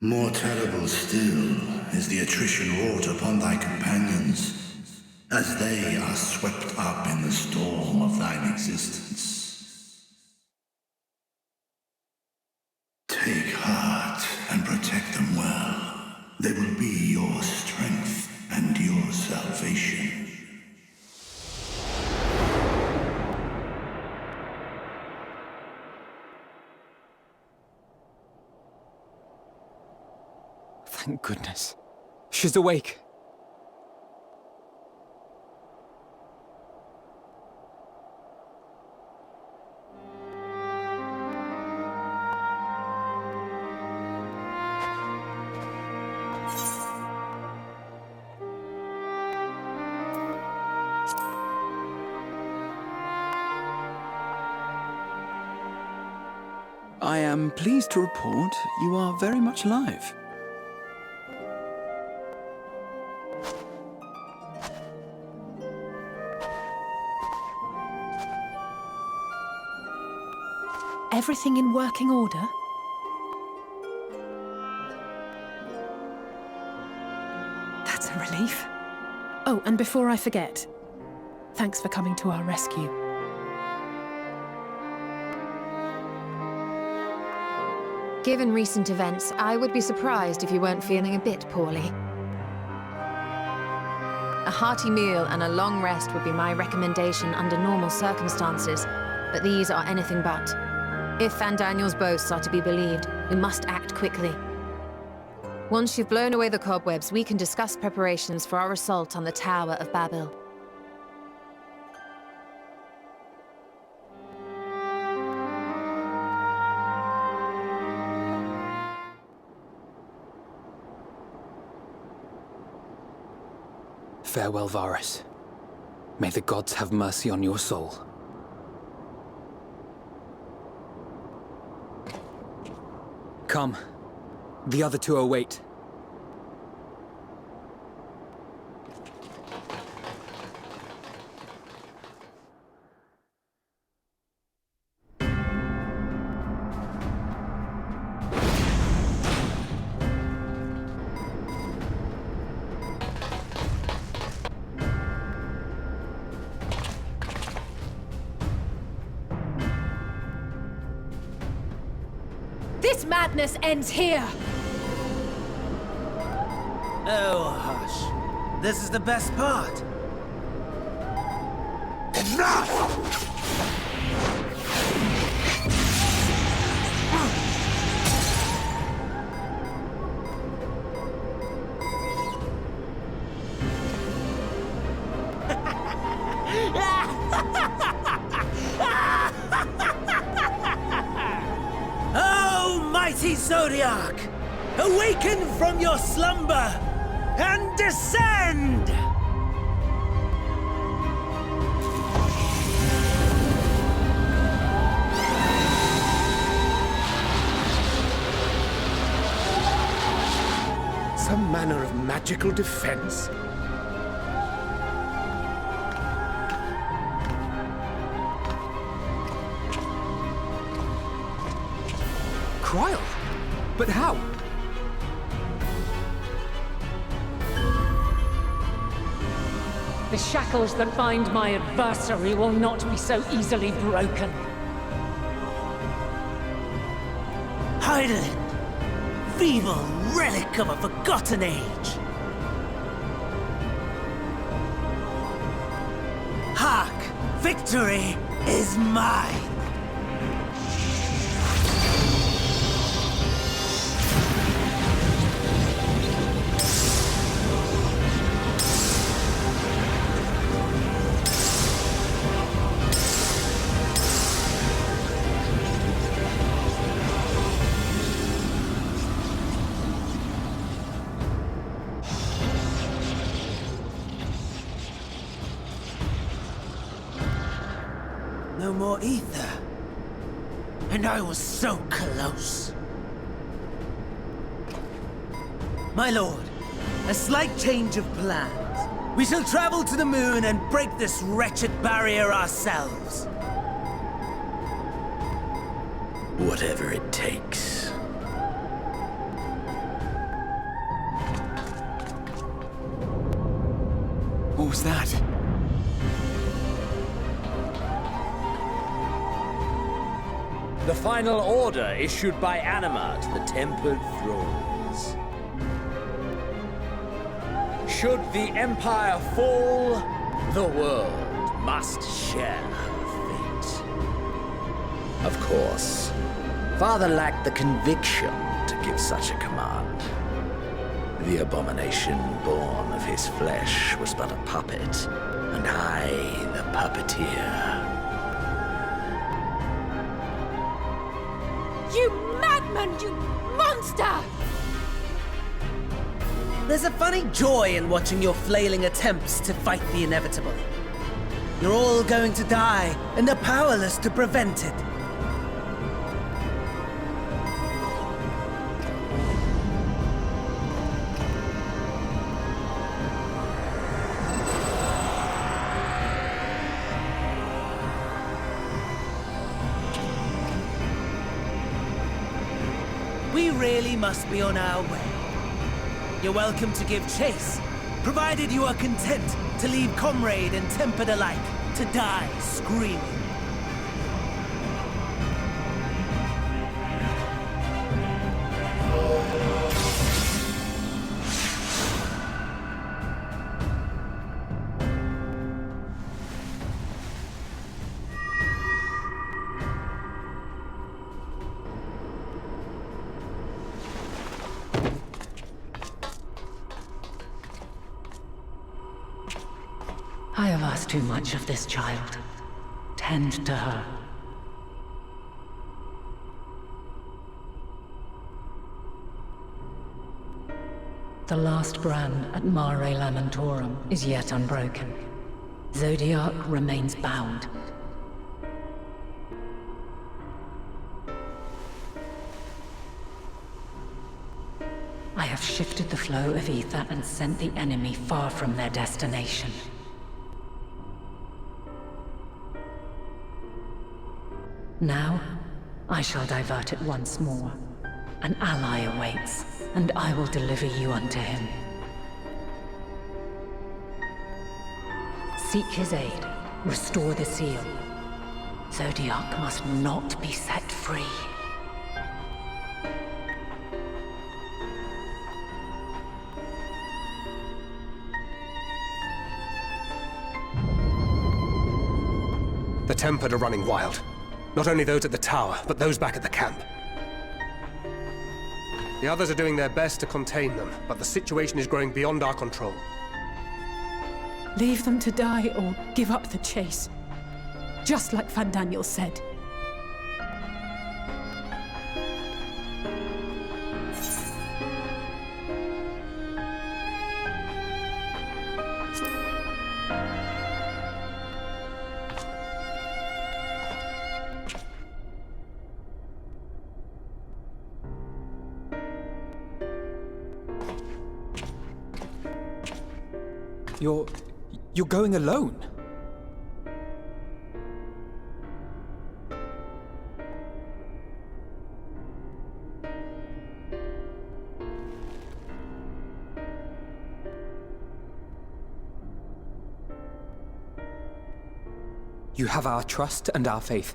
More terrible still is the attrition wrought upon thy companions, as they are swept up in the storm of thine existence. Take heart and protect them well. They will be your strength and your salvation. Thank goodness. She's awake. I am pleased to report you are very much alive. Everything in working order? That's a relief. Oh, and before I forget, thanks for coming to our rescue. Given recent events, I would be surprised if you weren't feeling a bit poorly. A hearty meal and a long rest would be my recommendation under normal circumstances, but these are anything but. If Van Daniel's boasts are to be believed, we must act quickly. Once you've blown away the cobwebs, we can discuss preparations for our assault on the Tower of Babel. Farewell, Varus. May the gods have mercy on your soul. Come. The other two await. This madness ends here! Oh, hush. This is the best part. Enough! Oh, mighty Zodiac! Awaken from your slumber and descend! manner of magical defense? Cryle? But how? The shackles that bind my adversary will not be so easily broken. Heidelin! Feeble relic of a forgotten age! Hark! Victory is mine! No more ether. And I was so close. My lord, a slight change of plans. We shall travel to the moon and break this wretched barrier ourselves. Whatever it takes. What was that? The final order issued by Anima to the Tempered Thrones. Should the Empire fall, the world must share her fate. Of course, Father lacked the conviction to give such a command. The abomination born of his flesh was but a puppet, and I the puppeteer. You madman, you monster! There's a funny joy in watching your flailing attempts to fight the inevitable. You're all going to die, and are powerless to prevent it. We really must be on our way. You're welcome to give chase, provided you are content to leave comrade and tempered alike to die screaming. I have asked too much of this child. Tend to her. The last brand at Mare Lamentorum is yet unbroken. Zodiac remains bound. I have shifted the flow of ether and sent the enemy far from their destination. Now, I shall divert it once more. An ally awaits, and I will deliver you unto him. Seek his aid. Restore the seal. Zodiac must not be set free. The Tempered are running wild. Not only those at the tower, but those back at the camp. The others are doing their best to contain them, but the situation is growing beyond our control. Leave them to die or give up the chase. Just like Van Daniel said. You're going alone? You have our trust and our faith.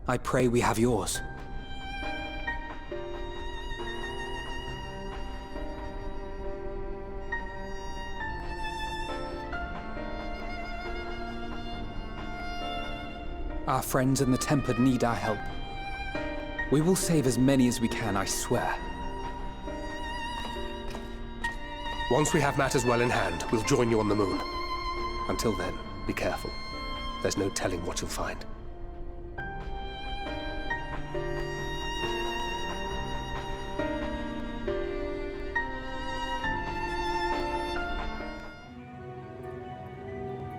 I pray we have yours. Our friends in the Tempered need our help. We will save as many as we can, I swear. Once we have matters well in hand, we'll join you on the moon. Until then, be careful. There's no telling what you'll find.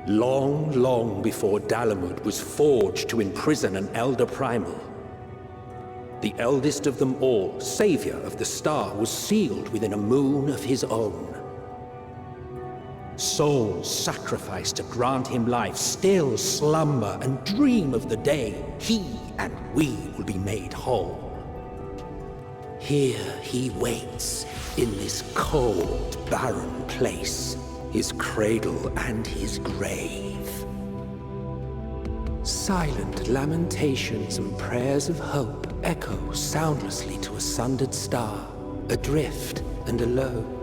Long, long before Dalamud was forged to imprison an Elder Primal, the eldest of them all, savior of the star, was sealed within a moon of his own. Souls sacrificed to grant him life still slumber and dream of the day he and we will be made whole. Here he waits, in this cold, barren place, his cradle and his grave. Silent lamentations and prayers of hope echo soundlessly to a sundered star, adrift and alone.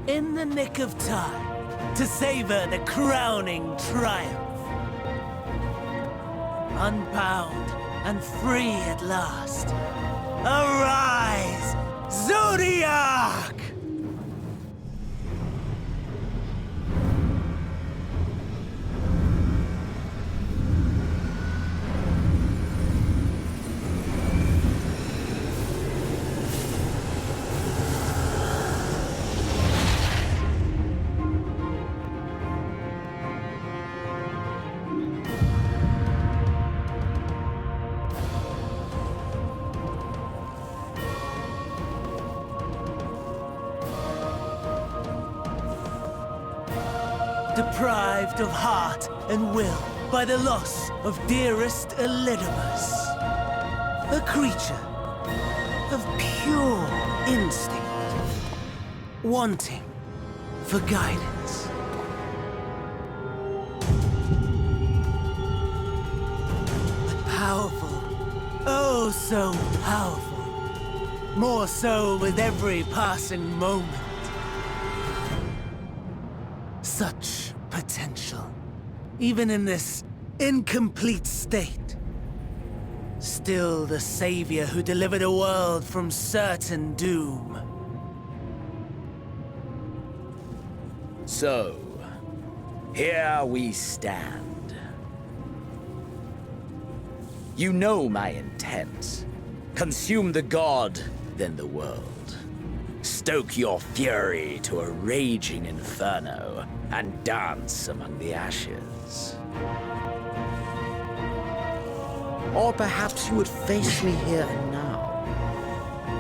in the nick of time to savor the crowning triumph. Unbound and free at last. Arise, Zodiac! Deprived of heart and will by the loss of dearest Elidibus. A creature of pure instinct, wanting for guidance. But powerful, oh so powerful, more so with every passing moment. Such potential, even in this incomplete state. Still the savior who delivered a world from certain doom. So, here we stand. You know my intent. Consume the god, then the world. Stoke your fury to a raging inferno, and dance among the ashes. Or perhaps you would face me here and now.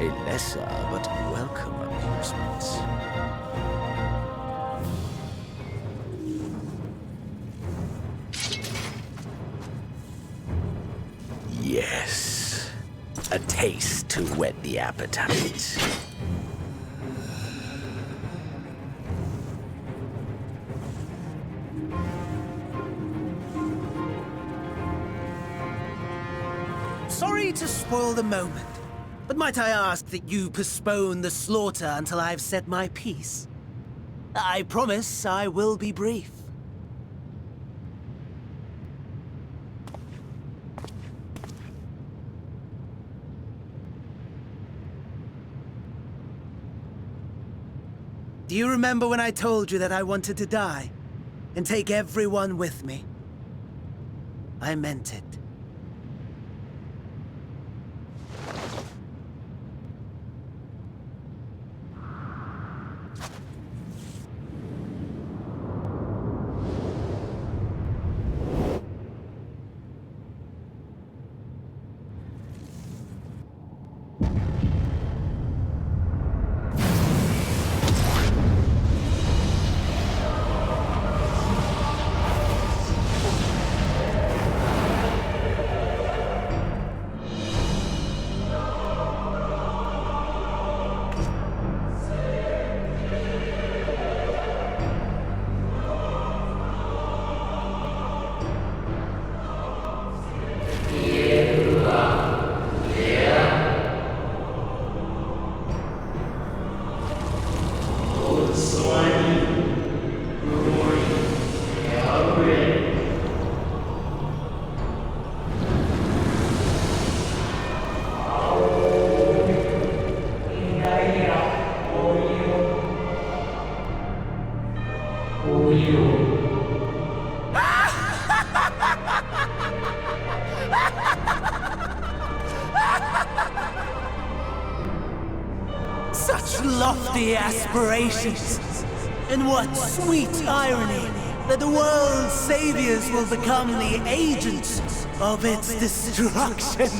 A lesser but welcome amusement. Yes. A taste to whet the appetite. Sorry to spoil the moment, but might I ask that you postpone the slaughter until I've said my piece? I promise I will be brief. Do you remember when I told you that I wanted to die and take everyone with me? I meant it. Such lofty aspirations! And what sweet irony that the world's saviors will become the agents of its destruction!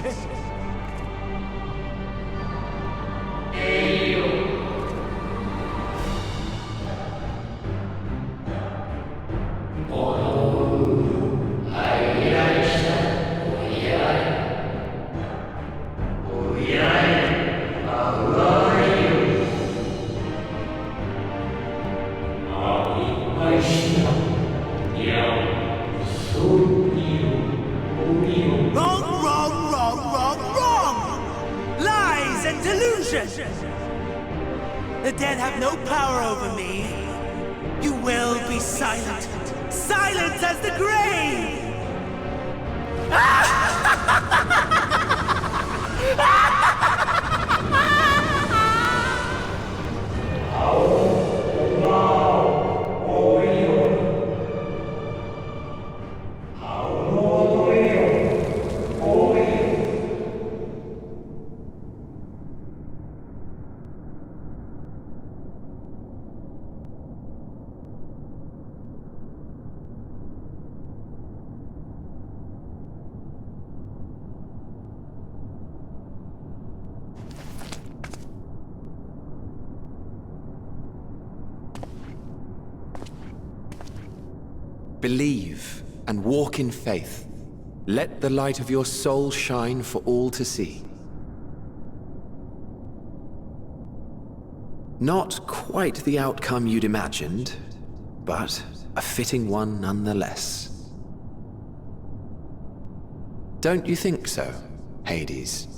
Wrong! Lies and delusion! The dead have no power over me. You will be silent. Silent as the grave! Believe and walk in faith. Let the light of your soul shine for all to see. Not quite the outcome you'd imagined, but a fitting one nonetheless. Don't you think so, Hades?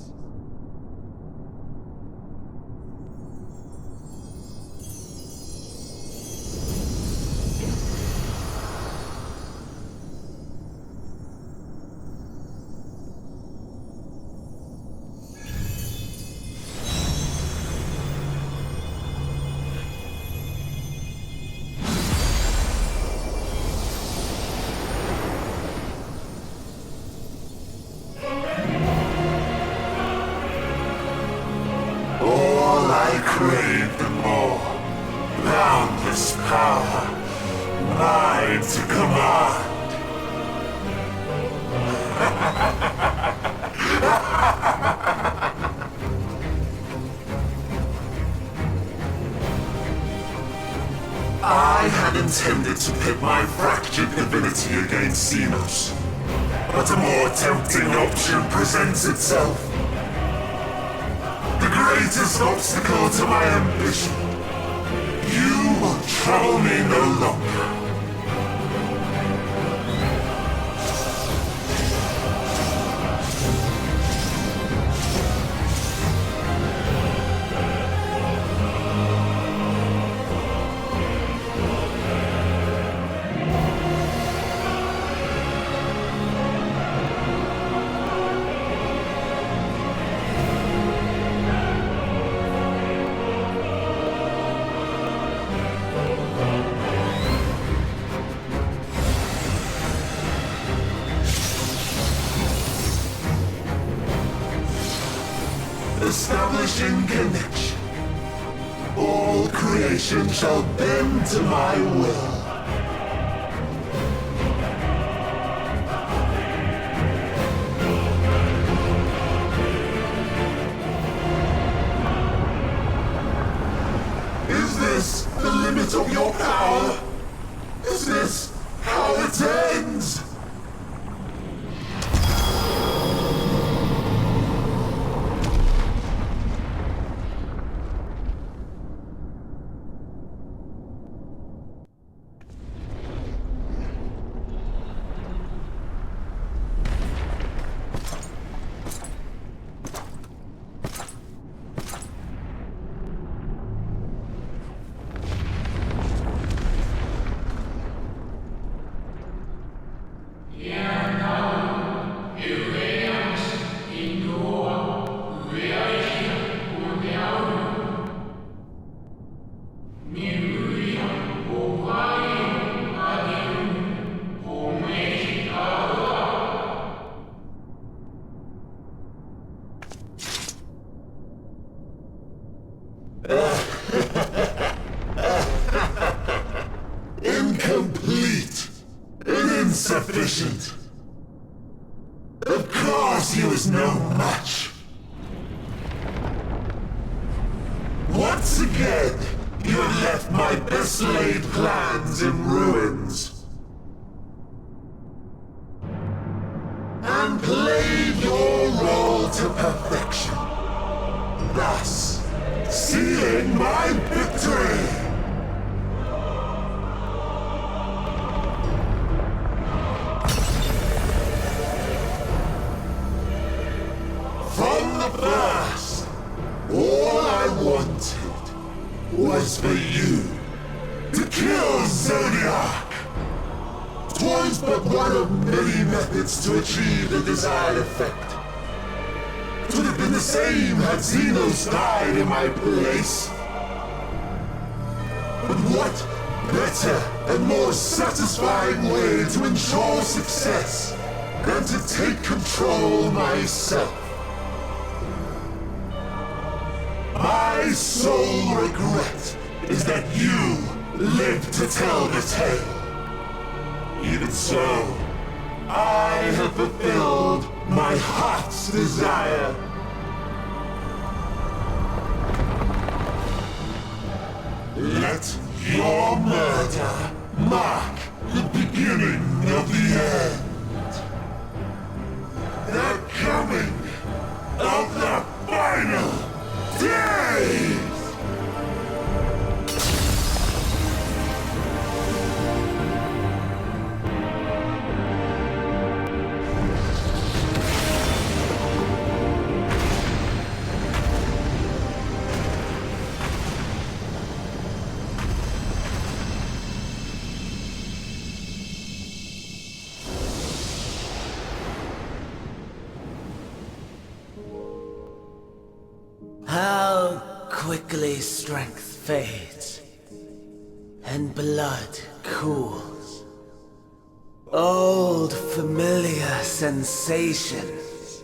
Crave the more boundless power, mine to command. I had intended to pit my fractured divinity against Xenos, but a more tempting option presents itself. The greatest obstacle to my ambition. You will trouble me no longer. Establishing connection. All creation shall bend to my will. Is this the limit of your power? Is this how it ends? Incomplete. Insufficient. Of course he was no match. Once again, you have left my best laid plans in ruins. And played your role to perfection. Thus, sealing my victory. From the first, all I wanted was for you. To kill Zodiac! 'Twas but one of many methods to achieve the desired effect. 'Twould have been the same had Xenos died in my place. But what better and more satisfying way to ensure success than to take control myself? My sole regret is that you lived to tell the tale. Even so, I have fulfilled my heart's desire. Let your murder mark the beginning of the end. The coming of the final days! How quickly strength fades, and blood cools. Old familiar sensations.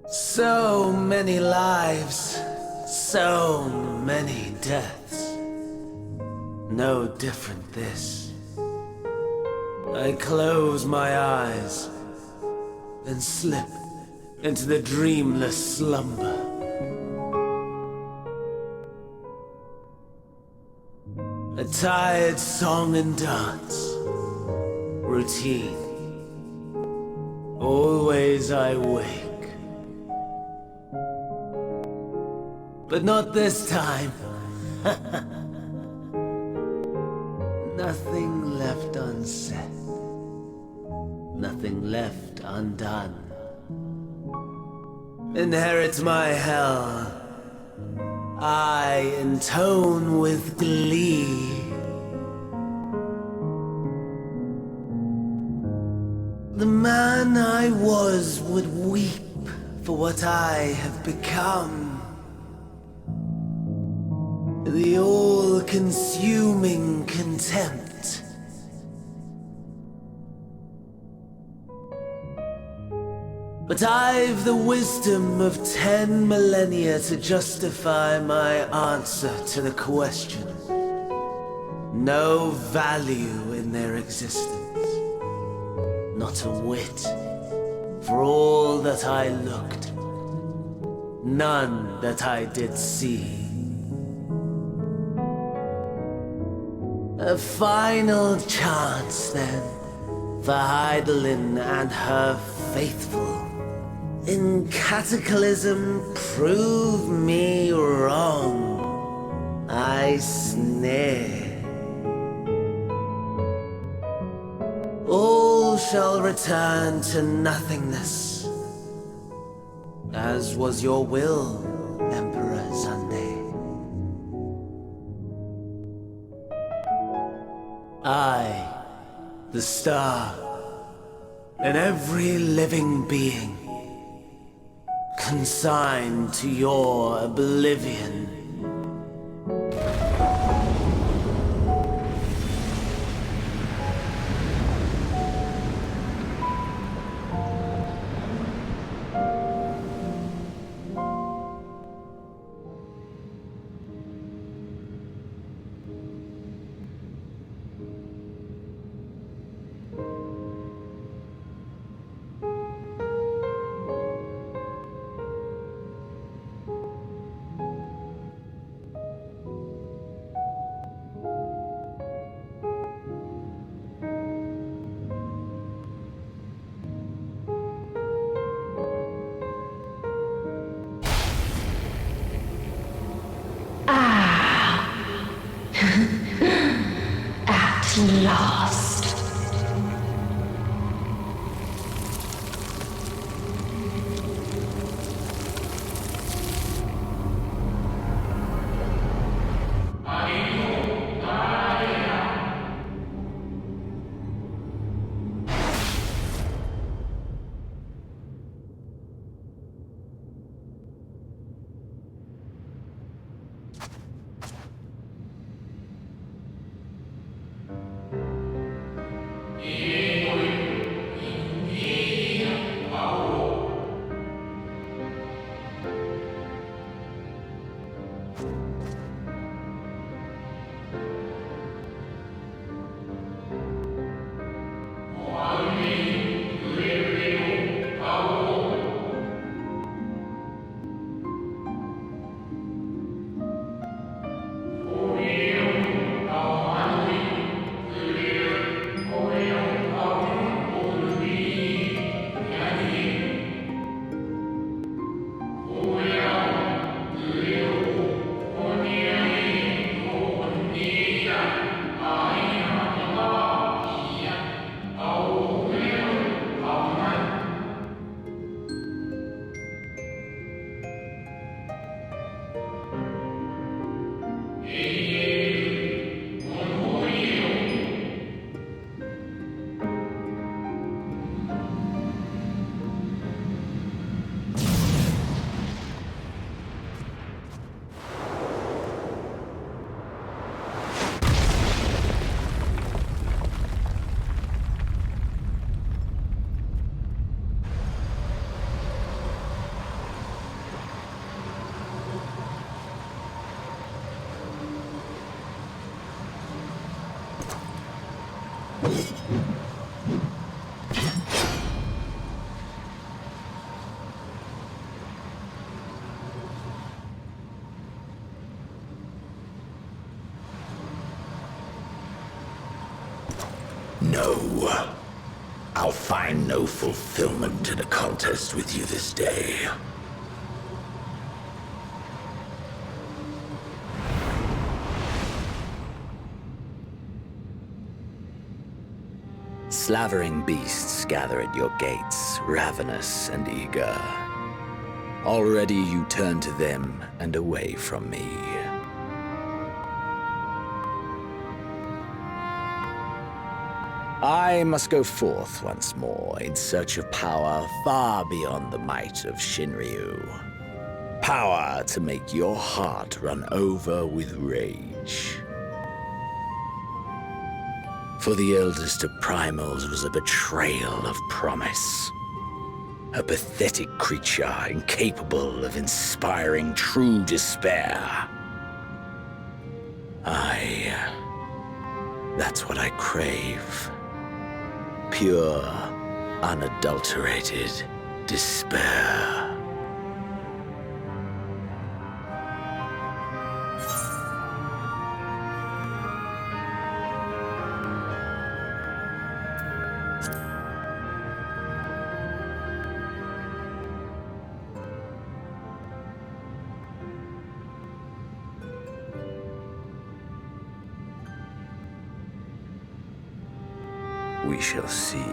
So many lives, so many deaths. No different this. I close my eyes and slip into the dreamless slumber. A tired song and dance. Routine. Always I wake. But not this time. Nothing left unsaid. Nothing left undone. Inherit my hell. I intone with glee. The man I was would weep for what I have become. The all-consuming contempt. But I've the wisdom of 10 millennia to justify my answer to the question. No value in their existence. Not a whit. For all that I looked. None that I did see. A final chance, then, for Heidelin and her faithful. In Cataclysm, prove me wrong. I snare. All shall return to nothingness, as was your will, Emperor Sunday. I, the star, and every living being, consigned to your oblivion. At last. No. I'll find no fulfillment in a contest with you this day. Slavering beasts gather at your gates, ravenous and eager. Already you turn to them and away from me. I must go forth once more in search of power far beyond the might of Shinryu. Power to make your heart run over with rage. For the eldest of primals was a betrayal of promise. A pathetic creature incapable of inspiring true despair. That's what I crave. Pure, unadulterated despair. We shall see.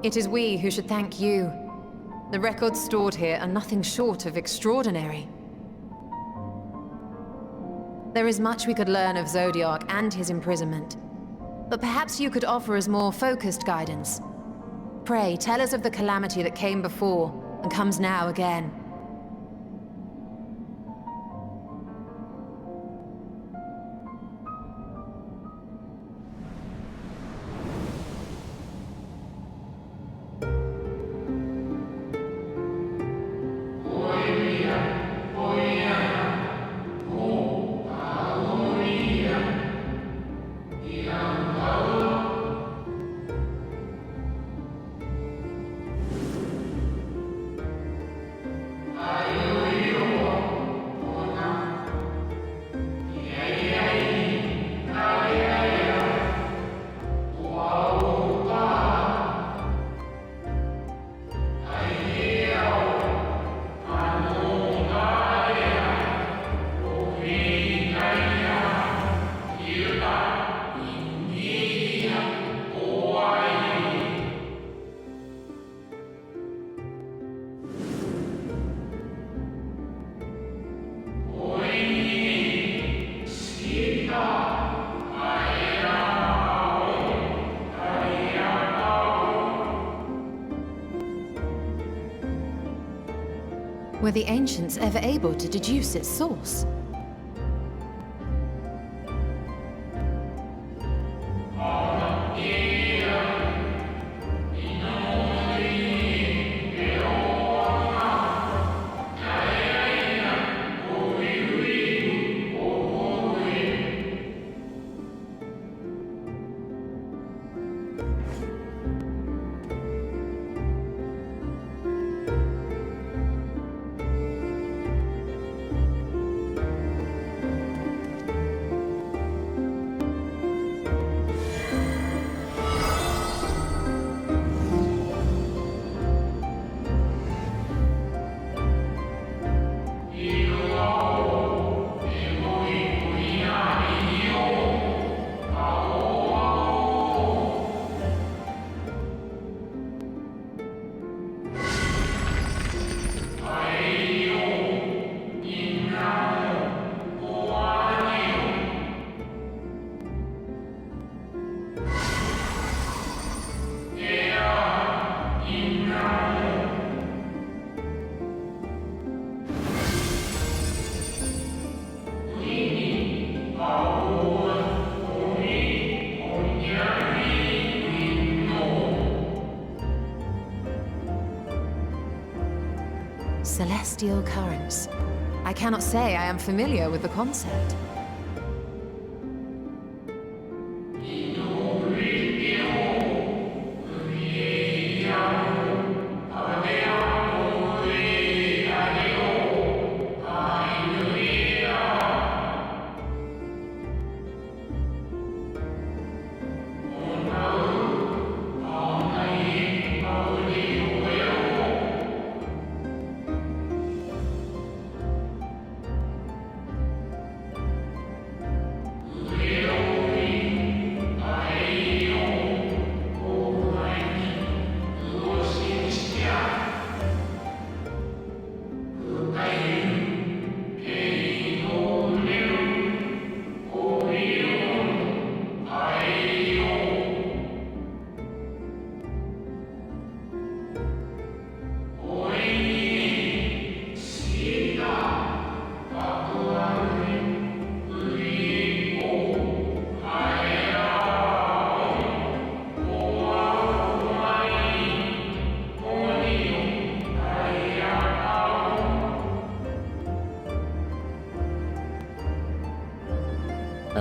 It is we who should thank you. The records stored here are nothing short of extraordinary. There is much we could learn of Zodiark and his imprisonment, but perhaps you could offer us more focused guidance. Pray, tell us of the calamity that came before and comes now again. Were the ancients ever able to deduce its source? Celestial currents. I cannot say I am familiar with the concept.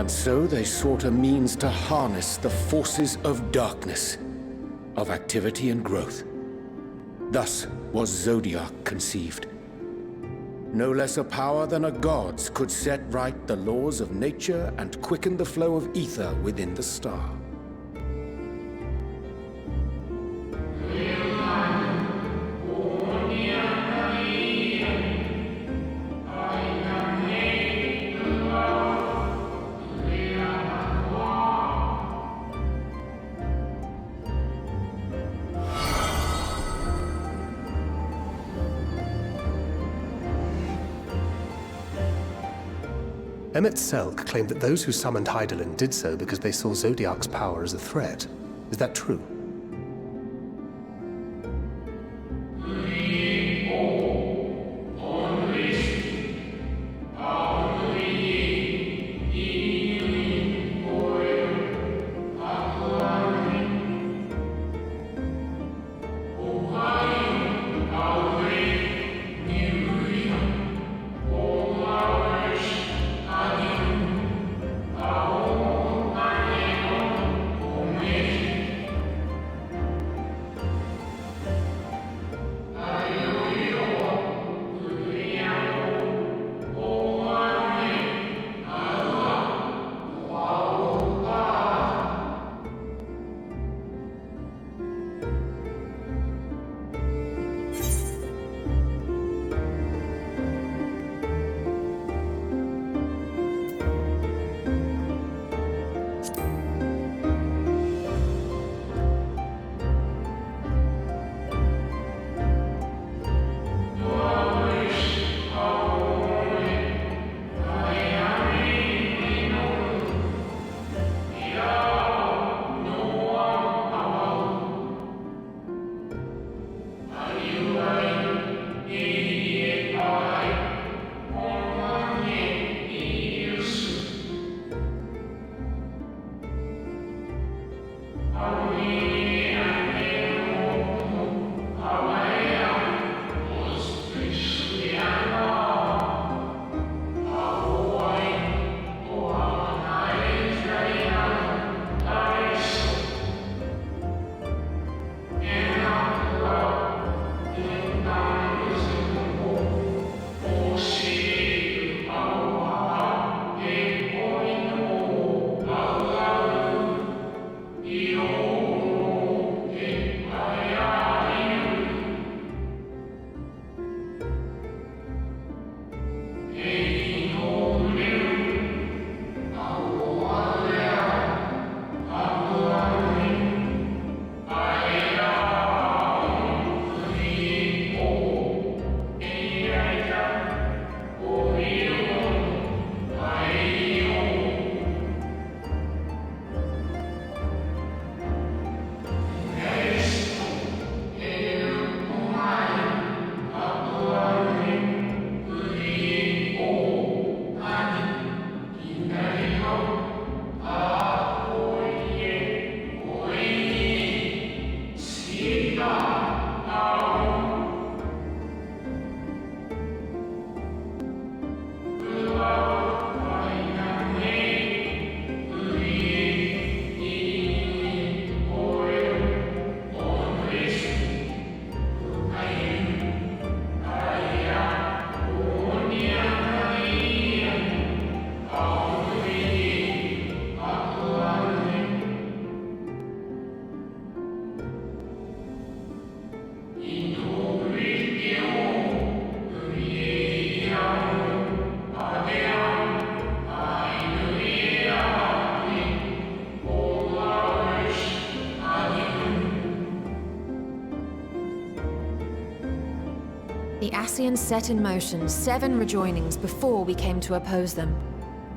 And so they sought a means to harness the forces of darkness, of activity and growth. Thus was Zodiac conceived. No less a power than a god's could set right the laws of nature and quicken the flow of ether within the star. Emmett Selk claimed that those who summoned Hydaelyn did so because they saw Zodiac's power as a threat. Is that true? Yo! The Ascians set in motion 7 rejoinings before we came to oppose them.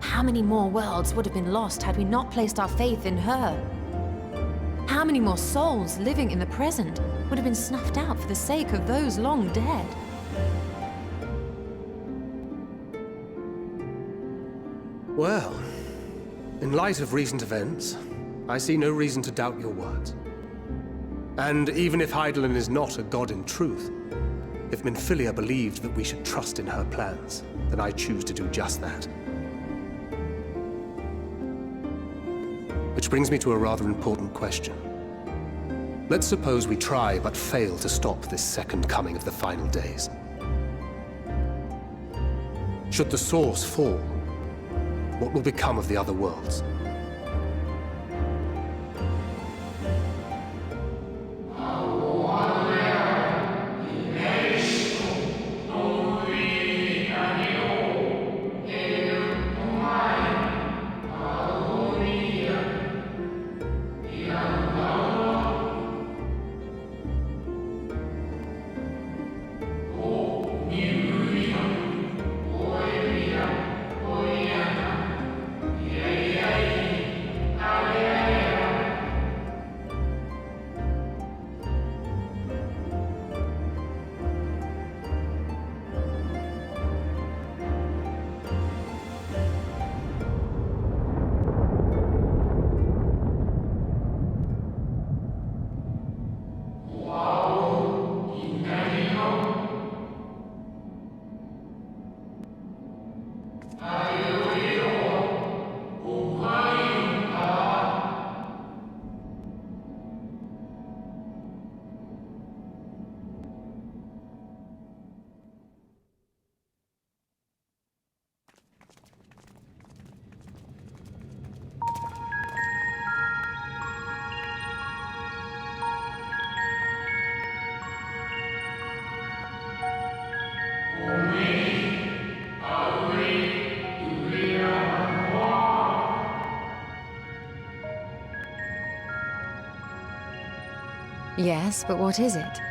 How many more worlds would have been lost had we not placed our faith in her? How many more souls living in the present would have been snuffed out for the sake of those long dead? Well, in light of recent events, I see no reason to doubt your words. And even if Hydaelyn is not a god in truth, if Minfilia believed that we should trust in her plans, then I choose to do just that. Which brings me to a rather important question. Let's suppose we try but fail to stop this second coming of the final days. Should the source fall, what will become of the other worlds? Yes, but what is it?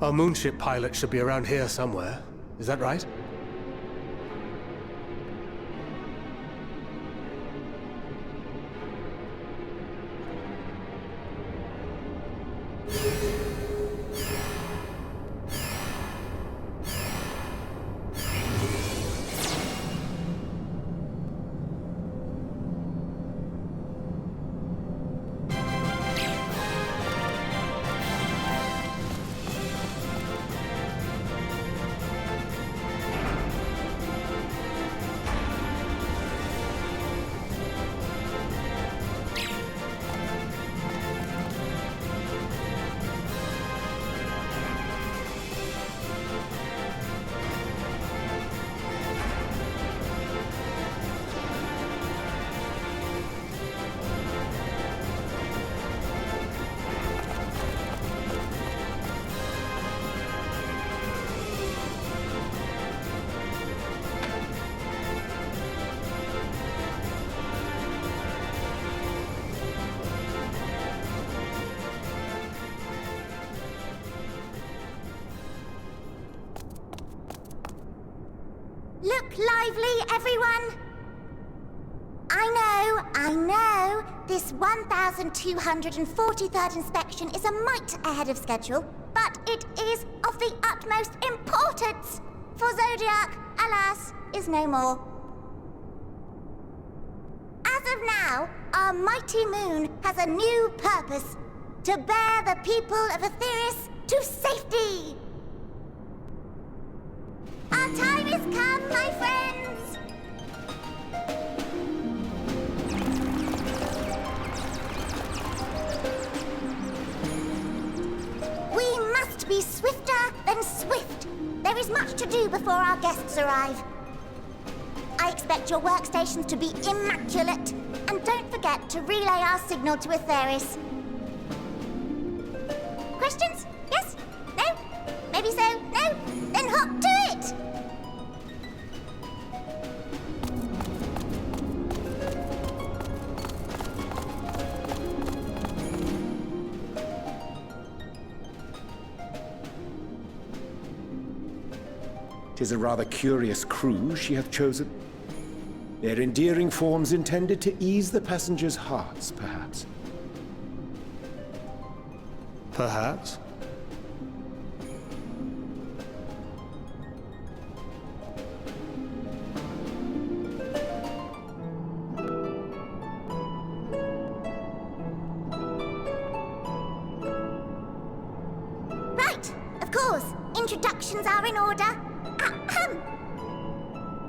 Our moonship pilot should be around here somewhere. Is that right? lively, everyone? I know, this 1243rd inspection is a mite ahead of schedule, but it is of the utmost importance, for Zodiac, alas, is no more. As of now, our mighty moon has a new purpose, to bear the people of Etheris to safety! Our time has come, my friends! We must be swifter than swift. There is much to do before our guests arrive. I expect your workstations to be immaculate, and don't forget to relay our signal to Etheris. Questions? Yes? No? Maybe so? No? Then hop to it! Tis a rather curious crew she hath chosen. Their endearing forms intended to ease the passengers' hearts, perhaps. Perhaps. Right, of course. Introductions are in order. Ahem.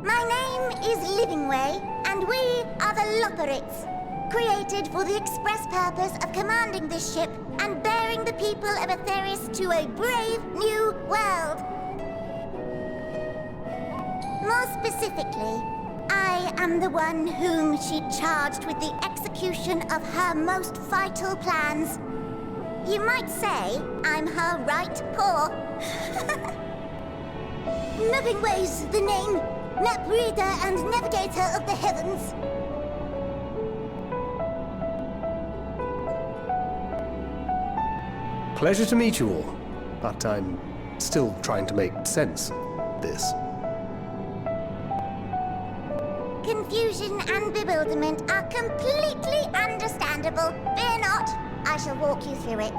My name is Livingway, and we are the Lotharites, created for the express purpose of commanding this ship and bearing the people of Etheris to a brave new world. More specifically, I am the one whom she charged with the execution of her most vital plans. You might say I'm her right paw. Livingway's the name, map reader and navigator of the heavens. Pleasure to meet you all, but I'm still trying to make sense of this. Confusion and bewilderment are completely understandable. Fear not, I shall walk you through it.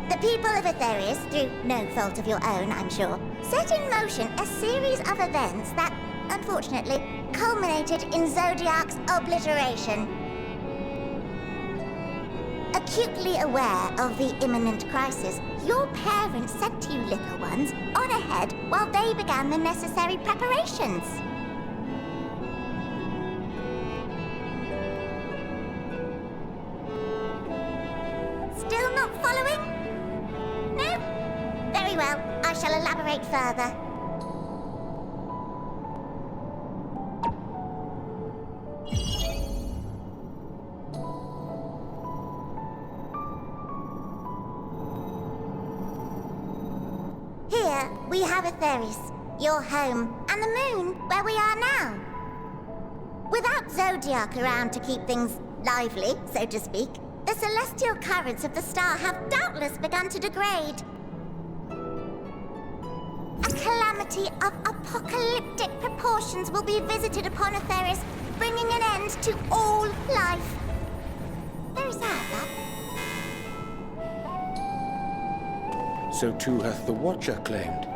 The people of Etheris, through no fault of your own, I'm sure, set in motion a series of events that, unfortunately, culminated in Zodiac's obliteration. Acutely aware of the imminent crisis, your parents sent you little ones on ahead while they began the necessary preparations. Still not following? No? Very well, I shall elaborate further. Here, we have Etheris, your home, and the moon, where we are now. Without Zodiac around to keep things lively, so to speak, the celestial currents of the star have doubtless begun to degrade. A calamity of apocalyptic proportions will be visited upon Etheris, bringing an end to all life. Very sad, that. So too hath the Watcher claimed.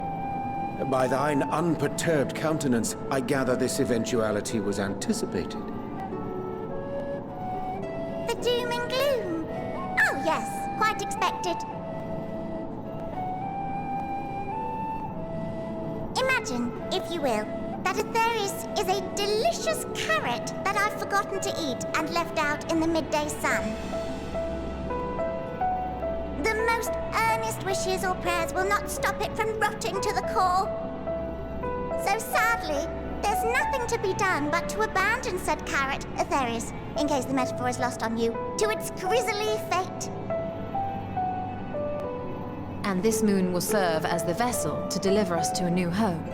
By thine unperturbed countenance, I gather this eventuality was anticipated. The doom and gloom. Oh yes, quite expected. Imagine, if you will, that Etheris is a delicious carrot that I've forgotten to eat and left out in the midday sun. The most earnest wishes or prayers will not stop it from rotting to the core. So sadly, there's nothing to be done but to abandon said carrot, Etheris, in case the metaphor is lost on you, to its grisly fate. And this moon will serve as the vessel to deliver us to a new home.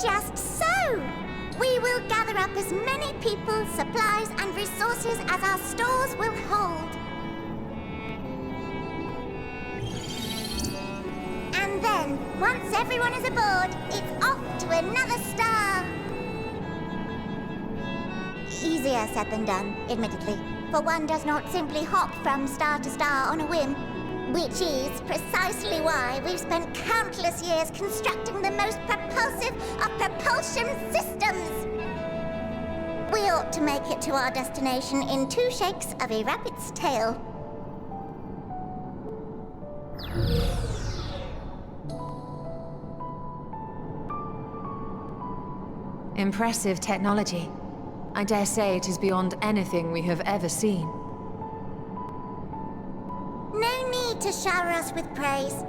Just so! We will gather up as many people, supplies, and resources as our stores will hold. And then then, once everyone is aboard, it's off to another star. Easier said than done, admittedly, for one does not simply hop from star to star on a whim. Which is precisely why we've spent countless years constructing the most propulsive of propulsion systems. We ought to make it to our destination in 2 shakes of a rabbit's tail. Impressive technology. I dare say it is beyond anything we have ever seen. No need to shower us with praise.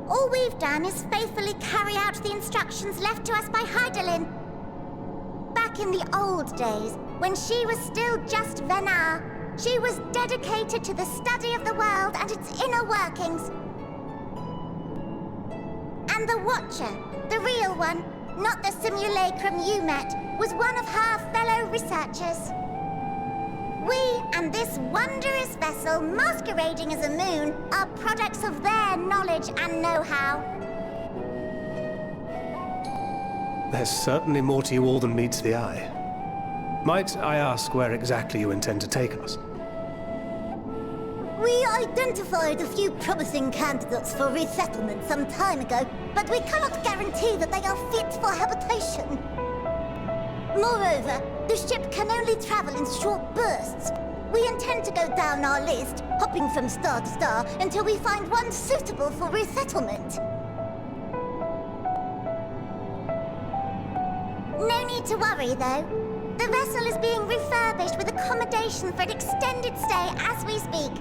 All we've done is faithfully carry out the instructions left to us by Hydelin. Back in the old days, when she was still just Venar, she was dedicated to the study of the world and its inner workings. And the Watcher, the real one, not the simulacrum you met, was one of her fellow researchers. We and this wondrous vessel masquerading as a moon are products of their knowledge and know-how. There's certainly more to you all than meets the eye. Might I ask where exactly you intend to take us? We identified a few promising candidates for resettlement some time ago, but we cannot guarantee that they are fit for habitation. Moreover, the ship can only travel in short bursts. We intend to go down our list, hopping from star to star, until we find one suitable for resettlement. No need to worry, though. The vessel is being refurbished with accommodation for an extended stay as we speak.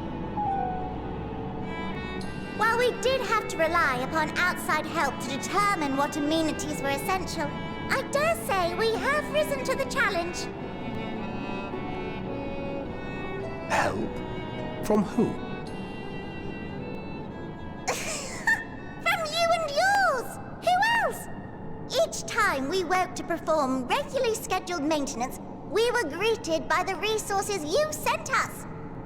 While we did have to rely upon outside help to determine what amenities were essential, I dare say we have risen to the challenge. Help? From who? From you and yours! Who else? Each time we woke to perform regularly scheduled maintenance, we were greeted by the resources you sent us.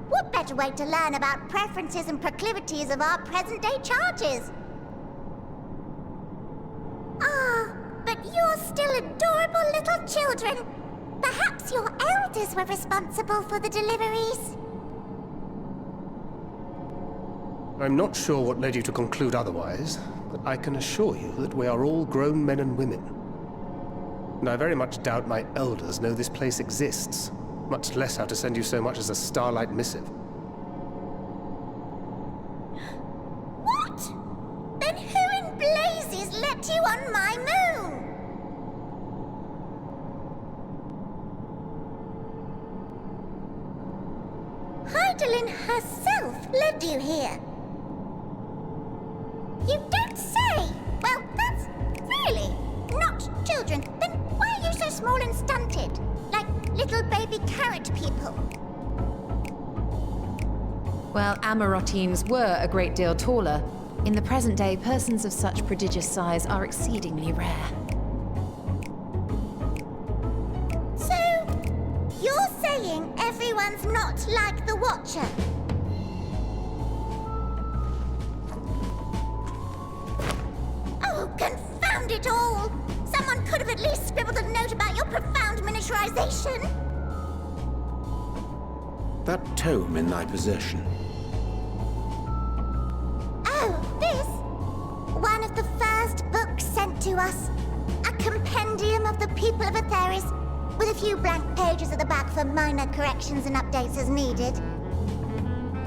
What better way to learn about preferences and proclivities of our present-day charges? Ah, but you're still adorable little children. Perhaps your elders were responsible for the deliveries. I'm not sure what led you to conclude otherwise, but I can assure you that we are all grown men and women. And I very much doubt my elders know this place exists, much less how to send you so much as a starlight missive. What? Then who in blazes let you on my moon? Hydelin herself led you here. You don't say! Well, that's really not children. Then why are you so small and stunted? Like little baby carrot people. Well, Amarotines were a great deal taller. In the present day, persons of such prodigious size are exceedingly rare. So, you're saying everyone's not like the Watcher? Oh, confound it all! Someone could have at least scribbled a note about your profound miniaturization! That tome in thy possession. Oh, this? One of the first books sent to us. A compendium of the people of Aetheris, with a few blank pages at the back for minor corrections and updates as needed.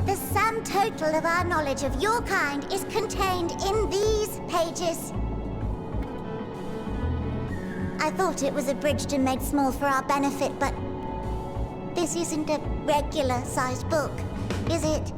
The sum total of our knowledge of your kind is contained in these pages. I thought it was abridged and made small for our benefit, but this isn't a regular-sized book, is it?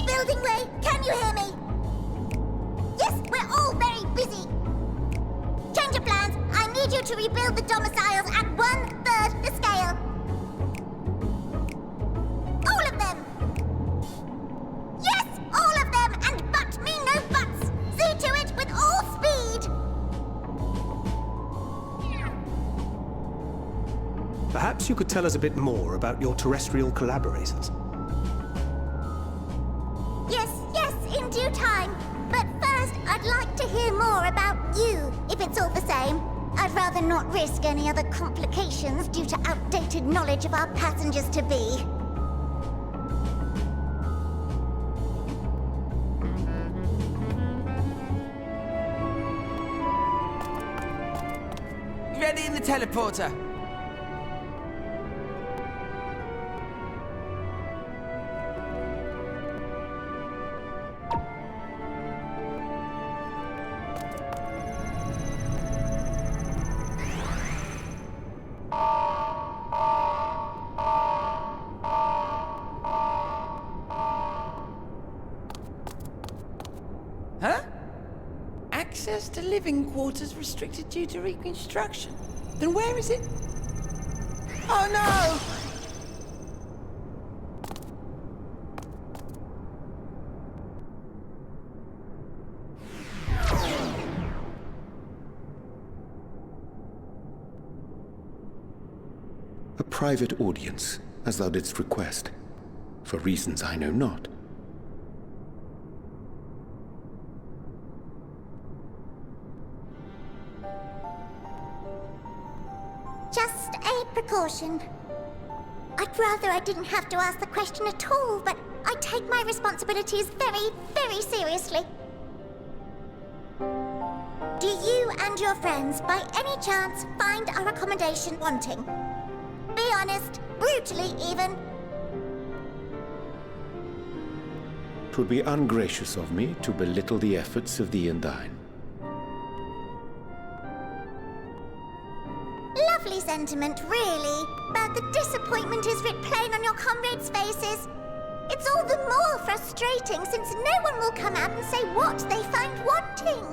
Building way, can you hear me? Yes, we're all very busy. Change of plans. I need you to rebuild the domiciles at 1/3 the scale. Perhaps you could tell us a bit more about your terrestrial collaborators. Yes, in due time. But first, I'd like to hear more about you, if it's all the same. I'd rather not risk any other complications due to outdated knowledge of our passengers-to-be. Ready in the teleporter. Huh? Access to living quarters restricted due to reconstruction. Then where is it? Oh no! A private audience, as thou didst request, for reasons I know not. Just a precaution. I'd rather I didn't have to ask the question at all, but I take my responsibilities very, very seriously. Do you and your friends, by any chance, find our accommodation wanting? Be honest, brutally even. 'Twould be ungracious of me to belittle the efforts of thee and thine. Lovely sentiment, really. But the disappointment is writ plain on your comrades' faces. It's all the more frustrating since no one will come out and say what they find wanting.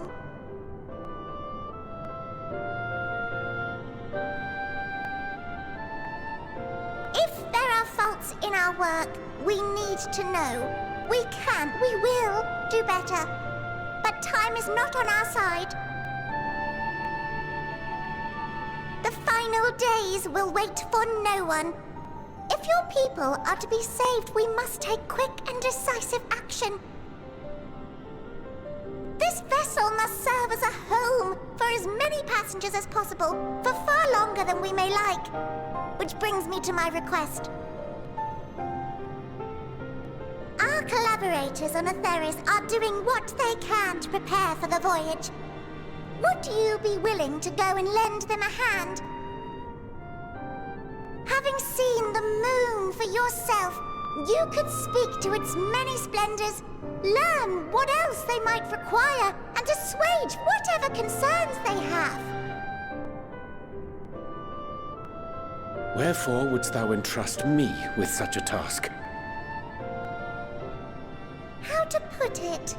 If there are faults in our work, we need to know. We will do better. But time is not on our side. The final days will wait for no one. If your people are to be saved, we must take quick and decisive action. This vessel must serve as a home for as many passengers as possible, for far longer than we may like. Which brings me to my request. Our collaborators on Atheris are doing what they can to prepare for the voyage. Would you be willing to go and lend them a hand? Having seen the moon for yourself, you could speak to its many splendors, learn what else they might require, and assuage whatever concerns they have. Wherefore wouldst thou entrust me with such a task? How to put it?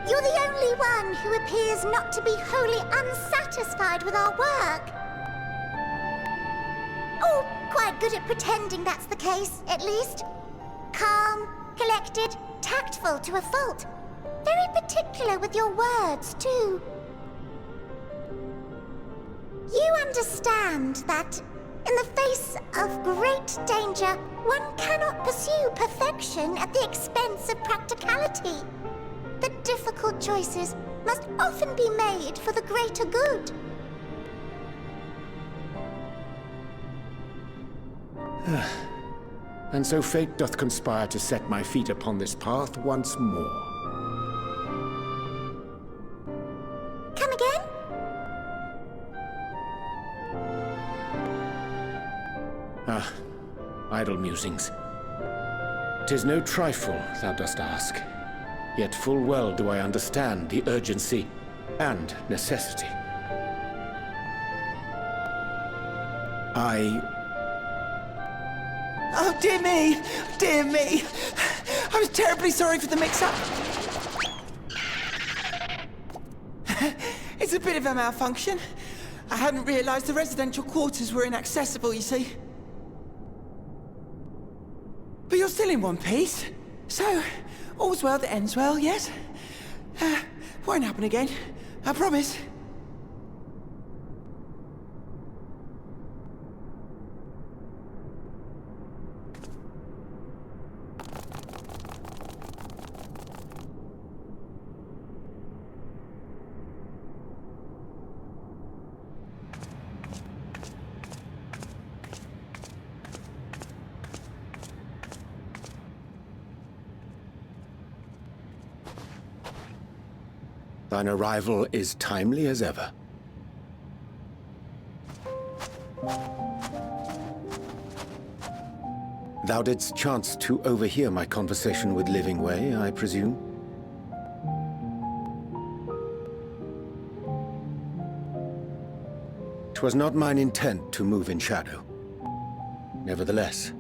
You're the only one who appears not to be wholly unsatisfied with our work. Oh, quite good at pretending that's the case, at least. Calm, collected, tactful to a fault. Very particular with your words, too. You understand that, in the face of great danger, one cannot pursue perfection at the expense of practicality. The difficult choices must often be made for the greater good. And so fate doth conspire to set my feet upon this path once more. Come again? Idle musings. 'Tis no trifle thou dost ask. Yet full well do I understand the urgency and necessity. Oh, dear me! Dear me! I was terribly sorry for the mix-up. It's a bit of a malfunction. I hadn't realized the residential quarters were inaccessible, you see. But you're still in one piece. So, all's well that ends well, yes? Won't happen again. I promise. Thine arrival is timely as ever. Thou didst chance to overhear my conversation with Living Way, I presume? 'Twas not mine intent to move in shadow. Nevertheless,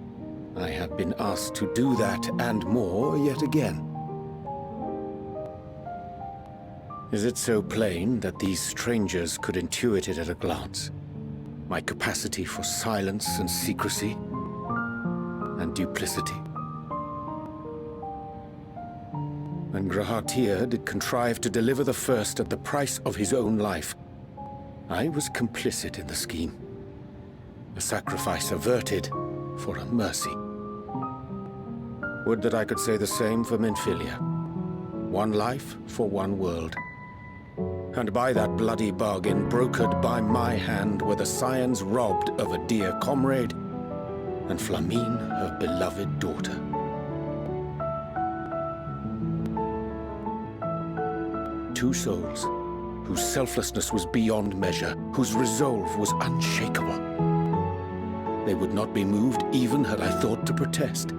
I have been asked to do that and more yet again. Is it so plain that these strangers could intuit it at a glance? My capacity for silence and secrecy and duplicity. When Grahatir did contrive to deliver the first at the price of his own life, I was complicit in the scheme. A sacrifice averted for a mercy. Would that I could say the same for Menphilia. One life for one world. And by that bloody bargain, brokered by my hand, were the scions robbed of a dear comrade, and Flamine, her beloved daughter. Two souls, whose selflessness was beyond measure, whose resolve was unshakable. They would not be moved even had I thought to protest.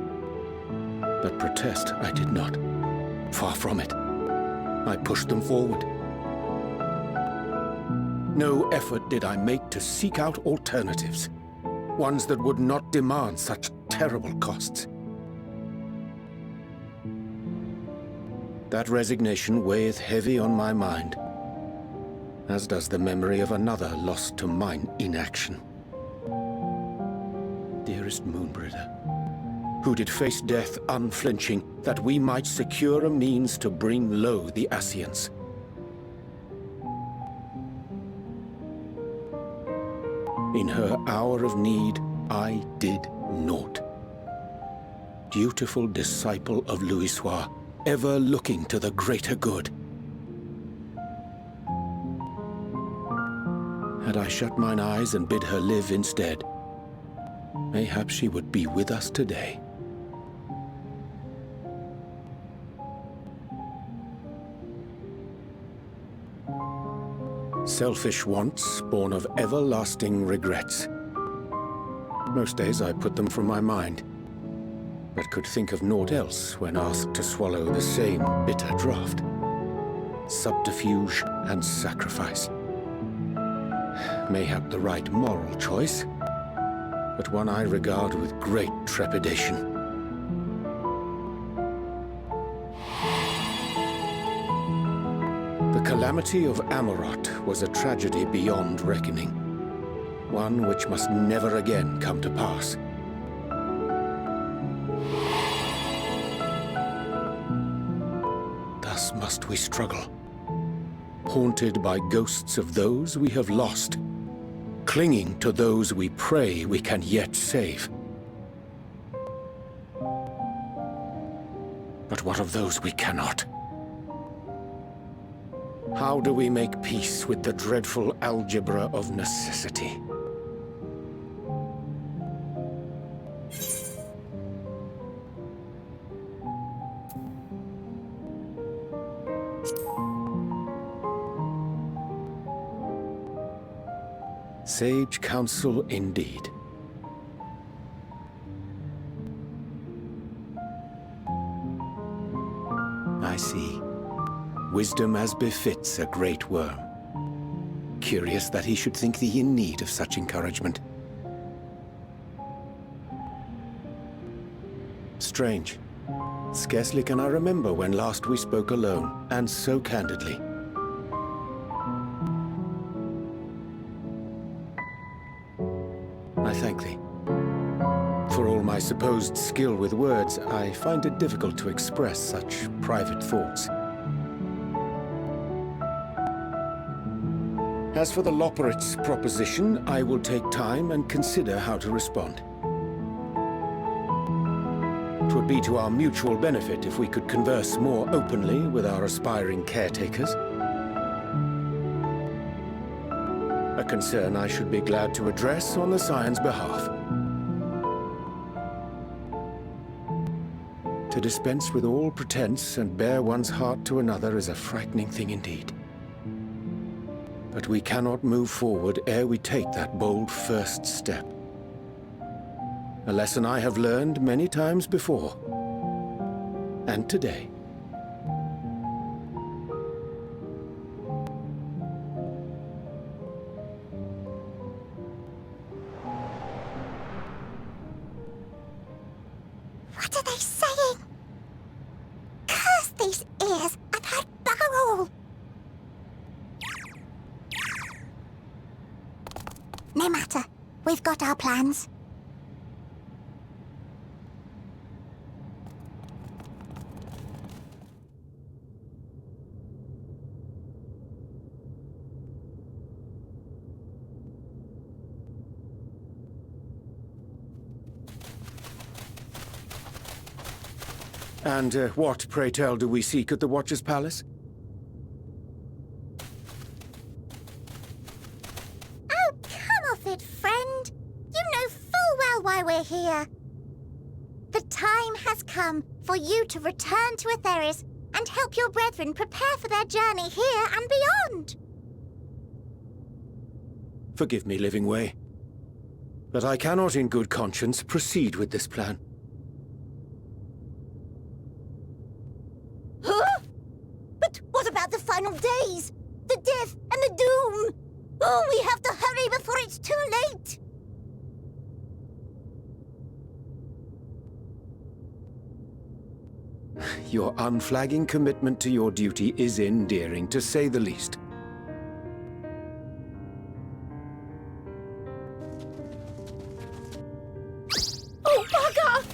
But protest I did not. Far from it. I pushed them forward. No effort did I make to seek out alternatives, ones that would not demand such terrible costs. That resignation weigheth heavy on my mind, as does the memory of another lost to mine inaction. Dearest Moonbringer, who did face death unflinching, that we might secure a means to bring low the Ascians. In her hour of need, I did naught. Dutiful disciple of Louisoix, ever looking to the greater good. Had I shut mine eyes and bid her live instead, mayhap she would be with us today. Selfish wants, born of everlasting regrets. Most days I put them from my mind, but could think of naught else when asked to swallow the same bitter draught. Subterfuge and sacrifice. Mayhap the right moral choice, but one I regard with great trepidation. The calamity of Amarot was a tragedy beyond reckoning, one which must never again come to pass. Thus must we struggle, haunted by ghosts of those we have lost, clinging to those we pray we can yet save. But what of those we cannot? How do we make peace with the dreadful algebra of necessity? Sage counsel indeed. I see. Wisdom as befits a great worm. Curious that he should think thee in need of such encouragement. Strange. Scarcely can I remember when last we spoke alone, and so candidly. I thank thee. For all my supposed skill with words, I find it difficult to express such private thoughts. As for the Loporrit's proposition, I will take time and consider how to respond. 'Twould be to our mutual benefit if we could converse more openly with our aspiring caretakers. A concern I should be glad to address on the Scion's behalf. To dispense with all pretense and bare one's heart to another is a frightening thing indeed. But we cannot move forward ere we take that bold first step. A lesson I have learned many times before. And today. What are they saying? Curse these ears! I've heard bugger all! No matter. We've got our plans. And what, pray tell, do we seek at the Watcher's Palace? Oh, come off it, friend! You know full well why we're here. The time has come for you to return to Aetheris and help your brethren prepare for their journey here and beyond. Forgive me, Living Way, but I cannot in good conscience proceed with this plan. Huh? But what about the final days? The death and the doom? Oh, we have to hurry before it's too late! Your unflagging commitment to your duty is endearing, to say the least. Oh, bugger!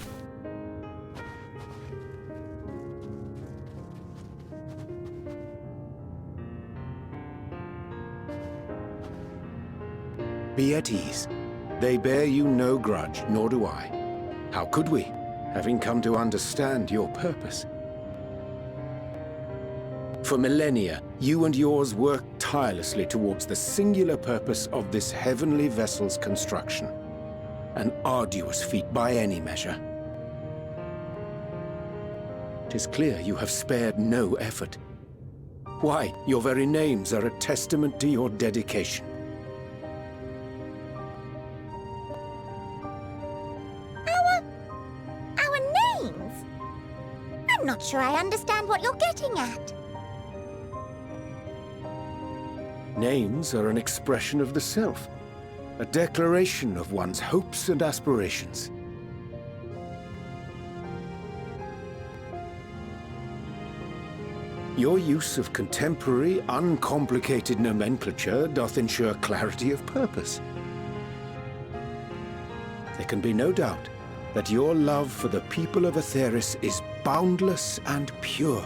Be at ease. They bear you no grudge, nor do I. How could we, having come to understand your purpose? For millennia, you and yours worked tirelessly towards the singular purpose of this heavenly vessel's construction. An arduous feat by any measure. 'Tis clear you have spared no effort. Why, your very names are a testament to your dedication. Our names? I'm not sure I understand what you're getting at. Names are an expression of the self, a declaration of one's hopes and aspirations. Your use of contemporary, uncomplicated nomenclature doth ensure clarity of purpose. There can be no doubt that your love for the people of Aetheris is boundless and pure.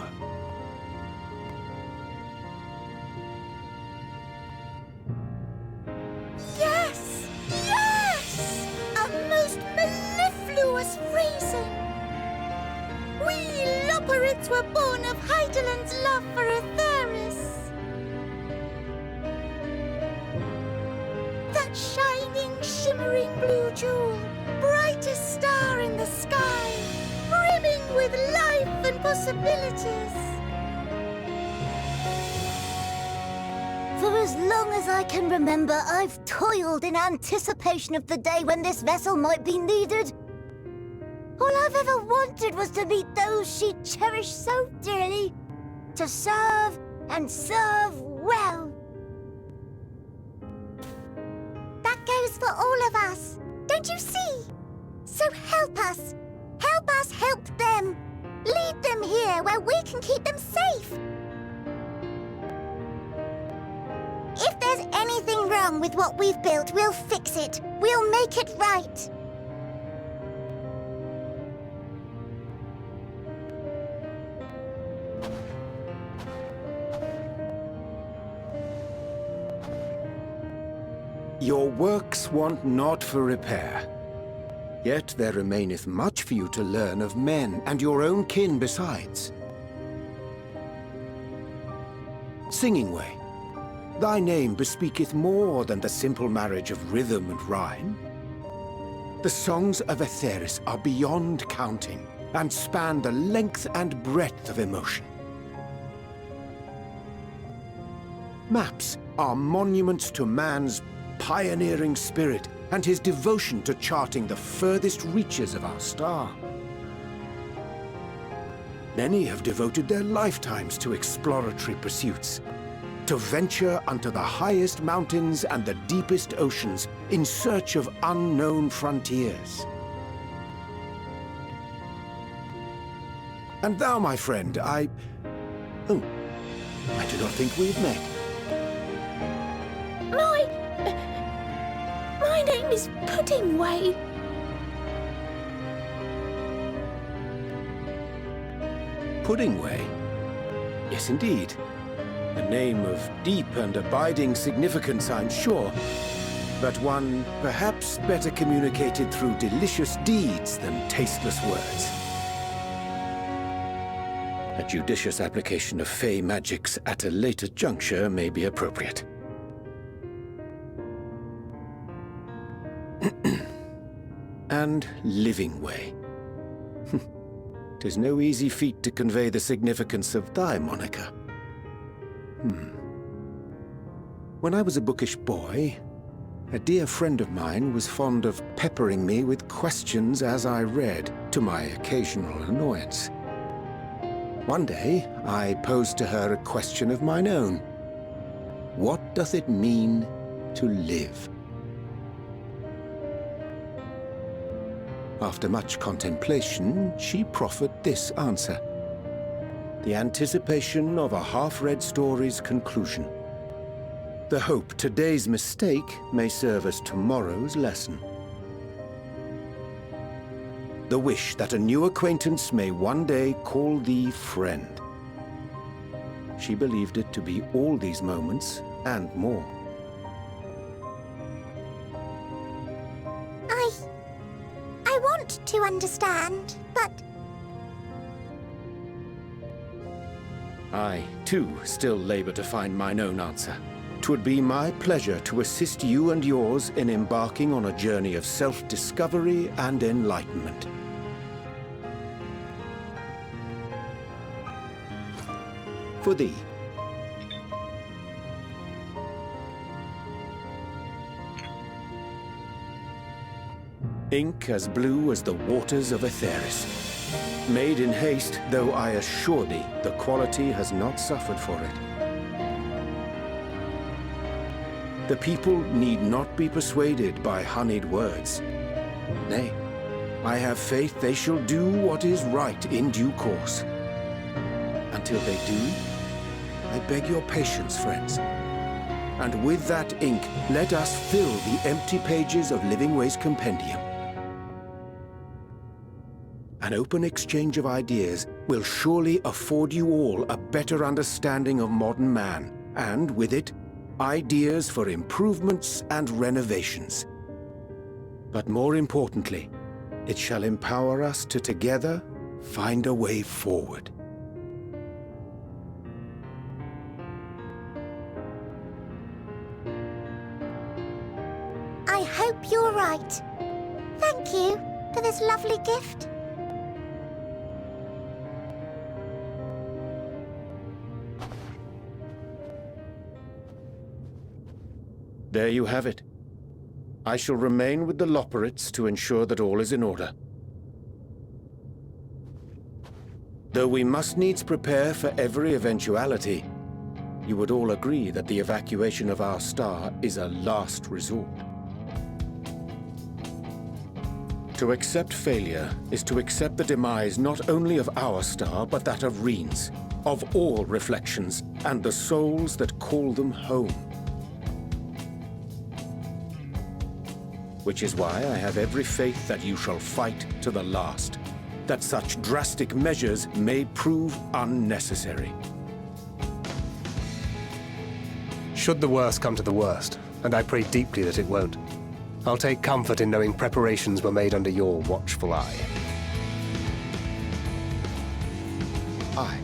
Yes! Yes! A most mellifluous phrasing! We Loperids were born of Heideland's love for Aetheris. That shining, shimmering blue jewel, brightest star in the sky, brimming with life and possibilities. For as long as I can remember, I've toiled in anticipation of the day when this vessel might be needed. All I've ever wanted was to meet those she cherished so dearly, to serve and serve well. That goes for all of us, don't you see? So help us. Help us help them. Lead them here where we can keep them safe. If there's anything wrong with what we've built, we'll fix it. We'll make it right. Your works want not for repair. Yet there remaineth much for you to learn of men and your own kin besides. Singing Way, thy name bespeaketh more than the simple marriage of rhythm and rhyme. The songs of Aetheris are beyond counting, and span the length and breadth of emotion. Maps are monuments to man's pioneering spirit and his devotion to charting the furthest reaches of our star. Many have devoted their lifetimes to exploratory pursuits, to venture unto the highest mountains and the deepest oceans in search of unknown frontiers. And thou, my friend, I do not think we've met. My name is Puddingway. Puddingway? Yes, indeed. A name of deep and abiding significance, I'm sure, but one perhaps better communicated through delicious deeds than tasteless words. A judicious application of fey magics at a later juncture may be appropriate. And Living Way. 'Tis no easy feat to convey the significance of thy moniker. When I was a bookish boy, a dear friend of mine was fond of peppering me with questions as I read, to my occasional annoyance. One day, I posed to her a question of mine own. What doth it mean to live? After much contemplation, she proffered this answer. The anticipation of a half-read story's conclusion. The hope today's mistake may serve as tomorrow's lesson. The wish that a new acquaintance may one day call thee friend. She believed it to be all these moments and more. I want to understand, but I, too, still labor to find mine own answer. 'Twould be my pleasure to assist you and yours in embarking on a journey of self-discovery and enlightenment. For thee. Ink as blue as the waters of Aetheris. Made in haste, though I assure thee, the quality has not suffered for it. The people need not be persuaded by honeyed words. Nay, I have faith they shall do what is right in due course. Until they do, I beg your patience, friends. And with that ink, let us fill the empty pages of Living Way's compendium. An open exchange of ideas will surely afford you all a better understanding of modern man, and with it, ideas for improvements and renovations. But more importantly, it shall empower us to together find a way forward. I hope you're right. Thank you for this lovely gift. There you have it. I shall remain with the Loporrits to ensure that all is in order. Though we must needs prepare for every eventuality, you would all agree that the evacuation of our star is a last resort. To accept failure is to accept the demise not only of our star, but that of Reen's, of all reflections, and the souls that call them home. Which is why I have every faith that you shall fight to the last, that such drastic measures may prove unnecessary. Should the worst come to the worst, and I pray deeply that it won't, I'll take comfort in knowing preparations were made under your watchful eye. Aye,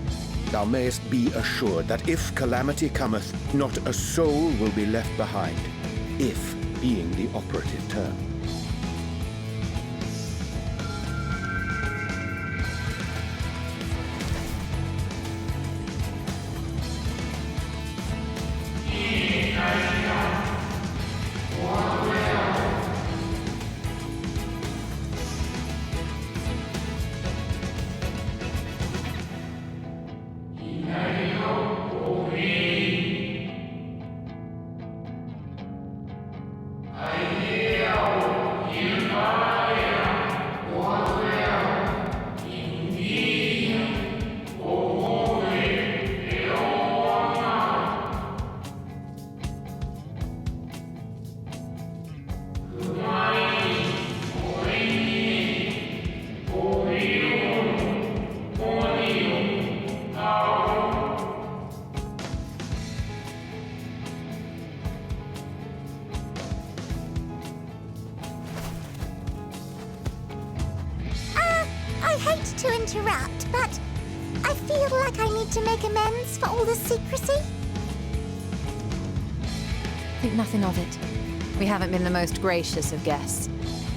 thou mayest be assured that if calamity cometh, not a soul will be left behind, if being the operative term. to interrupt, but I feel like I need to make amends for all the secrecy. Think nothing of it. We haven't been the most gracious of guests.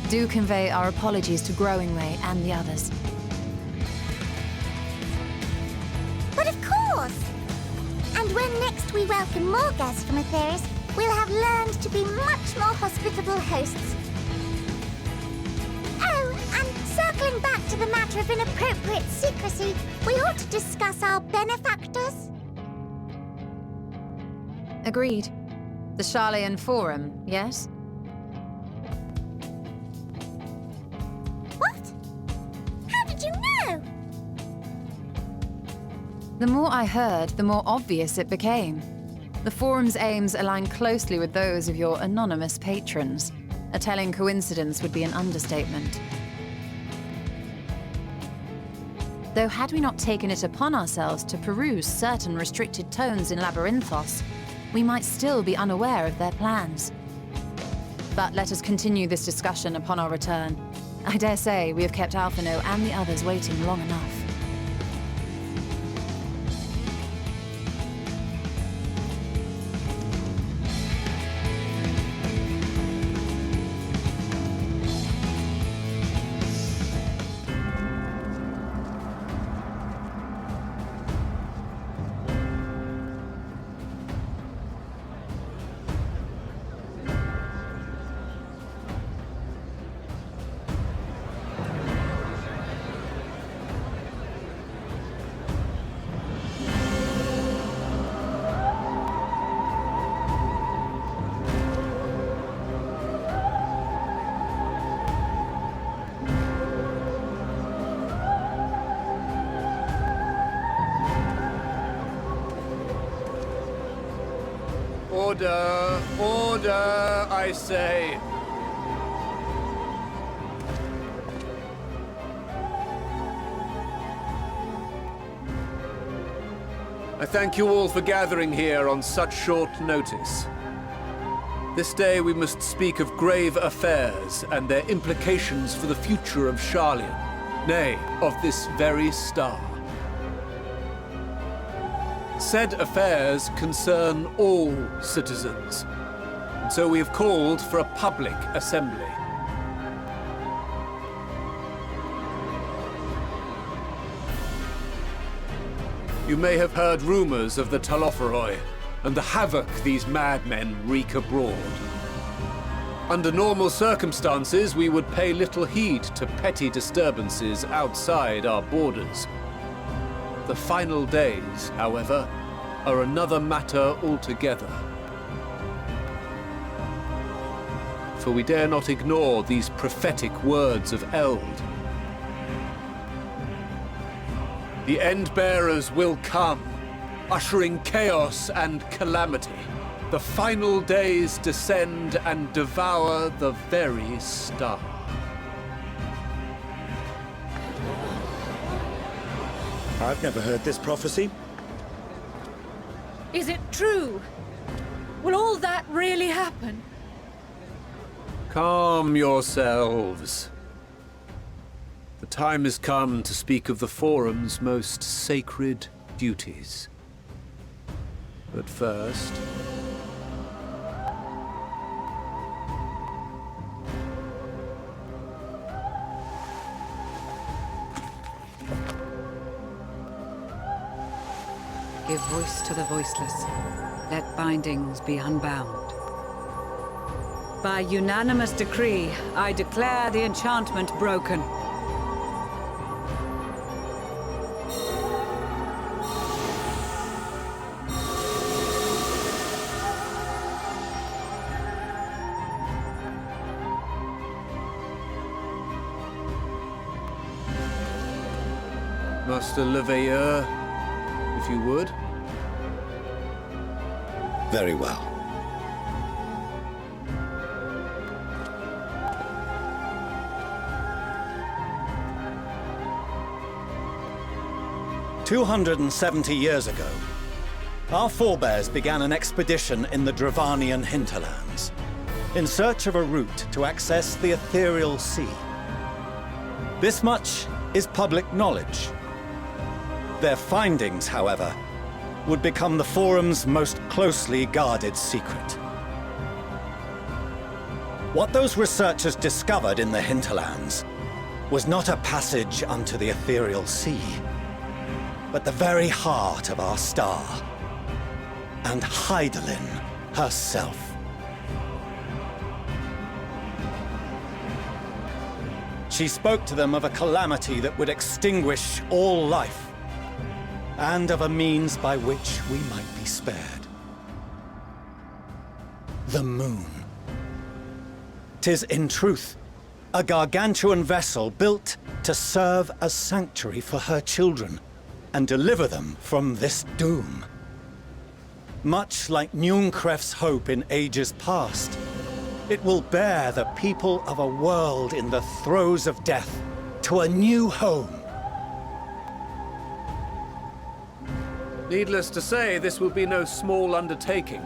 Do convey our apologies to Growingway and the others. But of course! And when next we welcome more guests from Atheris, we'll have learned to be much more hospitable hosts. Oh, and circling back to the matter of inappropriate secrecy, we ought to discuss our benefactors. Agreed. The Sharlayan Forum, yes? What? How did you know? The more I heard, the more obvious it became. The Forum's aims align closely with those of your anonymous patrons. A telling coincidence would be an understatement. Though had we not taken it upon ourselves to peruse certain restricted tones in Labyrinthos, we might still be unaware of their plans. But let us continue this discussion upon our return. I dare say we have kept Alphino and the others waiting long enough. Order! Order, I say! I thank you all for gathering here on such short notice. This day we must speak of grave affairs and their implications for the future of Sharlayan, nay, of this very star. Said affairs concern all citizens, and so we have called for a public assembly. You may have heard rumors of the Telophoroi and the havoc these madmen wreak abroad. Under normal circumstances, we would pay little heed to petty disturbances outside our borders. The final days, however, are another matter altogether. For we dare not ignore these prophetic words of Eld. The Endbearers will come, ushering chaos and calamity. The final days descend and devour the very star. I've never heard this prophecy. Is it true? Will all that really happen? Calm yourselves. The time has come to speak of the Forum's most sacred duties. But first... Give voice to the voiceless. Let bindings be unbound. By unanimous decree, I declare the enchantment broken. Master Leveilleur, if you would. Very well. "270 years ago, our forebears began an expedition in the Dravanian hinterlands, in search of a route to access the ethereal sea. This much is public knowledge. Their findings, however, would become the Forum's most closely guarded secret. What those researchers discovered in the hinterlands was not a passage unto the ethereal sea, but the very heart of our star, and Hydaelyn herself. She spoke to them of a calamity that would extinguish all life, and of a means by which we might be spared. The moon. 'Tis in truth a gargantuan vessel built to serve as sanctuary for her children and deliver them from this doom. Much like Njunkref's hope in ages past, it will bear the people of a world in the throes of death to a new home. Needless to say, this will be no small undertaking.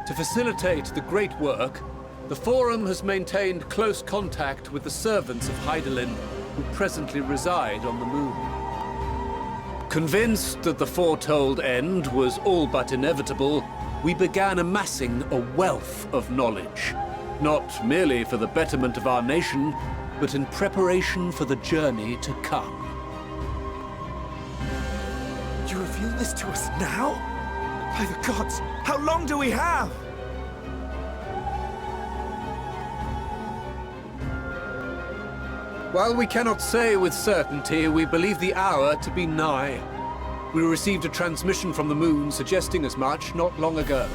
To facilitate the great work, the Forum has maintained close contact with the servants of Hydaelyn, who presently reside on the moon. Convinced that the foretold end was all but inevitable, we began amassing a wealth of knowledge, not merely for the betterment of our nation, but in preparation for the journey to come. You reveal this to us now? By the gods, how long do we have? While we cannot say with certainty, we believe the hour to be nigh. We received a transmission from the moon suggesting as much not long ago.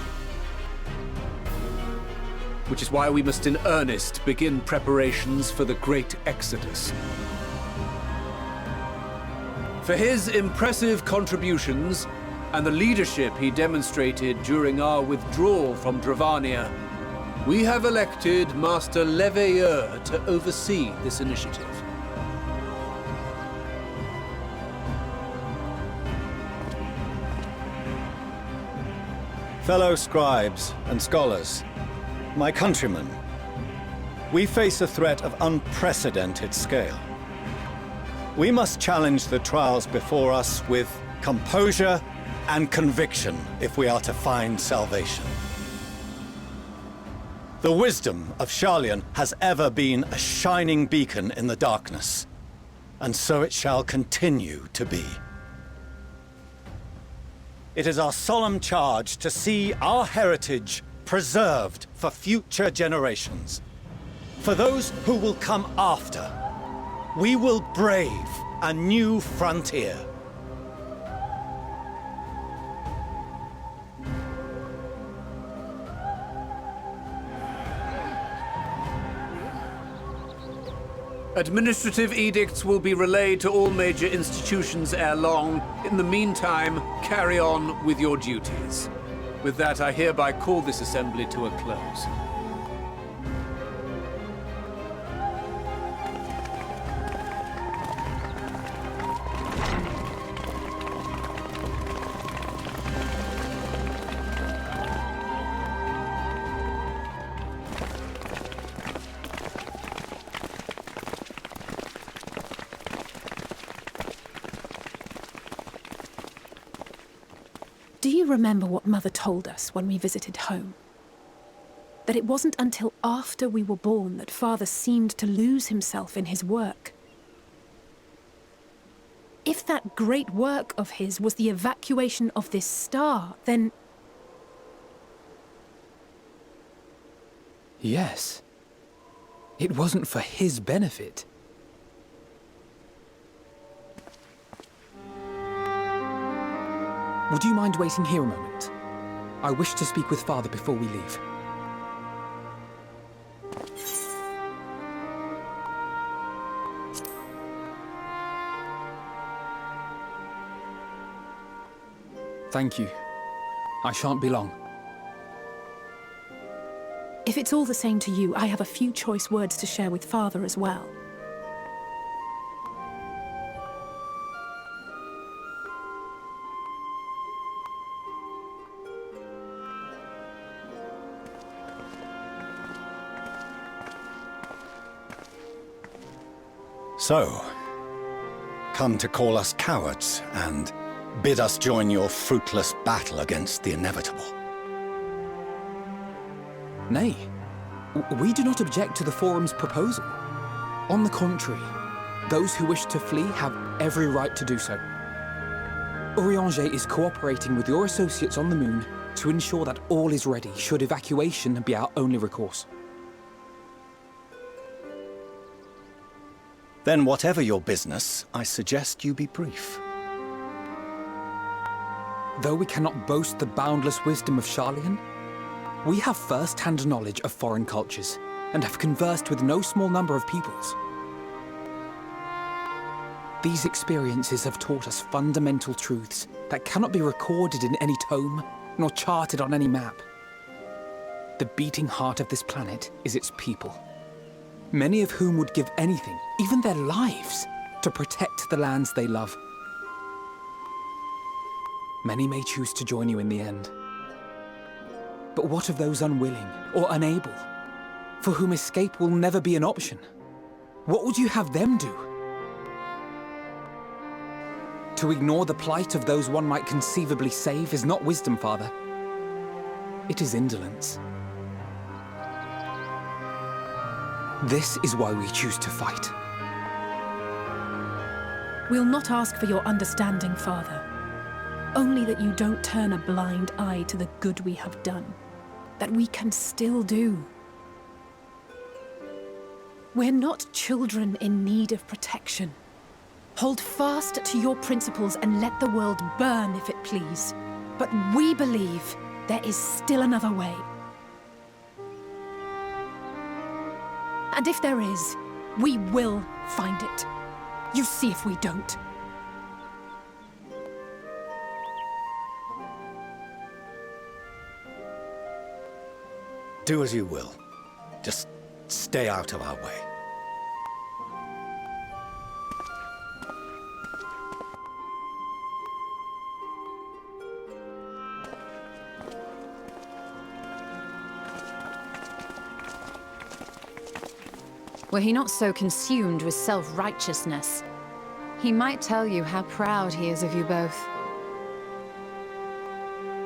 Which is why we must in earnest begin preparations for the great exodus. For his impressive contributions and the leadership he demonstrated during our withdrawal from Dravania, we have elected Master Leveilleur to oversee this initiative. Fellow scribes and scholars, my countrymen, we face a threat of unprecedented scale. We must challenge the trials before us with composure and conviction if we are to find salvation. The wisdom of Sharlayan has ever been a shining beacon in the darkness, and so it shall continue to be. It is our solemn charge to see our heritage preserved for future generations. For those who will come after, we will brave a new frontier. Administrative edicts will be relayed to all major institutions ere long. In the meantime, carry on with your duties. With that, I hereby call this assembly to a close. Do you remember what Mother told us when we visited home? That it wasn't until after we were born that Father seemed to lose himself in his work. If that great work of his was the evacuation of this star, then... Yes. It wasn't for his benefit. Would you mind waiting here a moment? I wish to speak with Father before we leave. Thank you. I shan't be long. If it's all the same to you, I have a few choice words to share with Father as well. So, come to call us cowards and bid us join your fruitless battle against the inevitable. Nay, we do not object to the Forum's proposal. On the contrary, those who wish to flee have every right to do so. Urianger is cooperating with your associates on the Moon to ensure that all is ready should evacuation be our only recourse. Then whatever your business, I suggest you be brief. Though we cannot boast the boundless wisdom of Charlian, we have first-hand knowledge of foreign cultures and have conversed with no small number of peoples. These experiences have taught us fundamental truths that cannot be recorded in any tome, nor charted on any map. The beating heart of this planet is its people, many of whom would give anything, even their lives, to protect the lands they love. Many may choose to join you in the end. But what of those unwilling or unable, for whom escape will never be an option? What would you have them do? To ignore the plight of those one might conceivably save is not wisdom, Father. It is indolence. This is why we choose to fight. We'll not ask for your understanding, Father. Only that you don't turn a blind eye to the good we have done, that we can still do. We're not children in need of protection. Hold fast to your principles and let the world burn if it please. But we believe there is still another way. And if there is, we will find it. You see if we don't. Do as you will. Just stay out of our way. Were he not so consumed with self-righteousness, he might tell you how proud he is of you both.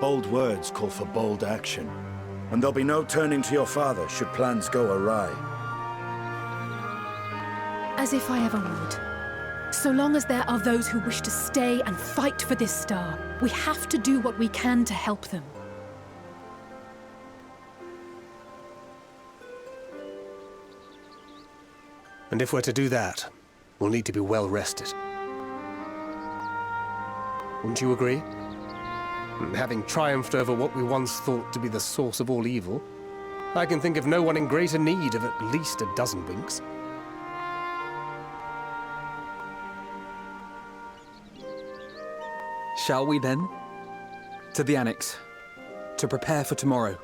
Bold words call for bold action, and there'll be no turning to your father should plans go awry. As if I ever would. So long as there are those who wish to stay and fight for this star, we have to do what we can to help them. And if we're to do that, we'll need to be well rested. Wouldn't you agree? Having triumphed over what we once thought to be the source of all evil, I can think of no one in greater need of at least a dozen winks. Shall we then? To the Annex, to prepare for tomorrow.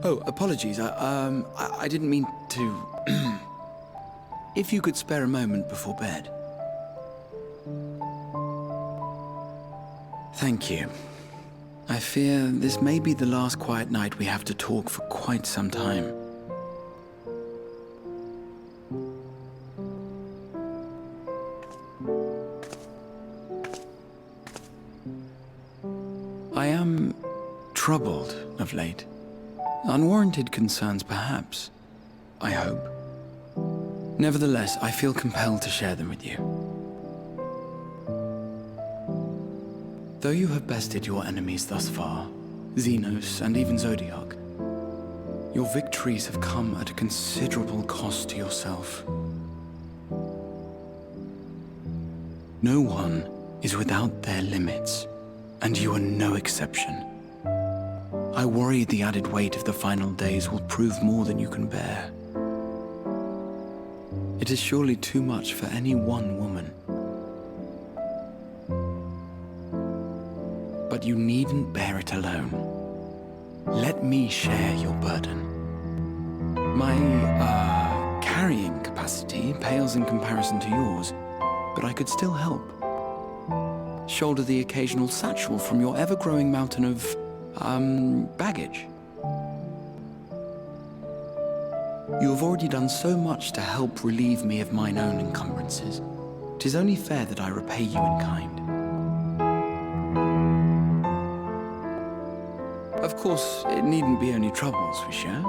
Oh, apologies. I didn't mean to... If you could spare a moment before bed. Thank you. I fear this may be the last quiet night we have to talk for quite some time. troubled of late. Unwarranted concerns, perhaps. I hope. Nevertheless, I feel compelled to share them with you. Though you have bested your enemies thus far, Xenos and even Zodiac, your victories have come at a considerable cost to yourself. No one is without their limits, and you are no exception. I worry the added weight of the final days will prove more than you can bear. It is surely too much for any one woman. But you needn't bear it alone. Let me share your burden. My, carrying capacity pales in comparison to yours, but I could still help. Shoulder the occasional satchel from your ever-growing mountain of, baggage. You have already done so much to help relieve me of mine own encumbrances. 'Tis only fair that I repay you in kind. Of course, it needn't be only troubles we share.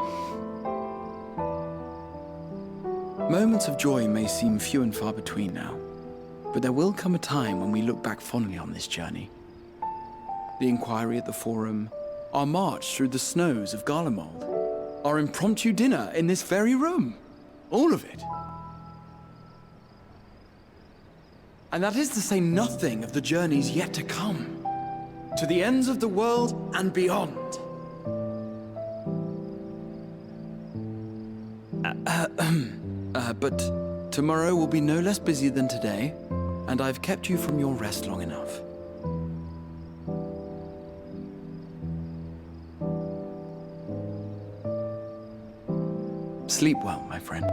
Moments of joy may seem few and far between now, but there will come a time when we look back fondly on this journey. The inquiry at the Forum, our march through the snows of Garlemald, our impromptu dinner in this very room. All of it. And that is to say nothing of the journeys yet to come, to the ends of the world and beyond. But tomorrow will be no less busy than today, and I've kept you from your rest long enough. Sleep well, my friend.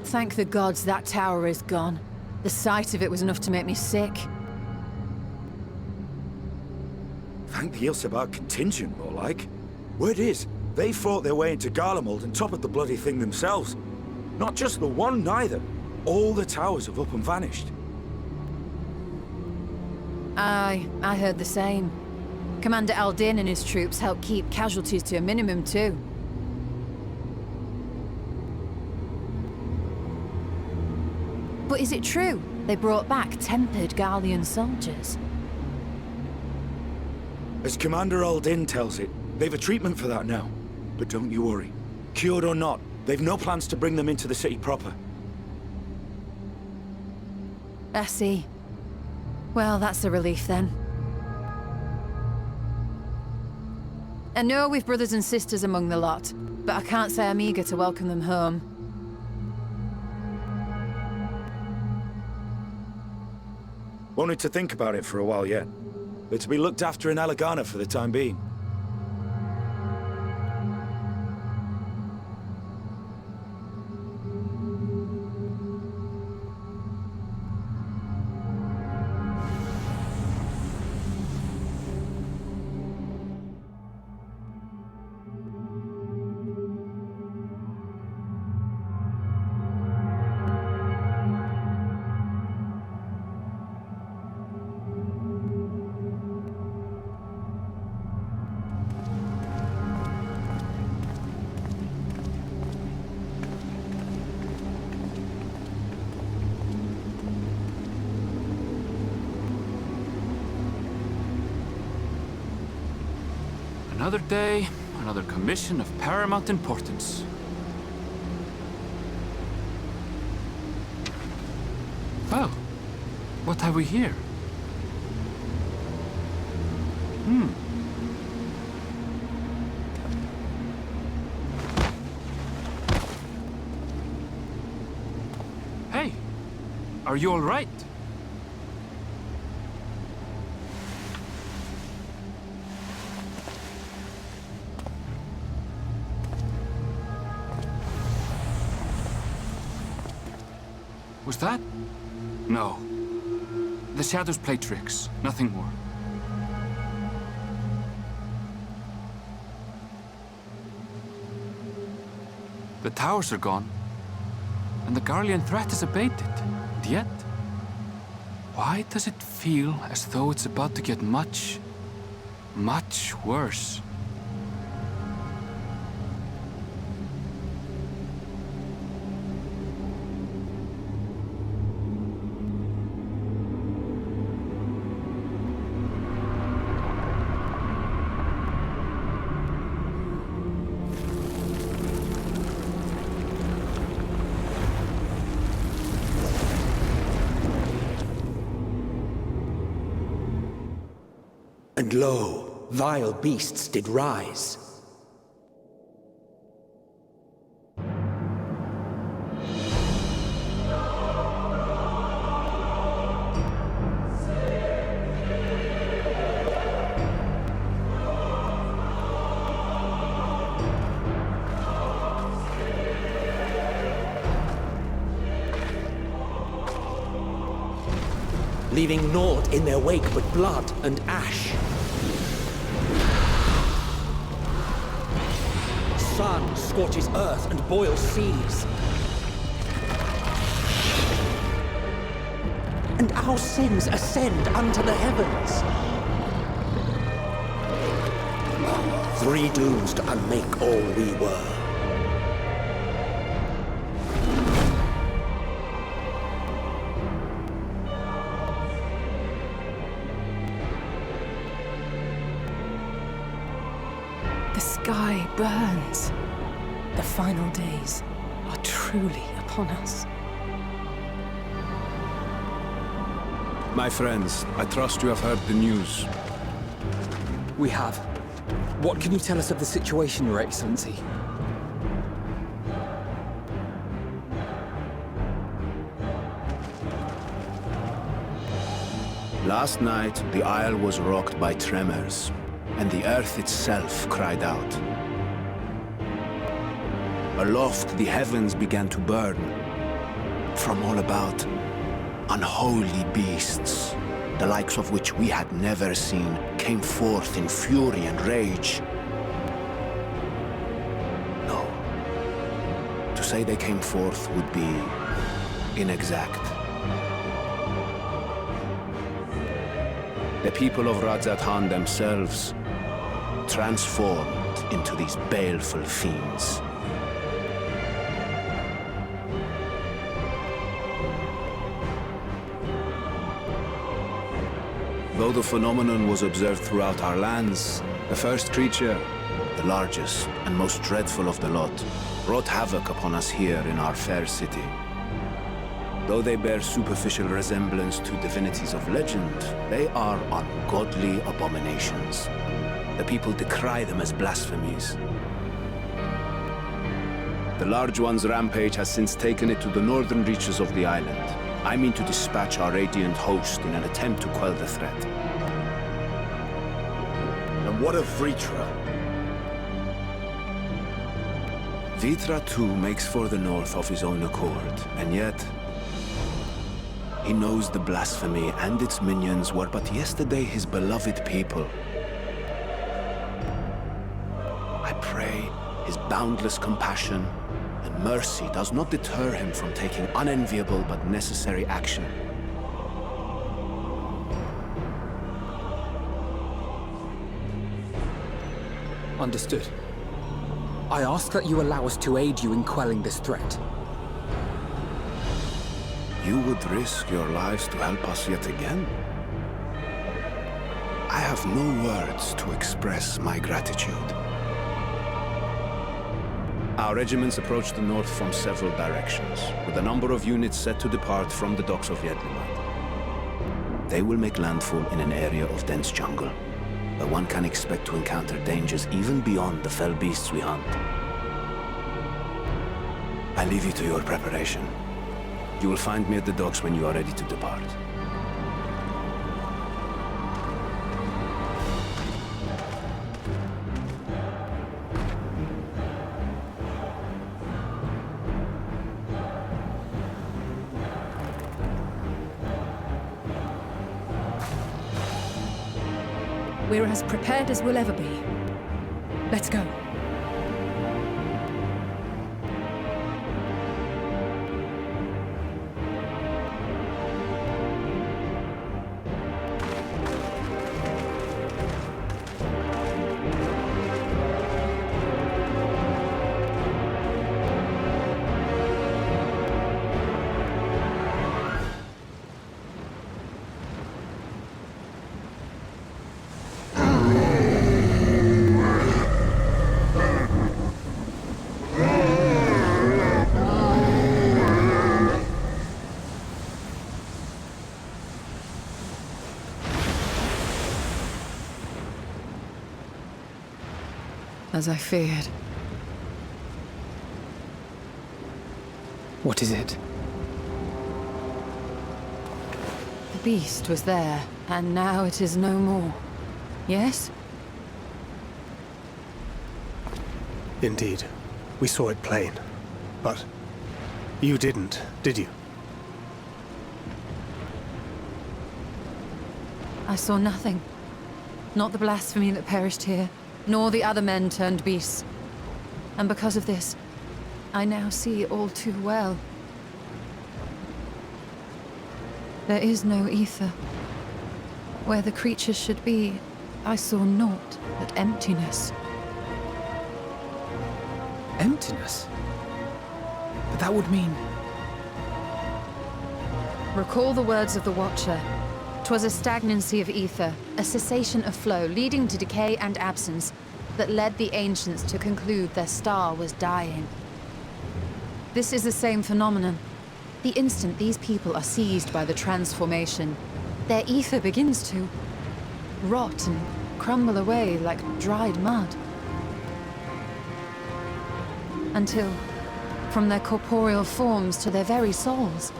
Thank the gods that tower is gone. The sight of it was enough to make me sick. Thank the Ilsabar contingent, more like. Word is, they fought their way into Garlemald and toppled the bloody thing themselves. Not just the one, neither. All the towers have up and vanished. Aye, I heard the same. Commander Aldin and his troops helped keep casualties to a minimum, too. But is it true they brought back tempered Garlean soldiers? As Commander Aldin tells it, they've a treatment for that now. But don't you worry. Cured or not, they've no plans to bring them into the city proper. I see. Well, that's a relief then. I know we've brothers and sisters among the lot, but I can't say I'm eager to welcome them home. Wanted to think about it for a while yet. They're to be looked after in Alagana for the time being. Another day, another commission of paramount importance. Well, what have we here? Hey, are you all right? Was that? No. The shadows play tricks, nothing more. The towers are gone, and the Garlean threat is abated. And yet, why does it feel as though it's about to get much, much worse? And lo, vile beasts did rise. Leaving naught in their wake but blood and ash. Sun scorches earth and boils seas. And our sins ascend unto the heavens. Three dooms to unmake all we were. The sky burns. The final days are truly upon us. My friends, I trust you have heard the news. We have. What can you tell us of the situation, Your Excellency? Last night, the Isle was rocked by tremors, and the earth itself cried out. Aloft, the heavens began to burn. From all about, unholy beasts, the likes of which we had never seen, came forth in fury and rage. No. To say they came forth would be inexact. The people of Radzat-Han themselves transformed into these baleful fiends. Though the phenomenon was observed throughout our lands, the first creature, the largest and most dreadful of the lot, wrought havoc upon us here in our fair city. Though they bear superficial resemblance to divinities of legend, they are ungodly abominations. The people decry them as blasphemies. The large one's rampage has since taken it to the northern reaches of the island. I mean to dispatch our radiant host in an attempt to quell the threat. And what of Vritra? Vritra too makes for the north of his own accord, and yet he knows the blasphemy and its minions were but yesterday his beloved people. I pray his boundless compassion and mercy does not deter him from taking unenviable but necessary action. Understood. I ask that you allow us to aid you in quelling this threat. You would risk your lives to help us yet again? I have no words to express my gratitude. Our regiments approach the north from several directions, with a number of units set to depart from the docks of Yedlimat. They will make landfall in an area of dense jungle. but one can expect to encounter dangers even beyond the fell beasts we hunt. I leave you to your preparation. You will find me at the docks when you are ready to depart. We're as prepared as we'll ever be. Let's go. As I feared. What is it? The beast was there, and now it is no more. Yes? Indeed. We saw it plain. But you didn't, did you? I saw nothing. Not the blasphemy that perished here, nor the other men turned beasts. And because of this, I now see all too well. There is no ether. Where the creatures should be, I saw naught but emptiness. Emptiness? But that would mean... Recall the words of the Watcher. 'Twas a stagnancy of ether, a cessation of flow leading to decay and absence that led the ancients to conclude their star was dying. This is the same phenomenon. The instant these people are seized by the transformation, their ether begins to rot and crumble away like dried mud. Until, from their corporeal forms to their very souls,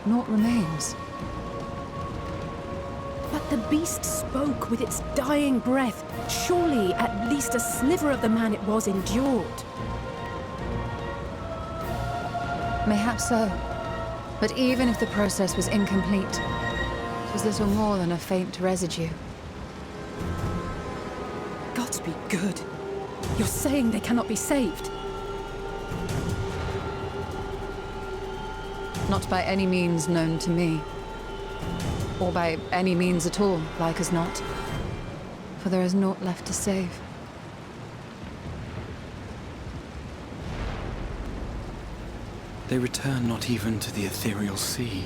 naught remains. But the beast spoke with its dying breath. Surely at least a sliver of the man it was endured. Mayhaps so. But even if the process was incomplete, it was little more than a faint residue. Gods be good. You're saying they cannot be saved? Not by any means known to me. Or by any means at all, like as not. For there is naught left to save. They return not even to the ethereal sea.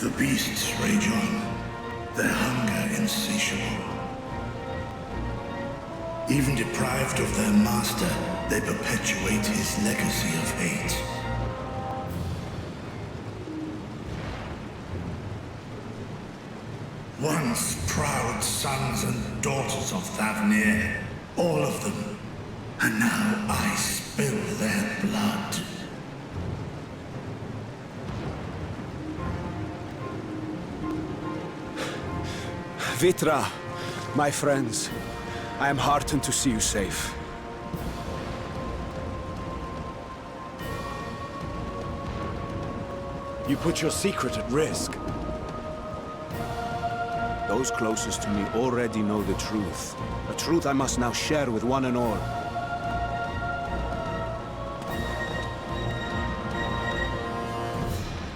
The beasts rage on, their hunger insatiable. Even deprived of their master, they perpetuate his legacy of hate. Once proud sons and daughters of Thavnir, all of them, and now I spill their blood. Vitra, my friends, I am heartened to see you safe. You put your secret at risk. Those closest to me already know the truth. A truth I must now share with one and all.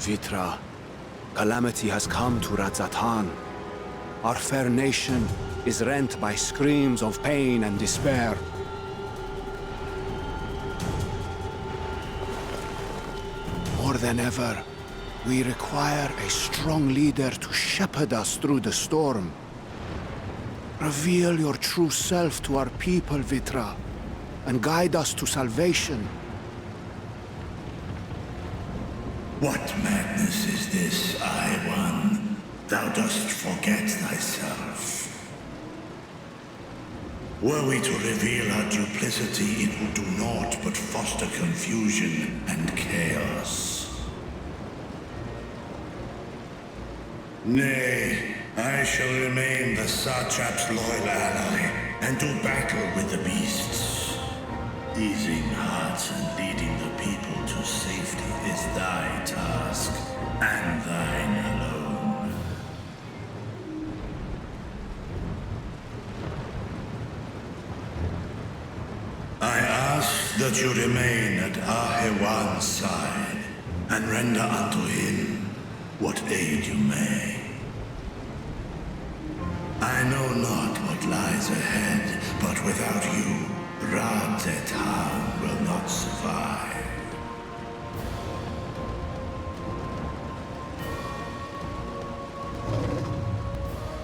Vitra, calamity has come to Radzatan. Our fair nation is rent by screams of pain and despair. than ever, we require a strong leader to shepherd us through the storm. Reveal your true self to our people, Vitra, and guide us to salvation. What madness is this, I-One? Thou dost forget thyself. Were we to reveal our duplicity, it would do naught but foster confusion and chaos. Nay, I shall remain the Satrap's loyal ally, and do battle with the beasts. Easing hearts and leading the people to safety is thy task, and thine alone. I ask that you remain at Ahewan's side, and render unto him what aid you may. I know not what lies ahead, but without you, Ra-Zetan will not survive.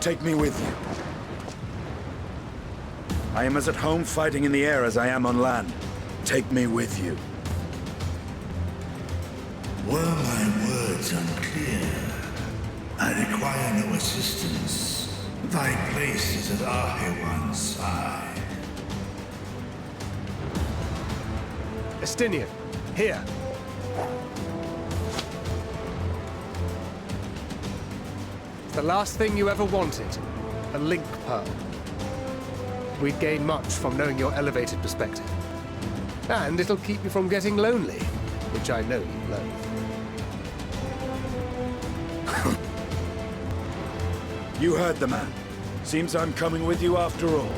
Take me with you. I am as at home fighting in the air as I am on land. Take me with you. Were my words unclear? I require no assistance. Thy place is at Ahewan's side. Estinian, here. It's the last thing you ever wanted. A link pearl. We'd gain much from knowing your elevated perspective. And it'll keep you from getting lonely, which I know you loathe. You heard the man. Seems I'm coming with you after all.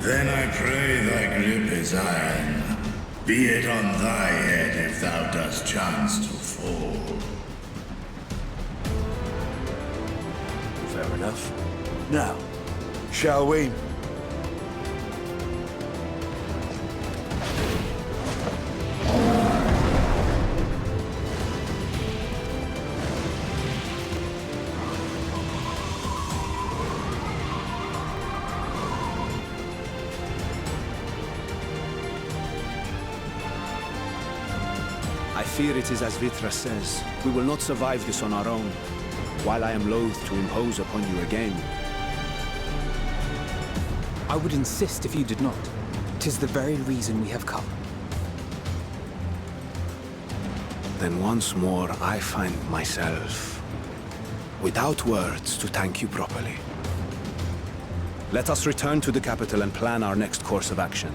Then I pray thy grip is iron. Be it on thy head if thou dost chance to fall. Fair enough. Now, shall we? I fear it is as Vitra says. We will not survive this on our own, while I am loath to impose upon you again. I would insist if you did not. 'Tis the very reason we have come. Then once more I find myself without words to thank you properly. Let us return to the capital and plan our next course of action.